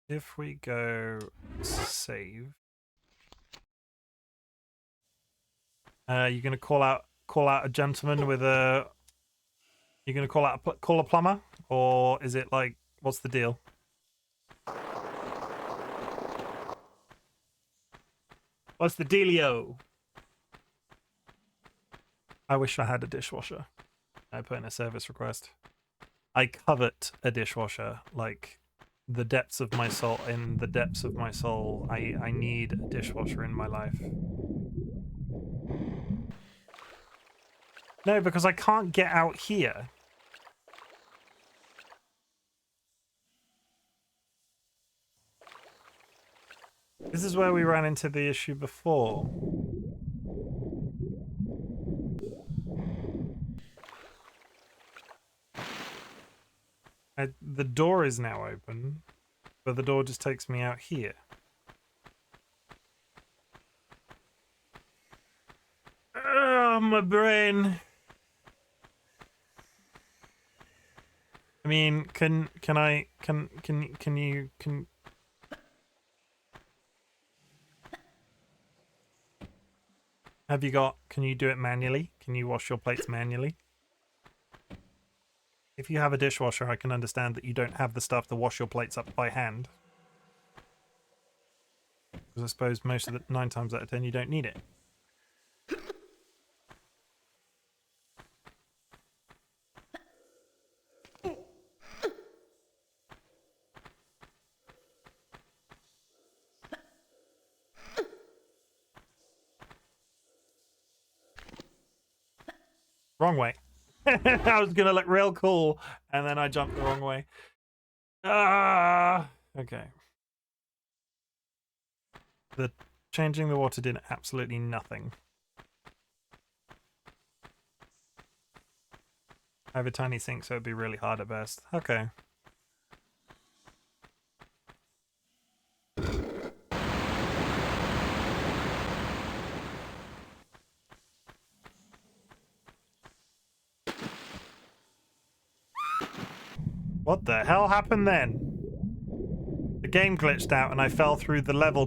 if we go save, you're gonna call out a gentleman with a. You're gonna call a plumber, or is it like, what's the deal? What's the dealio? I wish I had a dishwasher. I put in a service request. I covet a dishwasher, like the depths of my soul. In the depths of my soul, I need a dishwasher in my life. No, because I can't get out here. This is where we ran into the issue before. The door is now open, but the door just takes me out here. Oh, my brain. I mean, can you have you got, can you do it manually? Can you wash your plates manually? If you have a dishwasher, I can understand that you don't have the stuff to wash your plates up by hand. Because I suppose most of the 9 times out of 10 you don't need it. Wrong way. I was gonna look real cool, and then I jumped the wrong way. Okay. The changing the water did absolutely nothing. I have a tiny sink, so it'd be really hard at best. Okay. What the hell happened then? The game glitched out and I fell through the level.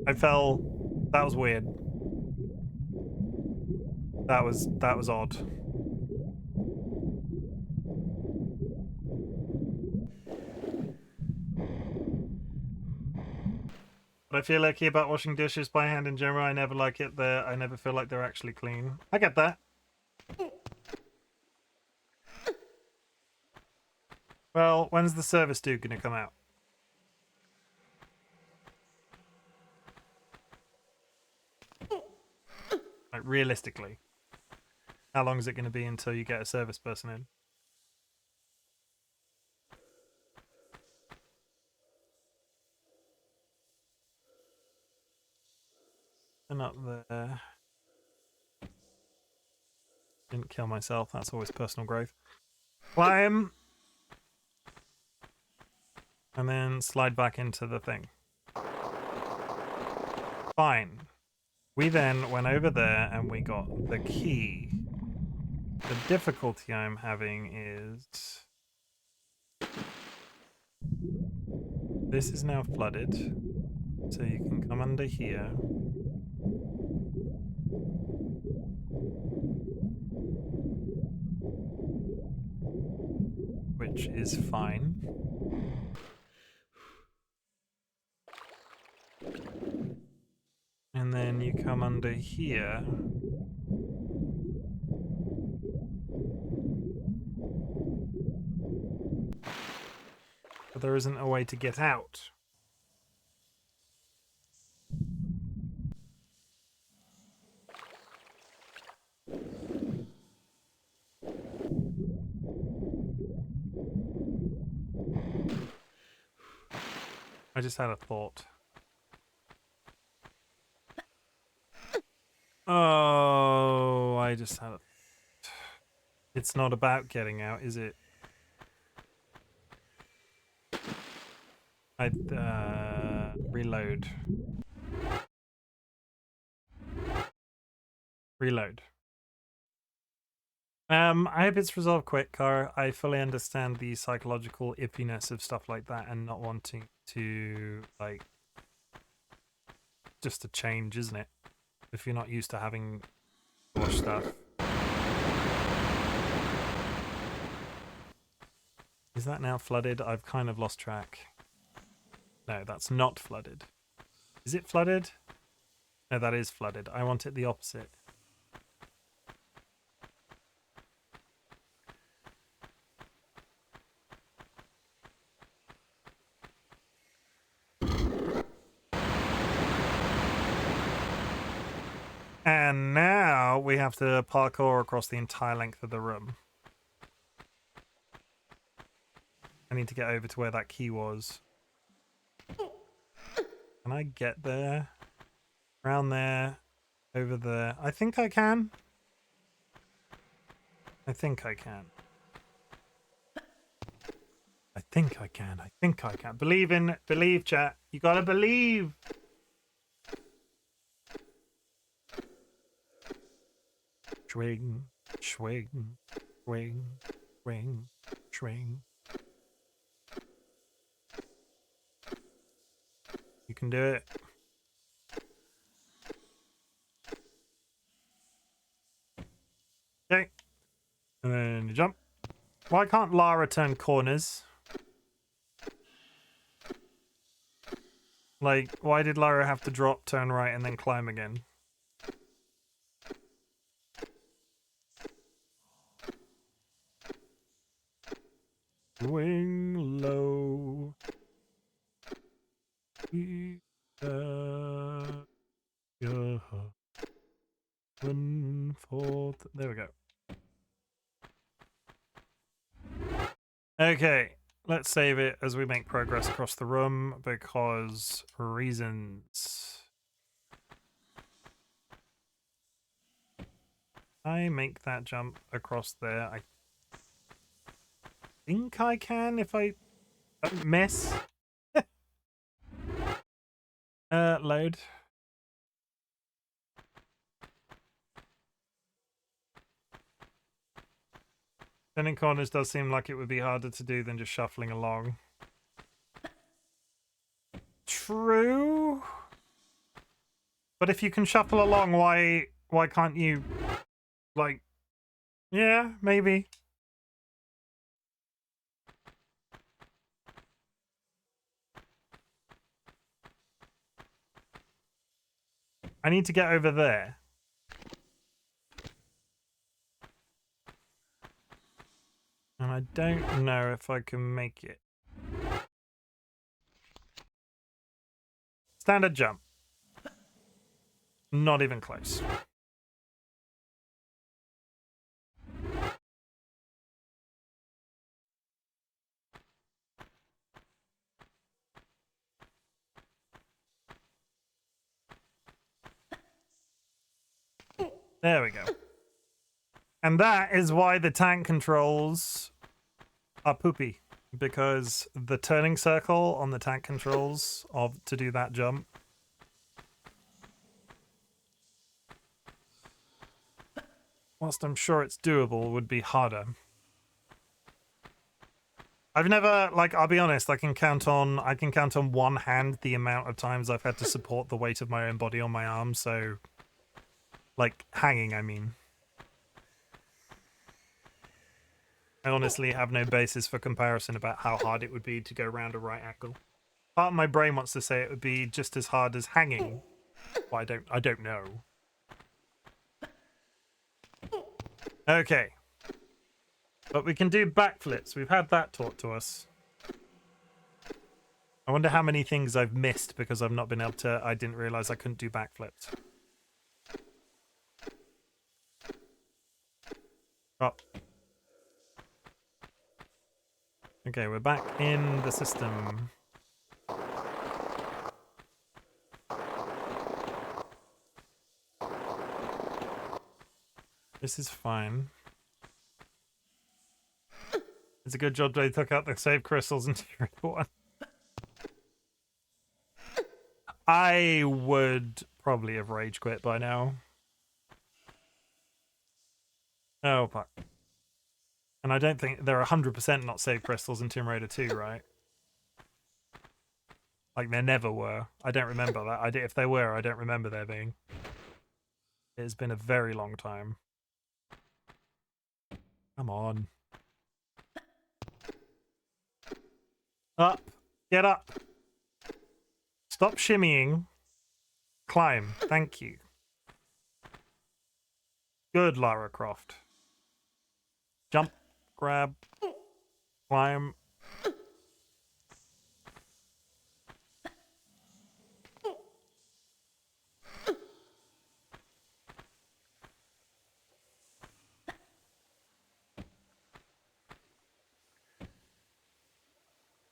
That was weird. That was odd. But I feel lucky about washing dishes by hand in general. I never like it there. I never feel like they're actually clean. I get that. Well, when's the service due gonna come out? Like, realistically, how long is it gonna be until you get a service person in? They're not there. Didn't kill myself. That's always personal growth. Climb! And then slide back into the thing. Fine. We then went over there and we got the key. The difficulty I'm having is... This is now flooded. So you can come under here. Which is fine. And then you come under here. But there isn't a way to get out. I just had a thought. Oh, I just had a... It's not about getting out, is it? Reload. Reload. I hope it's resolved quick, Cara. I fully understand the psychological iffiness of stuff like that and not wanting to, like, just a change, isn't it? If you're not used to having to watch stuff. Is that now flooded? I've kind of lost track. No, that's not flooded. Is it flooded? No, that is flooded. I want it the opposite. And now we have to parkour across the entire length of the room. I need to get over to where that key was. Can I get there? Around there. Over there. I think I can. I think I can. I think I can. I think I can. Believe, chat. You gotta believe. Swing, swing, swing, swing, swing. You can do it. Okay. And then you jump. Why can't Lara turn corners? Like, why did Lara have to drop, turn right, and then climb again? Swing low. One fourth. There we go. Okay, let's save it as we make progress across the room because reasons. I make that jump across there. I think I can if I don't miss. Load. Turning corners does seem like it would be harder to do than just shuffling along. True. But if you can shuffle along, why can't you, like, yeah, maybe. I need to get over there. And I don't know if I can make it. Standard jump. Not even close. There we go. And that is why the tank controls are poopy. Because the turning circle on the tank controls to do that jump. Whilst I'm sure it's doable, would be harder. I've never, like, I'll be honest, I can count on one hand the amount of times I've had to support the weight of my own body on my arm, so, like, hanging, I mean. I honestly have no basis for comparison about how hard it would be to go around a right angle. Part of my brain wants to say it would be just as hard as hanging, but I don't know. Okay. But we can do backflips. We've had that taught to us. I wonder how many things I've missed because I've not been able to... I didn't realize I couldn't do backflips. Oh. Okay, we're back in the system. This is fine. It's a good job they took out the save crystals and Tomb Raider 1. I would probably have rage quit by now. Oh, fuck. And I don't think there are 100% not save crystals in Tomb Raider 2, right? Like, there never were. I don't remember that. If they were, I don't remember there being. It has been a very long time. Come on. Up. Get up. Stop shimmying. Climb. Thank you. Good, Lara Croft. Jump. Grab. Climb.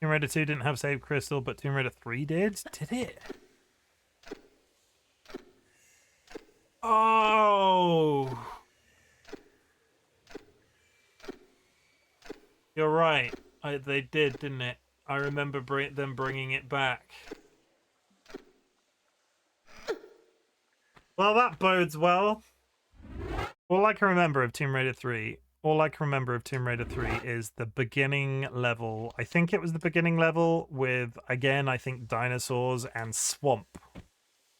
Tomb Raider 2 didn't have save crystal, but Tomb Raider 3 did? Did it? Oh! You're right. They did, didn't it? I remember them bringing it back. Well, that bodes well. All I can remember of Tomb Raider 3... All I can remember of Tomb Raider 3 is the beginning level. I think it was the beginning level with, again, I think dinosaurs and swamp.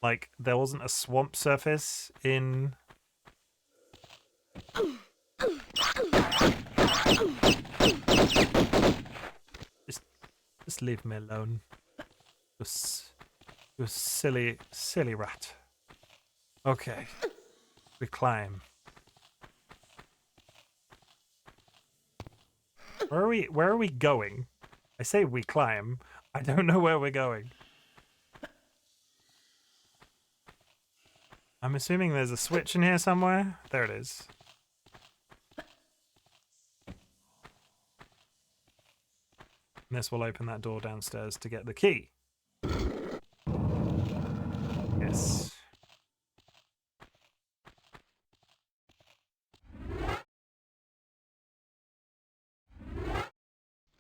Like, there wasn't a swamp surface in... Just leave me alone. You silly, silly rat. Okay. We climb. Where are we going? I say we climb. I don't know where we're going. I'm assuming there's a switch in here somewhere. There it is. And this will open that door downstairs to get the key. Yes.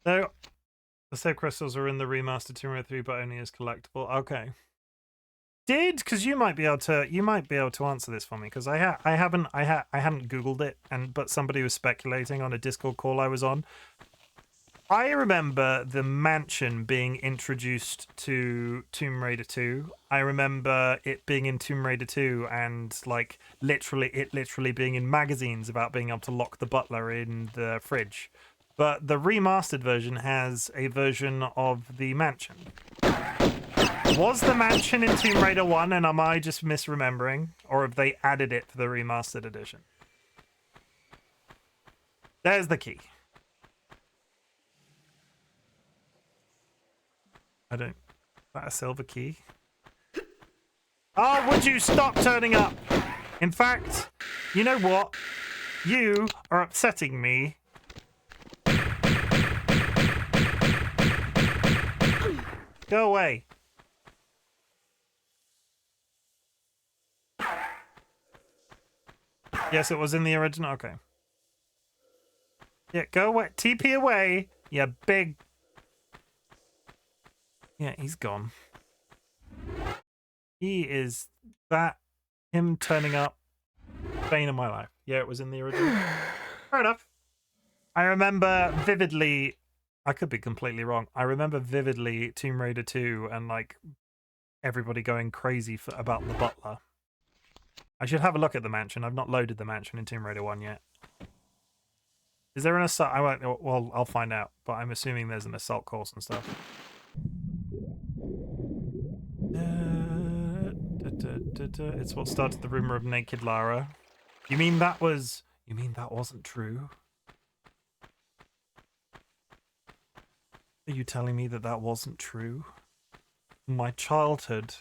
So, the save crystals are in the remastered Tomb Raider 3, but only as collectible. Okay. Because you might be able to answer this for me, because I hadn't Googled it, but somebody was speculating on a Discord call I was on. I remember the mansion being introduced to Tomb Raider 2. I remember it being in Tomb Raider 2 and like literally being in magazines about being able to lock the butler in the fridge. But the remastered version has a version of the mansion. Was the mansion in Tomb Raider 1 and am I just misremembering? Or have they added it for the remastered edition? There's the key. Is that a silver key? Oh, would you stop turning up? In fact, you know what? You are upsetting me. Go away. Yes, it was in the original. Okay. Yeah, go away. TP away, you big... Yeah, he's gone. He is him turning up, bane of my life. Yeah, it was in the original. Fair enough. I remember vividly, I could be completely wrong. I remember vividly Tomb Raider 2 and like everybody going crazy about the butler. I should have a look at the mansion. I've not loaded the mansion in Tomb Raider 1 yet. Is there an assault? Well, I'll find out, but I'm assuming there's an assault course and stuff. It's what started the rumor of naked Lara. You mean that wasn't true? Are you telling me that wasn't true? My childhood.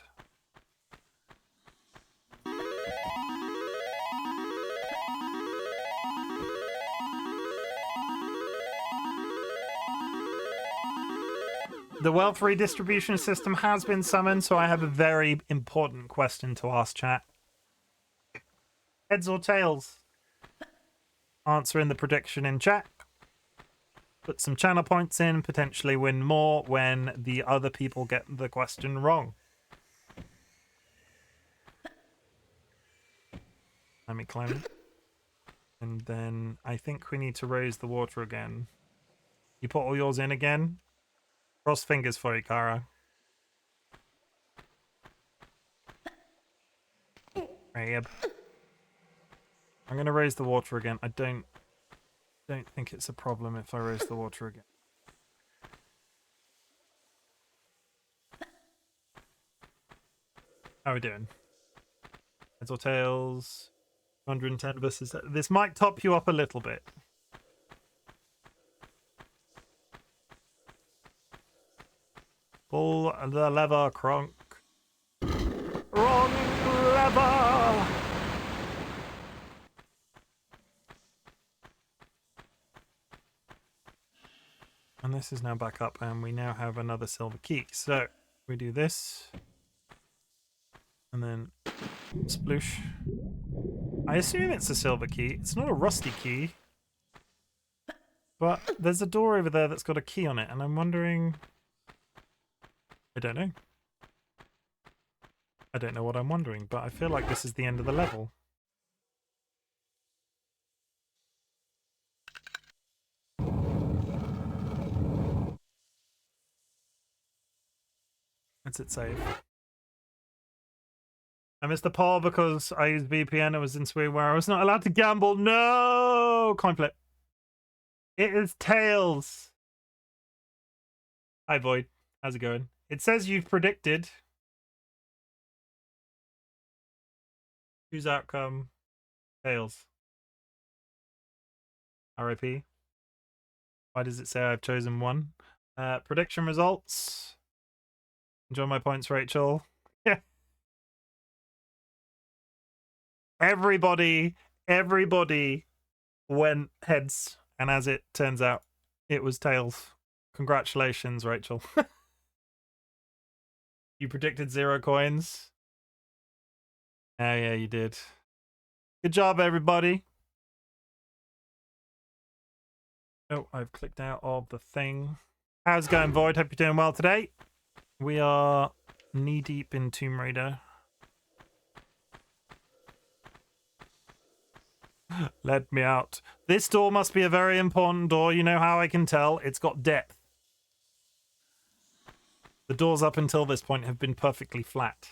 The wealth redistribution system has been summoned, so I have a very important question to ask chat. Heads or tails? answer in the prediction in chat. Put some channel points in, potentially win more when the other people get the question wrong. Let me climb. And then I think we need to raise the water again. You put all yours in again? Cross fingers for you, Kara. Rab. I'm going to raise the water again. I don't think it's a problem if I raise the water again. How are we doing? Heads or tails? 110 versus... This might top you up a little bit. Pull the lever, Kronk. Wrong lever! And this is now back up, and we now have another silver key. So, we do this. And then sploosh. I assume it's a silver key. It's not a rusty key. But there's a door over there that's got a key on it, and I'm wondering... I don't know. I don't know what I'm wondering, but I feel like this is the end of the level. Let's hit save. I missed the poll because I used VPN. I was in Sweden where I was not allowed to gamble. No! Coin flip. It is tails. Hi, Void. How's it going? It says you've predicted. Whose outcome? Tails. RIP. Why does it say I've chosen one? Prediction results. Enjoy my points, Rachel. Yeah. Everybody went heads, and as it turns out, it was tails. Congratulations, Rachel. You predicted 0 coins. Oh, yeah, you did. Good job, everybody. Oh, I've clicked out of the thing. How's it going, Void? Hope you're doing well today. We are knee-deep in Tomb Raider. Let me out. This door must be a very important door. You know how I can tell? It's got depth. The doors up until this point have been perfectly flat.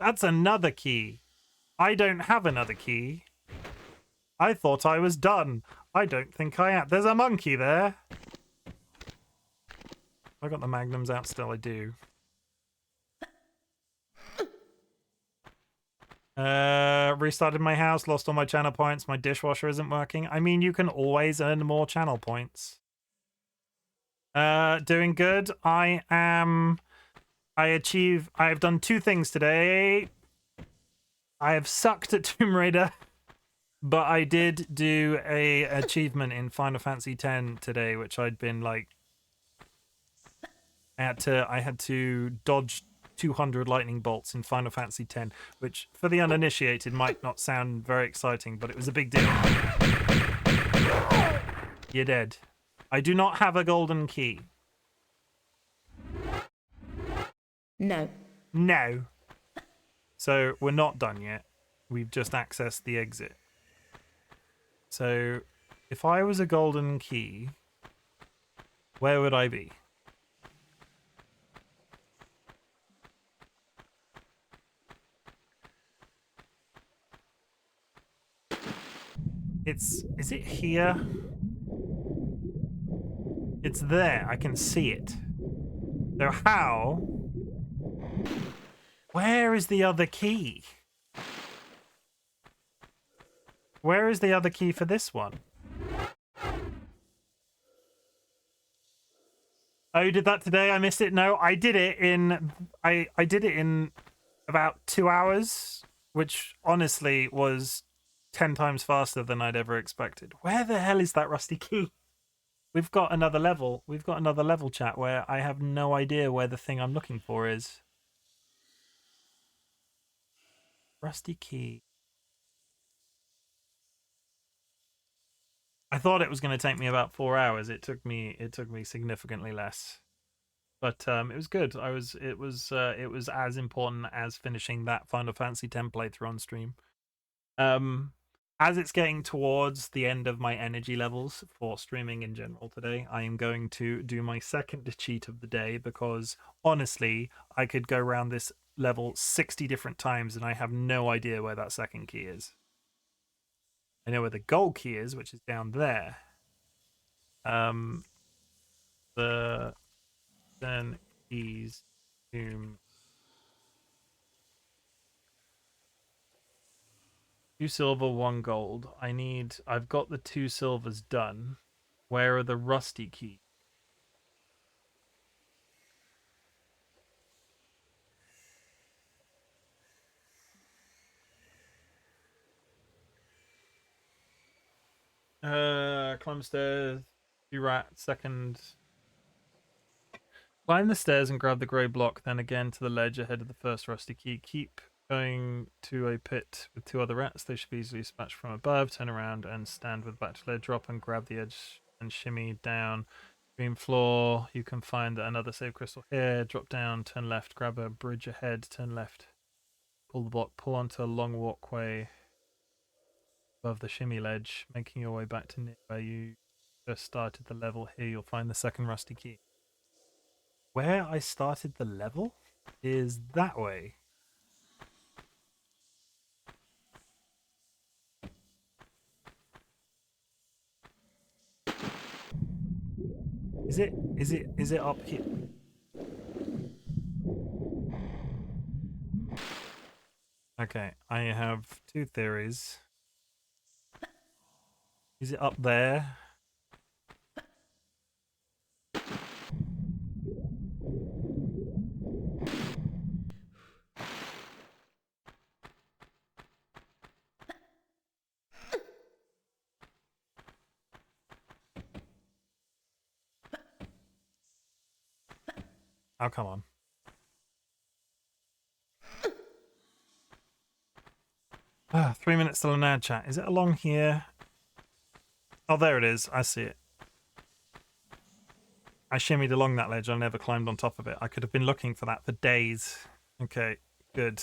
That's another key. I don't have another key. I thought I was done. I don't think I am. There's a monkey there. I got the magnums out still, I do. Restarted my house, lost all my channel points, my dishwasher isn't working. I mean, you can always earn more channel points. Doing good. I've done 2 things today. I have sucked at Tomb Raider, but I did do a achievement in Final Fantasy X today, which I'd been like, I had to dodge 200 lightning bolts in Final Fantasy X, which for the uninitiated might not sound very exciting, but it was a big deal. You're dead. I do not have a golden key. No. No. So we're not done yet. We've just accessed the exit. So if I was a golden key, where would I be? Is it here? It's there. I can see it. So how? Where is the other key? Where is the other key for this one? Oh, you did that today? I missed it. No, I did it in I did it in about 2 hours, which honestly was 10 times faster than I'd ever expected. Where the hell is that rusty key? We've got another level. We've got another level, chat, where I have no idea where the thing I'm looking for is. Rusty key. I thought it was going to take me about 4 hours. It took me significantly less. But it was good. It was as important as finishing that Final Fantasy X playthrough on stream. As it's getting towards the end of my energy levels for streaming in general today, I am going to do my second cheat of the day because honestly, I could go around this level 60 different times and I have no idea where that second key is. I know where the gold key is, which is down there. The then keys to 2 silver, 1 gold. I've got the 2 silvers done. Where are the rusty keys? Climb stairs. Do rat. Second. Climb the stairs and grab the grey block, then again to the ledge ahead of the first rusty key. Keep going to a pit with 2 other rats. They should be easily dispatched from above. Turn around and stand with back to ledge. Drop and grab the edge and shimmy down. Green floor. You can find another save crystal here. Drop down, turn left, grab a bridge ahead, turn left. Pull the block, pull onto a long walkway above the shimmy ledge, making your way back to near where you just started the level. Here you'll find the second rusty key. Where I started the level is that way. Is it up here? Okay, I have 2 theories. Is it up there? Oh, come on. Ah, 3 minutes till an ad chat. Is it along here? Oh, there it is. I see it. I shimmied along that ledge. I never climbed on top of it. I could have been looking for that for days. Okay, good.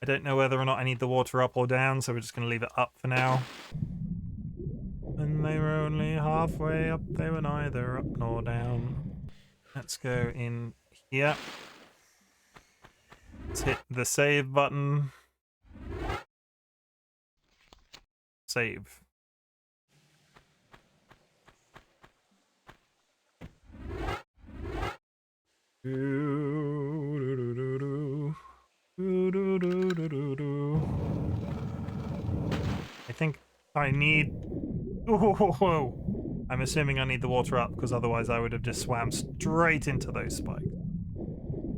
I don't know whether or not I need the water up or down, so we're just going to leave it up for now. And they were only halfway up. They were neither up nor down. Let's go in here. Let's hit the save button. Save. I think I need... Whoa. I'm assuming I need the water up because otherwise I would have just swam straight into those spikes.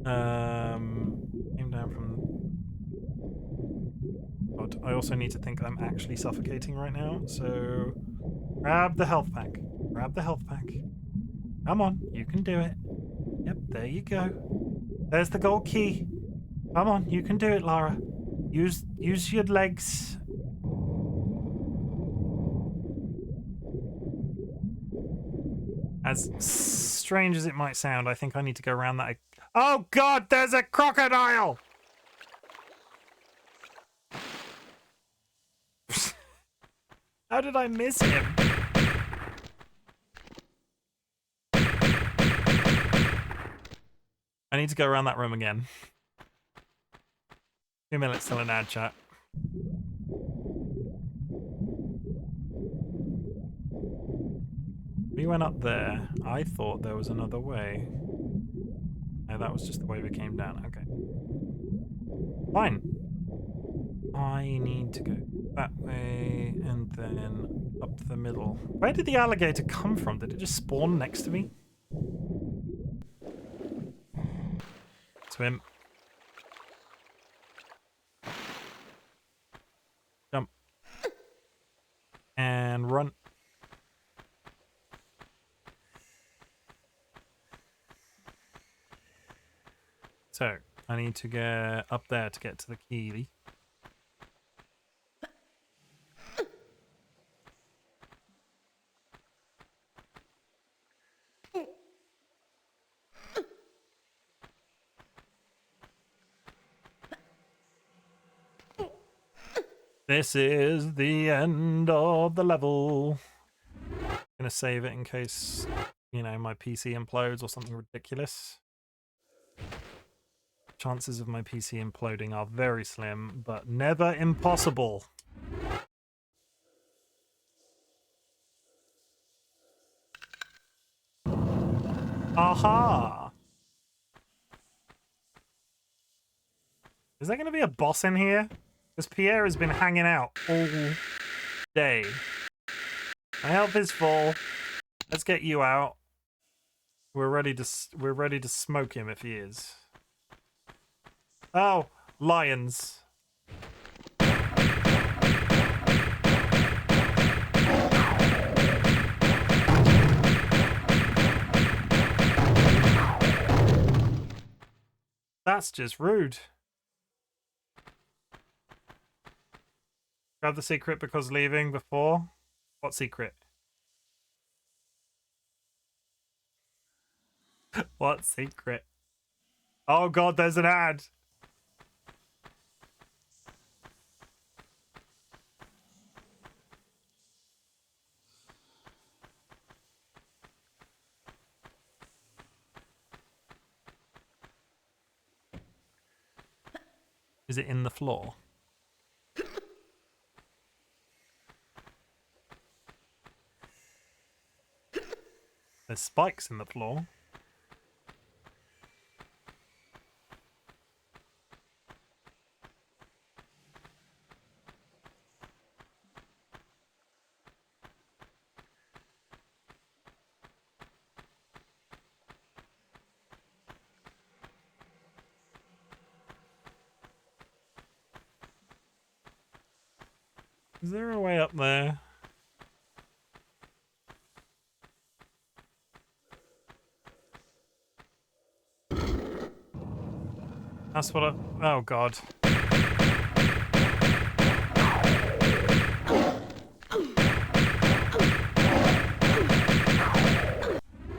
Came down from... God, I also need to think I'm actually suffocating right now, so... Grab the health pack. Grab the health pack. Come on, you can do it. Yep, there you go. There's the gold key. Come on, you can do it, Lara. Use your legs. As strange as it might sound, I think I need to go around that. Oh God, there's a crocodile! How did I miss him? I need to go around that room again. 2 minutes till an ad chat. We went up there. I thought there was another way. No, that was just the way we came down. Okay. Fine. I need to go that way and then up the middle. Where did the alligator come from? Did it just spawn next to me? Swim. Jump. And run. So, I need to get up there to get to the key. This is the end of the level. I'm gonna save it in case, you know, my PC implodes or something ridiculous. Chances of my PC imploding are very slim, but never impossible. Aha! Is there going to be a boss in here? Because Pierre has been hanging out all day. My health is full. Let's get you out. We're ready to smoke him if he is. Oh, lions. That's just rude. Grab the secret because leaving before. What secret? What secret? Oh god, there's an ad. Is it in the floor? There's spikes in the floor. Is there a way up there? That's what I... Oh, God.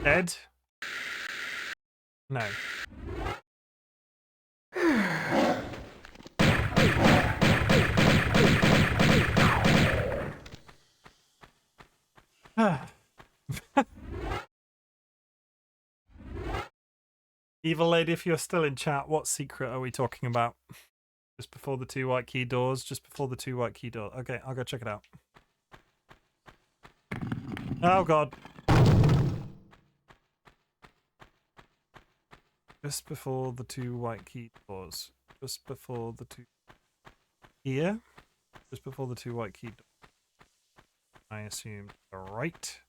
Dead? No. Evil lady, if you're still in chat, what secret are we talking about? Just before the two white key doors. Just before the two white key doors. Okay, I'll go check it out. Oh god. Just before the two white key doors. Just before the two... Here? Just before the two white key doors. I assume right.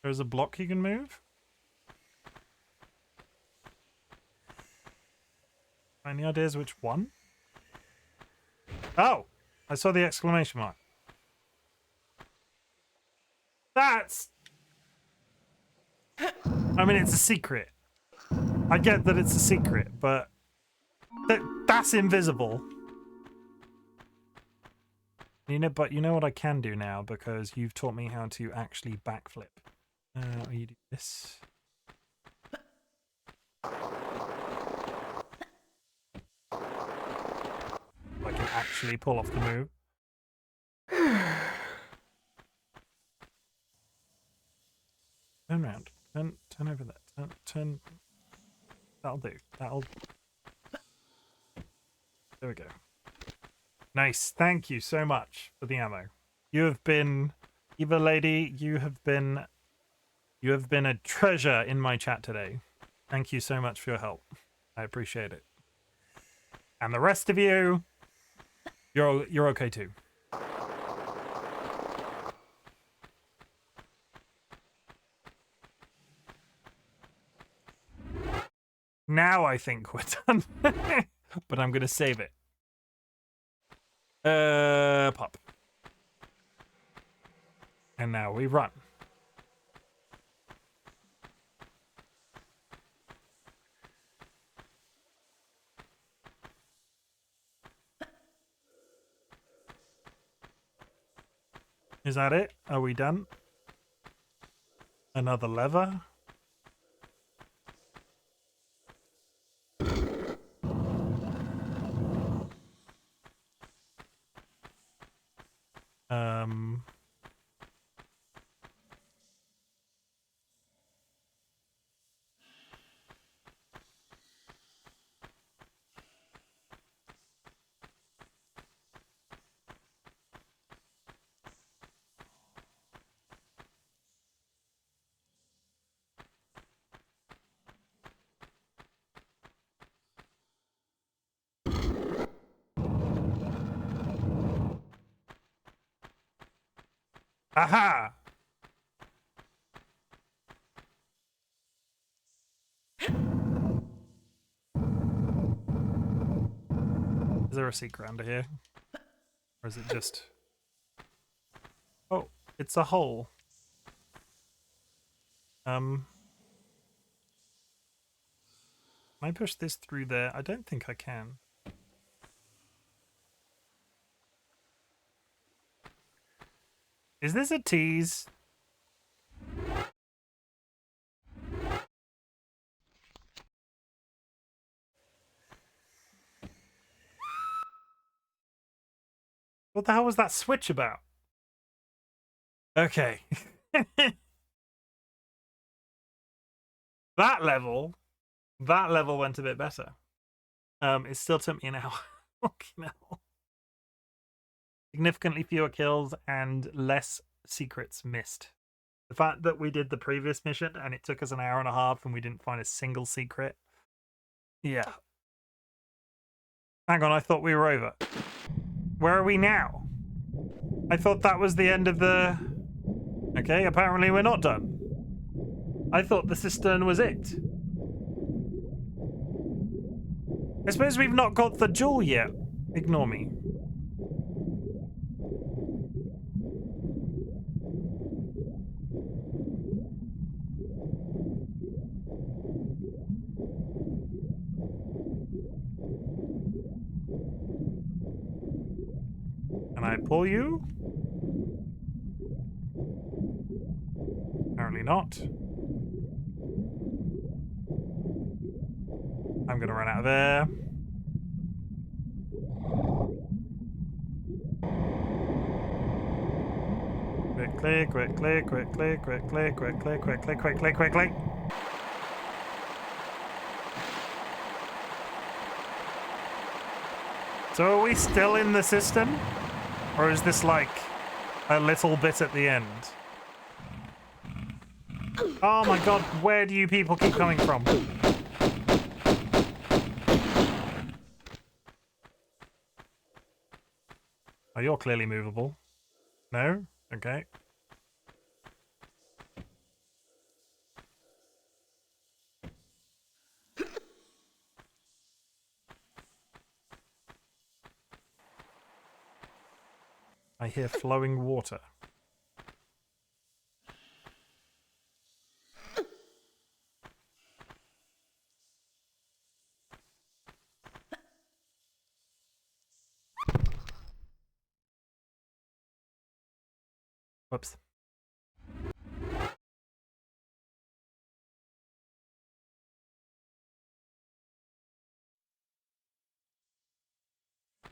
There's a block you can move. Any ideas which one? Oh! I saw the exclamation mark. That's... I mean, it's a secret. I get that it's a secret, but... That's invisible. You know, but you know what I can do now, because you've taught me how to actually backflip. You do this. I can actually pull off the move. Turn around. Turn over there. Turn. That'll do. That'll... There we go. Nice. Thank you so much for the ammo. You have been... Eva lady, you have been a treasure in my chat today. Thank you so much for your help. I appreciate it. And the rest of you, you're okay too. now I think we're done. But I'm going to save it. Pop. And now we run. Is that it? Are we done? Another lever. Aha! Is there a secret under here? Or is it just... Oh, it's a hole. Can I push this through there? I don't think I can. Is this a tease? What the hell was that switch about? Okay. That level went a bit better. It still took me an hour. Fucking hell. Significantly fewer kills and less secrets missed. The fact that we did the previous mission and it took us an hour and a half and we didn't find a single secret. Yeah. Hang on, I thought we were over. Where are we now? I thought that was the end of the... Okay, apparently we're not done. I thought the cistern was it. I suppose we've not got the jewel yet. Ignore me. Can I pull you? Apparently not. I'm gonna run out of air. Quickly. So are we still in the system? Or is this like a little bit at the end? Oh my god, where do you people keep coming from? Oh, you're clearly movable. No? Okay. I hear flowing water. Whoops.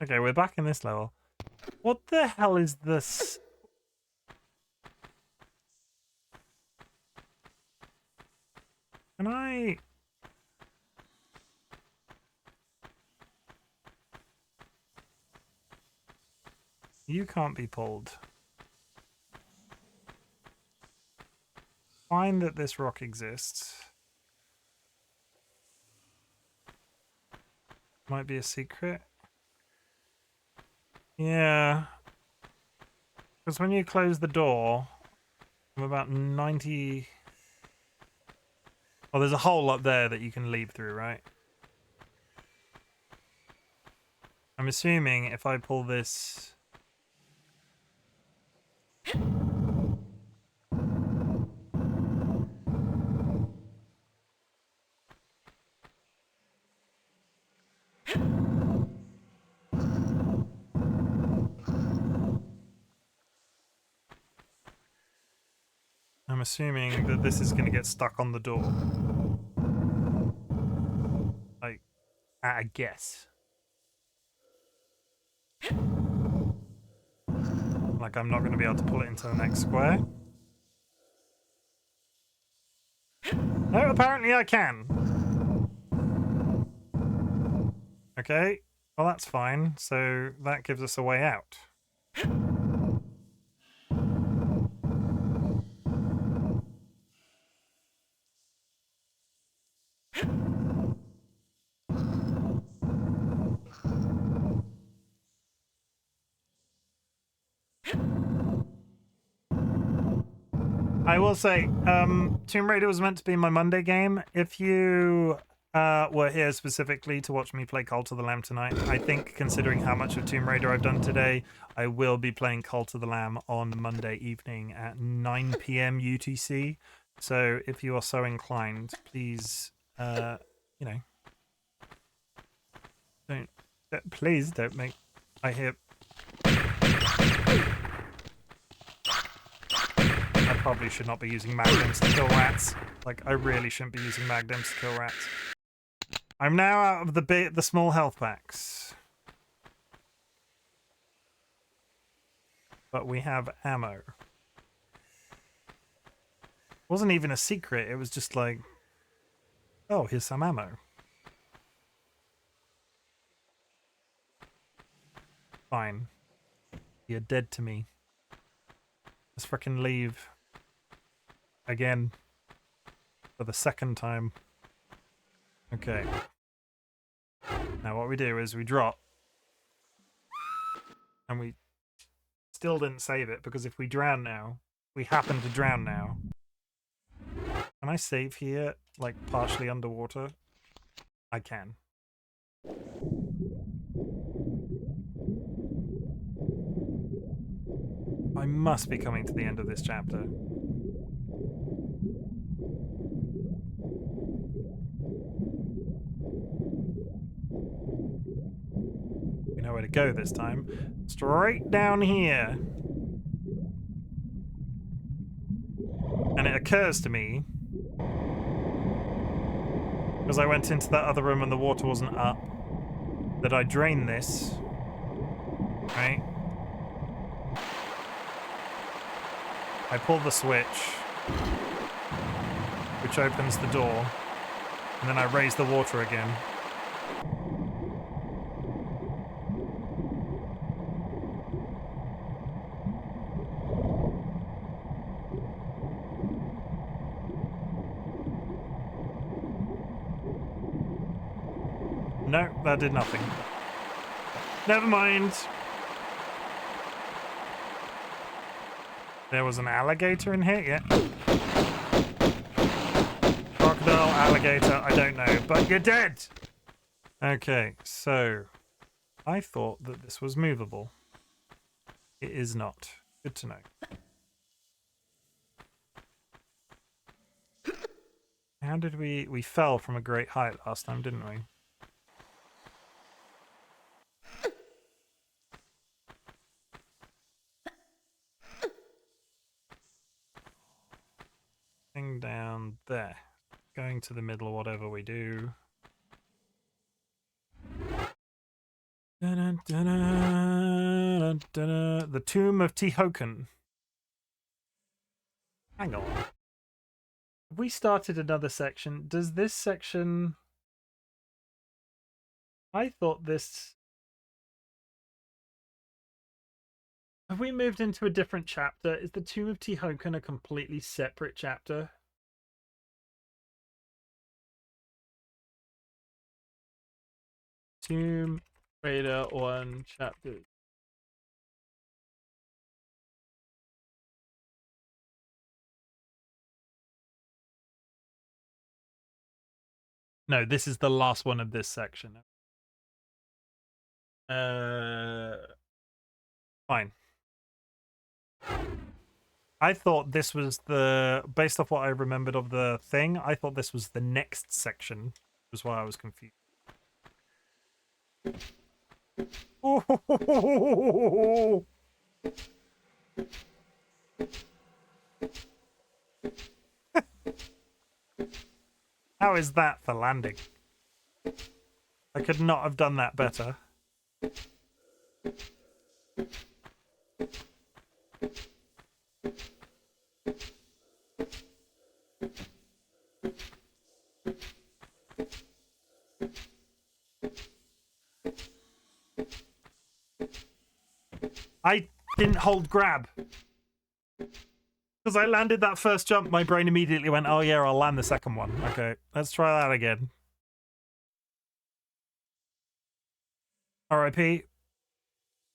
Okay, we're back in this level. What the hell is this? Can I... You can't be pulled. Find that this rock exists. Might be a secret. Yeah. Because when you close the door, I'm about 90... Oh, there's a hole up there that you can leap through, right? I'm assuming if I pull this... I'm assuming that this is going to get stuck on the door. Like, at a guess. Like, I'm not going to be able to pull it into the next square. No, apparently I can. Okay, well that's fine. So that gives us a way out. I will say, Tomb Raider was meant to be my Monday game. If you were here specifically to watch me play Cult of the Lamb tonight, I think considering how much of Tomb Raider I've done today, I will be playing Cult of the Lamb on Monday evening at 9 p.m. UTC. So if you are so inclined, please, please don't make... I hear... I probably should not be using magnums to kill rats. Like, I really shouldn't be using magnums to kill rats. I'm now out of the small health packs. But we have ammo. Wasn't even a secret, it was just like, oh, here's some ammo. Fine. You're dead to me. Let's frickin' leave. Again. For the second time. Okay. Now what we do is we drop. And we still didn't save it, because if we drown now, we happen to drown now. Can I save here, like partially underwater? I can. I must be coming to the end of this chapter. We know where to go this time. Straight down here. And it occurs to me, because I went into that other room and the water wasn't up, that I drain this. Right? I pull the switch, which opens the door, and then I raise the water again. No, that did nothing. Never mind. There was an alligator in here, yeah. Crocodile, alligator, I don't know, but you're dead! Okay, so I thought that this was movable. It is not. Good to know. How did we fell from a great height last time, didn't we? Thing down there. Going to the middle, whatever we do. The Tomb of Tihocan. Hang on. Have we started another section? Does this section... I thought this... Have we moved into a different chapter? Is the Tomb of Tihocan a completely separate chapter? Tomb Raider 1 chapter. No, this is the last one of this section. Fine. I thought this was based off what I remembered of the thing, I thought this was the next section, was why I was confused. Oh! How is that for landing? I could not have done that better. I didn't hold grab. Because I landed that first jump, my brain immediately went, oh yeah, I'll land the second one. Okay, let's try that again. R.I.P.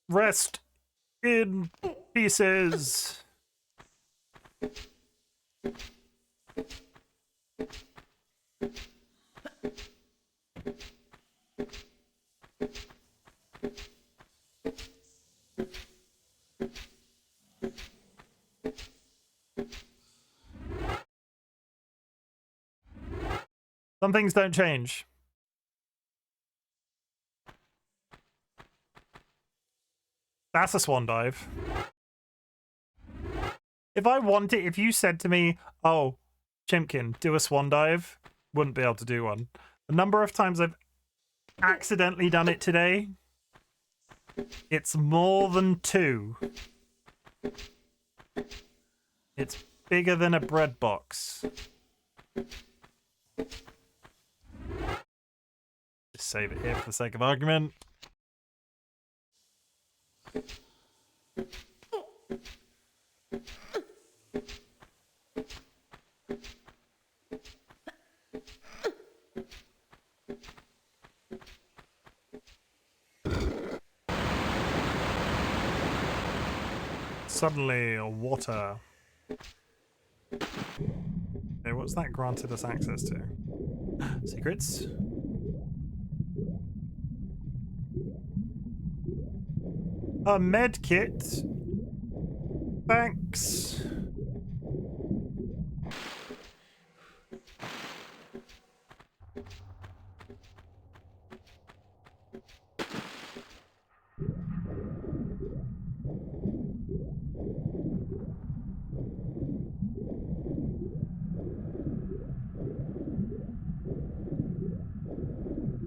Rest in pieces. Some things don't change. That's a swan dive. If you said to me, oh, Chimken, do a swan dive, wouldn't be able to do one. The number of times I've accidentally done it today, it's more than 2. It's bigger than a bread box. Just save it here for the sake of argument. Suddenly, water. Okay, what's that granted us access to? Secrets? A med kit? Thanks.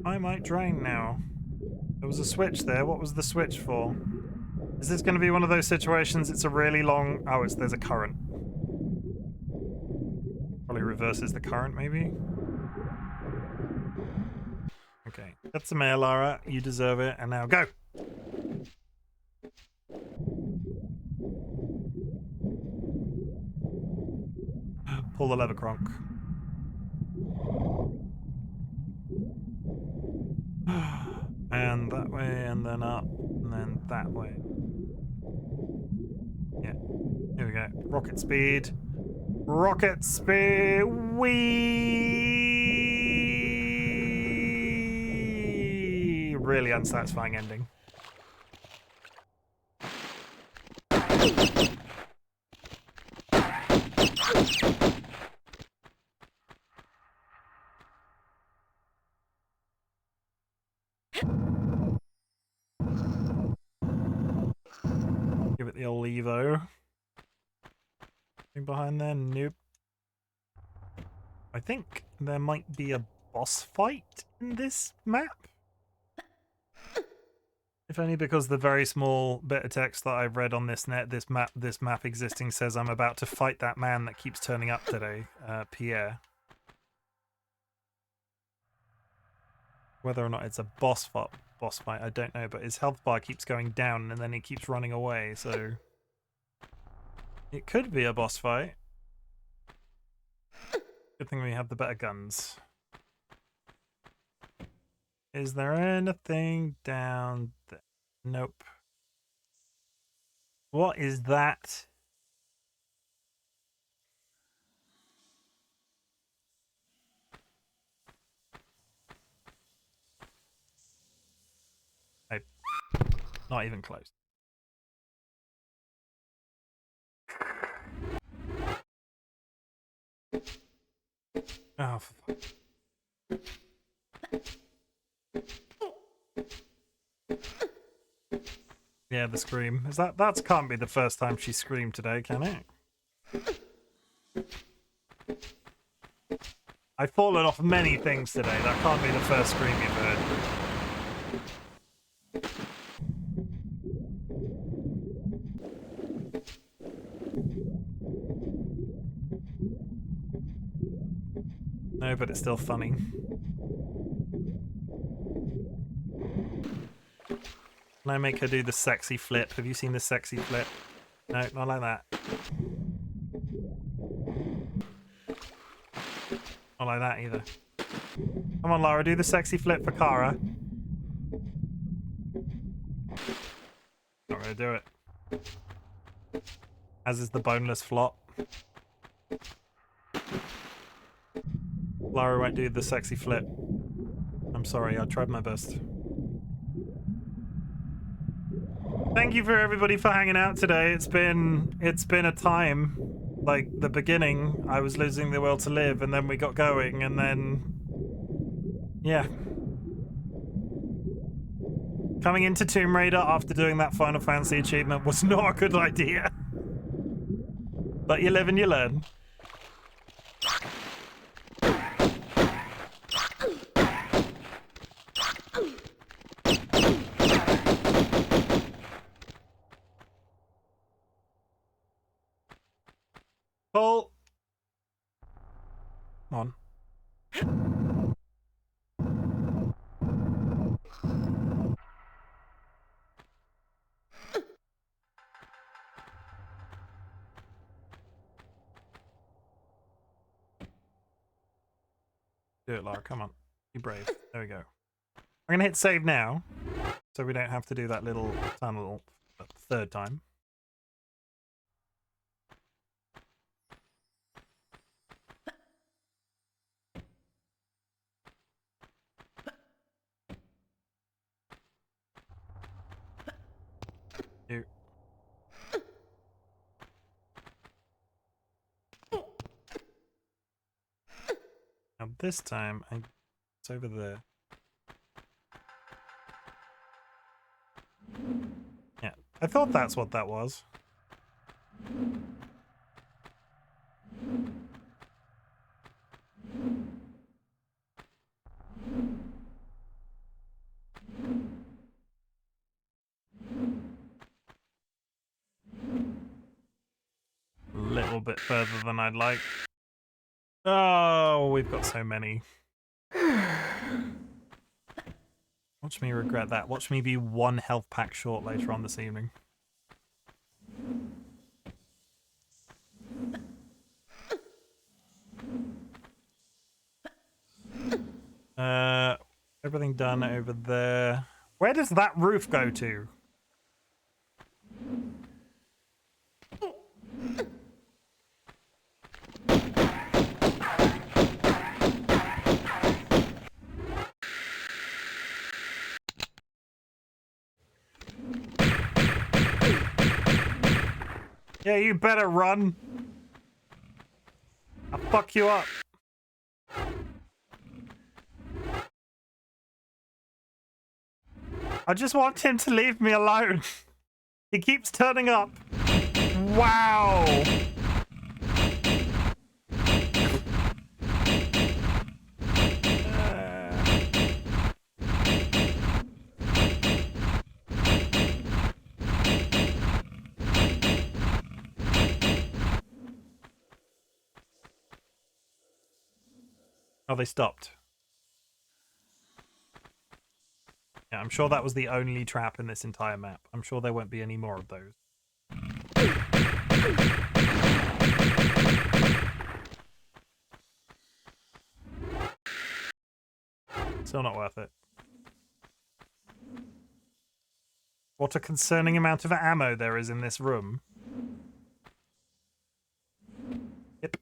I might drain now. There was a switch there. What was the switch for? Is this going to be one of those situations it's a really long... Oh, there's a current. Probably reverses the current, maybe? Okay. That's the mayor, Lara. You deserve it. And now go! Pull the lever, Kronk. And that way, and then up, and then that way. Yeah. Here we go. Rocket speed. Rocket speed. Whee! Really unsatisfying ending. Give it the old Evo. Anything behind there? Nope. I think there might be a boss fight in this map. If only because the very small bit of text that I've read on this map existing says I'm about to fight that man that keeps turning up today, Pierre. Whether or not it's a boss fight, I don't know, but his health bar keeps going down and then he keeps running away, so it could be a boss fight. Good thing we have the better guns. Is there anything down there? Nope. What is that? I Not even close. Oh, for fuck. Yeah, the scream. That can't be the first time she screamed today, can it? I've fallen off many things today. That can't be the first scream you've heard. No, but it's still funny. Can I make her do the sexy flip? Have you seen the sexy flip? No, not like that. Not like that either. Come on, Lara, do the sexy flip for Kara. Not gonna do it. As is the boneless flop. Lara won't do the sexy flip. I'm sorry, I tried my best. Thank you for everybody for hanging out today. It's been a time. Like the beginning, I was losing the will to live, and then we got going, and then yeah. Coming into Tomb Raider after doing that Final Fantasy achievement was not a good idea. But you live and you learn. Cool. Come on. Do it, Lara. Come on. Be brave. There we go. I'm gonna hit save now, so we don't have to do that little tunnel a third time. You. Now this time, it's over there. Yeah, I thought that's what that was. A little bit further than I'd like. Oh, we've got so many. Watch me regret that. Watch me be one health pack short later on this evening. Everything done over there. Where does that roof go to? Yeah, you better run. I'll fuck you up. I just want him to leave me alone. He keeps turning up. Wow. Oh, they stopped. Yeah, I'm sure that was the only trap in this entire map. I'm sure there won't be any more of those. Still not worth it. What a concerning amount of ammo there is in this room. Yep.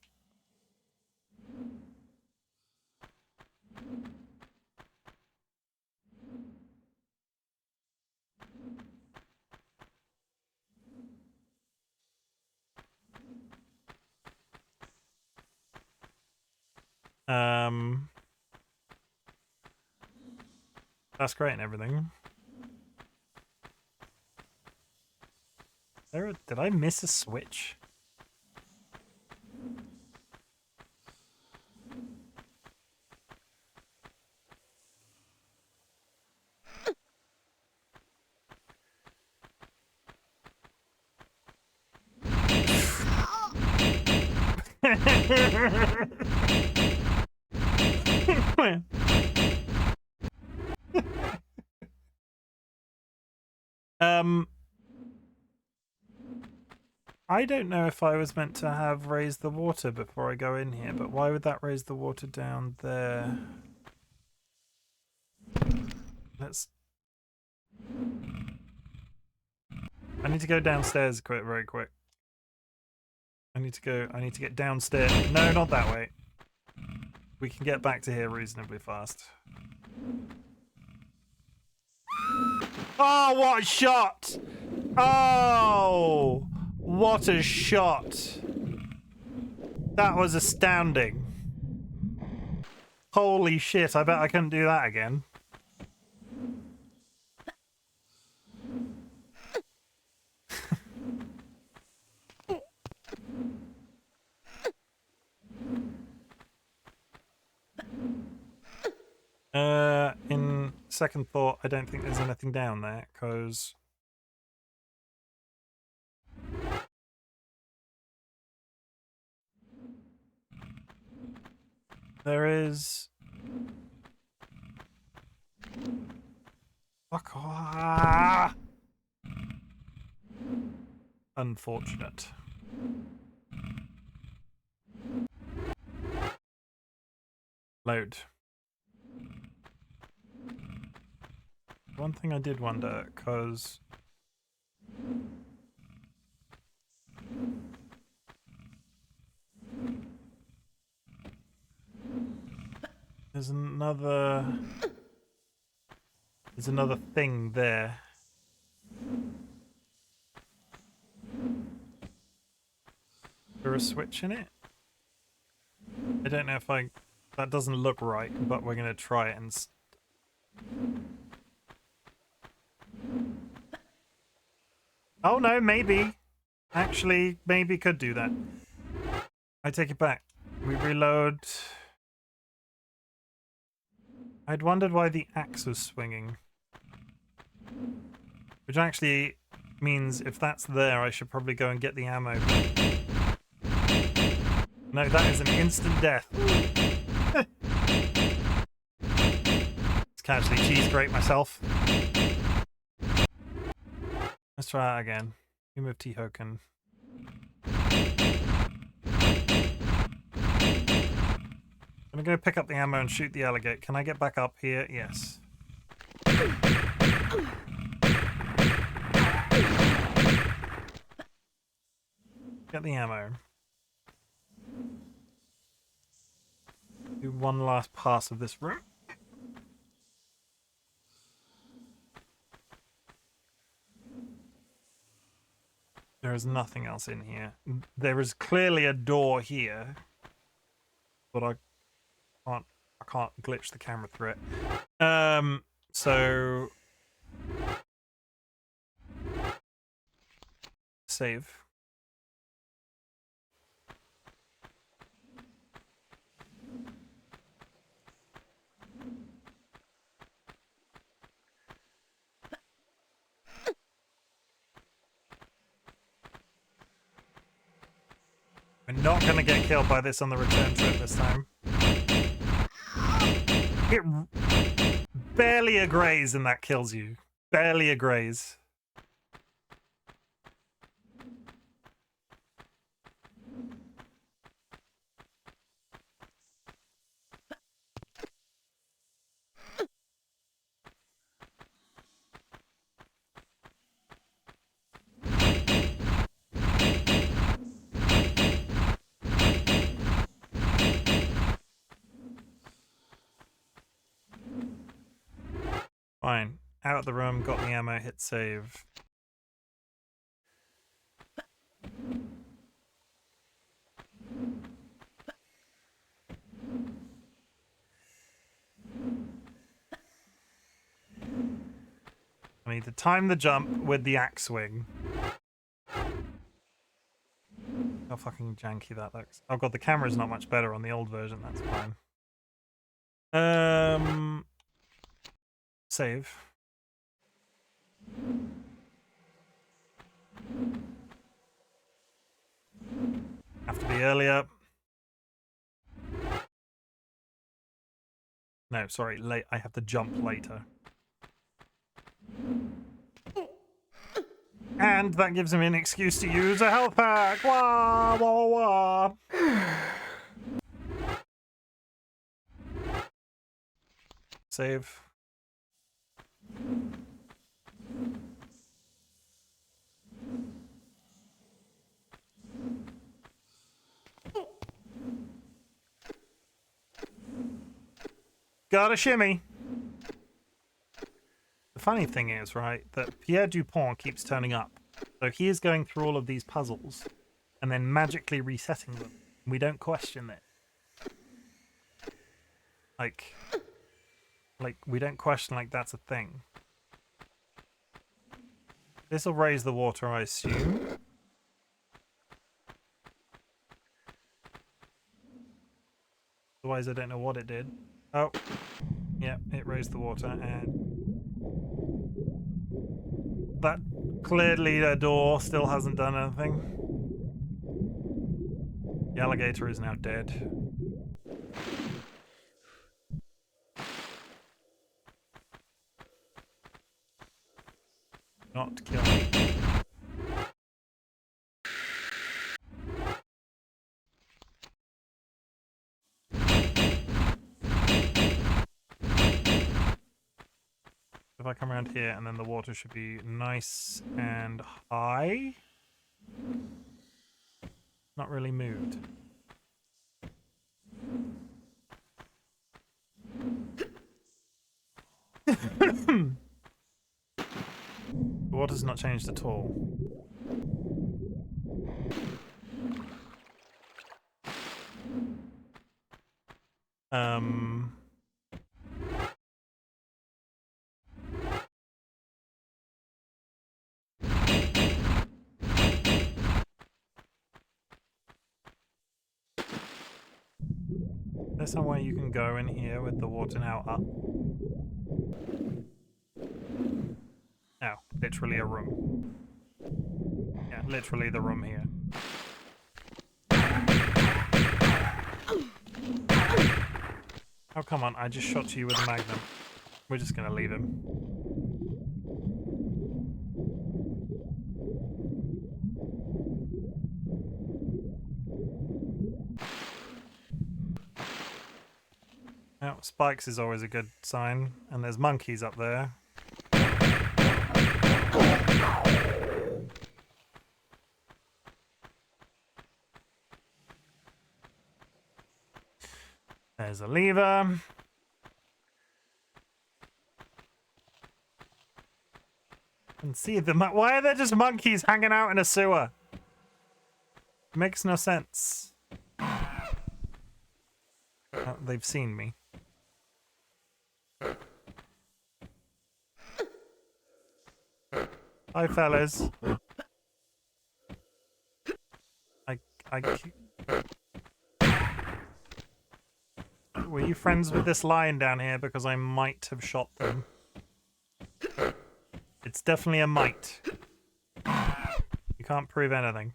That's great and everything. Did I miss a switch? I don't know if I was meant to have raised the water before I go in here, but why would that raise the water down there? I need to go downstairs very quick. I need to get downstairs. No, not that way. We can get back to here reasonably fast. Oh, what a shot! Oh, what a shot! That was astounding. Holy shit, I bet I couldn't do that again. In second thought, I don't think there's anything down there, because... there is... Fuck off! Unfortunate. Load. One thing I did wonder, because... there's another thing there. Is there a switch in it? I don't know if that doesn't look right, but we're gonna try it and... oh no, maybe. Actually, maybe could do that. I take it back. We reload. I'd wondered why the axe was swinging. Which actually means if that's there, I should probably go and get the ammo. No, that is an instant death. It's casually cheese grate myself. Let's try that again. Remove T-Hoken. I'm gonna go pick up the ammo and shoot the alligator. Can I get back up here? Yes. Get the ammo. Do one last pass of this room. There is nothing else in here. There is clearly a door here, but I can't glitch the camera through it. So save. We're not going to get killed by this on the return trip this time. It barely a graze and that kills you. Barely a graze. Fine. Out of the room, got the ammo, hit save. I need to time the jump with the axe swing. How fucking janky that looks. Oh god, the camera's not much better on the old version, that's fine. Save. Have to be earlier. No, sorry, late. I have to jump later. And that gives him an excuse to use a health pack. Wah, wah, wah. Save. Got a shimmy. The funny thing is, right, that Pierre Dupont keeps turning up. So he is going through all of these puzzles and then magically resetting them. We don't question it. Like we don't question like that's a thing. This will raise the water, I assume. Otherwise, I don't know what it did. Oh, yeah, it raised the water, and that clearly the door still hasn't done anything. The alligator is now dead. Not kill me. If I come around here, and then the water should be nice and high. Not really moved. The water's not changed at all. There's somewhere you can go in here with the water now up. No, literally a room. Yeah, literally the room here. Oh, come on, I just shot you with a magnum. We're just gonna leave him. Now, spikes is always a good sign, and there's monkeys up there. There's a lever. And see them. Why are there just monkeys hanging out in a sewer? Makes no sense. Oh, they've seen me. Hi, fellas. Were you friends with this lion down here? Because I might have shot them. It's definitely a might. You can't prove anything.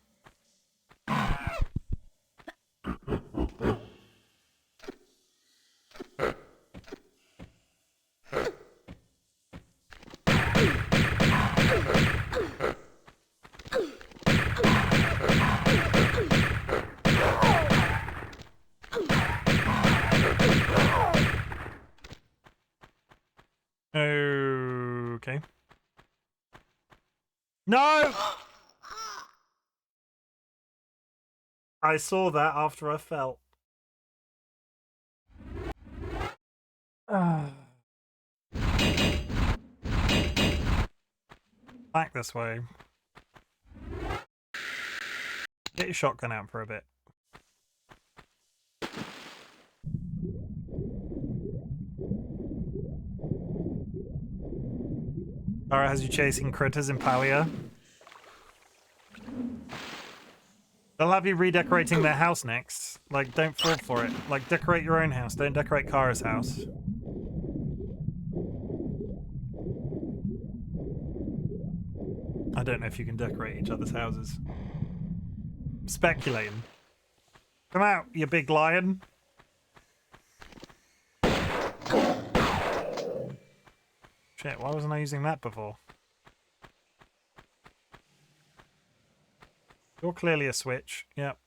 Okay. No! I saw that after I fell. Back this way. Get your shotgun out for a bit. Lara has you chasing critters in Palia. They'll have you redecorating their house next. Like, don't fall for it. Like, decorate your own house. Don't decorate Kara's house. I don't know if you can decorate each other's houses. I'm speculating. Come out, you big lion. Shit, why wasn't I using that before? You're clearly a switch. Yep.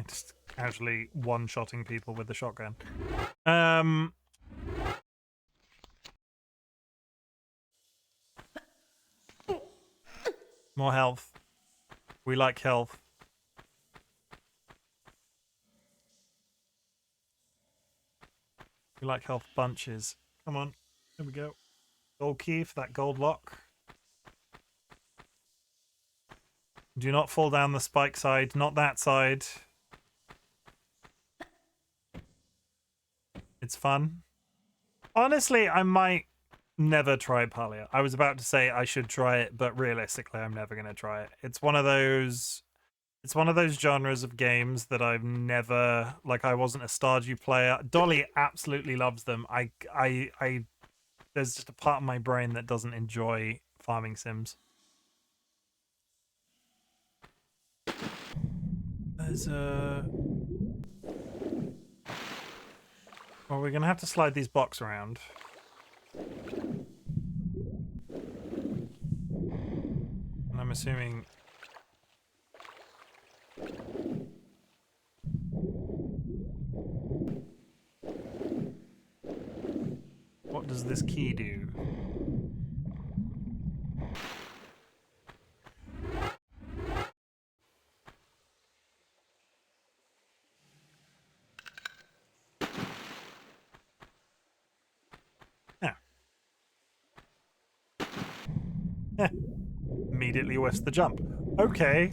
Just casually one-shotting people with the shotgun. More health. We like health. We like health bunches. Come on. There we go. Gold key for that gold lock. Do not fall down the spike side. Not that side. It's fun. Honestly, I might never try Palia. I was about to say I should try it, but realistically, I'm never going to try it. It's one of those genres of games that I've never, like, I wasn't a Stardew player. Dolly absolutely loves them. There's just a part of my brain that doesn't enjoy farming sims. There's a... Well, we're going to have to slide these blocks around. And I'm assuming... What does this key do? Yeah. Immediately west the jump. Okay.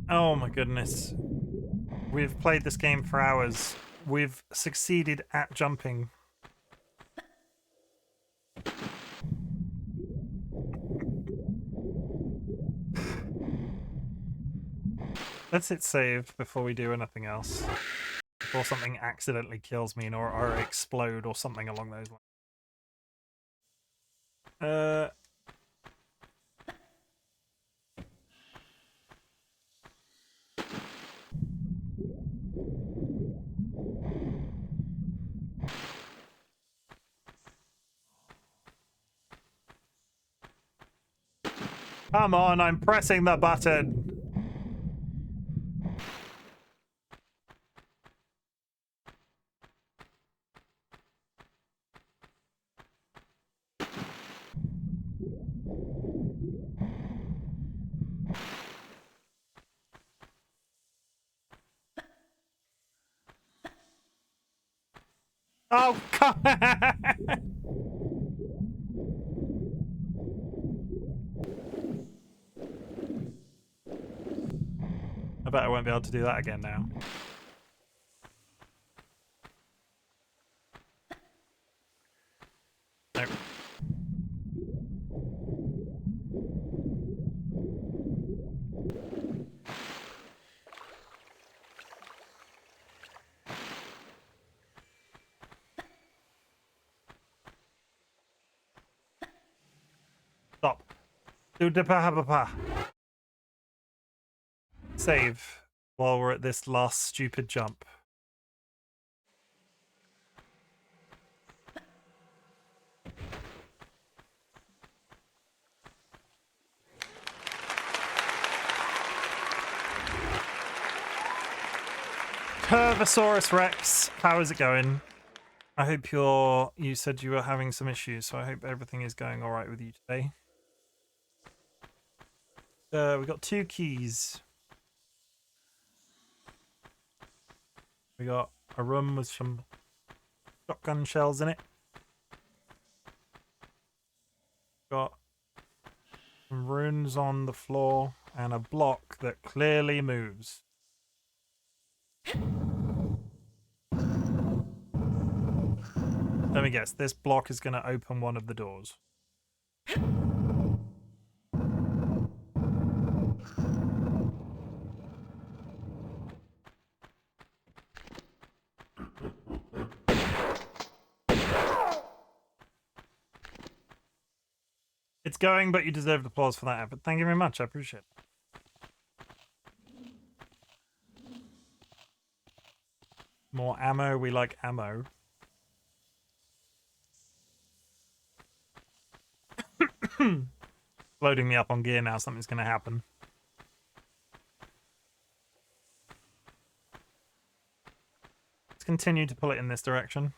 Oh my goodness. We've played this game for hours. We've succeeded at jumping. Let's hit save before we do anything else. Before something accidentally kills me or explode or something along those lines. Come on, I'm pressing the button. Oh, come on. I bet I won't be able to do that again now. Nope. Stop. Do the pa. Save while we're at this last stupid jump. Curvosaurus Rex, how is it going? I hope you said you were having some issues, so I hope everything is going all right with you today. We got 2 keys. We got a room with some shotgun shells in it. Got some runes on the floor and a block that clearly moves. Let me guess, this block is going to open one of the doors. It's going, but you deserve applause for that effort. Thank you very much. I appreciate it. More ammo. We like ammo. Loading me up on gear now. Something's going to happen. Let's continue to pull it in this direction.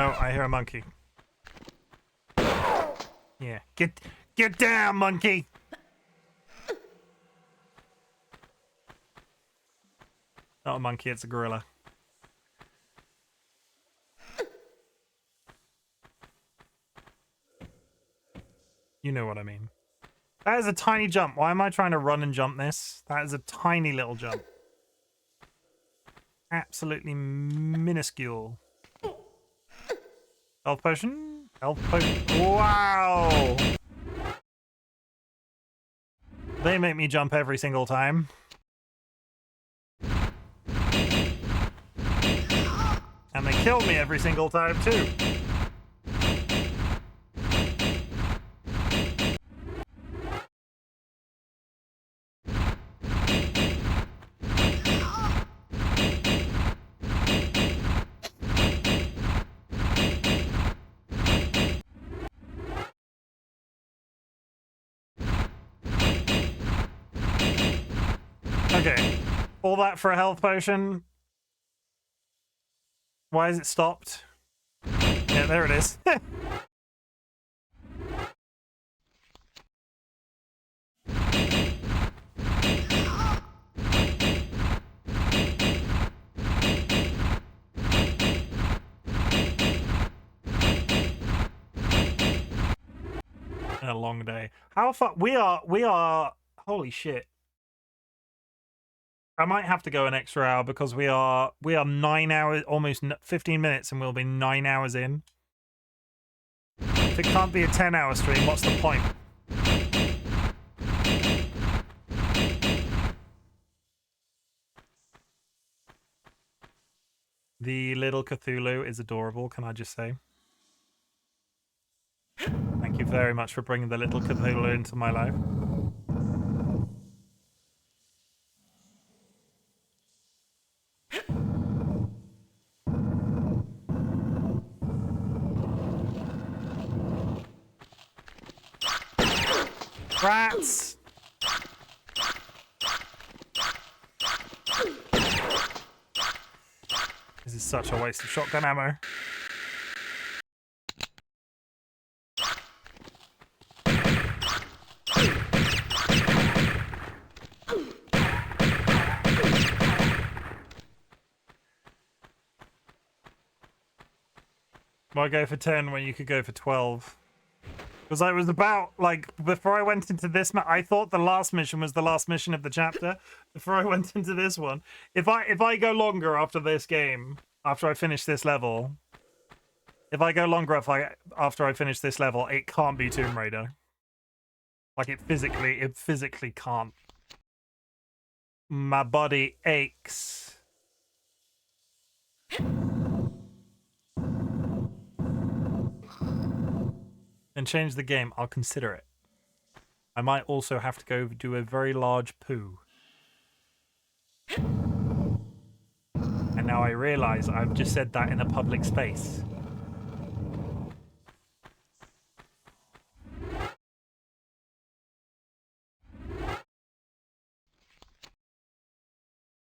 Oh, I hear a monkey. Yeah, get down, monkey. Not a monkey, it's a gorilla. You know what I mean. That is a tiny jump. Why am I trying to run and jump this? That is a tiny little jump. Absolutely minuscule. Health potion? Health potion. Wow! They make me jump every single time. And they kill me every single time, too. Okay, all that for a health potion. Why is it stopped? Yeah, there it is. A long day. How far? We are. Holy shit. I might have to go an extra hour because we are 9 hours, almost 15 minutes, and we'll be 9 hours in. If it can't be a 10-hour stream, what's the point? The little Cthulhu is adorable, can I just say? Thank you very much for bringing the little Cthulhu into my life. Rats! This is such a waste of shotgun ammo. Why go for 10 when you could go for 12? Because I was about, like, before I went into this, I thought the last mission was the last mission of the chapter. Before I went into this one, if I go longer after this game, after I finish this level, if I go longer after I finish this level, it can't be Tomb Raider. Like, it physically can't. My body aches. And change the game, I'll consider it. I might also have to go do a very large poo. And now I realise I've just said that in a public space.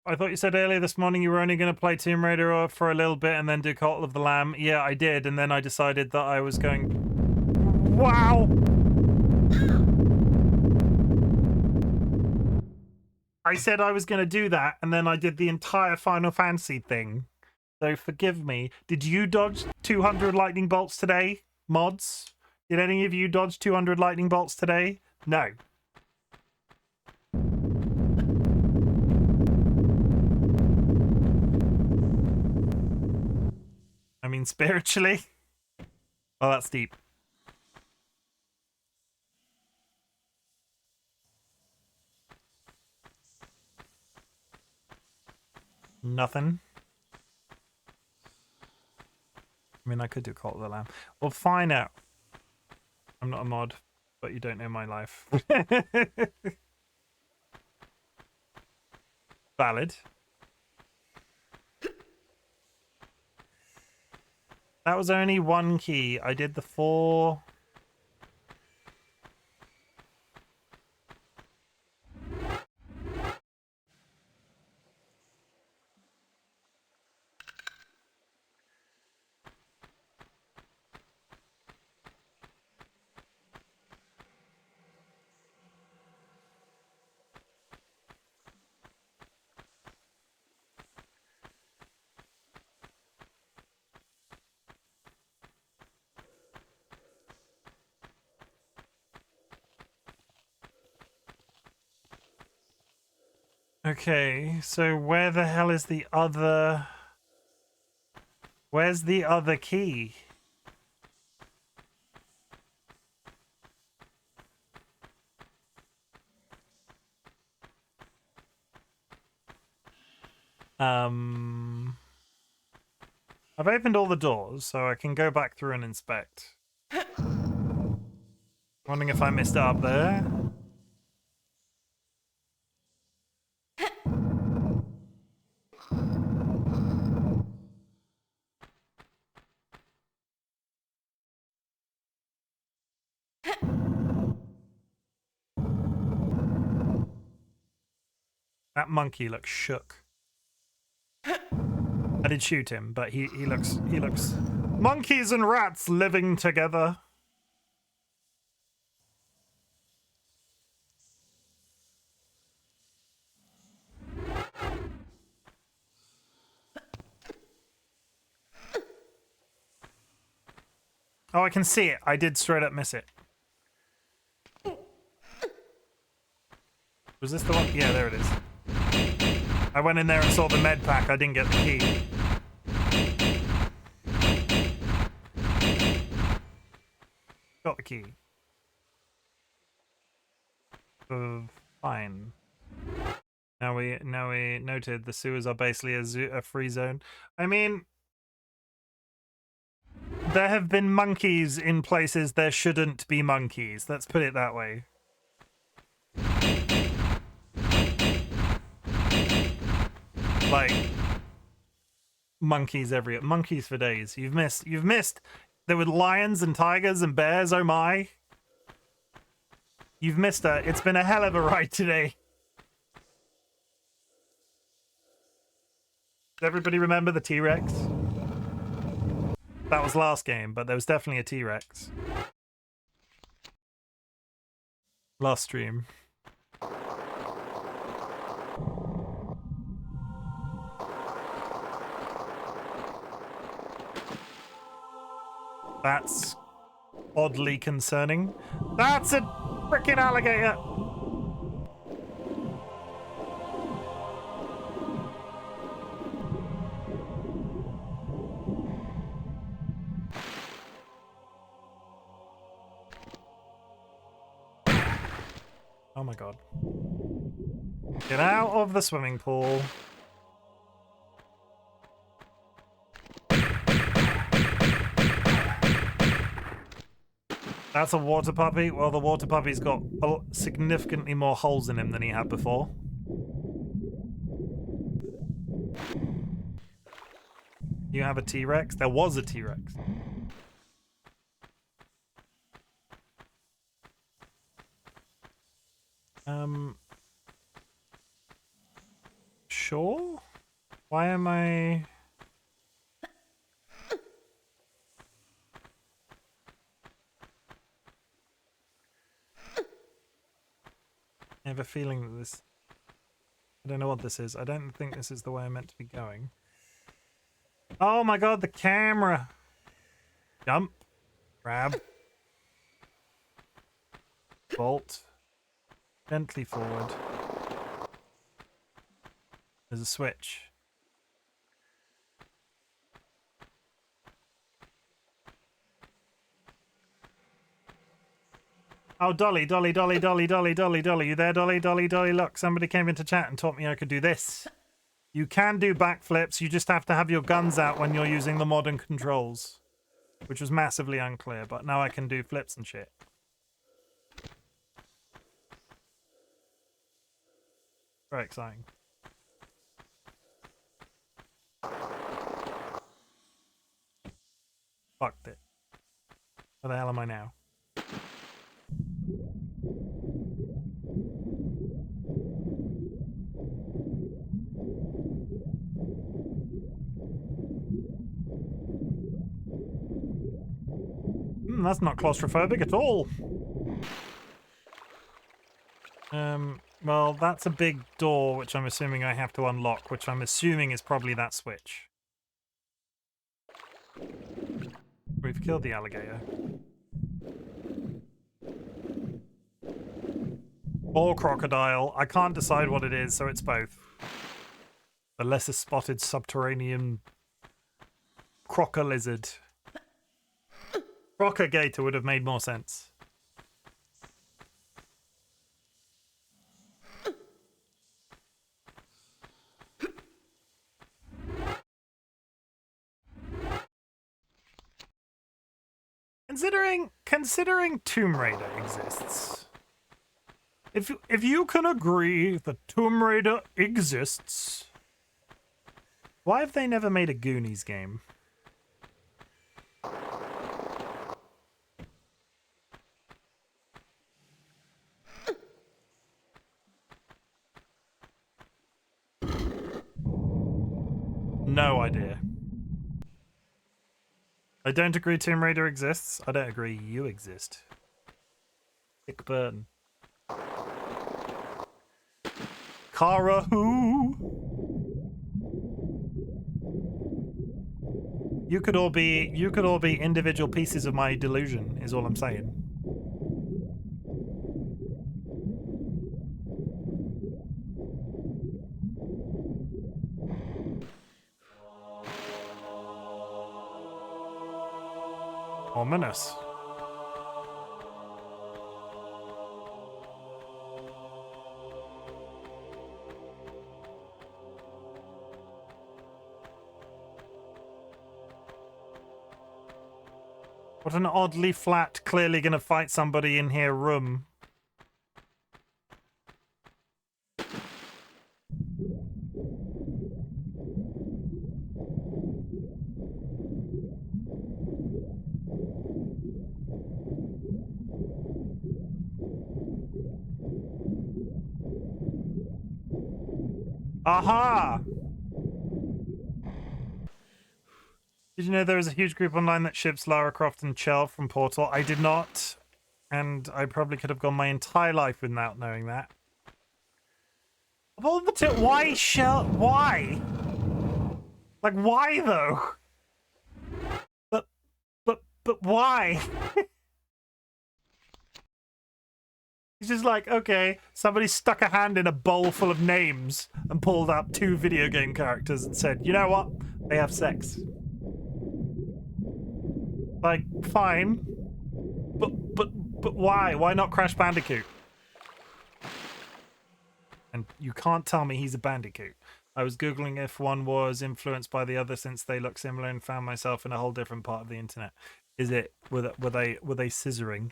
I thought you said earlier this morning you were only going to play Tomb Raider for a little bit and then do Cult of the Lamb. Yeah, I did, and then I decided that I was going... Wow! I said I was going to do that, and then I did the entire Final Fantasy thing. So forgive me. Did you dodge 200 lightning bolts today, mods? Did any of you dodge 200 lightning bolts today? No. I mean, spiritually? Oh, that's deep. Nothing. I mean, I could do Cult of the Lamb. We'll find out. I'm not a mod, but you don't know my life. Valid. That was only one key. I did the 4... Okay, so where the hell is the other... Where's the other key? I've opened all the doors, so I can go back through and inspect. Wondering if I missed it up there. That monkey looks shook. I did shoot him, but he looks monkeys and rats living together. Oh, I can see it. I did straight up miss it. Was this the one? Yeah, there it is. I went in there and saw the med pack. I didn't get the key. Got the key. Fine. Now we noted the sewers are basically a free zone. I mean, there have been monkeys in places there shouldn't be monkeys. Let's put it that way. Like monkeys everywhere. Monkeys for days. You've missed. There were lions and tigers and bears. Oh my. You've missed it. It's been a hell of a ride today. Does everybody remember the T-Rex? That was last game, but there was definitely a T-Rex. Last stream. That's oddly concerning. That's a freaking alligator! Oh my god. Get out of the swimming pool. That's a water puppy. Well, the water puppy's got significantly more holes in him than he had before. You have a T-Rex? There was a T-Rex. sure? Why am I... I have a feeling that this... I don't know what this is. I don't think this is the way I'm meant to be going. Oh my god, the camera! Jump. Grab. Bolt. Gently forward. There's a switch. Oh, Dolly, Dolly, Dolly, Dolly, Dolly, Dolly, Dolly. You there, Dolly, Dolly, Dolly? Look, somebody came into chat and taught me I could do this. You can do backflips. You just have to have your guns out when you're using the modern controls. Which was massively unclear, but now I can do flips and shit. Very exciting. Fucked it. Where the hell am I now? That's not claustrophobic at all. Well, that's a big door, which I'm assuming I have to unlock, which I'm assuming is probably that switch. We've killed the alligator. Or crocodile. I can't decide what it is, so it's both. The lesser spotted subterranean croco lizard. Crocagator would have made more sense. Considering Tomb Raider exists, if you can agree that Tomb Raider exists, why have they never made a Goonies game? No idea. I don't agree Tomb Raider exists. I don't agree you exist. Dick Burton. Cara who? You could all be individual pieces of my delusion, is all I'm saying. Ominous. What an oddly flat, clearly gonna fight somebody in here room. Aha! Did you know there is a huge group online that ships Lara Croft and Chell from Portal? I did not, and I probably could have gone my entire life without knowing that. Well, why Chell? Why? Like, why though? But why? He's just like, okay, somebody stuck a hand in a bowl full of names and pulled out 2 video game characters and said, you know what? They have sex. Like, fine. But why? Why not Crash Bandicoot? And you can't tell me he's a Bandicoot. I was Googling if one was influenced by the other since they look similar and found myself in a whole different part of the internet. Is it, were they scissoring?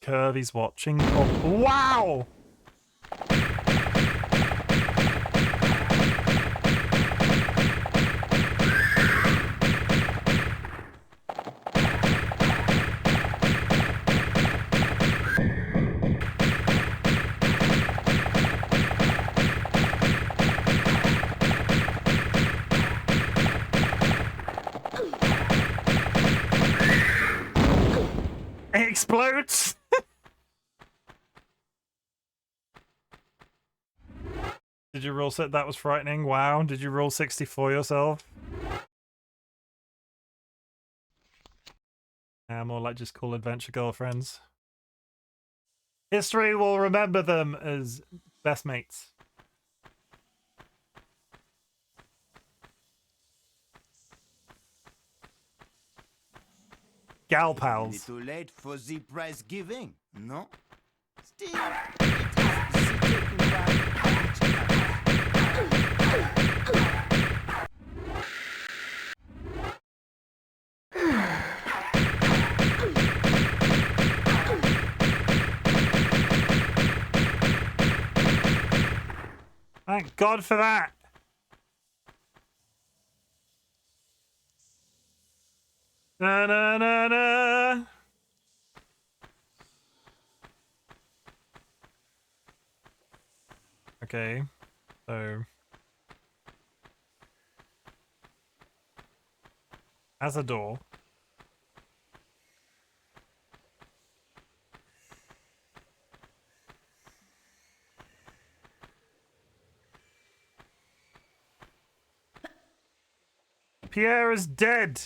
Kirby's watching. Oh, wow! explodes. Did you roll set? That was frightening. Wow. Did you roll 64 yourself? More like just cool adventure girlfriends. History will remember them as best mates. Gal pals. Little late for the prize giving, no? Still, it is the taking back. Thank God for that. Na na na na. Okay, so as a door. Pierre is dead.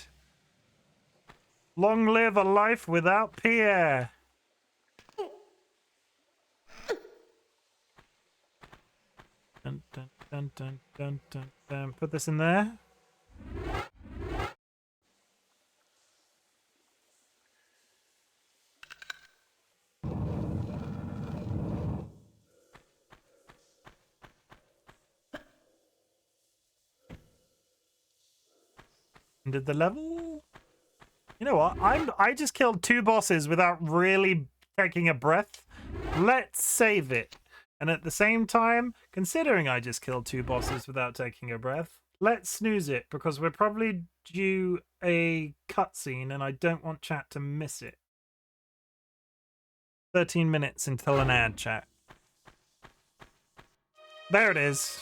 Long live a life without Pierre. Dun, dun, dun, dun, dun, dun, dun. Put this in there. Did the level? You know what? I just killed 2 bosses without really taking a breath. Let's save it. And at the same time, considering I just killed 2 bosses without taking a breath, let's snooze it because we're probably due a cutscene and I don't want chat to miss it. 13 minutes until an ad, chat. There it is.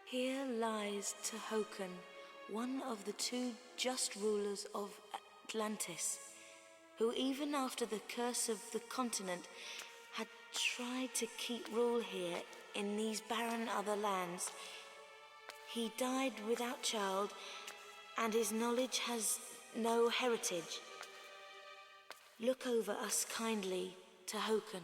Here lies Tehokan, one of the 2 just rulers of Atlantis, who even after the curse of the continent had tried to keep rule here in these barren other lands. He died without child, and his knowledge has no heritage. Look over us kindly, Tehokan.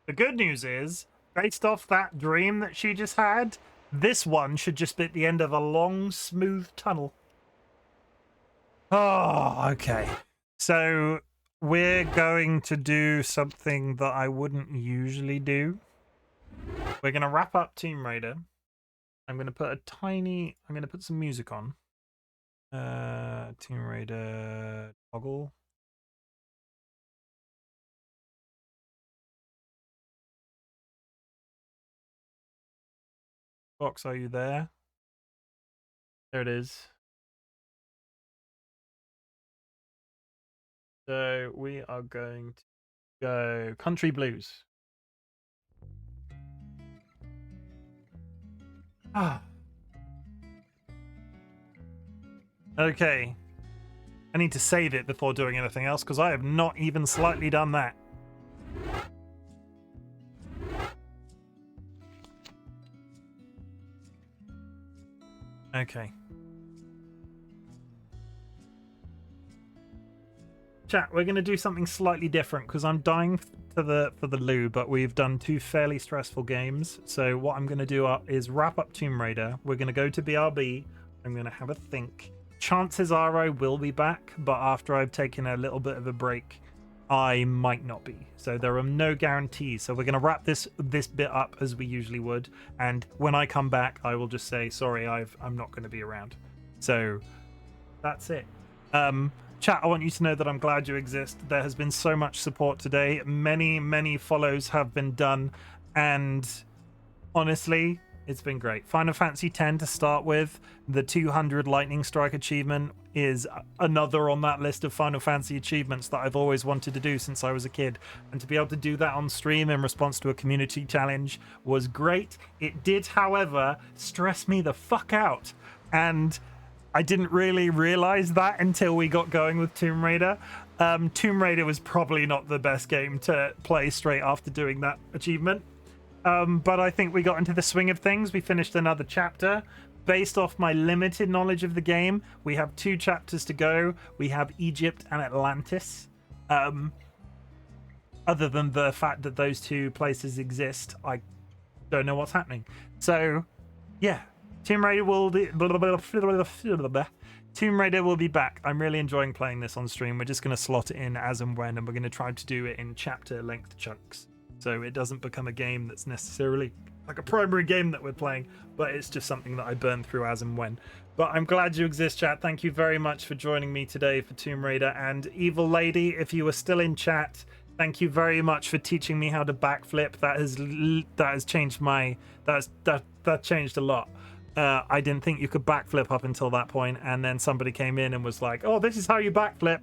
The good news is, based off that dream that she just had, this one should just be at the end of a long, smooth tunnel. Oh, okay. So we're going to do something that I wouldn't usually do. We're going to wrap up Tomb Raider. I'm going to put some music on. Tomb Raider toggle. Box, are you there? There it is. So we are going to go Country Blues. Ah. Okay. I need to save it before doing anything else because I have not even slightly done that. Okay. Chat, we're going to do something slightly different because I'm dying for the loo, but we've done 2 fairly stressful games. So what I'm going to do is wrap up Tomb Raider. We're going to go to BRB. I'm going to have a think. Chances are I will be back, but after I've taken a little bit of a break, I might not be. So there are no guarantees. So we're going to wrap this bit up as we usually would. And when I come back, I will just say, sorry, I'm not going to be around. So that's it. Chat, I want you to know that I'm glad you exist. There has been so much support today. Many follows have been done. And honestly, it's been great. Final Fantasy X to start with. The 200 Lightning Strike achievement is another on that list of Final Fantasy achievements that I've always wanted to do since I was a kid. And to be able to do that on stream in response to a community challenge was great. It did, however, stress me the fuck out. And I didn't really realize that until we got going with Tomb Raider. Tomb Raider was probably not the best game to play straight after doing that achievement. But I think we got into the swing of things. We finished another chapter. Based off my limited knowledge of the game, we have 2 chapters to go. We have Egypt and Atlantis. Other than the fact that those 2 places exist, I don't know what's happening. So, yeah. Tomb Raider will be back. I'm really enjoying playing this on stream. We're just going to slot it in as and when, and we're going to try to do it in chapter length chunks, so it doesn't become a game that's necessarily like a primary game that we're playing, but it's just something that I burn through as and when. But I'm glad you exist, chat. Thank you very much for joining me today for Tomb Raider. And Evil Lady, if you were still in chat, thank you very much for teaching me how to backflip. That has changed my that changed a lot. I didn't think you could backflip up until that point, and then somebody came in and was like, oh, this is how you backflip.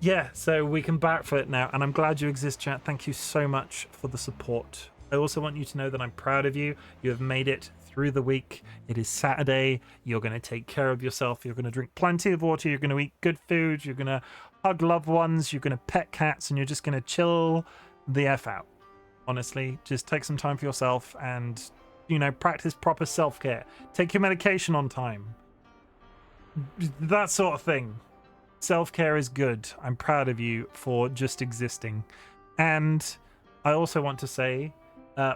Yeah, so we can backflip now, and I'm glad you exist, chat. Thank you so much for the support. I also want you to know that I'm proud of you. You have made it through the week. It is Saturday. You're going to take care of yourself. You're going to drink plenty of water. You're going to eat good food. You're going to hug loved ones. You're going to pet cats, and you're just going to chill the F out. Honestly, just take some time for yourself and, you know, practice proper self-care. Take your medication on time. That sort of thing. Self-care is good. I'm proud of you for just existing. And I also want to say,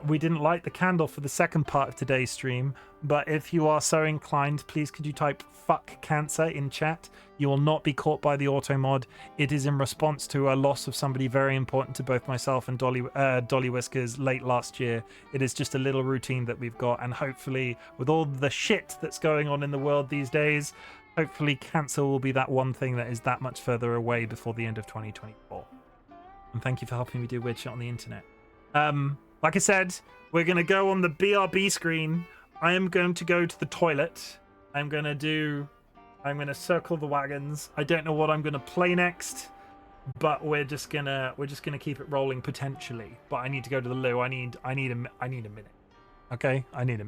we didn't light the candle for the second part of today's stream, but if you are so inclined, please could you type fuck cancer in chat. You will not be caught by the auto mod. It is in response to a loss of somebody very important to both myself and DollyWhiskers late last year. It is just a little routine that we've got, and hopefully with all the shit that's going on in the world these days, hopefully cancer will be that one thing that is that much further away before the end of 2024. And thank you for helping me do weird shit on the internet. Like I said, we're going to go on the BRB screen. I am going to go to the toilet. I'm going to circle the wagons. I don't know what I'm going to play next, but we're just going to keep it rolling potentially. But I need to go to the loo. I need a minute. Okay? I need a minute.